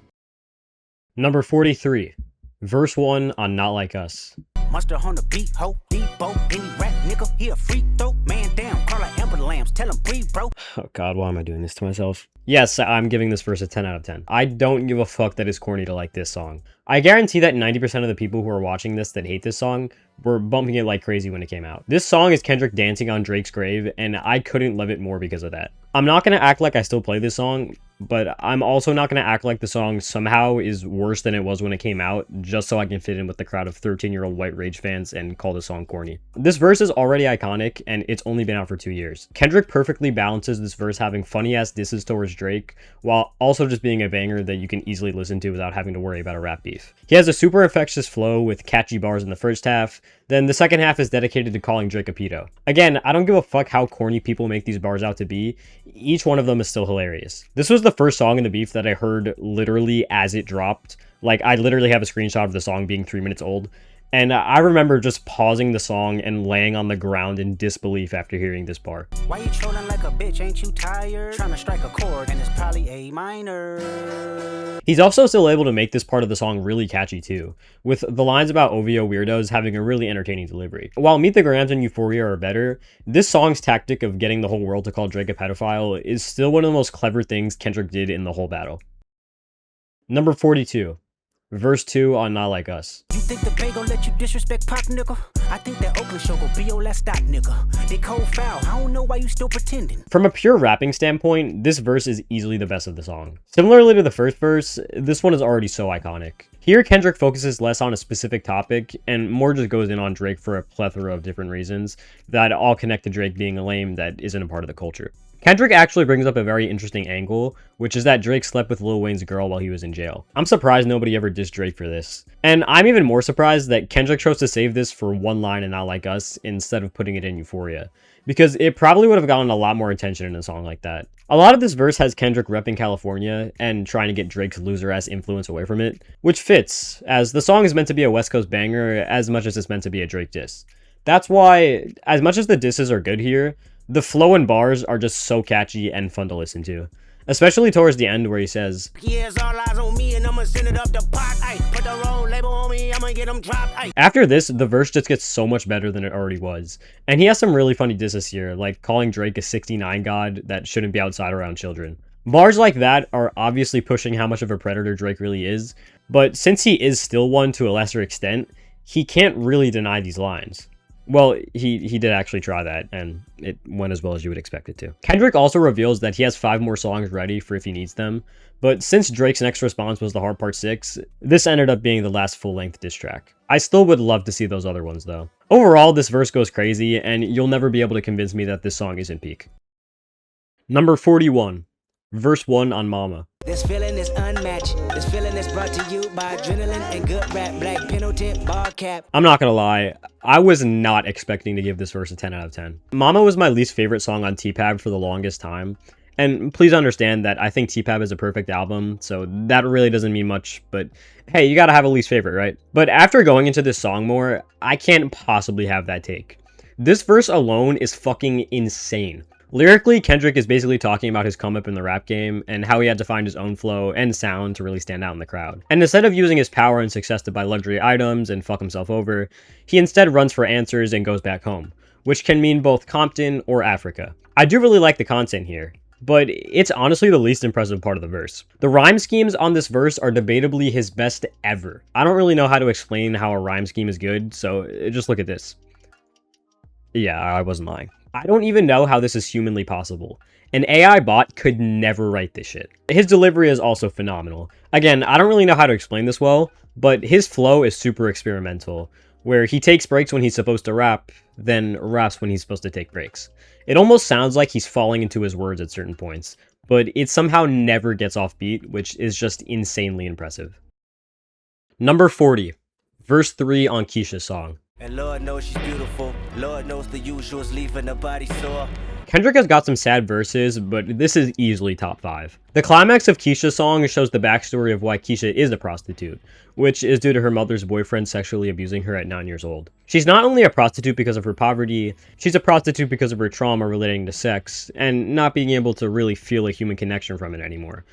Number 43, verse 1 on Not Like Us. Mustard on the beat, ho, Debo, any rap nigga, he a free throw, man down, call her Amber Lambs, tell him breathe, bro. Oh god, why am I doing this to myself? Yes, I'm giving this verse a 10 out of 10. I don't give a fuck that it's corny to like this song. I guarantee that 90% of the people who are watching this that hate this song were bumping it like crazy when it came out. This song is Kendrick dancing on Drake's grave, and I couldn't love it more because of that. I'm not gonna act like I still play this song. but I'm also not going to act like the song somehow is worse than it was when it came out, just so I can fit in with the crowd of 13-year-old white rage fans and call the song corny. This verse is already iconic, and it's only been out for 2 years. Kendrick perfectly balances this verse having funny-ass disses towards Drake, while also just being a banger that you can easily listen to without having to worry about a rap beef. He has a super infectious flow with catchy bars in the first half, then the second half is dedicated to calling Drake a pedo. Again, I don't give a fuck how corny people make these bars out to be, each one of them is still hilarious. This was the first song in the beef that I heard literally as it dropped. Like, I literally have a screenshot of the song being 3 minutes old, and I remember just pausing the song and laying on the ground in disbelief after hearing this bar. Why you trolling like a bitch? Ain't you tired? Trying to strike a chord and it's probably A minor. He's also still able to make this part of the song really catchy too, with the lines about OVO weirdos having a really entertaining delivery. While Meet the Grams and Euphoria are better, this song's tactic of getting the whole world to call Drake a pedophile is still one of the most clever things Kendrick did in the whole battle. Number 42. Verse 2 on Not Like Us. You think the Bay gon' let you disrespect Pop, nigga? I think that Oakland show gon' be your last stop, nigga. They cold foul, I don't know why you still pretending. From a pure rapping standpoint, this verse is easily the best of the song. Similarly to the first verse, this one is already so iconic. Here, Kendrick focuses less on a specific topic and more just goes in on Drake for a plethora of different reasons that all connect to Drake being a lame that isn't a part of the culture. Kendrick actually brings up a very interesting angle, which is that Drake slept with Lil Wayne's girl while he was in jail. I'm surprised nobody ever dissed Drake for this. And I'm even more surprised that Kendrick chose to save this for one line in Not Like Us instead of putting it in Euphoria, because it probably would have gotten a lot more attention in a song like that. A lot of this verse has Kendrick repping California and trying to get Drake's loser-ass influence away from it, which fits, as the song is meant to be a West Coast banger as much as it's meant to be a Drake diss. That's why, as much as the disses are good here, the flow and bars are just so catchy and fun to listen to. Especially towards the end where he says, Years all eyes on me and I'ma send it up the pot. Ay, put the wrong label on me, I'ma get them dropped. Ay. After this, the verse just gets so much better than it already was. And he has some really funny disses here, like calling Drake a 69 god that shouldn't be outside around children. Bars like that are obviously pushing how much of a predator Drake really is, but since he is still one to a lesser extent, he can't really deny these lines. Well, he did actually try that, and it went as well as you would expect it to. Kendrick also reveals that he has 5 more songs ready for if he needs them, but since Drake's next response was The Hard Part 6, this ended up being the last full-length diss track. I still would love to see those other ones though. Overall, this verse goes crazy, and you'll never be able to convince me that this song isn't peak. Number 41. Verse 1 on Mama. This feeling is unmatched. This feeling is brought to you by adrenaline and good rap. Black penalty, bar cap. I'm not gonna lie, I was not expecting to give this verse a 10 out of 10. Mama was my least favorite song on tpab for the longest time. And please understand that I think tpab is a perfect album, so that really doesn't mean much, but hey, you gotta have a least favorite, right? But after going into this song more, I can't possibly have that take. This verse alone is fucking insane. Lyrically, Kendrick is basically talking about his come up in the rap game and how he had to find his own flow and sound to really stand out in the crowd. And instead of using his power and success to buy luxury items and fuck himself over, he instead runs for answers and goes back home, which can mean both Compton or Africa. I do really like the content here, but it's honestly the least impressive part of the verse. The rhyme schemes on this verse are debatably his best ever. I don't really know how to explain how a rhyme scheme is good, so just look at this. Yeah, I wasn't lying. I don't even know how this is humanly possible. An AI bot could never write this shit. His delivery is also phenomenal. Again, I don't really know how to explain this well, but his flow is super experimental, where he takes breaks when he's supposed to rap, then raps when he's supposed to take breaks. It almost sounds like he's falling into his words at certain points, but it somehow never gets off beat, which is just insanely impressive. Number 40. Verse 3 on Keisha's song. And Lord knows she's beautiful. Lord knows the usual's leaving the body sore. Kendrick has got some sad verses, but this is easily top 5. The climax of Keisha's song shows the backstory of why Keisha is a prostitute, which is due to her mother's boyfriend sexually abusing her at 9 years old. She's not only a prostitute because of her poverty, she's a prostitute because of her trauma relating to sex, and not being able to really feel a human connection from it anymore.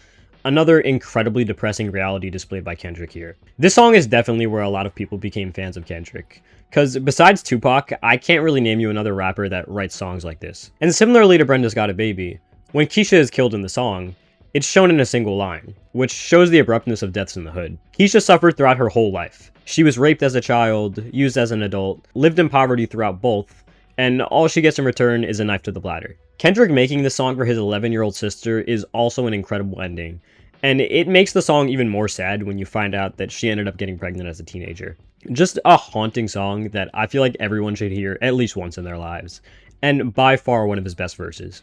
Another incredibly depressing reality displayed by Kendrick here. This song is definitely where a lot of people became fans of Kendrick, because besides Tupac, I can't really name you another rapper that writes songs like this. And similarly to Brenda's Got a Baby, when Keisha is killed in the song, it's shown in a single line, which shows the abruptness of deaths in the hood. Keisha suffered throughout her whole life. She was raped as a child, used as an adult, lived in poverty throughout both, and all she gets in return is a knife to the bladder. Kendrick making this song for his 11-year-old sister is also an incredible ending, and it makes the song even more sad when you find out that she ended up getting pregnant as a teenager. Just a haunting song that I feel like everyone should hear at least once in their lives, and by far one of his best verses.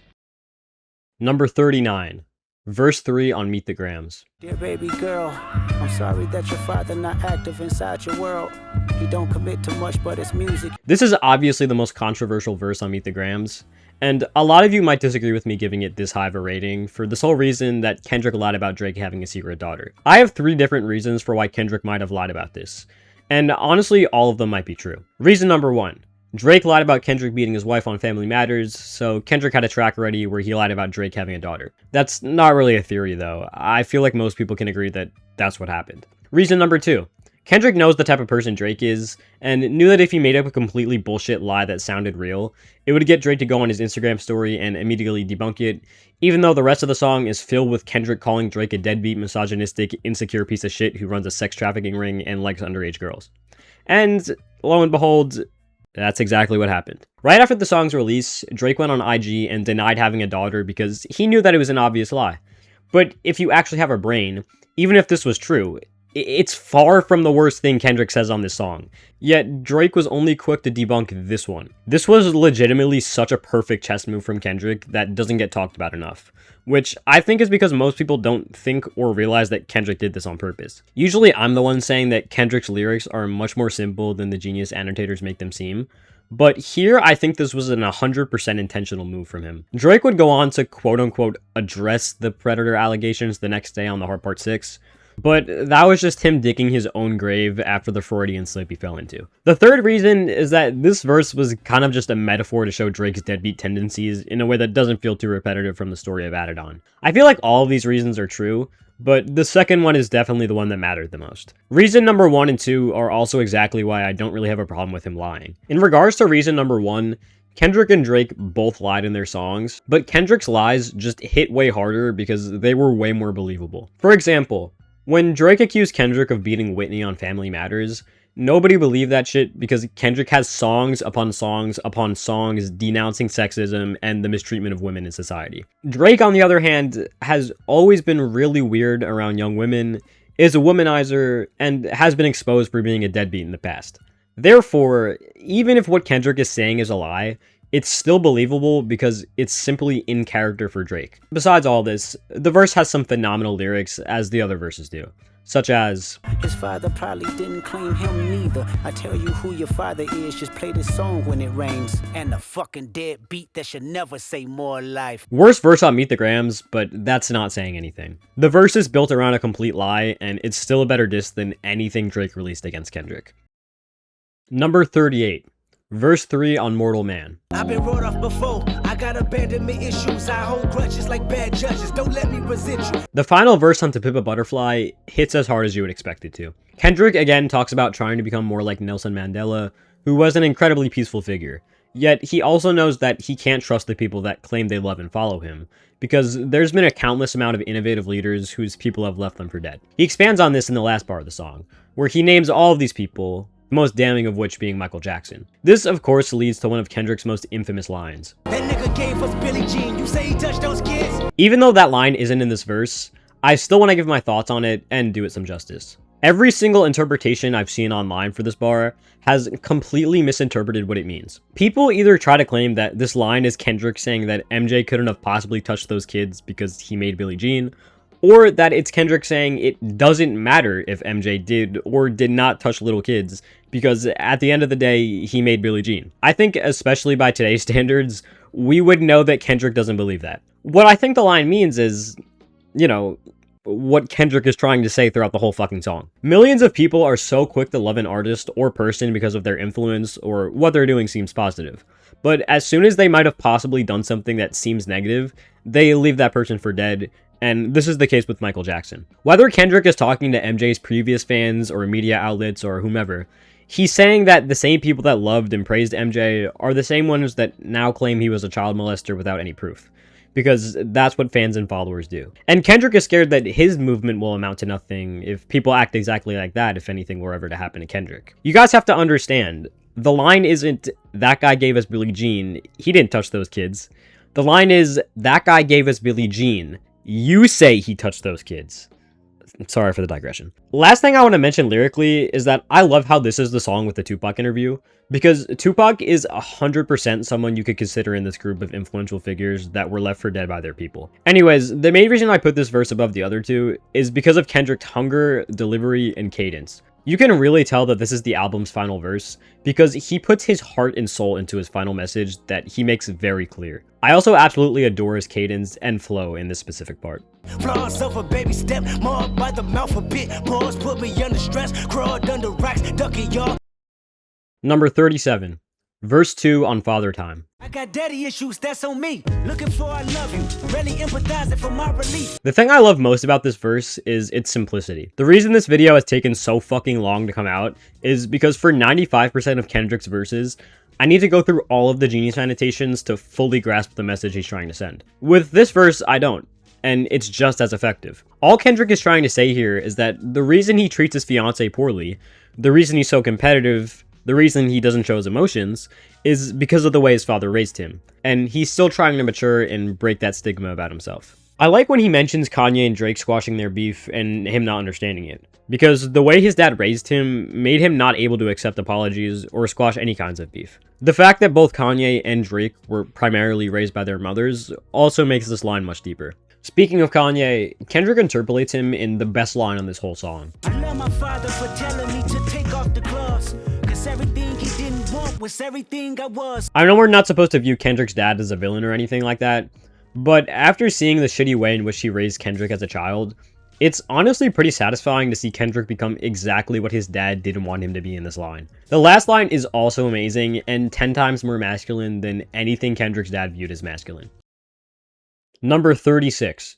Number 39. Verse 3 on Meet the Grams. Dear baby girl, I'm sorry that your father not active inside your world. He don't commit to much, but it's music. This is obviously the most controversial verse on Meet the Grams, and a lot of you might disagree with me giving it this high of a rating for the sole reason that Kendrick lied about Drake having a secret daughter. I have 3 different reasons for why Kendrick might have lied about this, and honestly, all of them might be true. Reason number 1. Drake lied about Kendrick beating his wife on Family Matters, so Kendrick had a track ready where he lied about Drake having a daughter. That's not really a theory though. I feel like most people can agree that that's what happened. Reason number 2. Kendrick knows the type of person Drake is, and knew that if he made up a completely bullshit lie that sounded real, it would get Drake to go on his Instagram story and immediately debunk it, even though the rest of the song is filled with Kendrick calling Drake a deadbeat, misogynistic, insecure piece of shit who runs a sex trafficking ring and likes underage girls. And lo and behold, that's exactly what happened. Right after the song's release, Drake went on IG and denied having a daughter because he knew that it was an obvious lie. But if you actually have a brain, even if this was true, it's far from the worst thing Kendrick says on this song. Yet Drake was only quick to debunk this one. This was legitimately such a perfect chess move from Kendrick that doesn't get talked about enough, which I think is because most people don't think or realize that Kendrick did this on purpose. Usually I'm the one saying that Kendrick's lyrics are much more simple than the genius annotators make them seem, but here I think this was an 100% intentional move from him. Drake would go on to quote-unquote address the Predator allegations the next day on the Hard Part 6, but that was just him digging his own grave after the Freudian slip he fell into. The third reason is that this verse was kind of just a metaphor to show Drake's deadbeat tendencies in a way that doesn't feel too repetitive from the story of Adidon. I feel like all of these reasons are true, but the second one is definitely the one that mattered the most. Reason number 1 and 2 are also exactly why I don't really have a problem with him lying. In regards to reason number 1, Kendrick and Drake both lied in their songs, but Kendrick's lies just hit way harder because they were way more believable. For example, when Drake accused Kendrick of beating Whitney on Family Matters, nobody believed that shit because Kendrick has songs upon songs upon songs denouncing sexism and the mistreatment of women in society. Drake, on the other hand, has always been really weird around young women, is a womanizer, and has been exposed for being a deadbeat in the past. Therefore, even if what Kendrick is saying is a lie, it's still believable because it's simply in character for Drake. Besides all this, the verse has some phenomenal lyrics, as the other verses do, such as, His father probably didn't claim him neither. I tell you who your father is, just play this song when it rains. And the fucking dead beat that should never say more life. Worst verse on Meet the Grams, but that's not saying anything. The verse is built around a complete lie, and it's still a better diss than anything Drake released against Kendrick. Number 38. Verse 3 on Mortal Man. I've been wrote off before. I got abandonment issues. I hold grudges like bad judges. Don't let me resent you. The final verse on To Pimp a Butterfly hits as hard as you would expect it to. Kendrick again talks about trying to become more like Nelson Mandela, who was an incredibly peaceful figure. Yet he also knows that he can't trust the people that claim they love and follow him, because there's been a countless amount of innovative leaders whose people have left them for dead. He expands on this in the last part of the song, where he names all of these people, the most damning of which being Michael Jackson. This, of course, leads to one of Kendrick's most infamous lines. That nigga gave us Billie Jean. You say he touched those kids? Even though that line isn't in this verse, I still want to give my thoughts on it and do it some justice. Every single interpretation I've seen online for this bar has completely misinterpreted what it means. People either try to claim that this line is Kendrick saying that MJ couldn't have possibly touched those kids because he made Billie Jean, or that it's Kendrick saying it doesn't matter if MJ did or did not touch little kids, because at the end of the day, he made Billie Jean. I think, especially by today's standards, we would know that Kendrick doesn't believe that. What I think the line means is, you know, what Kendrick is trying to say throughout the whole fucking song. Millions of people are so quick to love an artist or person because of their influence or what they're doing seems positive. But as soon as they might have possibly done something that seems negative, they leave that person for dead. And this is the case with Michael Jackson. Whether Kendrick is talking to MJ's previous fans or media outlets or whomever, he's saying that the same people that loved and praised MJ are the same ones that now claim he was a child molester without any proof. Because that's what fans and followers do. And Kendrick is scared that his movement will amount to nothing if people act exactly like that if anything were ever to happen to Kendrick. You guys have to understand, The line isn't, that guy gave us Billie Jean, he didn't touch those kids. The line is, that guy gave us Billie Jean, you say he touched those kids. Sorry for the digression. Last thing I want to mention lyrically is that I love how this is the song with the Tupac interview, because Tupac is 100% someone you could consider in this group of influential figures that were left for dead by their people. Anyways, the main reason I put this verse above the other two is because of Kendrick's hunger, delivery, and cadence. You can really tell that this is the album's final verse because he puts his heart and soul into his final message that he makes very clear. I also absolutely adore his cadence and flow in this specific part. Flaws of a baby step, more by the mouth a bit. Pause, put me under stress, crawled under racks, ducking y'all. Number 37, verse 2 on Father Time. I got daddy issues, that's on me. Looking for I love you, really empathizing for my relief. The thing I love most about this verse is its simplicity. The reason this video has taken so fucking long to come out is because for 95% of Kendrick's verses, I need to go through all of the genius annotations to fully grasp the message he's trying to send. With this verse, I don't, and it's just as effective. All Kendrick is trying to say here is that the reason he treats his fiancée poorly, the reason he's so competitive, the reason he doesn't show his emotions, is because of the way his father raised him, and he's still trying to mature and break that stigma about himself. I like when he mentions Kanye and Drake squashing their beef and him not understanding it, because the way his dad raised him made him not able to accept apologies or squash any kinds of beef. The fact that both Kanye and Drake were primarily raised by their mothers also makes this line much deeper. Speaking of Kanye, Kendrick interpolates him in the best line on this whole song. I love my father for telling me to take off the gloves, cause everything he didn't want was everything I was. I know we're not supposed to view Kendrick's dad as a villain or anything like that, but after seeing the shitty way in which he raised Kendrick as a child, it's honestly pretty satisfying to see Kendrick become exactly what his dad didn't want him to be in this line. The last line is also amazing and 10 times more masculine than anything Kendrick's dad viewed as masculine. Number 36,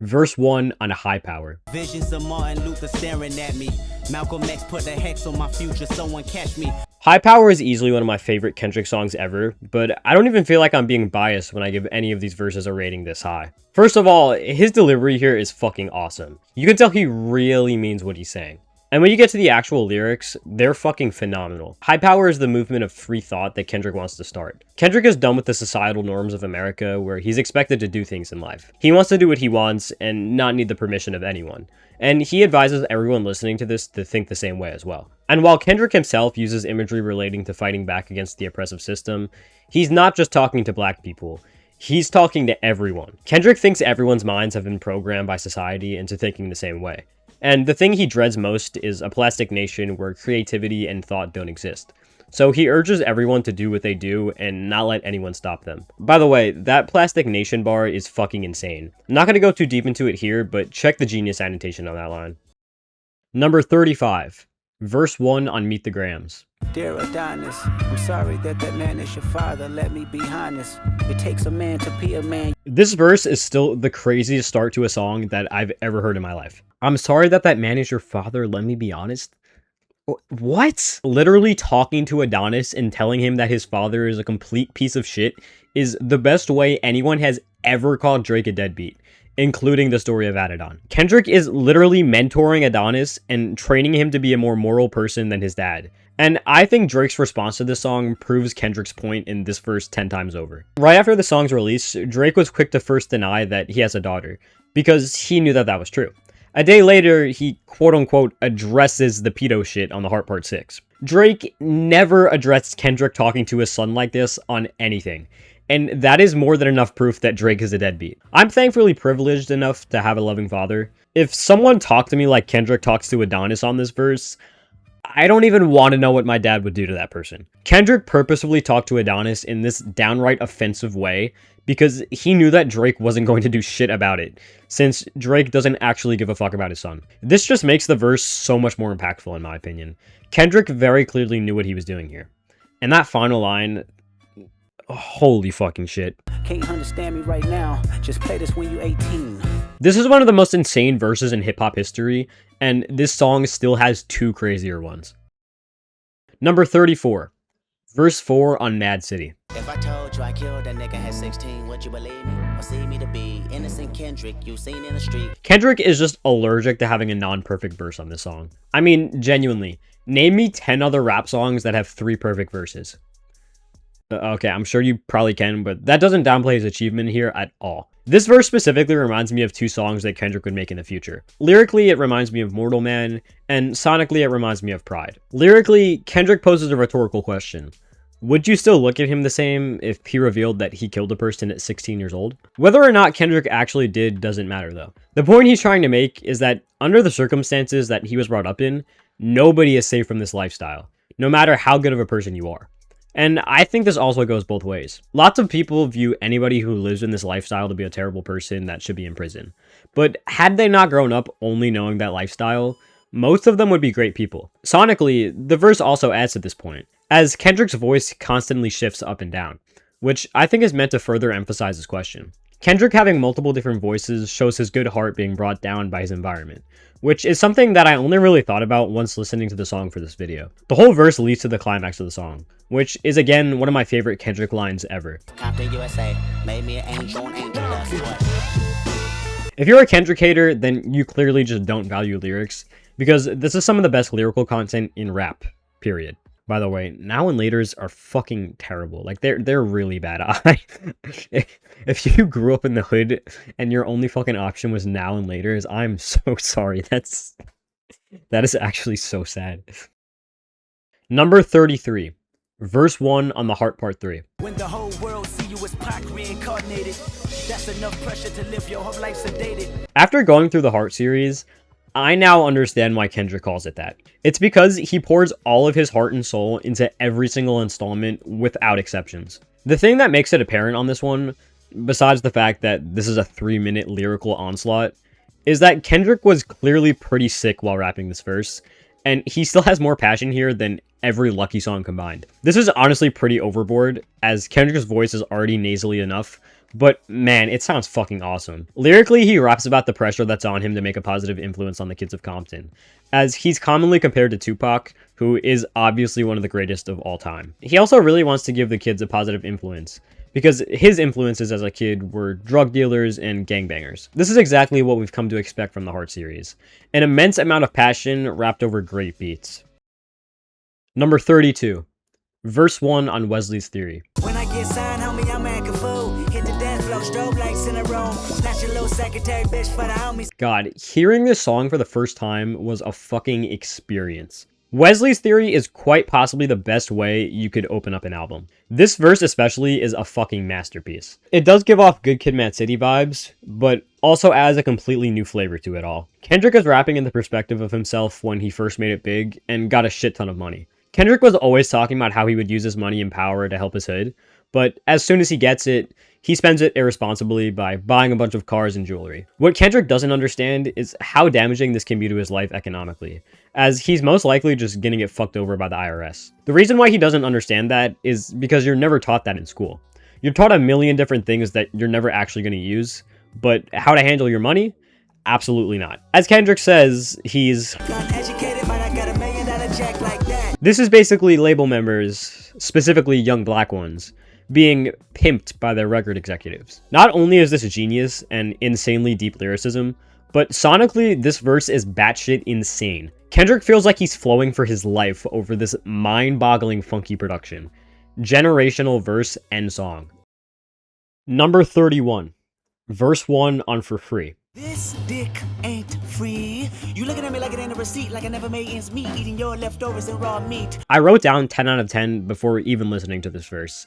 verse 1 on High Power. Visions of Martin Luther staring at me. Malcolm X put a hex on my future, someone catch me. High Power is easily one of my favorite Kendrick songs ever, but I don't even feel like I'm being biased when I give any of these verses a rating this high. First of all, his delivery here is fucking awesome. You can tell he really means what he's saying. And when you get to the actual lyrics, they're fucking phenomenal. High Power is the movement of free thought that Kendrick wants to start. Kendrick is done with the societal norms of America where he's expected to do things in life. He wants to do what he wants and not need the permission of anyone. And he advises everyone listening to this to think the same way as well. And while Kendrick himself uses imagery relating to fighting back against the oppressive system, he's not just talking to black people. He's talking to everyone. Kendrick thinks everyone's minds have been programmed by society into thinking the same way. And the thing he dreads most is a plastic nation where creativity and thought don't exist. So he urges everyone to do what they do and not let anyone stop them. By the way, that plastic nation bar is fucking insane. I'm not going to go too deep into it here, but check the genius annotation on that line. Number 35, verse 1 on Meet the Grams. Dear Adonis, I'm sorry that man is your father. Let me be honest. It takes a man to be a man. This verse is still the craziest start to a song that I've ever heard in my life. I'm sorry that man is your father. Let me be honest. What? Literally talking to Adonis and telling him that his father is a complete piece of shit is the best way anyone has ever called Drake a deadbeat, including the story of Adidon. Kendrick is literally mentoring Adonis and training him to be a more moral person than his dad. And I think Drake's response to this song proves Kendrick's point in this verse 10 times over. Right after the song's release, Drake was quick to first deny that he has a daughter, because he knew that was true. A day later, he quote-unquote addresses the pedo shit on the Heart Part 6. Drake never addressed Kendrick talking to his son like this on anything, and that is more than enough proof that Drake is a deadbeat. I'm thankfully privileged enough to have a loving father. If someone talked to me like Kendrick talks to Adonis on this verse, I don't even want to know what my dad would do to that person. Kendrick purposefully talked to Adonis in this downright offensive way because he knew that Drake wasn't going to do shit about it, since Drake doesn't actually give a fuck about his son. This just makes the verse so much more impactful in my opinion. Kendrick very clearly knew what he was doing here. And that final line, holy fucking shit. Can't understand me right now. Just play this when you 18. This is one of the most insane verses in hip-hop history, and this song still has two crazier ones. Number 34, verse 4 on Mad City. If I told you I killed that nigga at 16, would you believe me? Or see me to be innocent Kendrick you seen in the street? Kendrick is just allergic to having a non-perfect verse on this song. I mean, genuinely, Name me 10 other rap songs that have 3 perfect verses. Okay, I'm sure you probably can, but that doesn't downplay his achievement here at all. This verse specifically reminds me of 2 songs that Kendrick would make in the future. Lyrically, it reminds me of Mortal Man, and sonically, it reminds me of Pride. Lyrically, Kendrick poses a rhetorical question. Would you still look at him the same if he revealed that he killed a person at 16 years old? Whether or not Kendrick actually did doesn't matter though. The point he's trying to make is that under the circumstances that he was brought up in, nobody is safe from this lifestyle, no matter how good of a person you are. And I think this also goes both ways. Lots of people view anybody who lives in this lifestyle to be a terrible person that should be in prison. But had they not grown up only knowing that lifestyle, most of them would be great people. Sonically, the verse also adds to this point, as Kendrick's voice constantly shifts up and down, which I think is meant to further emphasize his question. Kendrick having multiple different voices shows his good heart being brought down by his environment, which is something that I only really thought about once listening to the song for this video. The whole verse leads to the climax of the song, which is again one of my favorite Kendrick lines ever. Compton, USA, made me an angel, that's what. If you're a Kendrick hater, then you clearly just don't value lyrics, because this is some of the best lyrical content in rap, period. By the way, now and laters are fucking terrible. Like, they're really bad. If you grew up in the hood and your only fucking option was now and laters, I'm so sorry. That is actually so sad. Number 33. Verse 1 on the Heart Part 3. When the whole world see you as Pac reincarnated, that's enough pressure to live your whole life sedated. After going through the Heart series, I now understand why Kendrick calls it that. It's because he pours all of his heart and soul into every single installment without exceptions. The thing that makes it apparent on this one, besides the fact that this is a 3-minute lyrical onslaught, is that Kendrick was clearly pretty sick while rapping this verse, and he still has more passion here than every Lucky song combined. This is honestly pretty overboard, as Kendrick's voice is already nasally enough, but man, it sounds fucking awesome. Lyrically, he raps about the pressure that's on him to make a positive influence on the kids of Compton, as he's commonly compared to Tupac, who is obviously one of the greatest of all time. He also really wants to give the kids a positive influence, because his influences as a kid were drug dealers and gangbangers. This is exactly what we've come to expect from the Heart series. An immense amount of passion wrapped over great beats. Number 32. Verse 1 on Wesley's Theory. When I get signed, homie, I'm acting fool. Hit the dance floor, strobe lights in a room. Snatch your little secretary bitch for the homies. God, hearing this song for the first time was a fucking experience. Wesley's Theory is quite possibly the best way you could open up an album. This verse especially is a fucking masterpiece. It does give off Good Kid, Mad City vibes, but also adds a completely new flavor to it all. Kendrick is rapping in the perspective of himself when he first made it big and got a shit ton of money. Kendrick was always talking about how he would use his money and power to help his hood, but as soon as he gets it, he spends it irresponsibly by buying a bunch of cars and jewelry. What Kendrick doesn't understand is how damaging this can be to his life economically, as he's most likely just getting it fucked over by the IRS. The reason why he doesn't understand that is because you're never taught that in school. You're taught a million different things that you're never actually going to use, but how to handle your money? Absolutely not. As Kendrick says, he's Uneducated, but I got $1 million check like that. This is basically label members, specifically young black ones, being pimped by their record executives. Not only is this genius and insanely deep lyricism, but sonically, this verse is batshit insane. Kendrick feels like he's flowing for his life over this mind-boggling funky production. Generational verse and song. Number 31. Verse 1 on For Free. This dick ain't free. You looking at me like it ain't a receipt, like I never made ends meet, eating your leftovers and raw meat. I wrote down 10 out of 10 before even listening to this verse.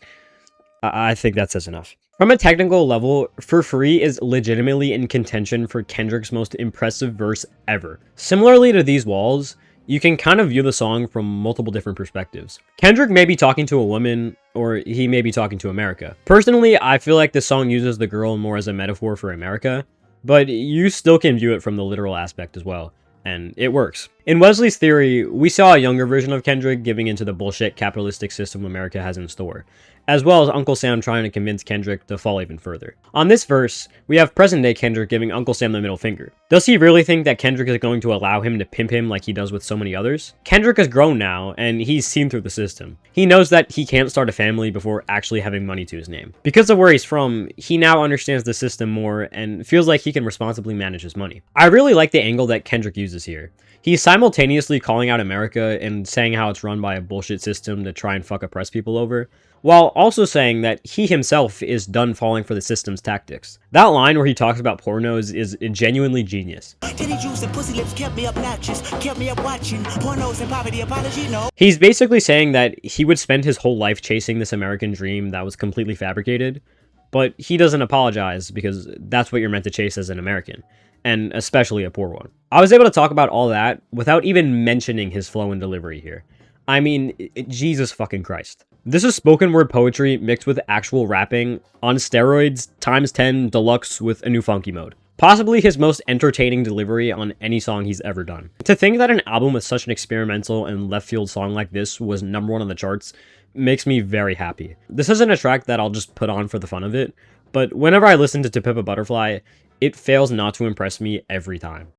I think that says enough. From a technical level, For Free is legitimately in contention for Kendrick's most impressive verse ever. Similarly to These Walls, you can kind of view the song from multiple different perspectives. Kendrick may be talking to a woman, or he may be talking to America. Personally, I feel like this song uses the girl more as a metaphor for America, but you still can view it from the literal aspect as well, and it works. In Wesley's Theory, we saw a younger version of Kendrick giving into the bullshit capitalistic system America has in store, as well as Uncle Sam trying to convince Kendrick to fall even further. On this verse, we have present-day Kendrick giving Uncle Sam the middle finger. Does he really think that Kendrick is going to allow him to pimp him like he does with so many others? Kendrick has grown now, and he's seen through the system. He knows that he can't start a family before actually having money to his name. Because of where he's from, he now understands the system more and feels like he can responsibly manage his money. I really like the angle that Kendrick uses here. He's simultaneously calling out America and saying how it's run by a bullshit system to try and fuck oppress people over, while also saying that he himself is done falling for the system's tactics. That line where he talks about pornos is genuinely genius. He's basically saying that he would spend his whole life chasing this American dream that was completely fabricated, but he doesn't apologize because that's what you're meant to chase as an American, and especially a poor one. I was able to talk about all that without even mentioning his flow and delivery here. I mean, Jesus fucking Christ. This is spoken word poetry mixed with actual rapping on steroids times 10 deluxe with a new funky mode. Possibly his most entertaining delivery on any song he's ever done. To think that an album with such an experimental and left field song like this was #1 on the charts makes me very happy. This isn't a track that I'll just put on for the fun of it, but whenever I listen to Pimp a Butterfly, it fails not to impress me every time.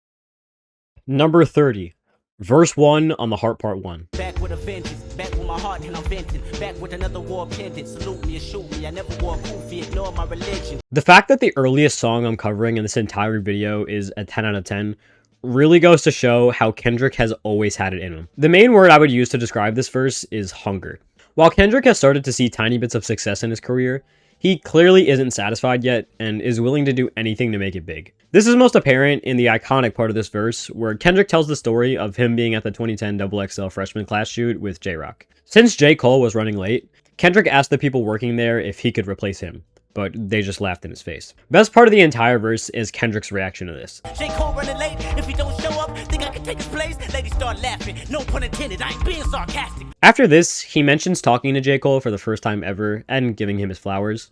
Number 30. Verse 1 on the Heart Part 1. Back with a vengeance, back with my heart and I'm venting, back with another war pendant, salute me or shoot me, I never wore goofy, ignore my religion. The fact that the earliest song I'm covering in this entire video is a 10 out of 10 really goes to show how Kendrick has always had it in him. The main word I would use to describe this verse is hunger. While Kendrick has started to see tiny bits of success in his career, he clearly isn't satisfied yet and is willing to do anything to make it big. This is most apparent in the iconic part of this verse where Kendrick tells the story of him being at the 2010 XXL freshman class shoot with J-Rock. Since J. Cole was running late, Kendrick asked the people working there if he could replace him, but they just laughed in his face. Best part of the entire verse is Kendrick's reaction to this. J. Cole running late, if he don't show up, think I can take his place? Ladies start laughing, no pun intended, I ain't being sarcastic. After this, he mentions talking to J. Cole for the first time ever and giving him his flowers.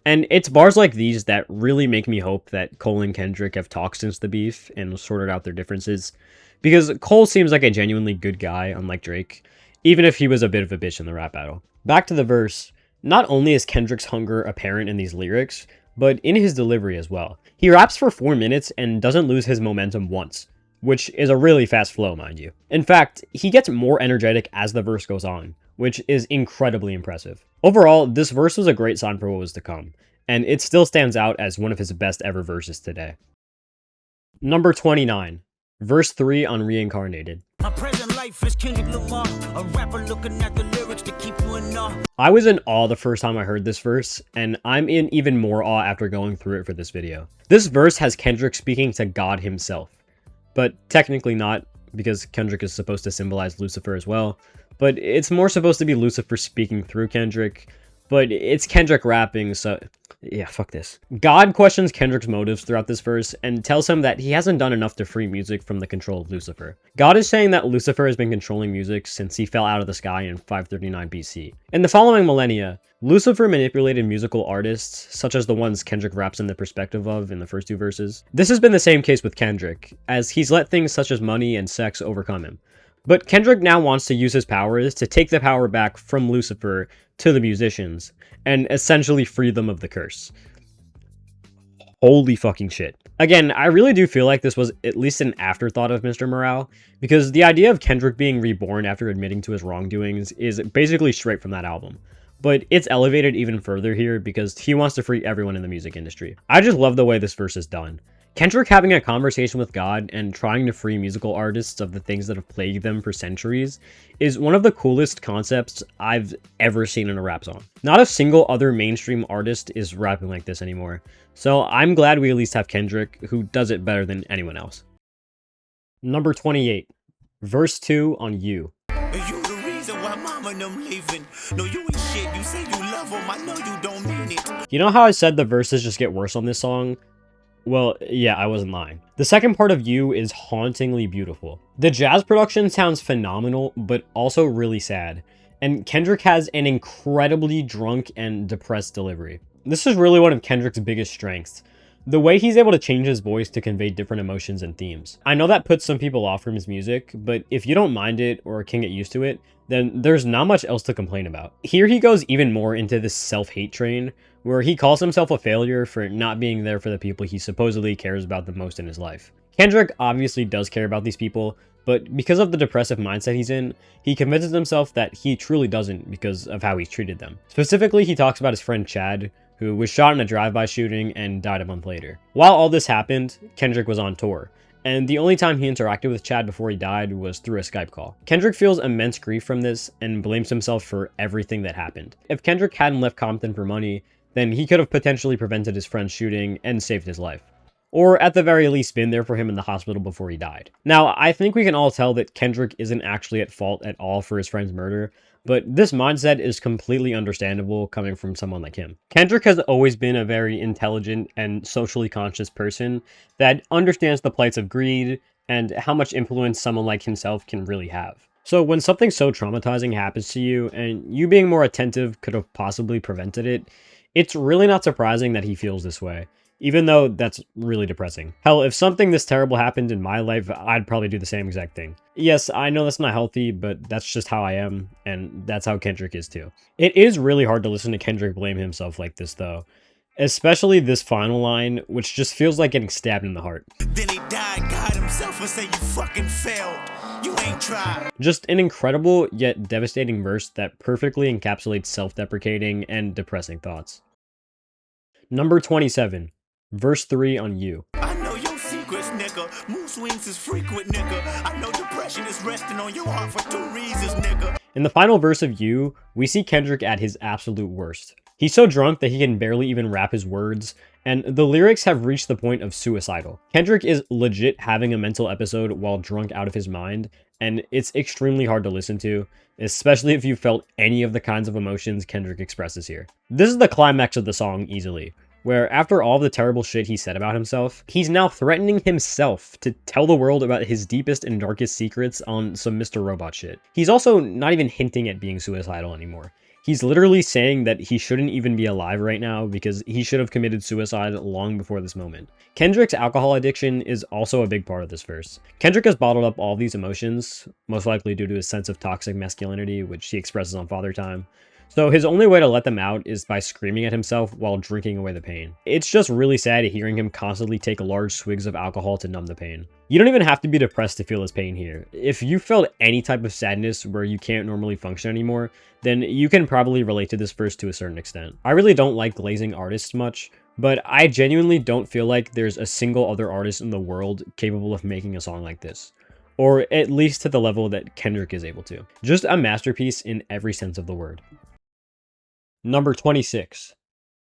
And it's bars like these that really make me hope that Cole and Kendrick have talked since the beef and sorted out their differences. Because Cole seems like a genuinely good guy, unlike Drake, even if he was a bit of a bitch in the rap battle. Back to the verse, not only is Kendrick's hunger apparent in these lyrics, but in his delivery as well. He raps for 4 minutes and doesn't lose his momentum once, which is a really fast flow, mind you. In fact, he gets more energetic as the verse goes on, which is incredibly impressive. Overall, this verse was a great sign for what was to come, and it still stands out as one of his best ever verses today. Number 29, verse 3 on Reincarnated. My present life is Kendrick Lamar, a rapper looking at the lyrics to keep you in awe. I was in awe the first time I heard this verse, and I'm in even more awe after going through it for this video. This verse has Kendrick speaking to God himself, but technically not, because Kendrick is supposed to symbolize Lucifer as well, but it's more supposed to be Lucifer speaking through Kendrick, but it's Kendrick rapping, so yeah, fuck this. God questions Kendrick's motives throughout this verse and tells him that he hasn't done enough to free music from the control of Lucifer. God is saying that Lucifer has been controlling music since he fell out of the sky in 539 BC. In the following millennia, Lucifer manipulated musical artists, such as the ones Kendrick raps in the perspective of in the first 2 verses. This has been the same case with Kendrick, as he's let things such as money and sex overcome him. But Kendrick now wants to use his powers to take the power back from Lucifer to the musicians, and essentially free them of the curse. Holy fucking shit. Again, I really do feel like this was at least an afterthought of Mr. Morale, because the idea of Kendrick being reborn after admitting to his wrongdoings is basically straight from that album. But it's elevated even further here because he wants to free everyone in the music industry. I just love the way this verse is done. Kendrick having a conversation with God and trying to free musical artists of the things that have plagued them for centuries is one of the coolest concepts I've ever seen in a rap song. Not a single other mainstream artist is rapping like this anymore, so I'm glad we at least have Kendrick, who does it better than anyone else. Number 28, verse 2 on You. You the reason why mama and them leaving. No, you ain't shit. You say you love them. I know you don't mean it. You know how I said the verses just get worse on this song? Well, yeah, I wasn't lying. The second part of You is hauntingly beautiful. The jazz production sounds phenomenal, but also really sad. And Kendrick has an incredibly drunk and depressed delivery. This is really one of Kendrick's biggest strengths. The way he's able to change his voice to convey different emotions and themes. I know that puts some people off from his music, but if you don't mind it or can get used to it, then there's not much else to complain about. Here he goes even more into this self-hate train, where he calls himself a failure for not being there for the people he supposedly cares about the most in his life. Kendrick obviously does care about these people, but because of the depressive mindset he's in, he convinces himself that he truly doesn't because of how he's treated them. Specifically, he talks about his friend Chad, who was shot in a drive-by shooting and died a month later. While all this happened, Kendrick was on tour, and the only time he interacted with Chad before he died was through a Skype call. Kendrick feels immense grief from this and blames himself for everything that happened. If Kendrick hadn't left Compton for money, then he could have potentially prevented his friend's shooting and saved his life. Or at the very least been there for him in the hospital before he died. Now, I think we can all tell that Kendrick isn't actually at fault at all for his friend's murder, but this mindset is completely understandable coming from someone like him. Kendrick has always been a very intelligent and socially conscious person that understands the plights of greed and how much influence someone like himself can really have. So when something so traumatizing happens to you and you being more attentive could have possibly prevented it, it's really not surprising that he feels this way. Even though that's really depressing. Hell, if something this terrible happened in my life, I'd probably do the same exact thing. Yes, I know that's not healthy, but that's just how I am, and that's how Kendrick is too. It is really hard to listen to Kendrick blame himself like this though. Especially this final line, which just feels like getting stabbed in the heart. Then he died, God himself, and say you fucking failed. You ain't tried. Just an incredible yet devastating verse that perfectly encapsulates self-deprecating and depressing thoughts. Number 27. Verse 3 on You. I know your secrets, nigga. Mood swings is frequent, nigga. I know depression is resting on your heart for 2 reasons, nigga. In the final verse of You, we see Kendrick at his absolute worst. He's so drunk that he can barely even rap his words, and the lyrics have reached the point of suicidal. Kendrick is legit having a mental episode while drunk out of his mind, and it's extremely hard to listen to, especially if you felt any of the kinds of emotions Kendrick expresses here. This is the climax of the song easily, where after all the terrible shit he said about himself, he's now threatening himself to tell the world about his deepest and darkest secrets on some Mr. Robot shit. He's also not even hinting at being suicidal anymore. He's literally saying that he shouldn't even be alive right now because he should have committed suicide long before this moment. Kendrick's alcohol addiction is also a big part of this verse. Kendrick has bottled up all these emotions, most likely due to his sense of toxic masculinity, which he expresses on Father Time. So his only way to let them out is by screaming at himself while drinking away the pain. It's just really sad hearing him constantly take large swigs of alcohol to numb the pain. You don't even have to be depressed to feel his pain here. If you felt any type of sadness where you can't normally function anymore, then you can probably relate to this verse to a certain extent. I really don't like glazing artists much, but I genuinely don't feel like there's a single other artist in the world capable of making a song like this. Or at least to the level that Kendrick is able to. Just a masterpiece in every sense of the word. Number 26.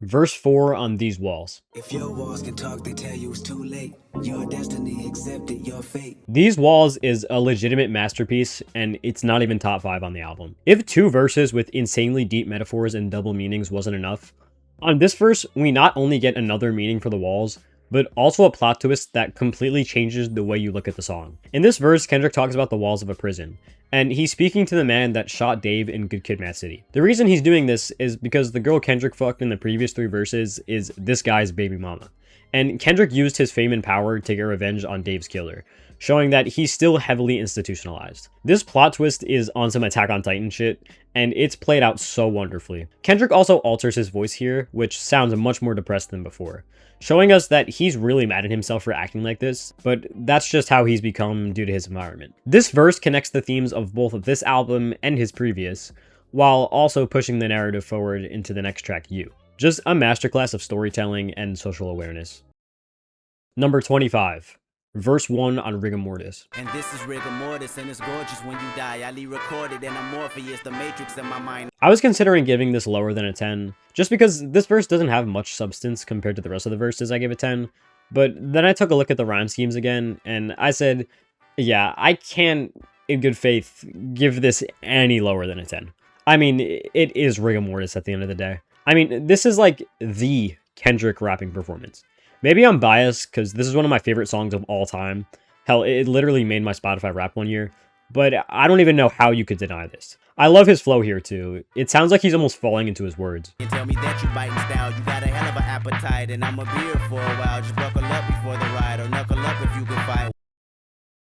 Verse 4 on These Walls. If your walls can talk, they tell you it's too late. Your destiny accepted, your fate. These Walls is a legitimate masterpiece, and it's not even top 5 on the album. If 2 verses with insanely deep metaphors and double meanings wasn't enough, on this verse, we not only get another meaning for the walls, but also a plot twist that completely changes the way you look at the song. In this verse, Kendrick talks about the walls of a prison, and he's speaking to the man that shot Dave in Good Kid, Mad City. The reason he's doing this is because the girl Kendrick fucked in the previous 3 verses is this guy's baby mama. And Kendrick used his fame and power to get revenge on Dave's killer, showing that he's still heavily institutionalized. This plot twist is on some Attack on Titan shit, and it's played out so wonderfully. Kendrick also alters his voice here, which sounds much more depressed than before, showing us that he's really mad at himself for acting like this, but that's just how he's become due to his environment. This verse connects the themes of both of this album and his previous, while also pushing the narrative forward into the next track, You. Just a masterclass of storytelling and social awareness. Number 25. Verse 1 on Rigor Mortis. And this is rigor mortis, and it's gorgeous when you die. I recorded and I'm Morpheus, the matrix in my mind. I was considering giving this lower than a 10, just because this verse doesn't have much substance compared to the rest of the verses I give a 10, but then I took a look at the rhyme schemes again, and I said, yeah, I can't, in good faith, give this any lower than a 10. I mean, it is Rigor Mortis at the end of the day. I mean, this is like the Kendrick rapping performance. Maybe I'm biased because this is one of my favorite songs of all time. Hell, it literally made my Spotify Wrapped one year, but I don't even know how you could deny this. I love his flow here too. It sounds like he's almost falling into his words. You tell me that you biting style, you got a hell of an appetite, and I'ma be here for a while. Just buckle up before the ride, or knuckle up if you can fight.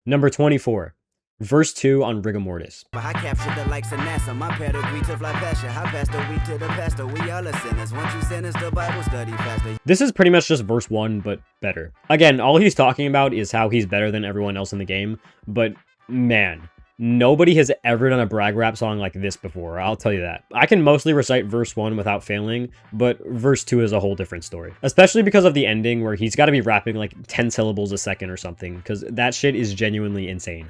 Number 24. Verse 2 on Rigor Mortis. I captured the likes of NASA, my pedigree to fly past you. How past the week to the pastor, we all are sinners. Once you sentence the Bible study faster. This is pretty much just verse 1, but better. Again, all he's talking about is how he's better than everyone else in the game, but man, Nobody has ever done a brag rap song like this before, I'll tell you that. I can mostly recite verse 1 without failing, but verse 2 is a whole different story. Especially because of the ending where he's gotta be rapping like 10 syllables a second or something, because that shit is genuinely insane.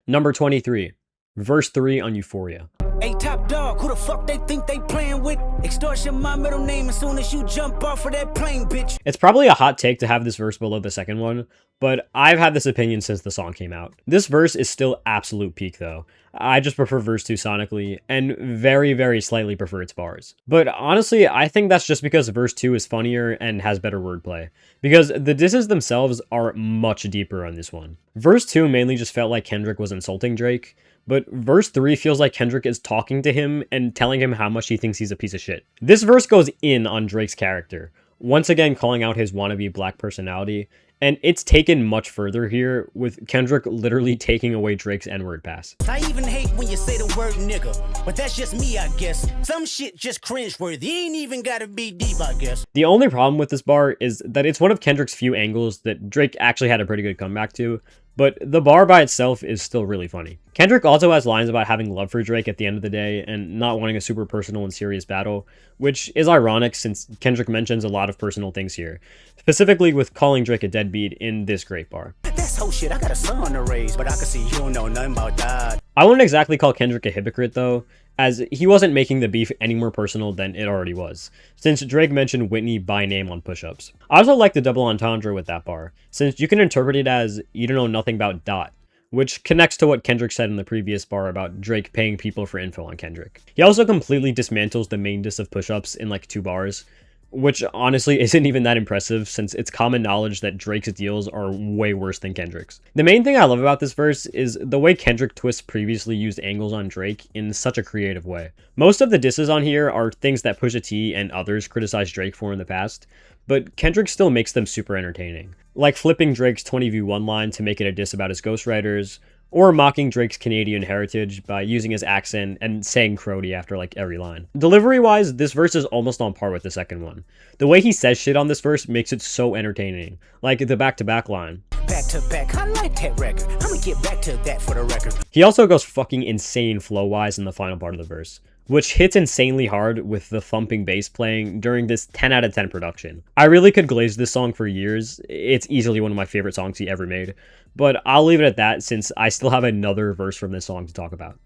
Number 23. Verse 3 on Euphoria. Hey, top dog, who the fuck they think they playing with? Extortion my middle name as soon as you jump off of that plane, bitch. It's probably a hot take to have this verse below the second one, but I've had this opinion since the song came out. This verse is still absolute peak though. I just prefer verse 2 sonically, and very, very slightly prefer its bars. But honestly, I think that's just because verse 2 is funnier and has better wordplay, because the disses themselves are much deeper on this one. Verse 2 mainly just felt like Kendrick was insulting Drake, but verse 3 feels like Kendrick is talking to him and telling him how much he thinks he's a piece of shit. This verse goes in on Drake's character, once again calling out his wannabe black personality, and it's taken much further here, with Kendrick literally taking away Drake's N-word pass. I even hate when you say the word nigga, but that's just me, I guess. Some shit just cringeworthy, ain't even gotta be deep, I guess. The only problem with this bar is that it's one of Kendrick's few angles that Drake actually had a pretty good comeback to, but the bar by itself is still really funny. Kendrick also has lines about having love for Drake at the end of the day and not wanting a super personal and serious battle, which is ironic since Kendrick mentions a lot of personal things here, specifically with calling Drake a deadbeat in this great bar. That's whole shit, I got a son to raise, but I can see you don't know nothing about that. I wouldn't exactly call Kendrick a hypocrite though, as he wasn't making the beef any more personal than it already was, since Drake mentioned Whitney by name on push-ups. I also like the double entendre with that bar, since you can interpret it as, you don't know nothing about Dot, which connects to what Kendrick said in the previous bar about Drake paying people for info on Kendrick. He also completely dismantles the main diss of push-ups in like 2 bars, which honestly isn't even that impressive since it's common knowledge that Drake's deals are way worse than Kendrick's. The main thing I love about this verse is the way Kendrick twists previously used angles on Drake in such a creative way. Most of the disses on here are things that Pusha T and others criticized Drake for in the past, but Kendrick still makes them super entertaining. Like flipping Drake's 20v1 line to make it a diss about his ghostwriters, or mocking Drake's Canadian heritage by using his accent and saying Crody after like every line. Delivery-wise, this verse is almost on par with the second one. The way he says shit on this verse makes it so entertaining, like the back-to-back line. Back to back, I like that record. I'ma get back to that for the record. He also goes fucking insane flow-wise in the final part of the verse, which hits insanely hard with the thumping bass playing during this 10 out of 10 production. I really could glaze this song for years. It's easily one of my favorite songs he ever made, but I'll leave it at that since I still have another verse from this song to talk about.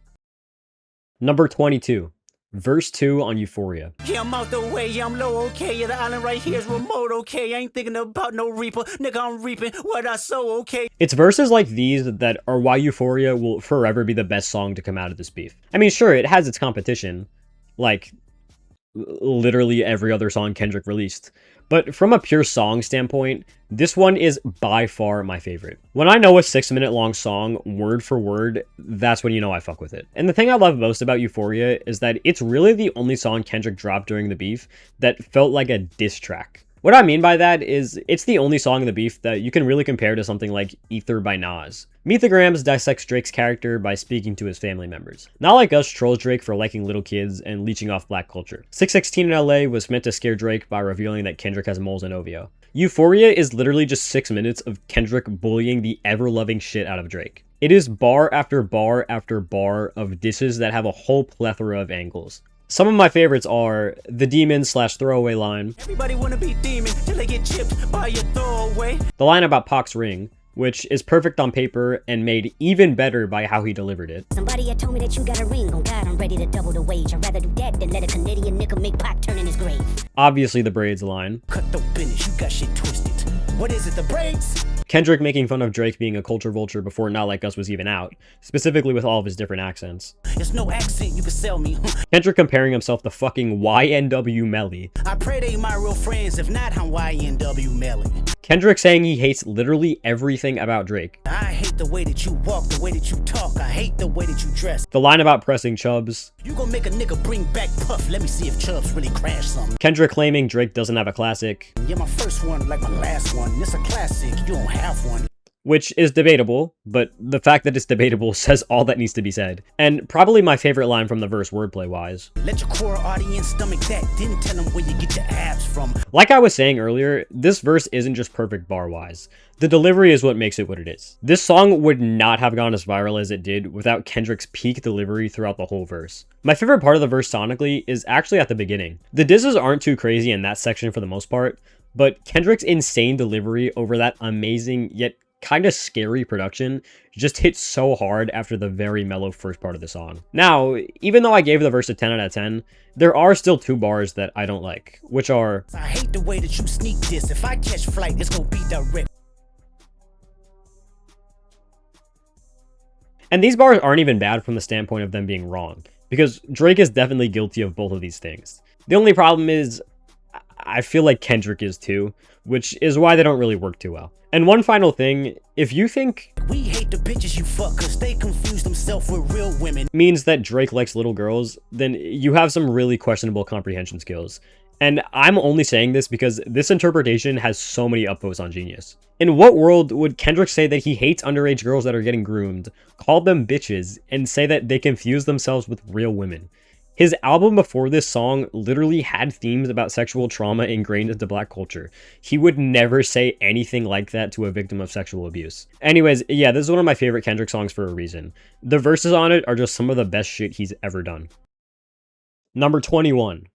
Number 22. Verse 2 on Euphoria. Yeah, I'm out the way, yeah, I'm low, okay. Yeah, the island right here is remote, okay. I ain't thinking about no reaper, nigga, I'm reaping what I sow, okay. It's verses like these that are why Euphoria will forever be the best song to come out of this beef. I mean, sure, it has its competition, like literally every other song Kendrick released, but from a pure song standpoint, this one is by far my favorite. When I know a 6-minute long song, word for word, that's when you know I fuck with it. And the thing I love most about Euphoria is that it's really the only song Kendrick dropped during the beef that felt like a diss track. What I mean by that is, it's the only song in the beef that you can really compare to something like Ether by Nas. Meet the Grams dissects Drake's character by speaking to his family members. Not Like Us trolls Drake for liking little kids and leeching off black culture. 616 in LA was meant to scare Drake by revealing that Kendrick has moles in OVO. Euphoria is literally just 6 minutes of Kendrick bullying the ever-loving shit out of Drake. It is bar after bar after bar of disses that have a whole plethora of angles. Some of my favorites are the demon / throwaway line, Everybody wanna be demon till they get chipped by your throwaway. the line about Pac's ring, which is perfect on paper and made even better by how he delivered it. Somebody had told me that you got a ring. On God, I'm ready to double the wage. I'd rather do that than let a Canadian nigga make Pac turn in his grave. Obviously the braids line, Cut the business, you got shit twisted. What is it, the braids? Kendrick making fun of Drake being a culture vulture before Not Like Us was even out, specifically with all of his different accents. There's no accent you can sell me. Kendrick comparing himself to fucking YNW Melly. I pray they my real friends, if not, I'm YNW Melly. Kendrick saying he hates literally everything about Drake. I hate the way that you walk, the way that you talk. I hate the way that you dress. The line about pressing Chubbs. You gon' make a nigga bring back Puff. Let me see if Chubbs really crashed something. Kendrick claiming Drake doesn't have a classic. Yeah, my first one like my last one. It's a classic, you don't have one. which is debatable, but the fact that it's debatable says all that needs to be said. And probably my favorite line from the verse wordplay-wise. Let your core audience stomach that, then tell them where you get your abs from. Like I was saying earlier, this verse isn't just perfect bar-wise. The delivery is what makes it what it is. This song would not have gone as viral as it did without Kendrick's peak delivery throughout the whole verse. My favorite part of the verse sonically is actually at the beginning. The disses aren't too crazy in that section for the most part, but Kendrick's insane delivery over that amazing yet kind of scary production just hits so hard after the very mellow first part of the song. Now, even though I gave the verse a 10 out of 10, there are still 2 bars that I don't like, which are, I hate the way that you sneak this. If I catch flight, it's gonna be direct. and these bars aren't even bad from the standpoint of them being wrong, because Drake is definitely guilty of both of these things. The only problem is, I feel like Kendrick is too, which is why they don't really work too well. And one final thing, if you think we hate the bitches you fuck cause they confuse themselves with real women means that Drake likes little girls, then you have some really questionable comprehension skills. And I'm only saying this because this interpretation has so many upvotes on Genius. In what world would Kendrick say that he hates underage girls that are getting groomed, call them bitches, and say that they confuse themselves with real women? His album before this song literally had themes about sexual trauma ingrained into black culture. He would never say anything like that to a victim of sexual abuse. Anyways, yeah, this is one of my favorite Kendrick songs for a reason. The verses on it are just some of the best shit he's ever done. Number 21.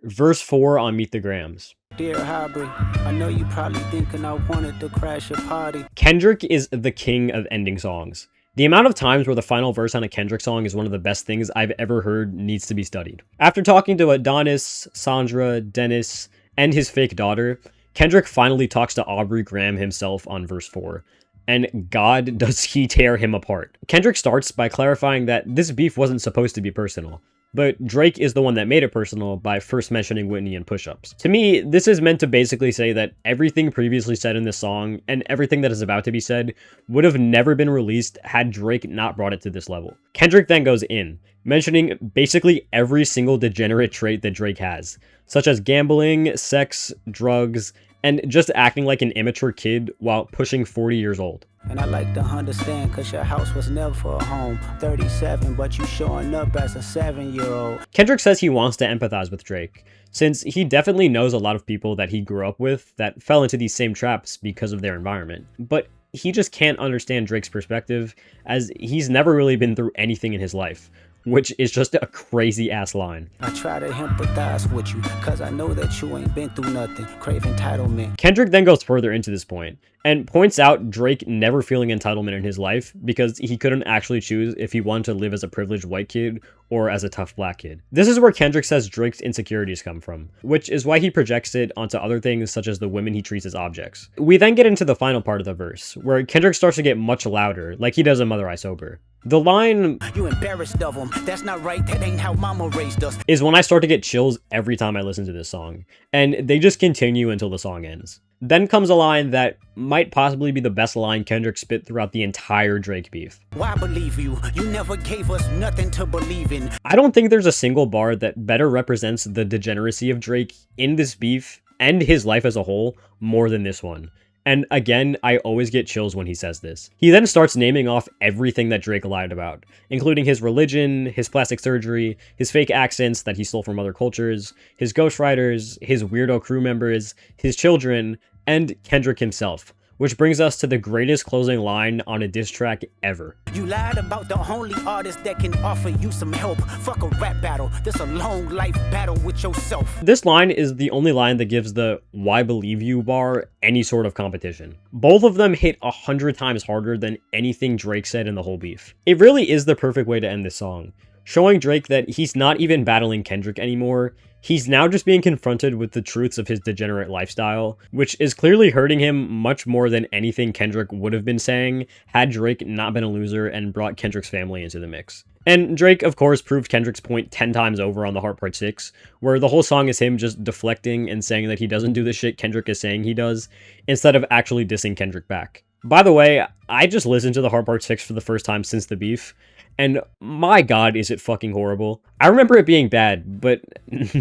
Verse 4 on Meet the Grams. Dear Hybrid, I know you probably thinking I wanted to crash your party. Kendrick is the king of ending songs. The amount of times where the final verse on a Kendrick song is one of the best things I've ever heard needs to be studied. After talking to Adonis, Sandra, Dennis, and his fake daughter, Kendrick finally talks to Aubrey Graham himself on verse 4. And God, does he tear him apart. Kendrick starts by clarifying that this beef wasn't supposed to be personal, but Drake is the one that made it personal by first mentioning Whitney and push-ups. To me, this is meant to basically say that everything previously said in this song, and everything that is about to be said, would have never been released had Drake not brought it to this level. Kendrick then goes in, mentioning basically every single degenerate trait that Drake has, such as gambling, sex, drugs, and just acting like an immature kid while pushing 40 years old. And I like to understand cause your house was never a home. 37, but you showing up as a 7-year-old. Kendrick says he wants to empathize with Drake, since he definitely knows a lot of people that he grew up with that fell into these same traps because of their environment. But he just can't understand Drake's perspective, as he's never really been through anything in his life, which is just a crazy ass line. I try to empathize with you, cause I know that you ain't been through nothing. Crave entitlement. Kendrick then goes further into this point, and points out Drake never feeling entitlement in his life because he couldn't actually choose if he wanted to live as a privileged white kid or as a tough black kid. This is where Kendrick says Drake's insecurities come from, which is why he projects it onto other things such as the women he treats as objects. We then get into the final part of the verse, where Kendrick starts to get much louder, like he does in Mother I Sober. The line, you embarrassed of them, that's not right, that ain't how mama raised us, is when I start to get chills every time I listen to this song, and they just continue until the song ends. Then comes a line that might possibly be the best line Kendrick spit throughout the entire Drake beef. Why believe you? You never gave us nothing to believe in. I don't think there's a single bar that better represents the degeneracy of Drake in this beef and his life as a whole more than this one. And again, I always get chills when he says this. He then starts naming off everything that Drake lied about, including his religion, his plastic surgery, his fake accents that he stole from other cultures, his ghostwriters, his weirdo crew members, his children, and Kendrick himself. Which brings us to the greatest closing line on a diss track ever. You lied about the only artist that can offer you some help. Fuck a rap battle. This a long life battle with yourself. This line is the only line that gives the "why believe you" bar any sort of competition. Both of them hit 100 times harder than anything Drake said in the whole beef. It really is the perfect way to end this song, showing Drake that he's not even battling Kendrick anymore. He's now just being confronted with the truths of his degenerate lifestyle, which is clearly hurting him much more than anything Kendrick would have been saying had Drake not been a loser and brought Kendrick's family into the mix. And Drake, of course, proved Kendrick's point 10 times over on The Heart Part 6, where the whole song is him just deflecting and saying that he doesn't do the shit Kendrick is saying he does, instead of actually dissing Kendrick back. By the way, I just listened to the Hard Part 6 for the first time since the beef, and my god, is it fucking horrible. I remember it being bad, but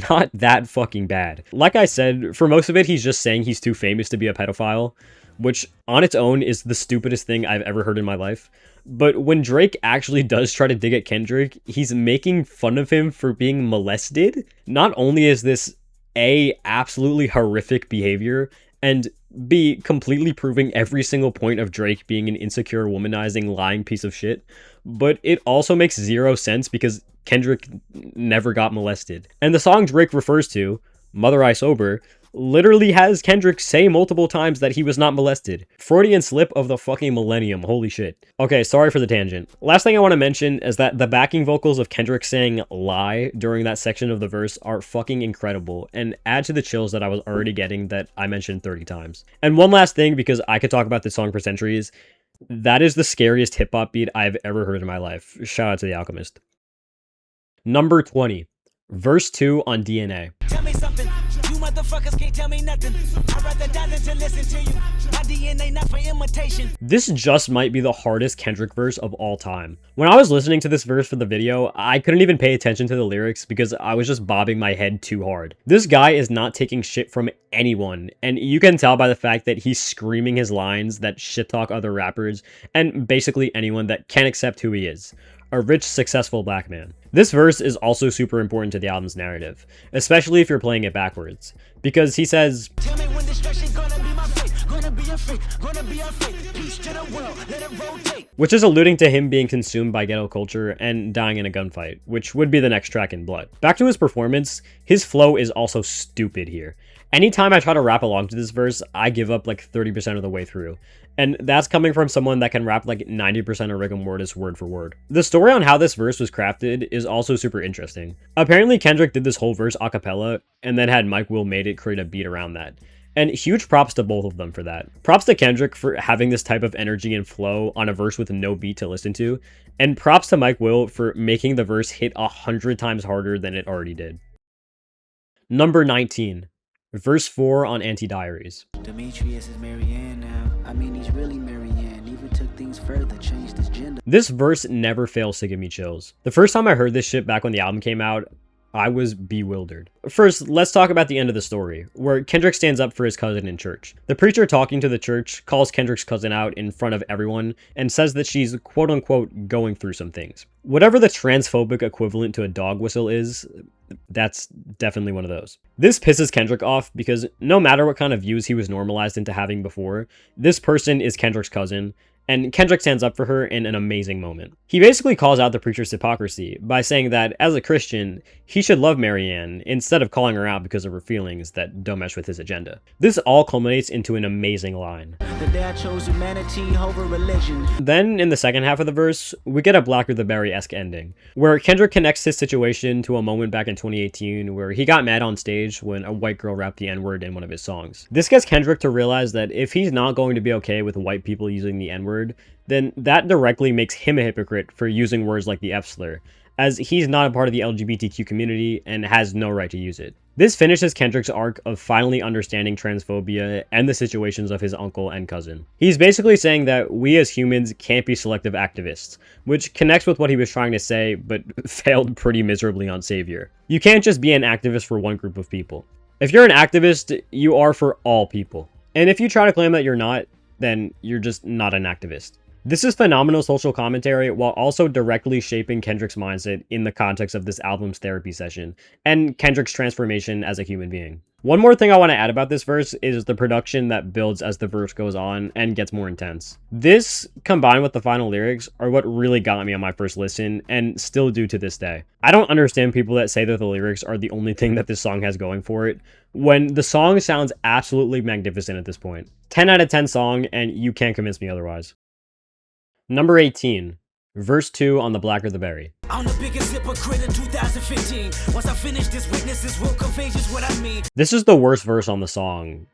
not that fucking bad. Like I said, for most of it, he's just saying he's too famous to be a pedophile, which on its own is the stupidest thing I've ever heard in my life. But when Drake actually does try to dig at Kendrick, he's making fun of him for being molested. Not only is this A, absolutely horrific behavior, and B, completely proving every single point of Drake being an insecure, womanizing, lying piece of shit, but it also makes zero sense because Kendrick never got molested. And the song Drake refers to, Mother I Sober, literally has Kendrick say multiple times that he was not molested. Freudian slip of the fucking millennium, holy shit. Okay, sorry for the tangent. Last thing I want to mention is that the backing vocals of Kendrick saying lie during that section of the verse are fucking incredible and add to the chills that I was already getting that I mentioned 30 times. And one last thing, because I could talk about this song for centuries, that is the scariest hip-hop beat I've ever heard in my life. Shout out to The Alchemist. Number 20. Verse 2 on DNA. Tell me something, you motherfuckers can't tell me nothing. I'd rather die than to listen to you. My DNA not for imitation. This just might be the hardest Kendrick verse of all time. When I was listening to this verse for the video, I couldn't even pay attention to the lyrics because I was just bobbing my head too hard. This guy is not taking shit from anyone, and you can tell by the fact that he's screaming his lines that shit talk other rappers and basically anyone that can't accept who he is. A rich, successful black man. This verse is also super important to the album's narrative, especially if you're playing it backwards, because he says, Tell me when destruction gonna be my fate. Gonna be a fate, gonna be a fate. Peace to the world, let it rotate. which is alluding to him being consumed by ghetto culture and dying in a gunfight, which would be the next track in Blood. Back to his performance, his flow is also stupid here. Anytime I try to rap along to this verse, I give up like 30% of the way through. And that's coming from someone that can rap like 90% of rigor mortis word for word. The story on how this verse was crafted is also super interesting. Apparently Kendrick did this whole verse a cappella, and then had Mike Will Made It create a beat around that. And huge props to both of them for that. Props to Kendrick for having this type of energy and flow on a verse with no beat to listen to, and props to Mike Will for making the verse hit 100 times harder than it already did. Number 19. Verse 4 on Anti-Diaries. Demetrius is Marianne now. I mean, he's really Marianne. Even took things further, changed his gender. This verse never fails to give me chills. The first time I heard this shit back when the album came out, I was bewildered. First, let's talk about the end of the story, where Kendrick stands up for his cousin in church. The preacher talking to the church calls Kendrick's cousin out in front of everyone and says that she's quote-unquote going through some things. Whatever the transphobic equivalent to a dog whistle is, that's definitely one of those. This pisses Kendrick off because no matter what kind of views he was normalized into having before, this person is Kendrick's cousin, and Kendrick stands up for her in an amazing moment. He basically calls out the preacher's hypocrisy by saying that, as a Christian, he should love Marianne instead of calling her out because of her feelings that don't mesh with his agenda. This all culminates into an amazing line. The day I chose humanity over religion. Then, in the second half of the verse, we get a Blacker the Berry-esque ending, where Kendrick connects his situation to a moment back in 2018 where he got mad on stage when a white girl rapped the N-word in one of his songs. This gets Kendrick to realize that if he's not going to be okay with white people using the N-word, then that directly makes him a hypocrite for using words like the F-slur, as he's not a part of the LGBTQ community and has no right to use it. This finishes Kendrick's arc of finally understanding transphobia and the situations of his uncle and cousin. He's basically saying that we as humans can't be selective activists, which connects with what he was trying to say but failed pretty miserably on Savior. You can't just be an activist for one group of people. If you're an activist, you are for all people. And if you try to claim that you're not, then you're just not an activist. This is phenomenal social commentary while also directly shaping Kendrick's mindset in the context of this album's therapy session, and Kendrick's transformation as a human being. One more thing I want to add about this verse is the production that builds as the verse goes on and gets more intense. This, combined with the final lyrics, are what really got me on my first listen, and still do to this day. I don't understand people that say that the lyrics are the only thing that this song has going for it, when the song sounds absolutely magnificent at this point. 10 out of 10 song, and you can't convince me otherwise. Number 18. Verse 2 on the Blacker the Berry. I'm the biggest hypocrite in 2015. Once I finish this, witnesses will convey just what I mean. This is the worst verse on the song.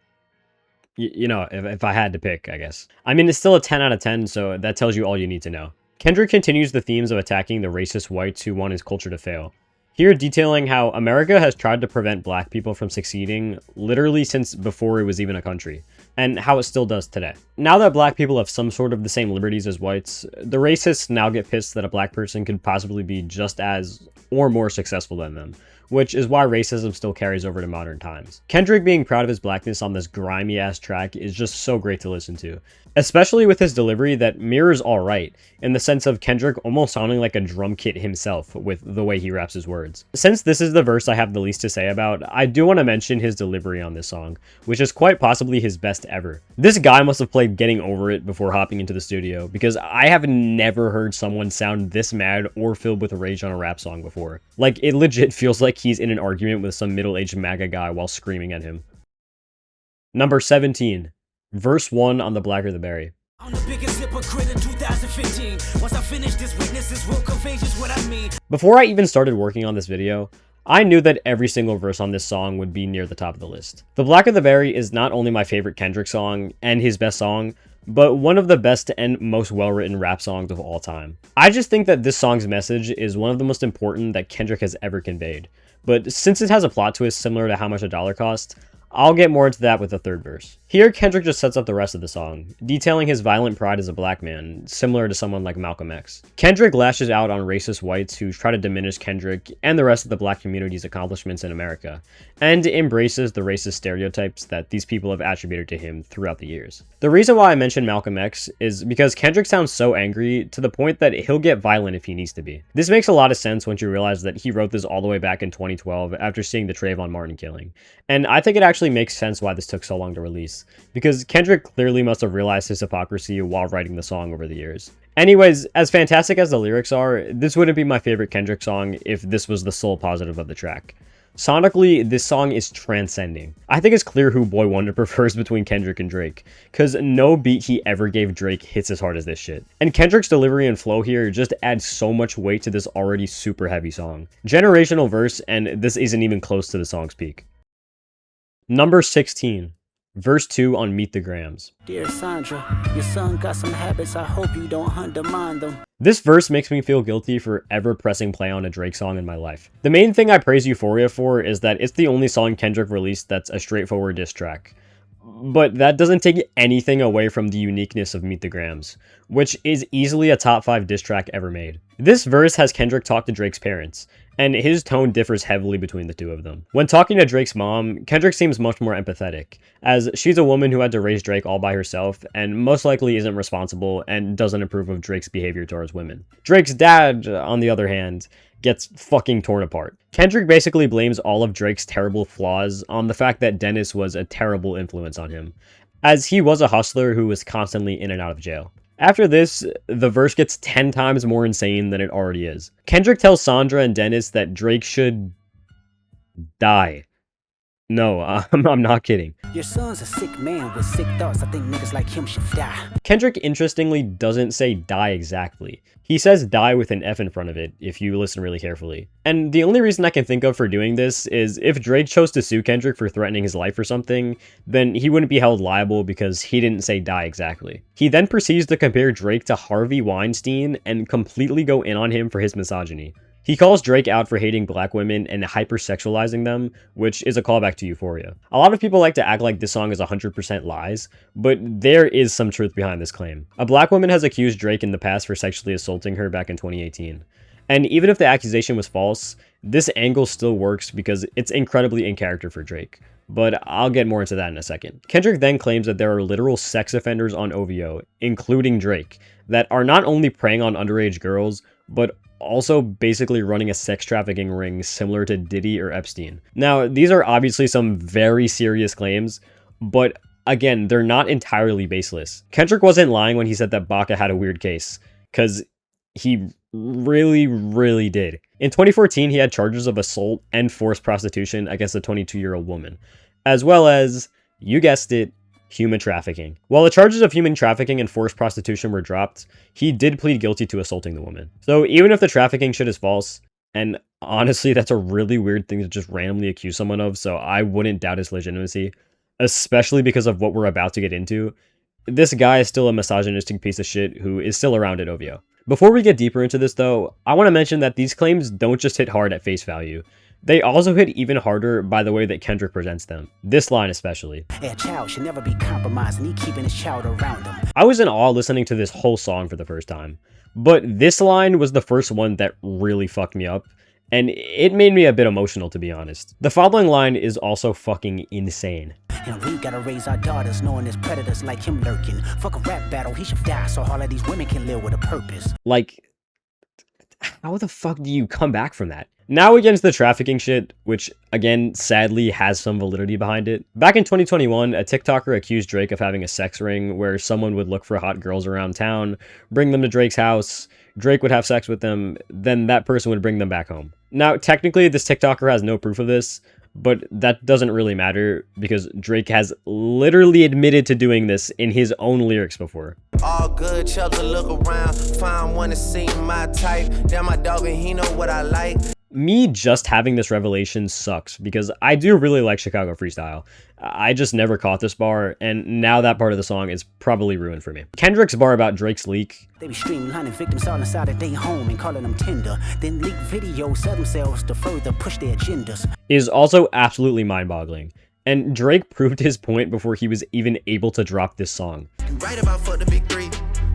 You know, if I had to pick, I guess. I mean, it's still a 10 out of 10, so that tells you all you need to know. Kendrick continues the themes of attacking the racist whites who want his culture to fail. Here detailing how America has tried to prevent black people from succeeding literally since before it was even a country, and how it still does today. Now that black people have some sort of the same liberties as whites, the racists now get pissed that a black person could possibly be just as or more successful than them, which is why racism still carries over to modern times. Kendrick being proud of his blackness on this grimy ass track is just so great to listen to, especially with his delivery that mirrors alright, in the sense of Kendrick almost sounding like a drum kit himself with the way he raps his words. Since this is the verse I have the least to say about, I do want to mention his delivery on this song, which is quite possibly his best ever. This guy must have played Getting Over It before hopping into the studio, because I have never heard someone sound this mad or filled with rage on a rap song before. Like, it legit feels like he's in an argument with some middle-aged MAGA guy while screaming at him. Number 17. Verse 1 on The Blacker the Berry. I'm the biggest hypocrite in 2015. Once I finish this, witnesses will convey just what I mean. Before I even started working on this video, I knew that every single verse on this song would be near the top of the list. The Blacker the Berry is not only my favorite Kendrick song and his best song, but one of the best and most well-written rap songs of all time. I just think that this song's message is one of the most important that Kendrick has ever conveyed. But since it has a plot twist similar to How Much a Dollar Cost, I'll get more into that with the third verse. Here, Kendrick just sets up the rest of the song, detailing his violent pride as a black man, similar to someone like Malcolm X. Kendrick lashes out on racist whites who try to diminish Kendrick and the rest of the black community's accomplishments in America, and embraces the racist stereotypes that these people have attributed to him throughout the years. The reason why I mention Malcolm X is because Kendrick sounds so angry to the point that he'll get violent if he needs to be. This makes a lot of sense once you realize that he wrote this all the way back in 2012 after seeing the Trayvon Martin killing, and I think it actually makes sense why this took so long to release, because Kendrick clearly must have realized his hypocrisy while writing the song over the years. Anyways, as fantastic as the lyrics are, this wouldn't be my favorite Kendrick song if this was the sole positive of the track. Sonically, this song is transcending. I think it's clear who Boy Wonder prefers between Kendrick and Drake, cause no beat he ever gave Drake hits as hard as this shit. And Kendrick's delivery and flow here just adds so much weight to this already super heavy song. Generational verse, and this isn't even close to the song's peak. Number 16. Verse 2 on Meet the Grams. Dear Sandra, your son got some habits, I hope you don't undermine them. This verse makes me feel guilty for ever pressing play on a Drake song in my life. The main thing I praise Euphoria for is that it's the only song Kendrick released that's a straightforward diss track. But that doesn't take anything away from the uniqueness of Meet the Grams, which is easily a top 5 diss track ever made. This verse has Kendrick talk to Drake's parents, and his tone differs heavily between the two of them. When talking to Drake's mom, Kendrick seems much more empathetic, as she's a woman who had to raise Drake all by herself and most likely isn't responsible and doesn't approve of Drake's behavior towards women. Drake's dad, on the other hand, gets fucking torn apart. Kendrick basically blames all of Drake's terrible flaws on the fact that Dennis was a terrible influence on him, as he was a hustler who was constantly in and out of jail. After this, the verse gets 10 times more insane than it already is. Kendrick tells Sandra and Dennis that Drake should die. No, I'm not kidding. Your son's a sick man with sick thoughts. I think niggas like him should die. Kendrick interestingly doesn't say die exactly. He says die with an F in front of it, if you listen really carefully. And the only reason I can think of for doing this is if Drake chose to sue Kendrick for threatening his life or something, then he wouldn't be held liable because he didn't say die exactly. He then proceeds to compare Drake to Harvey Weinstein and completely go in on him for his misogyny. He calls Drake out for hating black women and hypersexualizing them, which is a callback to Euphoria. A lot of people like to act like this song is 100% lies, but there is some truth behind this claim. A black woman has accused Drake in the past for sexually assaulting her back in 2018. And even if the accusation was false, this angle still works because it's incredibly in character for Drake. But I'll get more into that in a second. Kendrick then claims that there are literal sex offenders on OVO, including Drake, that are not only preying on underage girls, but also basically running a sex trafficking ring similar to Diddy or Epstein. Now, these are obviously some very serious claims, but again, they're not entirely baseless. Kendrick wasn't lying when he said that Baca had a weird case, because he really did. In 2014, he had charges of assault and forced prostitution against a 22-year-old woman, as well as, you guessed it, human trafficking. While the charges of human trafficking and forced prostitution were dropped, he did plead guilty to assaulting the woman. So even if the trafficking shit is false, and honestly that's a really weird thing to just randomly accuse someone of, so I wouldn't doubt his legitimacy, especially because of what we're about to get into, this guy is still a misogynistic piece of shit who is still around at OVO. Before we get deeper into this though, I want to mention that these claims don't just hit hard at face value. They also hit even harder by the way that Kendrick presents them. This line especially. A child should never be compromised, and he keeping his child around him. I was in awe listening to this whole song for the first time. But this line was the first one that really fucked me up, and it made me a bit emotional, to be honest. The following line is also fucking insane. And we gotta raise our daughters knowing there's predators like him lurking. Fuck a rap battle, he should die so all of these women can live with a purpose. Like, how the fuck do you come back from that? Now we get into the trafficking shit, which, again, sadly has some validity behind it. Back in 2021, a TikToker accused Drake of having a sex ring where someone would look for hot girls around town, bring them to Drake's house, Drake would have sex with them, then that person would bring them back home. Now, technically, this TikToker has no proof of this, but that doesn't really matter because Drake has literally admitted to doing this in his own lyrics before. All good, shelter, look around, find one to see my type. Damn, my dog and he know what I like. Me just having this revelation sucks because I do really like Chicago freestyle. I just never caught this bar, and now that part of the song is probably ruined for me. Kendrick's bar about Drake's leak. They be streamlining victims all inside of their home and calling them tender. Then leak videos, sell themselves to further push their agendas. Is also absolutely mind-boggling. And Drake proved his point before he was even able to drop this song. Right about for the big three.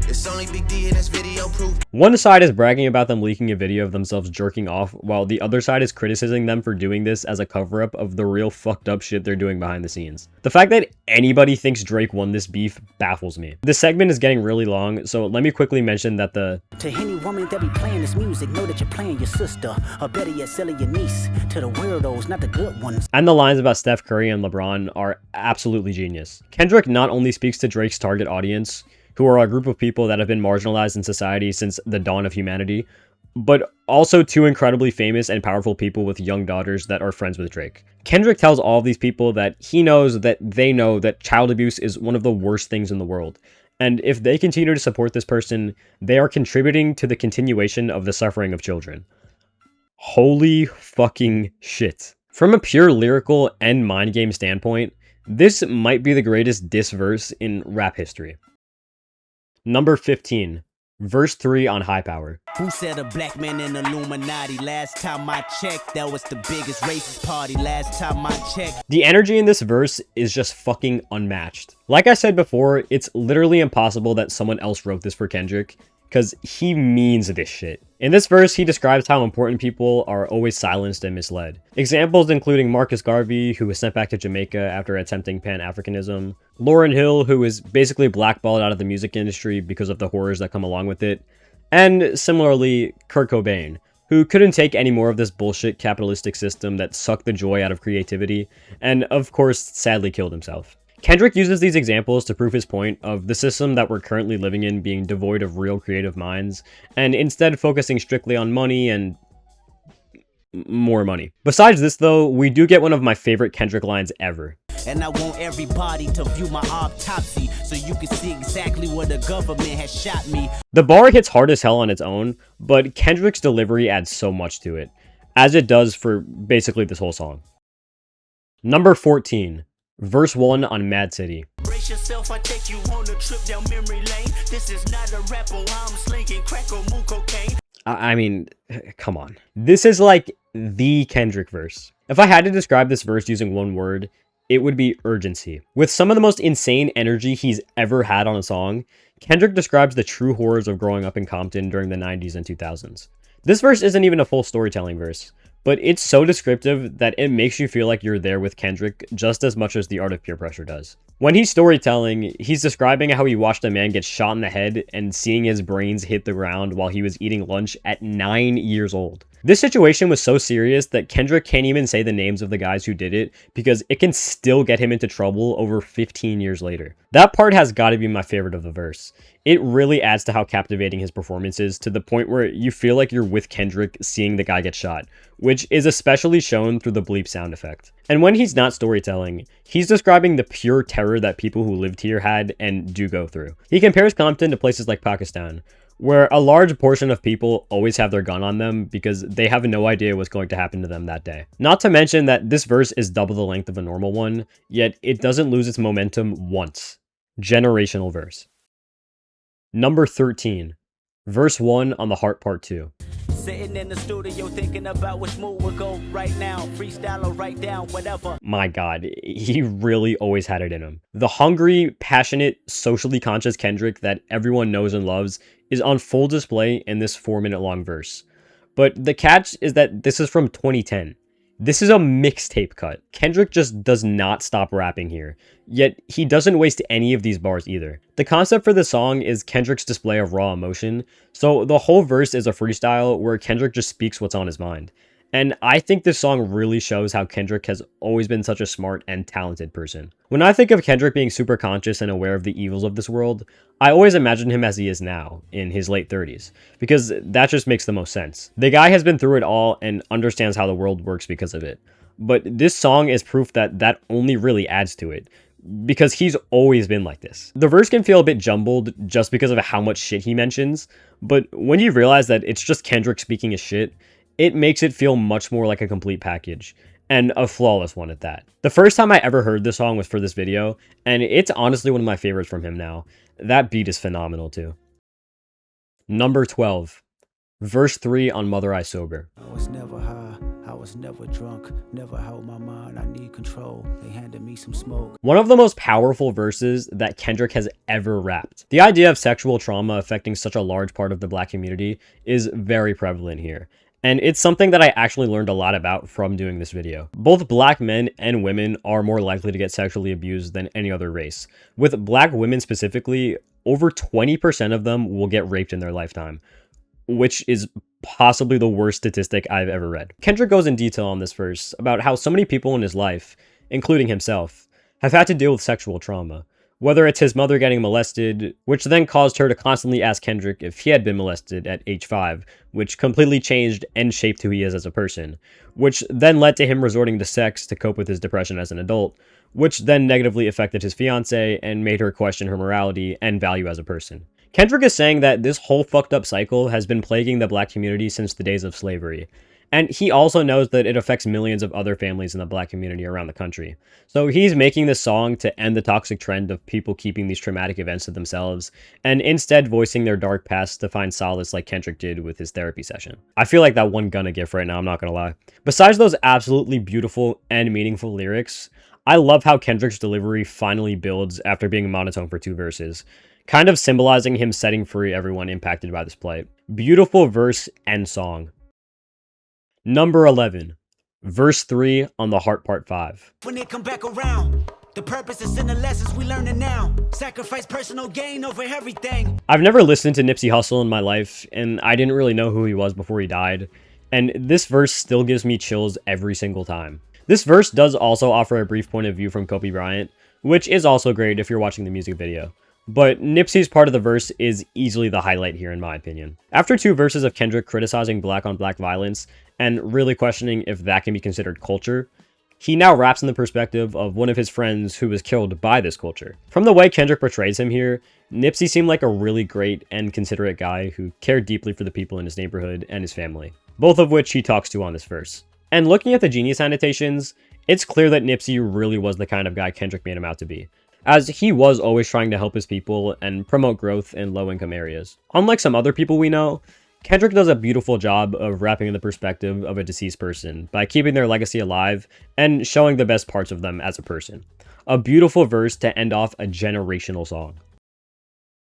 It's only Big D in this video proof. One side is bragging about them leaking a video of themselves jerking off, while the other side is criticizing them for doing this as a cover-up of the real fucked up shit they're doing behind the scenes. The fact that anybody thinks Drake won this beef baffles me. This segment is getting really long, so let me quickly mention that To any woman that be playing this music, know that you're playing your sister, or better yet, selling your niece. To the weirdos, not the good ones. And the lines about Steph Curry and LeBron are absolutely genius. Kendrick not only speaks to Drake's target audience, who are a group of people that have been marginalized in society since the dawn of humanity, but also two incredibly famous and powerful people with young daughters that are friends with Drake. Kendrick tells all of these people that he knows that they know that child abuse is one of the worst things in the world, and if they continue to support this person, they are contributing to the continuation of the suffering of children. Holy fucking shit. From a pure lyrical and mind game standpoint, this might be the greatest diss verse in rap history. Number 15, verse 3 on High Power. Who said a black man in Illuminati? Last time I checked, that was the biggest racist party. Last time I checked. The energy in this verse is just fucking unmatched. Like I said before, it's literally impossible that someone else wrote this for Kendrick, because he means this shit. In this verse, he describes how important people are always silenced and misled. Examples including Marcus Garvey, who was sent back to Jamaica after attempting Pan-Africanism, Lauryn Hill, who is basically blackballed out of the music industry because of the horrors that come along with it, and similarly, Kurt Cobain, who couldn't take any more of this bullshit capitalistic system that sucked the joy out of creativity, and of course, sadly killed himself. Kendrick uses these examples to prove his point of the system that we're currently living in being devoid of real creative minds, and instead focusing strictly on money and more money. Besides this though, we do get one of my favorite Kendrick lines ever. And I want everybody to view my autopsy so you can see exactly where the government has shot me. The bar hits hard as hell on its own, but Kendrick's delivery adds so much to it, as it does for basically this whole song. Number 14. Verse 1 on Mad City. Brace yourself, I take you on a trip down memory lane. This is not a rapper, I'm slinging crack or moon cocaine. I mean, come on. This is like the Kendrick verse. If I had to describe this verse using one word, it would be urgency. With some of the most insane energy he's ever had on a song, Kendrick describes the true horrors of growing up in Compton during the 90s and 2000s. This verse isn't even a full storytelling verse, but it's so descriptive that it makes you feel like you're there with Kendrick just as much as The Art of Peer Pressure does. When he's storytelling, he's describing how he watched a man get shot in the head and seeing his brains hit the ground while he was eating lunch at 9 years old. This situation was so serious that Kendrick can't even say the names of the guys who did it because it can still get him into trouble over 15 years later. That part has got to be my favorite of the verse. It really adds to how captivating his performance is, to the point where you feel like you're with Kendrick seeing the guy get shot, which is especially shown through the bleep sound effect. And when he's not storytelling, he's describing the pure terror that people who lived here had and do go through. He compares Compton to places like Pakistan, where a large portion of people always have their gun on them because they have no idea what's going to happen to them that day. Not to mention that this verse is double the length of a normal one, yet it doesn't lose its momentum once. Generational verse. Number 13. Verse 1 on The Heart Part 2. Sitting in the studio thinking about which move will go right now. Freestyle or write down, whatever. My god, he really always had it in him. The hungry, passionate, socially conscious Kendrick that everyone knows and loves is on full display in this 4-minute long verse. But the catch is that this is from 2010. This is a mixtape cut. Kendrick just does not stop rapping here, yet he doesn't waste any of these bars either. The concept for this song is Kendrick's display of raw emotion, so the whole verse is a freestyle where Kendrick just speaks what's on his mind. And I think this song really shows how Kendrick has always been such a smart and talented person. When I think of Kendrick being super conscious and aware of the evils of this world, I always imagine him as he is now, in his late 30s, because that just makes the most sense. The guy has been through it all and understands how the world works because of it. But this song is proof that that only really adds to it, because he's always been like this. The verse can feel a bit jumbled just because of how much shit he mentions, but when you realize that it's just Kendrick speaking his shit, it makes it feel much more like a complete package, and a flawless one at that. The first time I ever heard this song was for this video, and it's honestly one of my favorites from him now. That beat is phenomenal too. Number 12. Verse 3 on Mother I Sober. I was never high, I was never drunk, never held my mind, I need control. They handed me some smoke. One of the most powerful verses that Kendrick has ever rapped. The idea of sexual trauma affecting such a large part of the Black community is very prevalent here. And it's something that I actually learned a lot about from doing this video. Both Black men and women are more likely to get sexually abused than any other race. With Black women specifically, over 20% of them will get raped in their lifetime, which is possibly the worst statistic I've ever read. Kendrick goes in detail on this verse about how so many people in his life, including himself, have had to deal with sexual trauma. Whether it's his mother getting molested, which then caused her to constantly ask Kendrick if he had been molested at age 5, which completely changed and shaped who he is as a person, which then led to him resorting to sex to cope with his depression as an adult, which then negatively affected his fiancée and made her question her morality and value as a person. Kendrick is saying that this whole fucked up cycle has been plaguing the Black community since the days of slavery. And he also knows that it affects millions of other families in the Black community around the country. So he's making this song to end the toxic trend of people keeping these traumatic events to themselves, and instead voicing their dark past to find solace like Kendrick did with his therapy session. I feel like that one Gunna gif right now, I'm not gonna lie. Besides those absolutely beautiful and meaningful lyrics, I love how Kendrick's delivery finally builds after being monotone for 2 verses, kind of symbolizing him setting free everyone impacted by this plight. Beautiful verse and song. Number 11, verse 3 on The Heart Part 5. When they come back around, the purpose is in the lessons we learning now. Sacrifice personal gain over everything. I've never listened to Nipsey Hussle in my life, and I didn't really know who he was before he died, and this verse still gives me chills every single time. This verse does also offer a brief point of view from Kobe Bryant, which is also great if you're watching the music video. But Nipsey's part of the verse is easily the highlight here in my opinion. After 2 verses of Kendrick criticizing Black on Black violence and really questioning if that can be considered culture, he now raps in the perspective of one of his friends who was killed by this culture. From the way Kendrick portrays him here, Nipsey seemed like a really great and considerate guy who cared deeply for the people in his neighborhood and his family, both of which he talks to on this verse. And looking at the Genius annotations, it's clear that Nipsey really was the kind of guy Kendrick made him out to be, as he was always trying to help his people and promote growth in low-income areas. Unlike some other people we know, Kendrick does a beautiful job of rapping in the perspective of a deceased person by keeping their legacy alive and showing the best parts of them as a person. A beautiful verse to end off a generational song.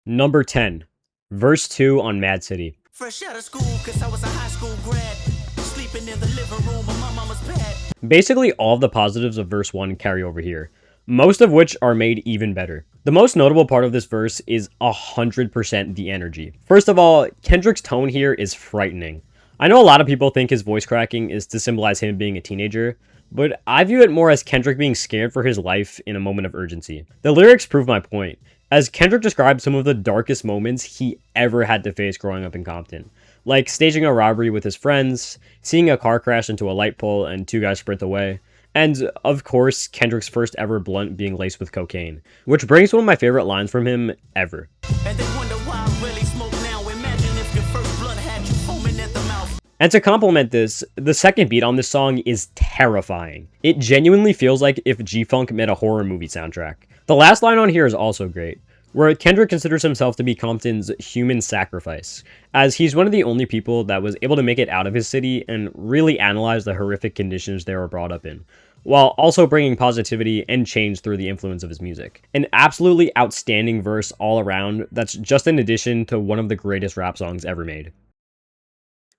Number 10, verse 2 on Mad City. Fresh out of school, cause I was a high school grad. Sleeping in the living room of my mama's pad. Basically all of the positives of verse 1 carry over here, most of which are made even better. The most notable part of this verse is 100% the energy. First of all, Kendrick's tone here is frightening. I know a lot of people think his voice cracking is to symbolize him being a teenager, but I view it more as Kendrick being scared for his life in a moment of urgency. The lyrics prove my point, as Kendrick describes some of the darkest moments he ever had to face growing up in Compton, like staging a robbery with his friends, seeing a car crash into a light pole and 2 guys sprint away, and, of course, Kendrick's first ever blunt being laced with cocaine, which brings one of my favorite lines from him ever. And they wonder why I really smoke now. Imagine if your first blunt had you foaming at the mouth. And to complement this, the second beat on this song is terrifying. It genuinely feels like if G-Funk made a horror movie soundtrack. The last line on here is also great. where Kendrick considers himself to be Compton's human sacrifice, as he's one of the only people that was able to make it out of his city and really analyze the horrific conditions they were brought up in, while also bringing positivity and change through the influence of his music. An absolutely outstanding verse all around that's just an addition to one of the greatest rap songs ever made.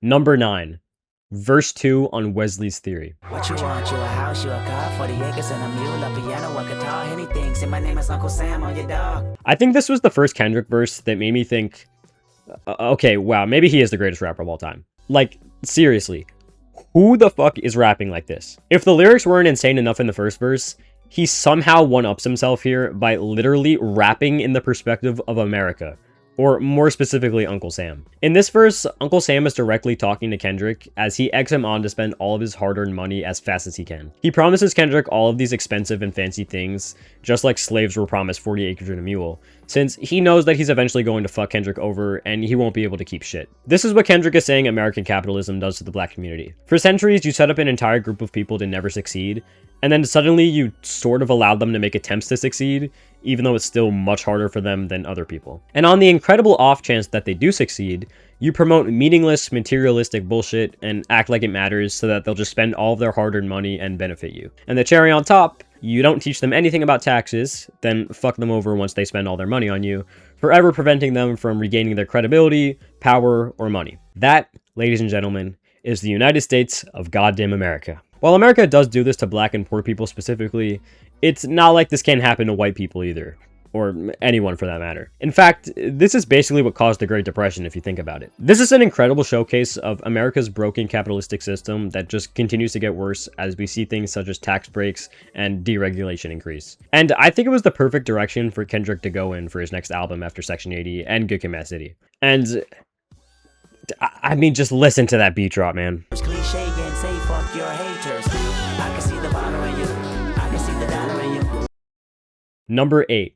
Number 9. Verse 2 on Wesley's Theory. What you want, you a house, you a car, 40 acres and a mule, a piano, a guitar, anything. Say my name is Uncle Sam on your dog. I think this was the first Kendrick verse that made me think, okay, wow, maybe he is the greatest rapper of all time. Like, seriously, who the fuck is rapping like this? If the lyrics weren't insane enough in the first verse, he somehow one-ups himself here by literally rapping in the perspective of America, or more specifically, Uncle Sam. In this verse, Uncle Sam is directly talking to Kendrick as he eggs him on to spend all of his hard-earned money as fast as he can. He promises Kendrick all of these expensive and fancy things, just like slaves were promised 40 acres and a mule, since he knows that he's eventually going to fuck Kendrick over and he won't be able to keep shit. This is what Kendrick is saying American capitalism does to the black community. For centuries, you set up an entire group of people to never succeed, and then suddenly you sort of allowed them to make attempts to succeed, even though it's still much harder for them than other people. And on the incredible off chance that they do succeed, you promote meaningless, materialistic bullshit and act like it matters so that they'll just spend all of their hard-earned money and benefit you. And the cherry on top, you don't teach them anything about taxes, then fuck them over once they spend all their money on you, forever preventing them from regaining their credibility, power, or money. That, ladies and gentlemen, is the United States of goddamn America. While America does do this to black and poor people specifically, it's not like this can't happen to white people either, or anyone for that matter. In fact, this is basically what caused the Great Depression if you think about it. This is an incredible showcase of America's broken capitalistic system that just continues to get worse as we see things such as tax breaks and deregulation increase. And I think it was the perfect direction for Kendrick to go in for his next album after Section 80 and Good Kid, Mad City. And I mean, just listen to that beat drop, man. It's cliche and say fuck your haters. I can see the bottle in you. I can see the dollar in you. Number 8.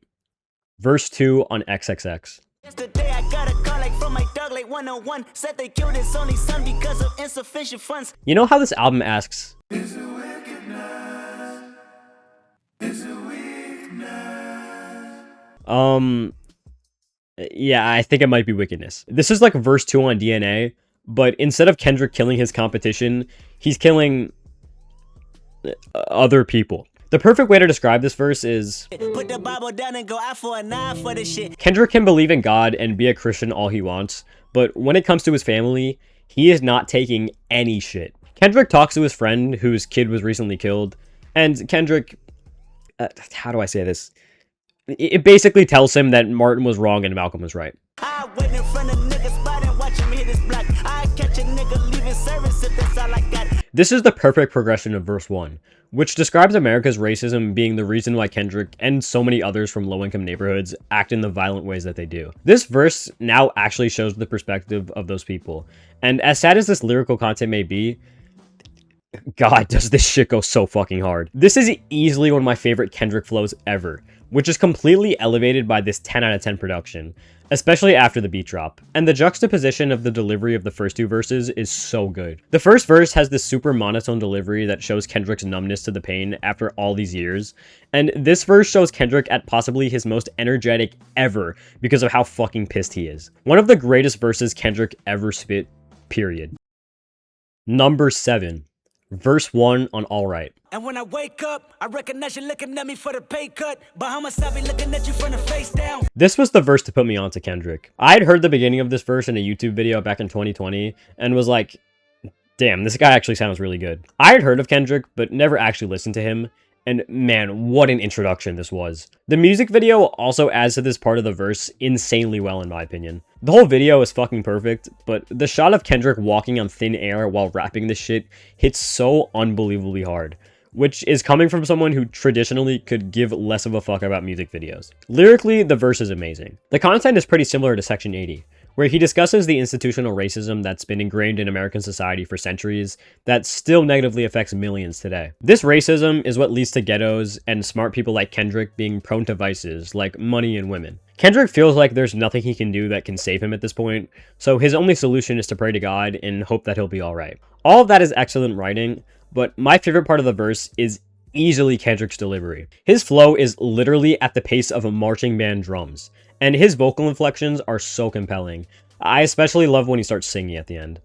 Verse 2 on XXX. Yesterday I got a call like from my dog like 101. Said they killed his only son because of insufficient funds. You know how this album asks, Is it wickedness? Is it weakness? yeah, I think it might be wickedness. This is like verse 2 on DNA, but instead of Kendrick killing his competition, he's killing other people. The perfect way to describe this verse is, Put the Bible down and go out for a nine for this shit. Kendrick can believe in God and be a Christian all he wants, but when it comes to his family, he is not taking any shit. Kendrick talks to his friend whose kid was recently killed, and Kendrick, how do I say this? It basically tells him that Martin was wrong and Malcolm was right. I wait in front of niggas spot and watch him hit his block. I catch a nigga leaving service if that's all I got. This is the perfect progression of verse 1, which describes America's racism being the reason why Kendrick and so many others from low-income neighborhoods act in the violent ways that they do. This verse now actually shows the perspective of those people, and as sad as this lyrical content may be, God, does this shit go so fucking hard. This is easily one of my favorite Kendrick flows ever, which is completely elevated by this 10 out of 10 production, especially after the beat drop. And the juxtaposition of the delivery of the first two verses is so good. The first verse has this super monotone delivery that shows Kendrick's numbness to the pain after all these years, and this verse shows Kendrick at possibly his most energetic ever because of how fucking pissed he is. One of the greatest verses Kendrick ever spit, period. Number 7. Verse 1 on Alright. And when I wake up, I recognize you looking at me for the pay cut. Bahamas, I be looking at you from the face down. This was the verse to put me on to Kendrick. I had heard the beginning of this verse in a YouTube video back in 2020 and was like, damn, this guy actually sounds really good. I had heard of Kendrick, but never actually listened to him. And man, what an introduction this was. The music video also adds to this part of the verse insanely well in my opinion. The whole video is fucking perfect, but the shot of Kendrick walking on thin air while rapping this shit hits so unbelievably hard, which is coming from someone who traditionally could give less of a fuck about music videos. Lyrically, the verse is amazing. The content is pretty similar to Section 80, where he discusses the institutional racism that's been ingrained in American society for centuries that still negatively affects millions today. This racism is what leads to ghettos and smart people like Kendrick being prone to vices like money and women. Kendrick feels like there's nothing he can do that can save him at this point, so his only solution is to pray to God and hope that he'll be alright. All of that is excellent writing, but my favorite part of the verse is easily Kendrick's delivery. His flow is literally at the pace of a marching band drums, and his vocal inflections are so compelling. I especially love when he starts singing at the end.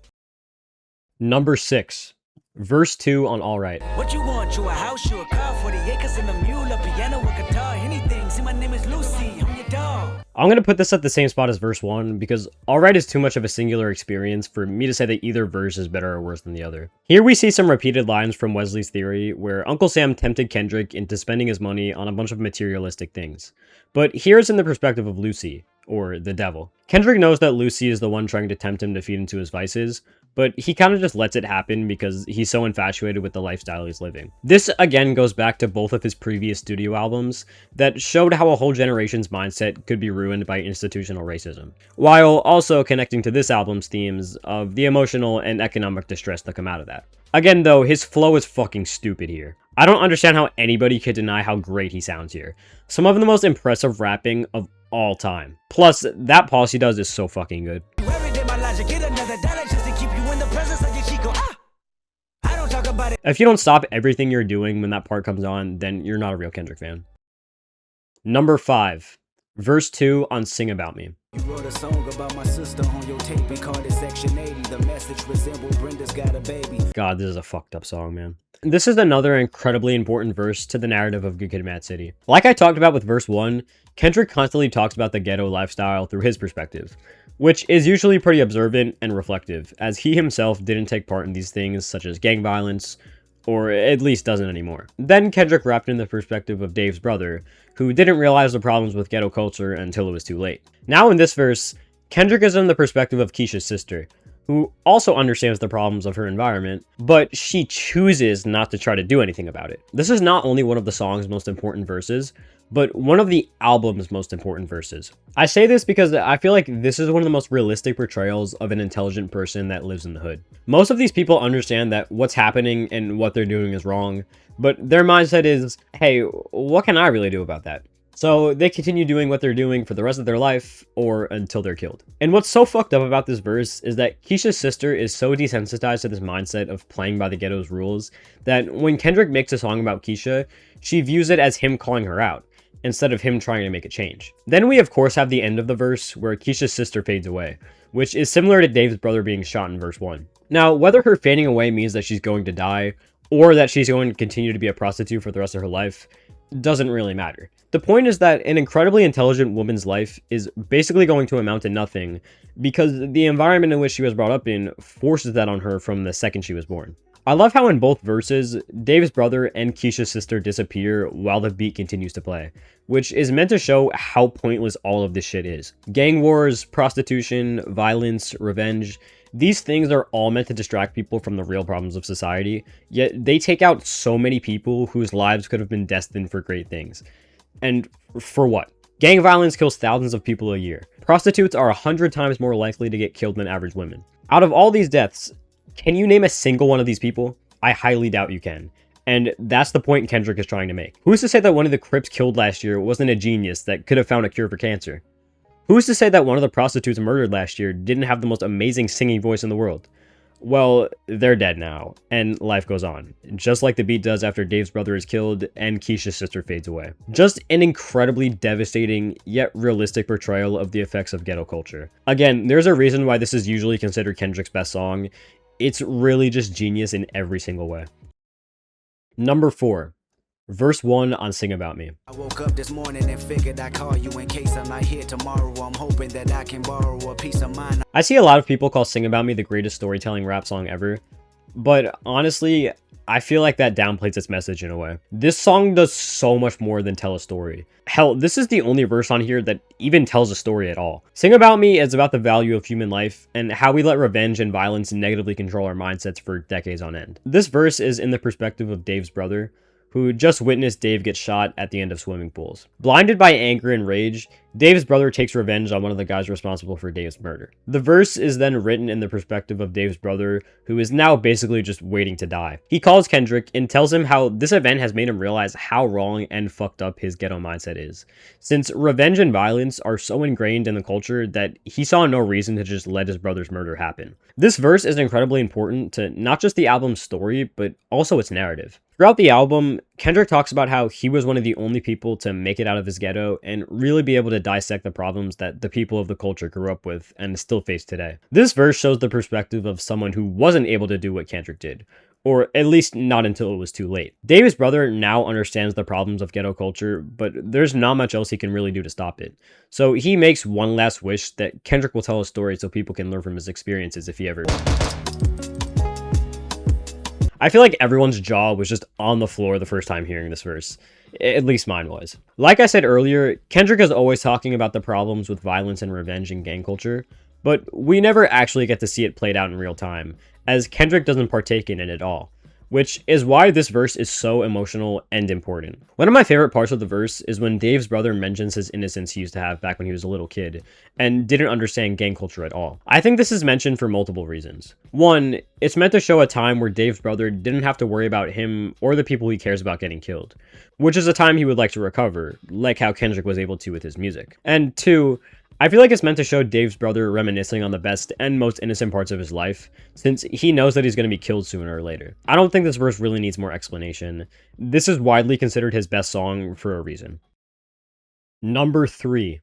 Number 6. Verse 2 on Alright. What you want? You a house, you a car, 40 acres and a mule, a piano, a guitar, anything. See, my name is Lucy, I'm your dog. I'm gonna put this at the same spot as verse 1 because Alright is too much of a singular experience for me to say that either verse is better or worse than the other. Here we see some repeated lines from Wesley's Theory where Uncle Sam tempted Kendrick into spending his money on a bunch of materialistic things. But here's in the perspective of Lucy, or the devil. Kendrick knows that Lucy is the one trying to tempt him to feed into his vices, but he kind of just lets it happen because he's so infatuated with the lifestyle he's living. This again goes back to both of his previous studio albums that showed how a whole generation's mindset could be ruined by institutional racism, while also connecting to this album's themes of the emotional and economic distress that come out of that. Again though, his flow is fucking stupid here. I don't understand how anybody could deny how great he sounds here. Some of the most impressive rapping of all time. Plus, that pause he does is so fucking good. If you don't stop everything you're doing when that part comes on, then you're not a real Kendrick fan. Number 5. Verse 2 on Sing About Me. You wrote a song about my sister on your tape and called it Section 80. The message resembled Brenda's got a baby. God, this is a fucked up song, man. This is another incredibly important verse to the narrative of Good Kid, Mad City. Like I talked about with verse 1, Kendrick constantly talks about the ghetto lifestyle through his perspective, which is usually pretty observant and reflective, as he himself didn't take part in these things such as gang violence, or at least doesn't anymore. Then Kendrick rapped in the perspective of Dave's brother, who didn't realize the problems with ghetto culture until it was too late. Now in this verse, Kendrick is in the perspective of Keisha's sister, who also understands the problems of her environment, but she chooses not to try to do anything about it. This is not only one of the song's most important verses, but one of the album's most important verses. I say this because I feel like this is one of the most realistic portrayals of an intelligent person that lives in the hood. Most of these people understand that what's happening and what they're doing is wrong, but their mindset is, hey, what can I really do about that? So they continue doing what they're doing for the rest of their life or until they're killed. And what's so fucked up about this verse is that Keisha's sister is so desensitized to this mindset of playing by the ghetto's rules that when Kendrick makes a song about Keisha, she views it as him calling her out, instead of him trying to make a change. Then we of course have the end of the verse where Keisha's sister fades away, which is similar to Dave's brother being shot in verse 1. Now, whether her fading away means that she's going to die, or that she's going to continue to be a prostitute for the rest of her life, doesn't really matter. The point is that an incredibly intelligent woman's life is basically going to amount to nothing because the environment in which she was brought up in forces that on her from the second she was born. I love how in both verses, Dave's brother and Keisha's sister disappear while the beat continues to play, which is meant to show how pointless all of this shit is. Gang wars, prostitution, violence, revenge, these things are all meant to distract people from the real problems of society, yet they take out so many people whose lives could have been destined for great things. And for what? Gang violence kills thousands of people a year. Prostitutes are 100 times more likely to get killed than average women. Out of all these deaths, can you name a single one of these people? I highly doubt you can. And that's the point Kendrick is trying to make. Who's to say that one of the Crips killed last year wasn't a genius that could have found a cure for cancer? Who's to say that one of the prostitutes murdered last year didn't have the most amazing singing voice in the world? Well, they're dead now, and life goes on, just like the beat does after Dave's brother is killed and Keisha's sister fades away. Just an incredibly devastating, yet realistic portrayal of the effects of ghetto culture. Again, there's a reason why this is usually considered Kendrick's best song. It's really just genius in every single way. Number 4. Verse 1 on Sing About Me. I woke up this morning and figured I'd call you in case I'm not here tomorrow. I'm hoping that I can borrow a piece of mind. I see a lot of people call Sing About Me the greatest storytelling rap song ever, but honestly, I feel like that downplays its message in a way. This song does so much more than tell a story. Hell, this is the only verse on here that even tells a story at all. Sing About Me is about the value of human life and how we let revenge and violence negatively control our mindsets for decades on end. This verse is in the perspective of Dave's brother, who just witnessed Dave get shot at the end of swimming pools. Blinded by anger and rage, Dave's brother takes revenge on one of the guys responsible for Dave's murder. The verse is then written in the perspective of Dave's brother, who is now basically just waiting to die. He calls Kendrick and tells him how this event has made him realize how wrong and fucked up his ghetto mindset is, since revenge and violence are so ingrained in the culture that he saw no reason to just let his brother's murder happen. This verse is incredibly important to not just the album's story, but also its narrative. Throughout the album, Kendrick talks about how he was one of the only people to make it out of his ghetto and really be able to dissect the problems that the people of the culture grew up with and still face today. This verse shows the perspective of someone who wasn't able to do what Kendrick did, or at least not until it was too late. Dave's brother now understands the problems of ghetto culture, but there's not much else he can really do to stop it. So he makes one last wish that Kendrick will tell a story so people can learn from his experiences if he ever... I feel like everyone's jaw was just on the floor the first time hearing this verse. At least mine was. Like I said earlier, Kendrick is always talking about the problems with violence and revenge in gang culture, but we never actually get to see it played out in real time, as Kendrick doesn't partake in it at all, which is why this verse is so emotional and important. One of my favorite parts of the verse is when Dave's brother mentions his innocence he used to have back when he was a little kid, and didn't understand gang culture at all. I think this is mentioned for multiple reasons. One, it's meant to show a time where Dave's brother didn't have to worry about him or the people he cares about getting killed, which is a time he would like to recover, like how Kendrick was able to with his music. And two, I feel like it's meant to show Dave's brother reminiscing on the best and most innocent parts of his life, since he knows that he's going to be killed sooner or later. I don't think this verse really needs more explanation. This is widely considered his best song for a reason. Number 3.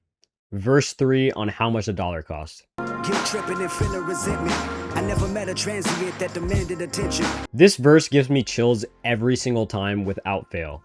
Verse 3 on How Much a Dollar Cost. Guilt tripping and feeling resentment. I never met a transient that demanded attention. This verse gives me chills every single time without fail.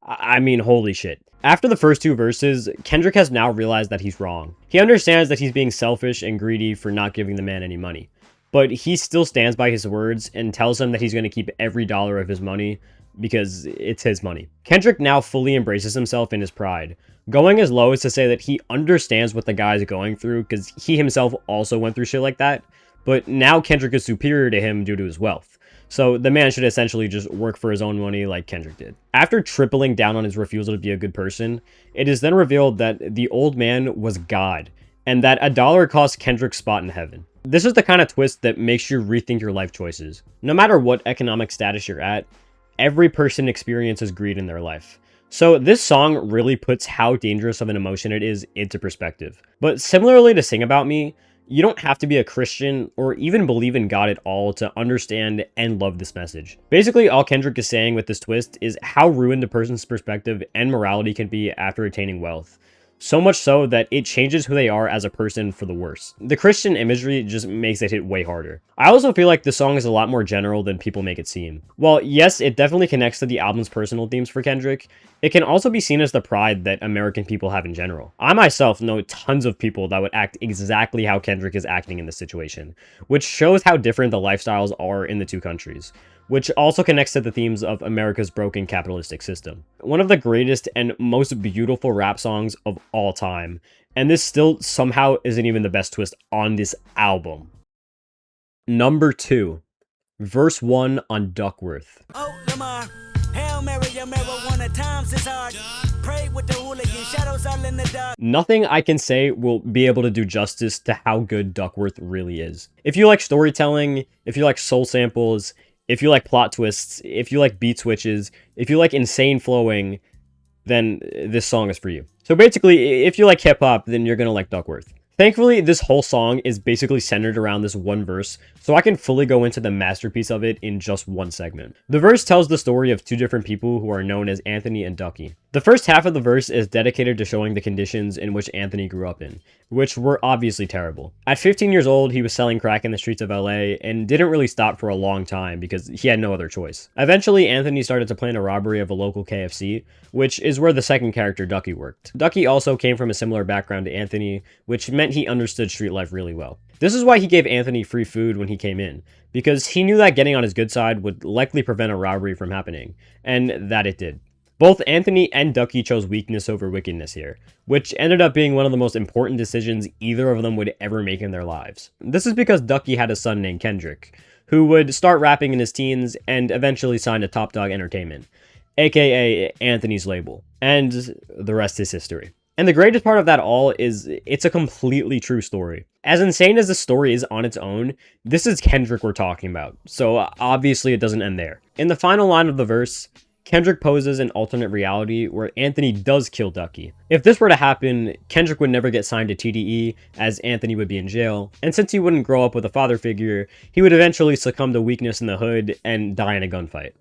I mean, holy shit. After the first two verses, Kendrick has now realized that he's wrong. He understands that he's being selfish and greedy for not giving the man any money, but he still stands by his words and tells him that he's going to keep every dollar of his money because it's his money. Kendrick now fully embraces himself in his pride, going as low as to say that he understands what the guy is going through because he himself also went through shit like that, but now Kendrick is superior to him due to his wealth. So the man should essentially just work for his own money like Kendrick did. After tripling down on his refusal to be a good person, it is then revealed that the old man was God, and that a dollar cost Kendrick's spot in heaven. This is the kind of twist that makes you rethink your life choices. No matter what economic status you're at, every person experiences greed in their life. So this song really puts how dangerous of an emotion it is into perspective. But similarly to Sing About Me, you don't have to be a Christian or even believe in God at all to understand and love this message. Basically, all Kendrick is saying with this twist is how ruined a person's perspective and morality can be after attaining wealth. So much so that it changes who they are as a person for the worse. The Christian imagery just makes it hit way harder. I also feel like this song is a lot more general than people make it seem. While yes, it definitely connects to the album's personal themes for Kendrick, it can also be seen as the pride that American people have in general. I myself know tons of people that would act exactly how Kendrick is acting in this situation, which shows how different the lifestyles are in the two countries, which also connects to the themes of America's broken capitalistic system. One of the greatest and most beautiful rap songs of all time, and this still somehow isn't even the best twist on this album. Number 2, verse 1 on Duckworth. Oh, Lamarr, Hail Mary, your marijuana times is hard. Pray with the hooligan, shadows all in the dark. Nothing I can say will be able to do justice to how good Duckworth really is. If you like storytelling, if you like soul samples, if you like plot twists, if you like beat switches, if you like insane flowing, then this song is for you. So basically, if you like hip-hop, then you're gonna like Duckworth. Thankfully, this whole song is basically centered around this one verse, so I can fully go into the masterpiece of it in just one segment. The verse tells the story of two different people who are known as Anthony and Ducky. The first half of the verse is dedicated to showing the conditions in which Anthony grew up in, which were obviously terrible. At 15 years old, he was selling crack in the streets of LA and didn't really stop for a long time because he had no other choice. Eventually, Anthony started to plan a robbery of a local KFC, which is where the second character, Ducky, worked. Ducky also came from a similar background to Anthony, which meant he understood street life really well. This is why he gave Anthony free food when he came in, because he knew that getting on his good side would likely prevent a robbery from happening, and that it did. Both Anthony and Ducky chose weakness over wickedness here, which ended up being one of the most important decisions either of them would ever make in their lives. This is because Ducky had a son named Kendrick, who would start rapping in his teens and eventually sign to Top Dog Entertainment, aka Anthony's label, and the rest is history. And the greatest part of that all is it's a completely true story. As insane as the story is on its own, this is Kendrick we're talking about, so obviously it doesn't end there. In the final line of the verse, Kendrick poses an alternate reality where Anthony does kill Ducky. If this were to happen, Kendrick would never get signed to TDE, as Anthony would be in jail, and since he wouldn't grow up with a father figure, he would eventually succumb to weakness in the hood and die in a gunfight.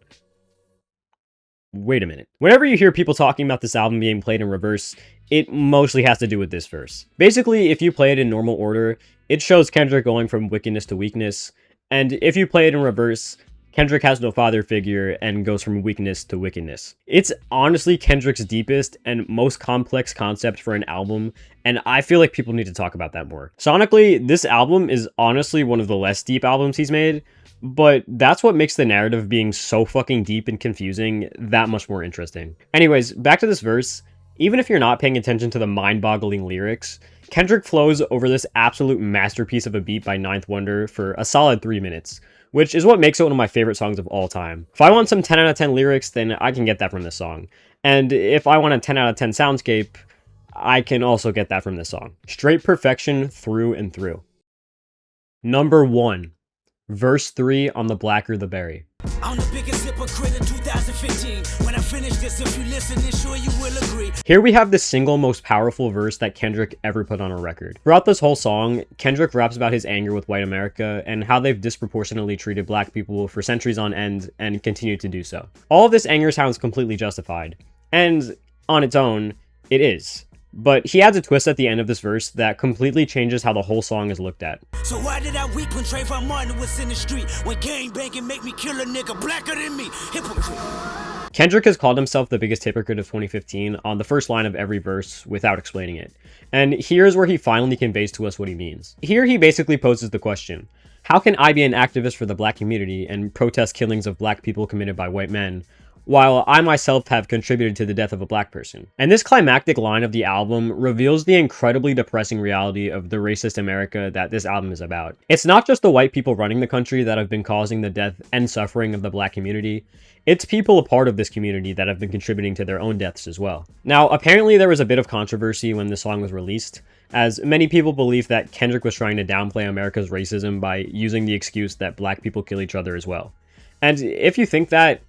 wait a minute. Whenever you hear people talking about this album being played in reverse, it mostly has to do with this verse. Basically, if you play it in normal order, it shows Kendrick going from wickedness to weakness, and if you play it in reverse, Kendrick has no father figure and goes from weakness to wickedness. It's honestly Kendrick's deepest and most complex concept for an album, and I feel like people need to talk about that more. Sonically, this album is honestly one of the less deep albums he's made, but that's what makes the narrative being so fucking deep and confusing that much more interesting. Anyways, back to this verse. Even if you're not paying attention to the mind-boggling lyrics, Kendrick flows over this absolute masterpiece of a beat by Ninth Wonder for a solid 3 minutes, which is what makes it one of my favorite songs of all time. If I want some 10 out of 10 lyrics, then I can get that from this song. And if I want a 10 out of 10 soundscape, I can also get that from this song. Straight perfection through and through. Number 1. Verse 3 on the Blacker the Berry. I'm the biggest hypocrite in 2015. When I finish this, if you listen, then sure you will agree. Here we have the single most powerful verse that Kendrick ever put on a record. Throughout this whole song, Kendrick raps about his anger with white America and how they've disproportionately treated black people for centuries on end and continue to do so. All of this anger sounds completely justified, and on its own, it is. But he adds a twist at the end of this verse that completely changes how the whole song is looked at. So why did I weep when Trayvon Martin was in the street? When gang banging make me kill a nigga blacker than me? Hypocrite. Kendrick has called himself the biggest hypocrite of 2015 on the first line of every verse without explaining it. And here's where he finally conveys to us what he means. Here he basically poses the question, how can I be an activist for the black community and protest killings of black people committed by white men, while I myself have contributed to the death of a black person? And this climactic line of the album reveals the incredibly depressing reality of the racist America that this album is about. It's not just the white people running the country that have been causing the death and suffering of the black community, it's people a part of this community that have been contributing to their own deaths as well. Now, apparently there was a bit of controversy when the song was released, as many people believe that Kendrick was trying to downplay America's racism by using the excuse that black people kill each other as well. And if you think that,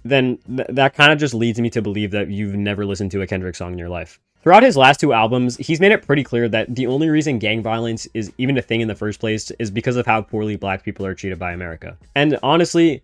then that kind of just leads me to believe that you've never listened to a Kendrick song in your life. Throughout his last 2 albums, he's made it pretty clear that the only reason gang violence is even a thing in the first place is because of how poorly black people are treated by America. And honestly,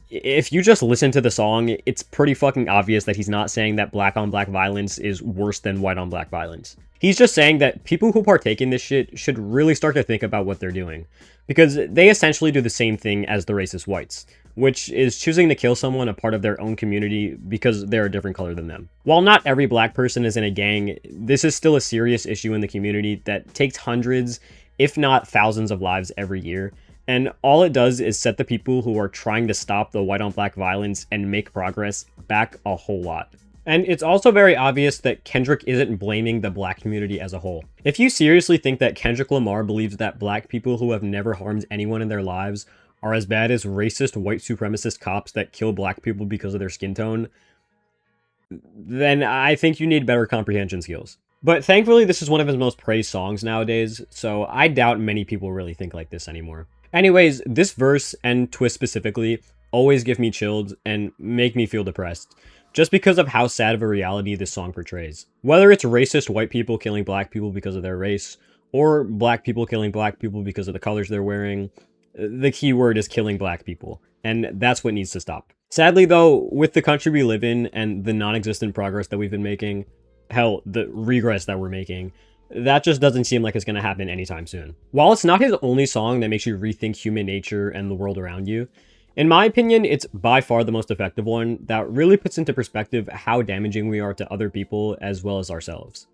if you just listen to the song, it's pretty fucking obvious that he's not saying that black on black violence is worse than white on black violence. He's just saying that people who partake in this shit should really start to think about what they're doing, because they essentially do the same thing as the racist whites, which is choosing to kill someone a part of their own community because they're a different color than them. While not every black person is in a gang, this is still a serious issue in the community that takes hundreds, if not thousands of lives every year, and all it does is set the people who are trying to stop the white on black violence and make progress back a whole lot. And it's also very obvious that Kendrick isn't blaming the black community as a whole. If you seriously think that Kendrick Lamar believes that black people who have never harmed anyone in their lives are as bad as racist white supremacist cops that kill black people because of their skin tone, then I think you need better comprehension skills. But thankfully, this is one of his most praised songs nowadays, so I doubt many people really think like this anymore. Anyways, this verse, and twist specifically, always give me chills and make me feel depressed, just because of how sad of a reality this song portrays. Whether it's racist white people killing black people because of their race, or black people killing black people because of the colors they're wearing, the key word is killing black people, and that's what needs to stop. Sadly though, with the country we live in and the non-existent progress that we've been making, hell, the regress that we're making, that just doesn't seem like it's going to happen anytime soon. While it's not his only song that makes you rethink human nature and the world around you, in my opinion, it's by far the most effective one that really puts into perspective how damaging we are to other people as well as ourselves.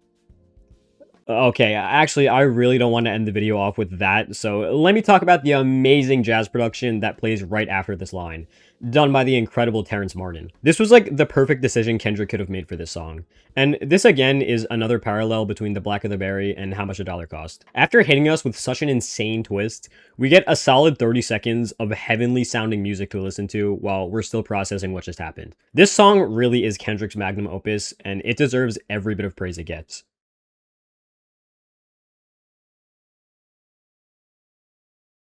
Okay, actually, I really don't want to end the video off with that, so let me talk about the amazing jazz production that plays right after this line, done by the incredible Terrence Martin. This was like the perfect decision Kendrick could have made for this song. And this again is another parallel between The Blacker the Berry and How Much a Dollar Cost. After hitting us with such an insane twist, we get a solid 30 seconds of heavenly sounding music to listen to while we're still processing what just happened. This song really is Kendrick's magnum opus, and it deserves every bit of praise it gets.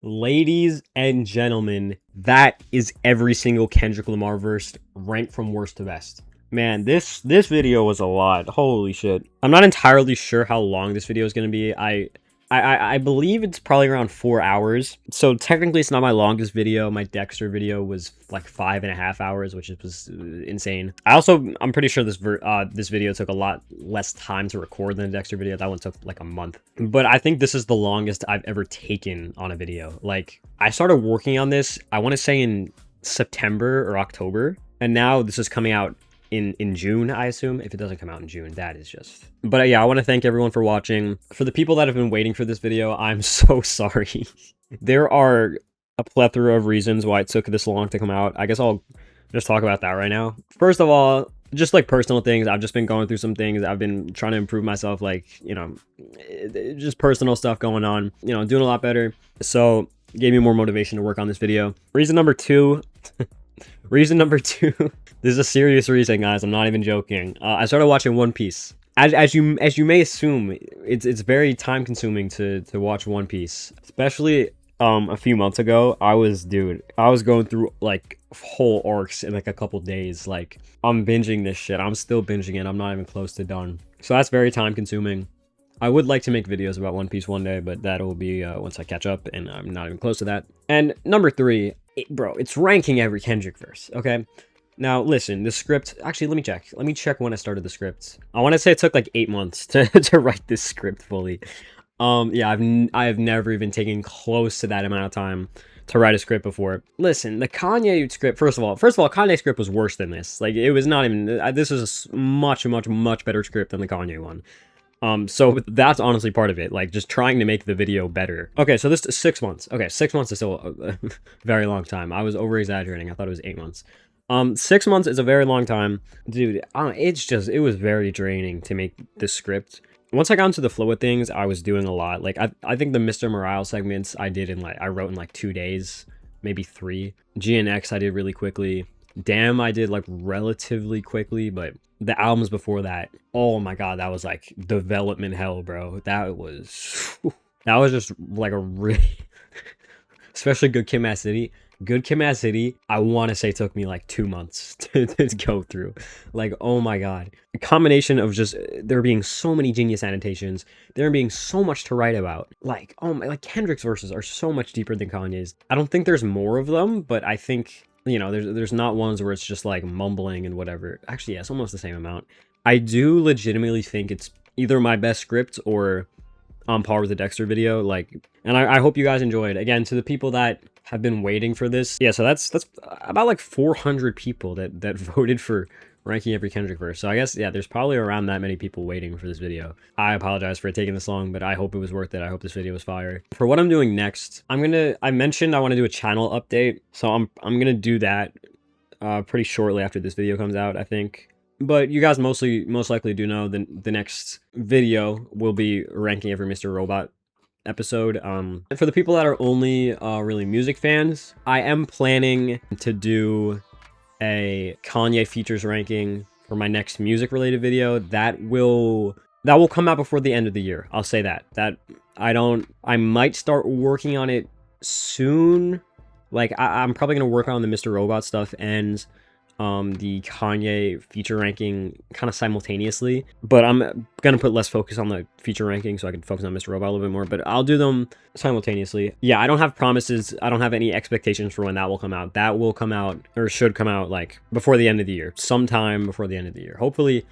Ladies and gentlemen, that is every single Kendrick Lamar verse ranked from worst to best. Man, this video was a lot. Holy shit. I'm not entirely sure how long this video is going to be. I I believe it's probably around 4 hours. So technically it's not my longest video. My Dexter video was like 5.5 hours, which was insane. I'm pretty sure this video took a lot less time to record than the Dexter video. That one took like a month. But I think this is the longest I've ever taken on a video. Like, I started working on this, I want to say in September or October, and now this is coming out in June, I assume. If it doesn't come out in June, that is just... But yeah, I want to thank everyone for watching. For the people that have been waiting for this video, I'm so sorry. There are a plethora of reasons why it took this long to come out. I guess I'll just talk about that right now. First of all, just like personal things. I've just been going through some things. I've been trying to improve myself, like, you know, just personal stuff going on, you know, doing a lot better. So it gave me more motivation to work on this video. Reason number two, this is a serious reason, guys. I'm not even joking. I started watching One Piece. As you may assume, it's very time consuming to watch One Piece. Especially a few months ago, I was going through like whole arcs in like a couple days. Like, I'm binging this shit. I'm still binging it. I'm not even close to done. So that's very time consuming. I would like to make videos about One Piece one day, but that'll be once I catch up, and I'm not even close to that. And number three, bro, it's ranking every Kendrick verse, okay? Now, listen, the script... Actually, let me check. Let me check when I started the script. I want to say it took like 8 months to write this script fully. Yeah, I have never even taken close to that amount of time to write a script before. Listen, the Kanye script, first of all, Kanye's script was worse than this. Like, it was not even... This is a much better script than the Kanye one. So that's honestly part of it, like just trying to make the video better. Okay, so this is 6 months. Okay, 6 months is still a very long time. I was over exaggerating. I thought it was 8 months. 6 months is a very long time. Dude, it was very draining to make this script. Once I got into the flow of things, I was doing a lot. Like, I think the Mr. Morale segments I wrote in like 2 days, maybe 3. GNX I did really quickly. Damn, I did like relatively quickly, but the albums before that, oh my god, that was like development hell, bro. That was just like a really, especially Good Kid, Mad City. Good Kid, Mad City, I want to say took me like 2 months to go through. Like, oh my god. A combination of just there being so many genius annotations, there being so much to write about. Like, oh my, like Kendrick's verses are so much deeper than Kanye's. I don't think there's more of them, but I think, you know, there's not ones where it's just like mumbling and whatever. Actually, yeah, it's almost the same amount. I do legitimately think it's either my best script or on par with the Dexter video. Like, and I hope you guys enjoyed. Again, to the people that have been waiting for this, yeah, so that's about like 400 people that voted for ranking every Kendrick verse. So I guess, yeah, there's probably around that many people waiting for this video. I apologize for it taking this long, but I hope it was worth it. I hope this video was fire. For what I'm doing next, I mentioned I want to do a channel update, so I'm gonna do that pretty shortly after this video comes out, I think. But you guys most likely do know the next video will be ranking every Mr. Robot episode. For the people that are only really music fans, I am planning to do a Kanye features ranking for my next music related video. That will come out before the end of the year. I'll say that I might start working on it soon. Like, I'm probably gonna work on the Mr. Robot stuff and the Kanye feature ranking kind of simultaneously, but I'm gonna put less focus on the feature ranking so I can focus on Mr. Robot a little bit more, but I'll do them simultaneously. Yeah, I don't have promises. I don't have any expectations for when that will come out. That will come out, or should come out, like before the end of the year, sometime before the end of the year. Hopefully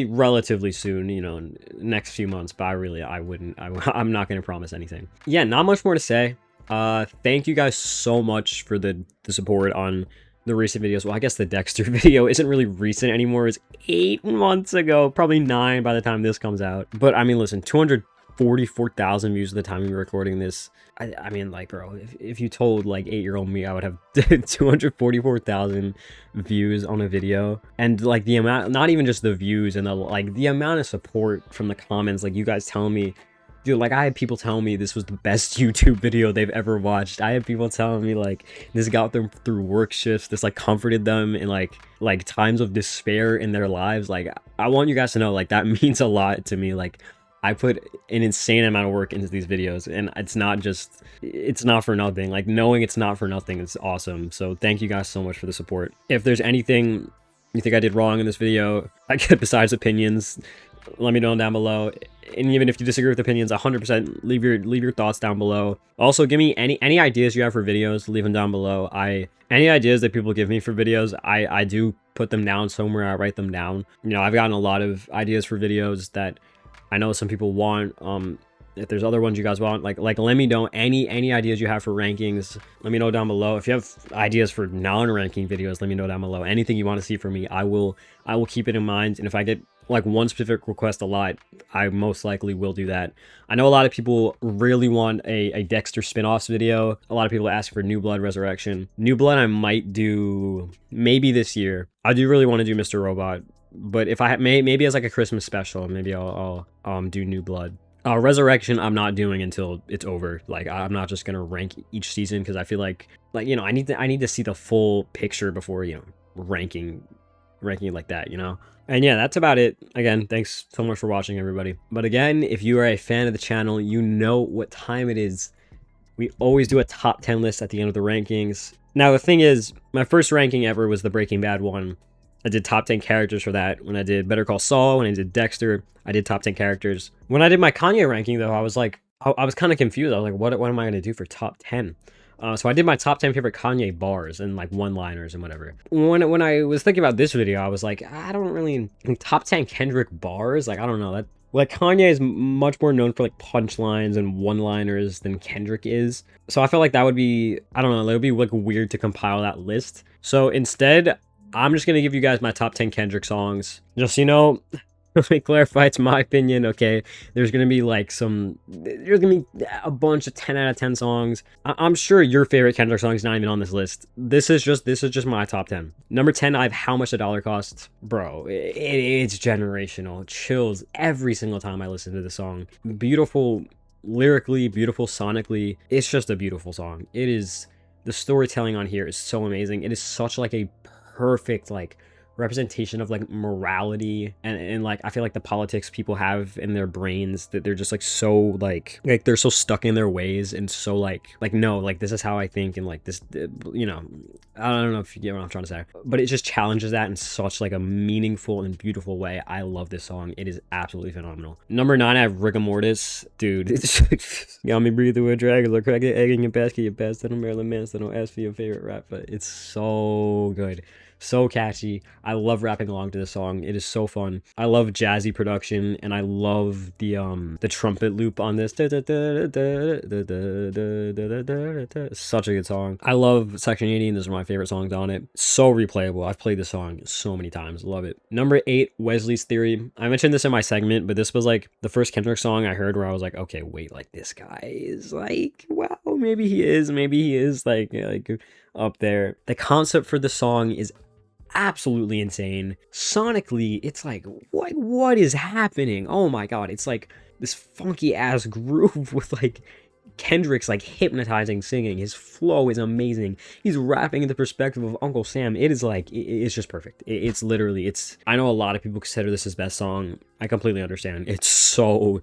relatively soon, you know, next few months, but I'm not gonna promise anything. Yeah, not much more to say. Thank you guys so much for the support on the recent videos. Well, I guess the Dexter video isn't really recent anymore. It's 8 months ago, probably 9 by the time this comes out. But I mean, listen, 244,000 views at the time we were recording this. I mean, like, bro, if you told like 8-year-old me I would have 244,000 views on a video, and like the amount, not even just the views, and the amount of support from the comments, like you guys telling me, dude, like, I had people telling me this was the best YouTube video they've ever watched. I had people telling me, like, this got them through work shifts. This, like, comforted them in, like times of despair in their lives. Like, I want you guys to know, like, that means a lot to me. Like, I put an insane amount of work into these videos, and it's not for nothing. Like, knowing it's not for nothing is awesome. So thank you guys so much for the support. If there's anything you think I did wrong in this video, I get besides opinions, let me know down below. And even if you disagree with opinions, 100% leave your thoughts down below. Also, give me any ideas you have for videos, leave them down below. Any ideas that people give me for videos, I do put them down somewhere. I write them down. You know, I've gotten a lot of ideas for videos that I know some people want. If there's other ones you guys want, like let me know any ideas you have for rankings. Let me know down below. If you have ideas for non-ranking videos, let me know down below. Anything you want to see from me, I will keep it in mind. And if I get like one specific request a lot, I most likely will do that. I know a lot of people really want a Dexter spin-offs video. A lot of people ask for New Blood Resurrection. New Blood I might do maybe this year. I do really want to do Mr. Robot, but if I maybe as like a Christmas special, maybe I'll do New Blood. Resurrection I'm not doing until it's over. Like, I'm not just gonna rank each season, because I feel like you know, I need to see the full picture before, you know, ranking it like that, you know. And yeah, that's about it. Again, thanks so much for watching, everybody. But again, if you are a fan of the channel, you know what time it is. We always do a top 10 list at the end of the rankings. Now the thing is, my first ranking ever was the Breaking Bad one. I did top 10 characters for that. When I did Better Call Saul, when I did Dexter, I did top 10 characters. When I did my Kanye ranking, though, I was like, I was kind of confused. I was like, what am I going to do for top 10? So I did my top 10 favorite Kanye bars and like one-liners and whatever. When I was thinking about this video, I was like, I don't really, top 10 Kendrick bars. Like, I don't know, that like Kanye is much more known for like punchlines and one-liners than Kendrick is. So I felt like that would be, I don't know, it would be like weird to compile that list. So instead, I'm just going to give you guys my top 10 Kendrick songs. Just so you know, let me clarify, it's my opinion, okay? There's going to be like there's going to be a bunch of 10 out of 10 songs. I'm sure your favorite Kendrick song is not even on this list. This is just my top 10. Number 10, I have How Much a Dollar Costs. Bro, it's generational. It chills every single time I listen to the song. Beautiful lyrically, beautiful sonically. It's just a beautiful song. It is, the storytelling on here is so amazing. It is such like a perfect like representation of like morality and like I feel like the politics people have in their brains, that they're just like so like they're so stuck in their ways and so like no, like this is how I think, and like this, you know, I don't know if you get what I'm trying to say, but it just challenges that in such like a meaningful and beautiful way. I love this song. It is absolutely phenomenal. Number 9, I have Rigor Mortis. Dude, it's got me breathing with dragons, like crack it, egg in your basket, your best, and Marilyn Manson. Don't ask for your favorite rapper. It's so good. So catchy. I love rapping along to this song. It is so fun. I love jazzy production, and I love the trumpet loop on this. Such a good song. I love Section 80, and this is one of my favorite songs on it. So replayable. I've played this song so many times. Love it. Number 8, Wesley's Theory. I mentioned this in my segment, but this was like the first Kendrick song I heard where I was like, okay, wait, like this guy is like, wow, maybe he is like up there. The concept for the song is absolutely insane. Sonically, it's like, what is happening? Oh my god, it's like this funky ass groove with like Kendrick's like hypnotizing singing. His flow is amazing. He's rapping in the perspective of Uncle Sam. It is like, it's just perfect. It's literally, I know a lot of people consider this his best song. I completely understand. It's so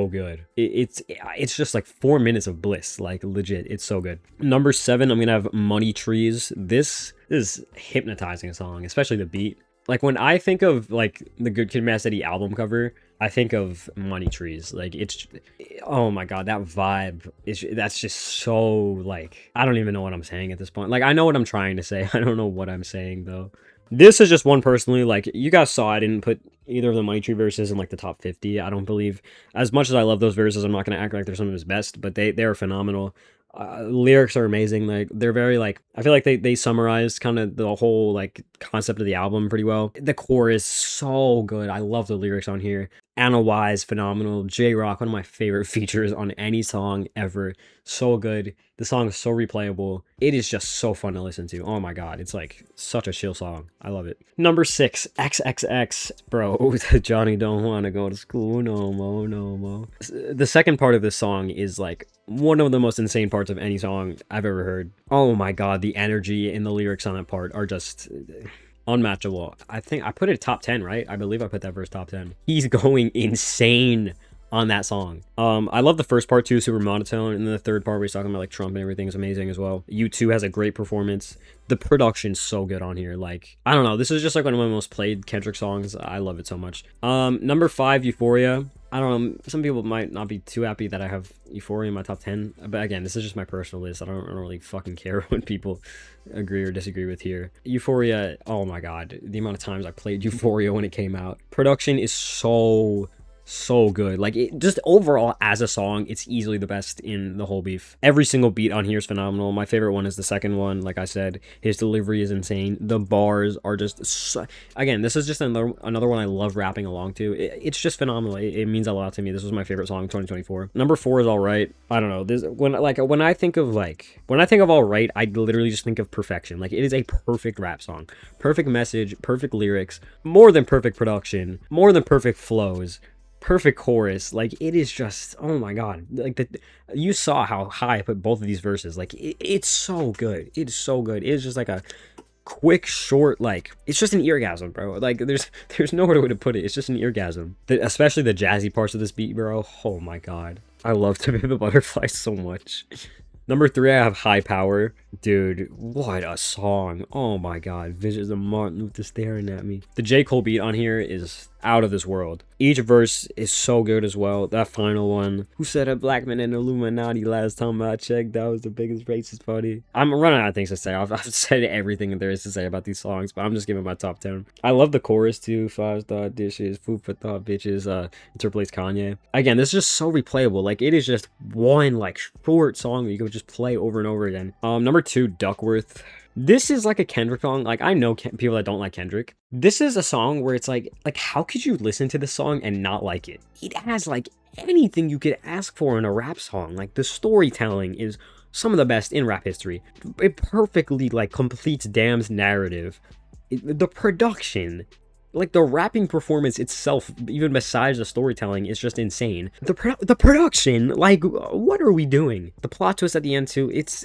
good. It's just like 4 minutes of bliss, like legit. It's so good. Number 7, I'm gonna have Money Trees. This is hypnotizing song, especially the beat. Like when I think of like the Good Kid, Mad City album cover, I think of Money Trees. Like it's, oh my god, that vibe that's just so like, I don't even know what I'm saying at this point. Like I know what I'm trying to say. I don't know what I'm saying though. This is just one personally, like you guys saw, I didn't put either of the Money Tree verses in like the top 50. I don't believe, as much as I love those verses, I'm not going to act like they're some of his best, but they are phenomenal. Lyrics are amazing. Like they're very like, I feel like they summarized kind of the whole like concept of the album pretty well. The core is so good. I love the lyrics on here. Anna Wise, phenomenal. J-Rock, one of my favorite features on any song ever. So good. The song is so replayable. It is just so fun to listen to. Oh my god, it's like such a chill song. I love it. Number 6, XXX. Bro, Johnny don't want to go to school no more. The second part of this song is like one of the most insane parts of any song I've ever heard. Oh my god, the energy and the lyrics on that part are just unmatchable. I think I put it top 10, right? I believe I put that verse top 10. He's going insane on that song. I love the first part too, super monotone, and then the third part where he's talking about like Trump and everything is amazing as well. U2 has a great performance. The production's so good on here. Like, I don't know, this is just like one of my most played Kendrick songs. I love it so much. Number 5, Euphoria. I don't know, some people might not be too happy that I have Euphoria in my top 10, but again, this is just my personal list. I don't really fucking care what people agree or disagree with here. Euphoria, oh my god, the amount of times I played Euphoria when it came out. Production is so good. Like, it just overall as a song, it's easily the best in the whole beef. Every single beat on here is phenomenal. My favorite one is the second one. Like I said, his delivery is insane. The bars are just so... Again, this is just another one I love rapping along to. It's just phenomenal. It means a lot to me. This was my favorite song of 2024. Number 4 is Alright. I don't know, this when I think of Alright, I literally just think of perfection. Like, it is a perfect rap song, perfect message, perfect lyrics, more than perfect production, more than perfect flows, perfect chorus. Like, it is just, oh my god, like, you saw how high I put both of these verses. Like, it's so good. It's so good. It's just like a quick, short, like, it's just an eargasm, bro. Like, there's no other way to put it. It's just an eargasm. Especially the jazzy parts of this beat, bro. Oh my god, I love To Be the Butterfly so much. Number 3, I have High Power. Dude, what a song. Oh my god. Visions of Martin Luther staring at me. The J. Cole beat on here is out of this world. Each verse is so good as well. That final one. Who said a black man in Illuminati last time I checked? That was the biggest racist party. I'm running out of things to say. I've said everything there is to say about these songs, but I'm just giving my top 10. I love the chorus too. 5-star dishes, food for thought bitches, interpolates Kanye. Again, this is just so replayable. Like, it is just one like short song that you could just play over and over again. Number 2, Duckworth. This is like a Kendrick song. Like, I know people that don't like Kendrick. This is a song where it's like how could you listen to this song and not like it? It has like anything you could ask for in a rap song. Like, the storytelling is some of the best in rap history. It perfectly like completes Damn's narrative. The production, like the rapping performance itself, even besides the storytelling, is just insane. The production, like, what are we doing? The plot twist at the end too, it's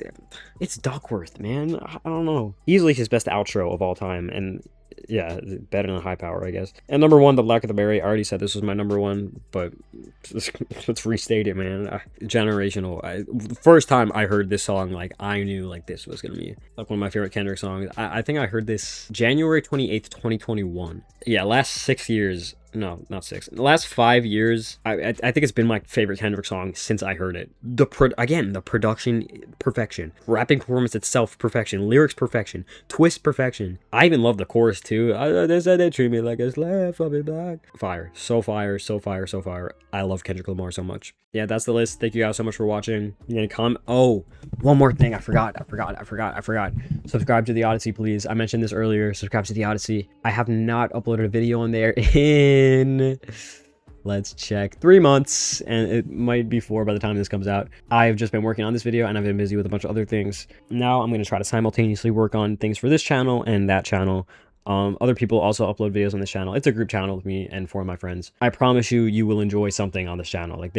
Duckworth, man. I don't know. Easily his best outro of all time, and yeah, better than High Power, I guess. And number 1, The Black of the Berry. I already said this was my number 1, but let's restate it, man. Generational. The first time I heard this song, like, I knew like this was gonna be like one of my favorite Kendrick songs. I think I heard this January 28th, 2021. Yeah, last 6 years. No, not 6. The last 5 years, I think it's been my favorite Kendrick song since I heard it. Again, the production, perfection. Rapping performance itself, perfection. Lyrics, perfection. Twist, perfection. I even love the chorus too. They said they treat me like a slave, I'll be back. Fire. So fire, so fire, so fire. I love Kendrick Lamar so much. Yeah, that's the list. Thank you guys so much for watching. You gonna comment? Oh, one more thing. I forgot. Subscribe to the Odyssey, please. I mentioned this earlier. Subscribe to the Odyssey. I have not uploaded a video on there in, let's check, 3 months, and it might be 4 by the time this comes out. I've just been working on this video, and I've been busy with a bunch of other things. Now I'm going to try to simultaneously work on things for this channel and that channel. Other people also upload videos on this channel. It's a group channel with me and 4 of my friends. I promise you will enjoy something on this channel. Like,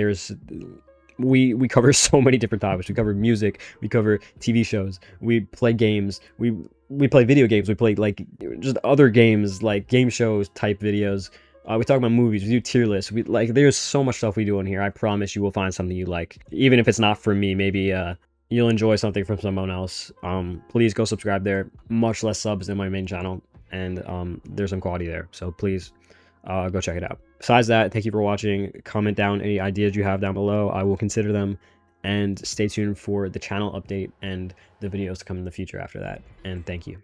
we cover so many different topics. We cover music, we cover TV shows, we play games, we play video games, we play like just other games, like game shows type videos. We talk about movies, we do tier lists. There's so much stuff we do in here. I promise you will find something you like. Even if it's not for me, maybe you'll enjoy something from someone else. Please go subscribe there. Much less subs than my main channel, and there's some quality there, so please go check it out. Besides that, thank you for watching. Comment down any ideas you have down below. I will consider them, and stay tuned for the channel update and the videos to come in the future after that. And thank you.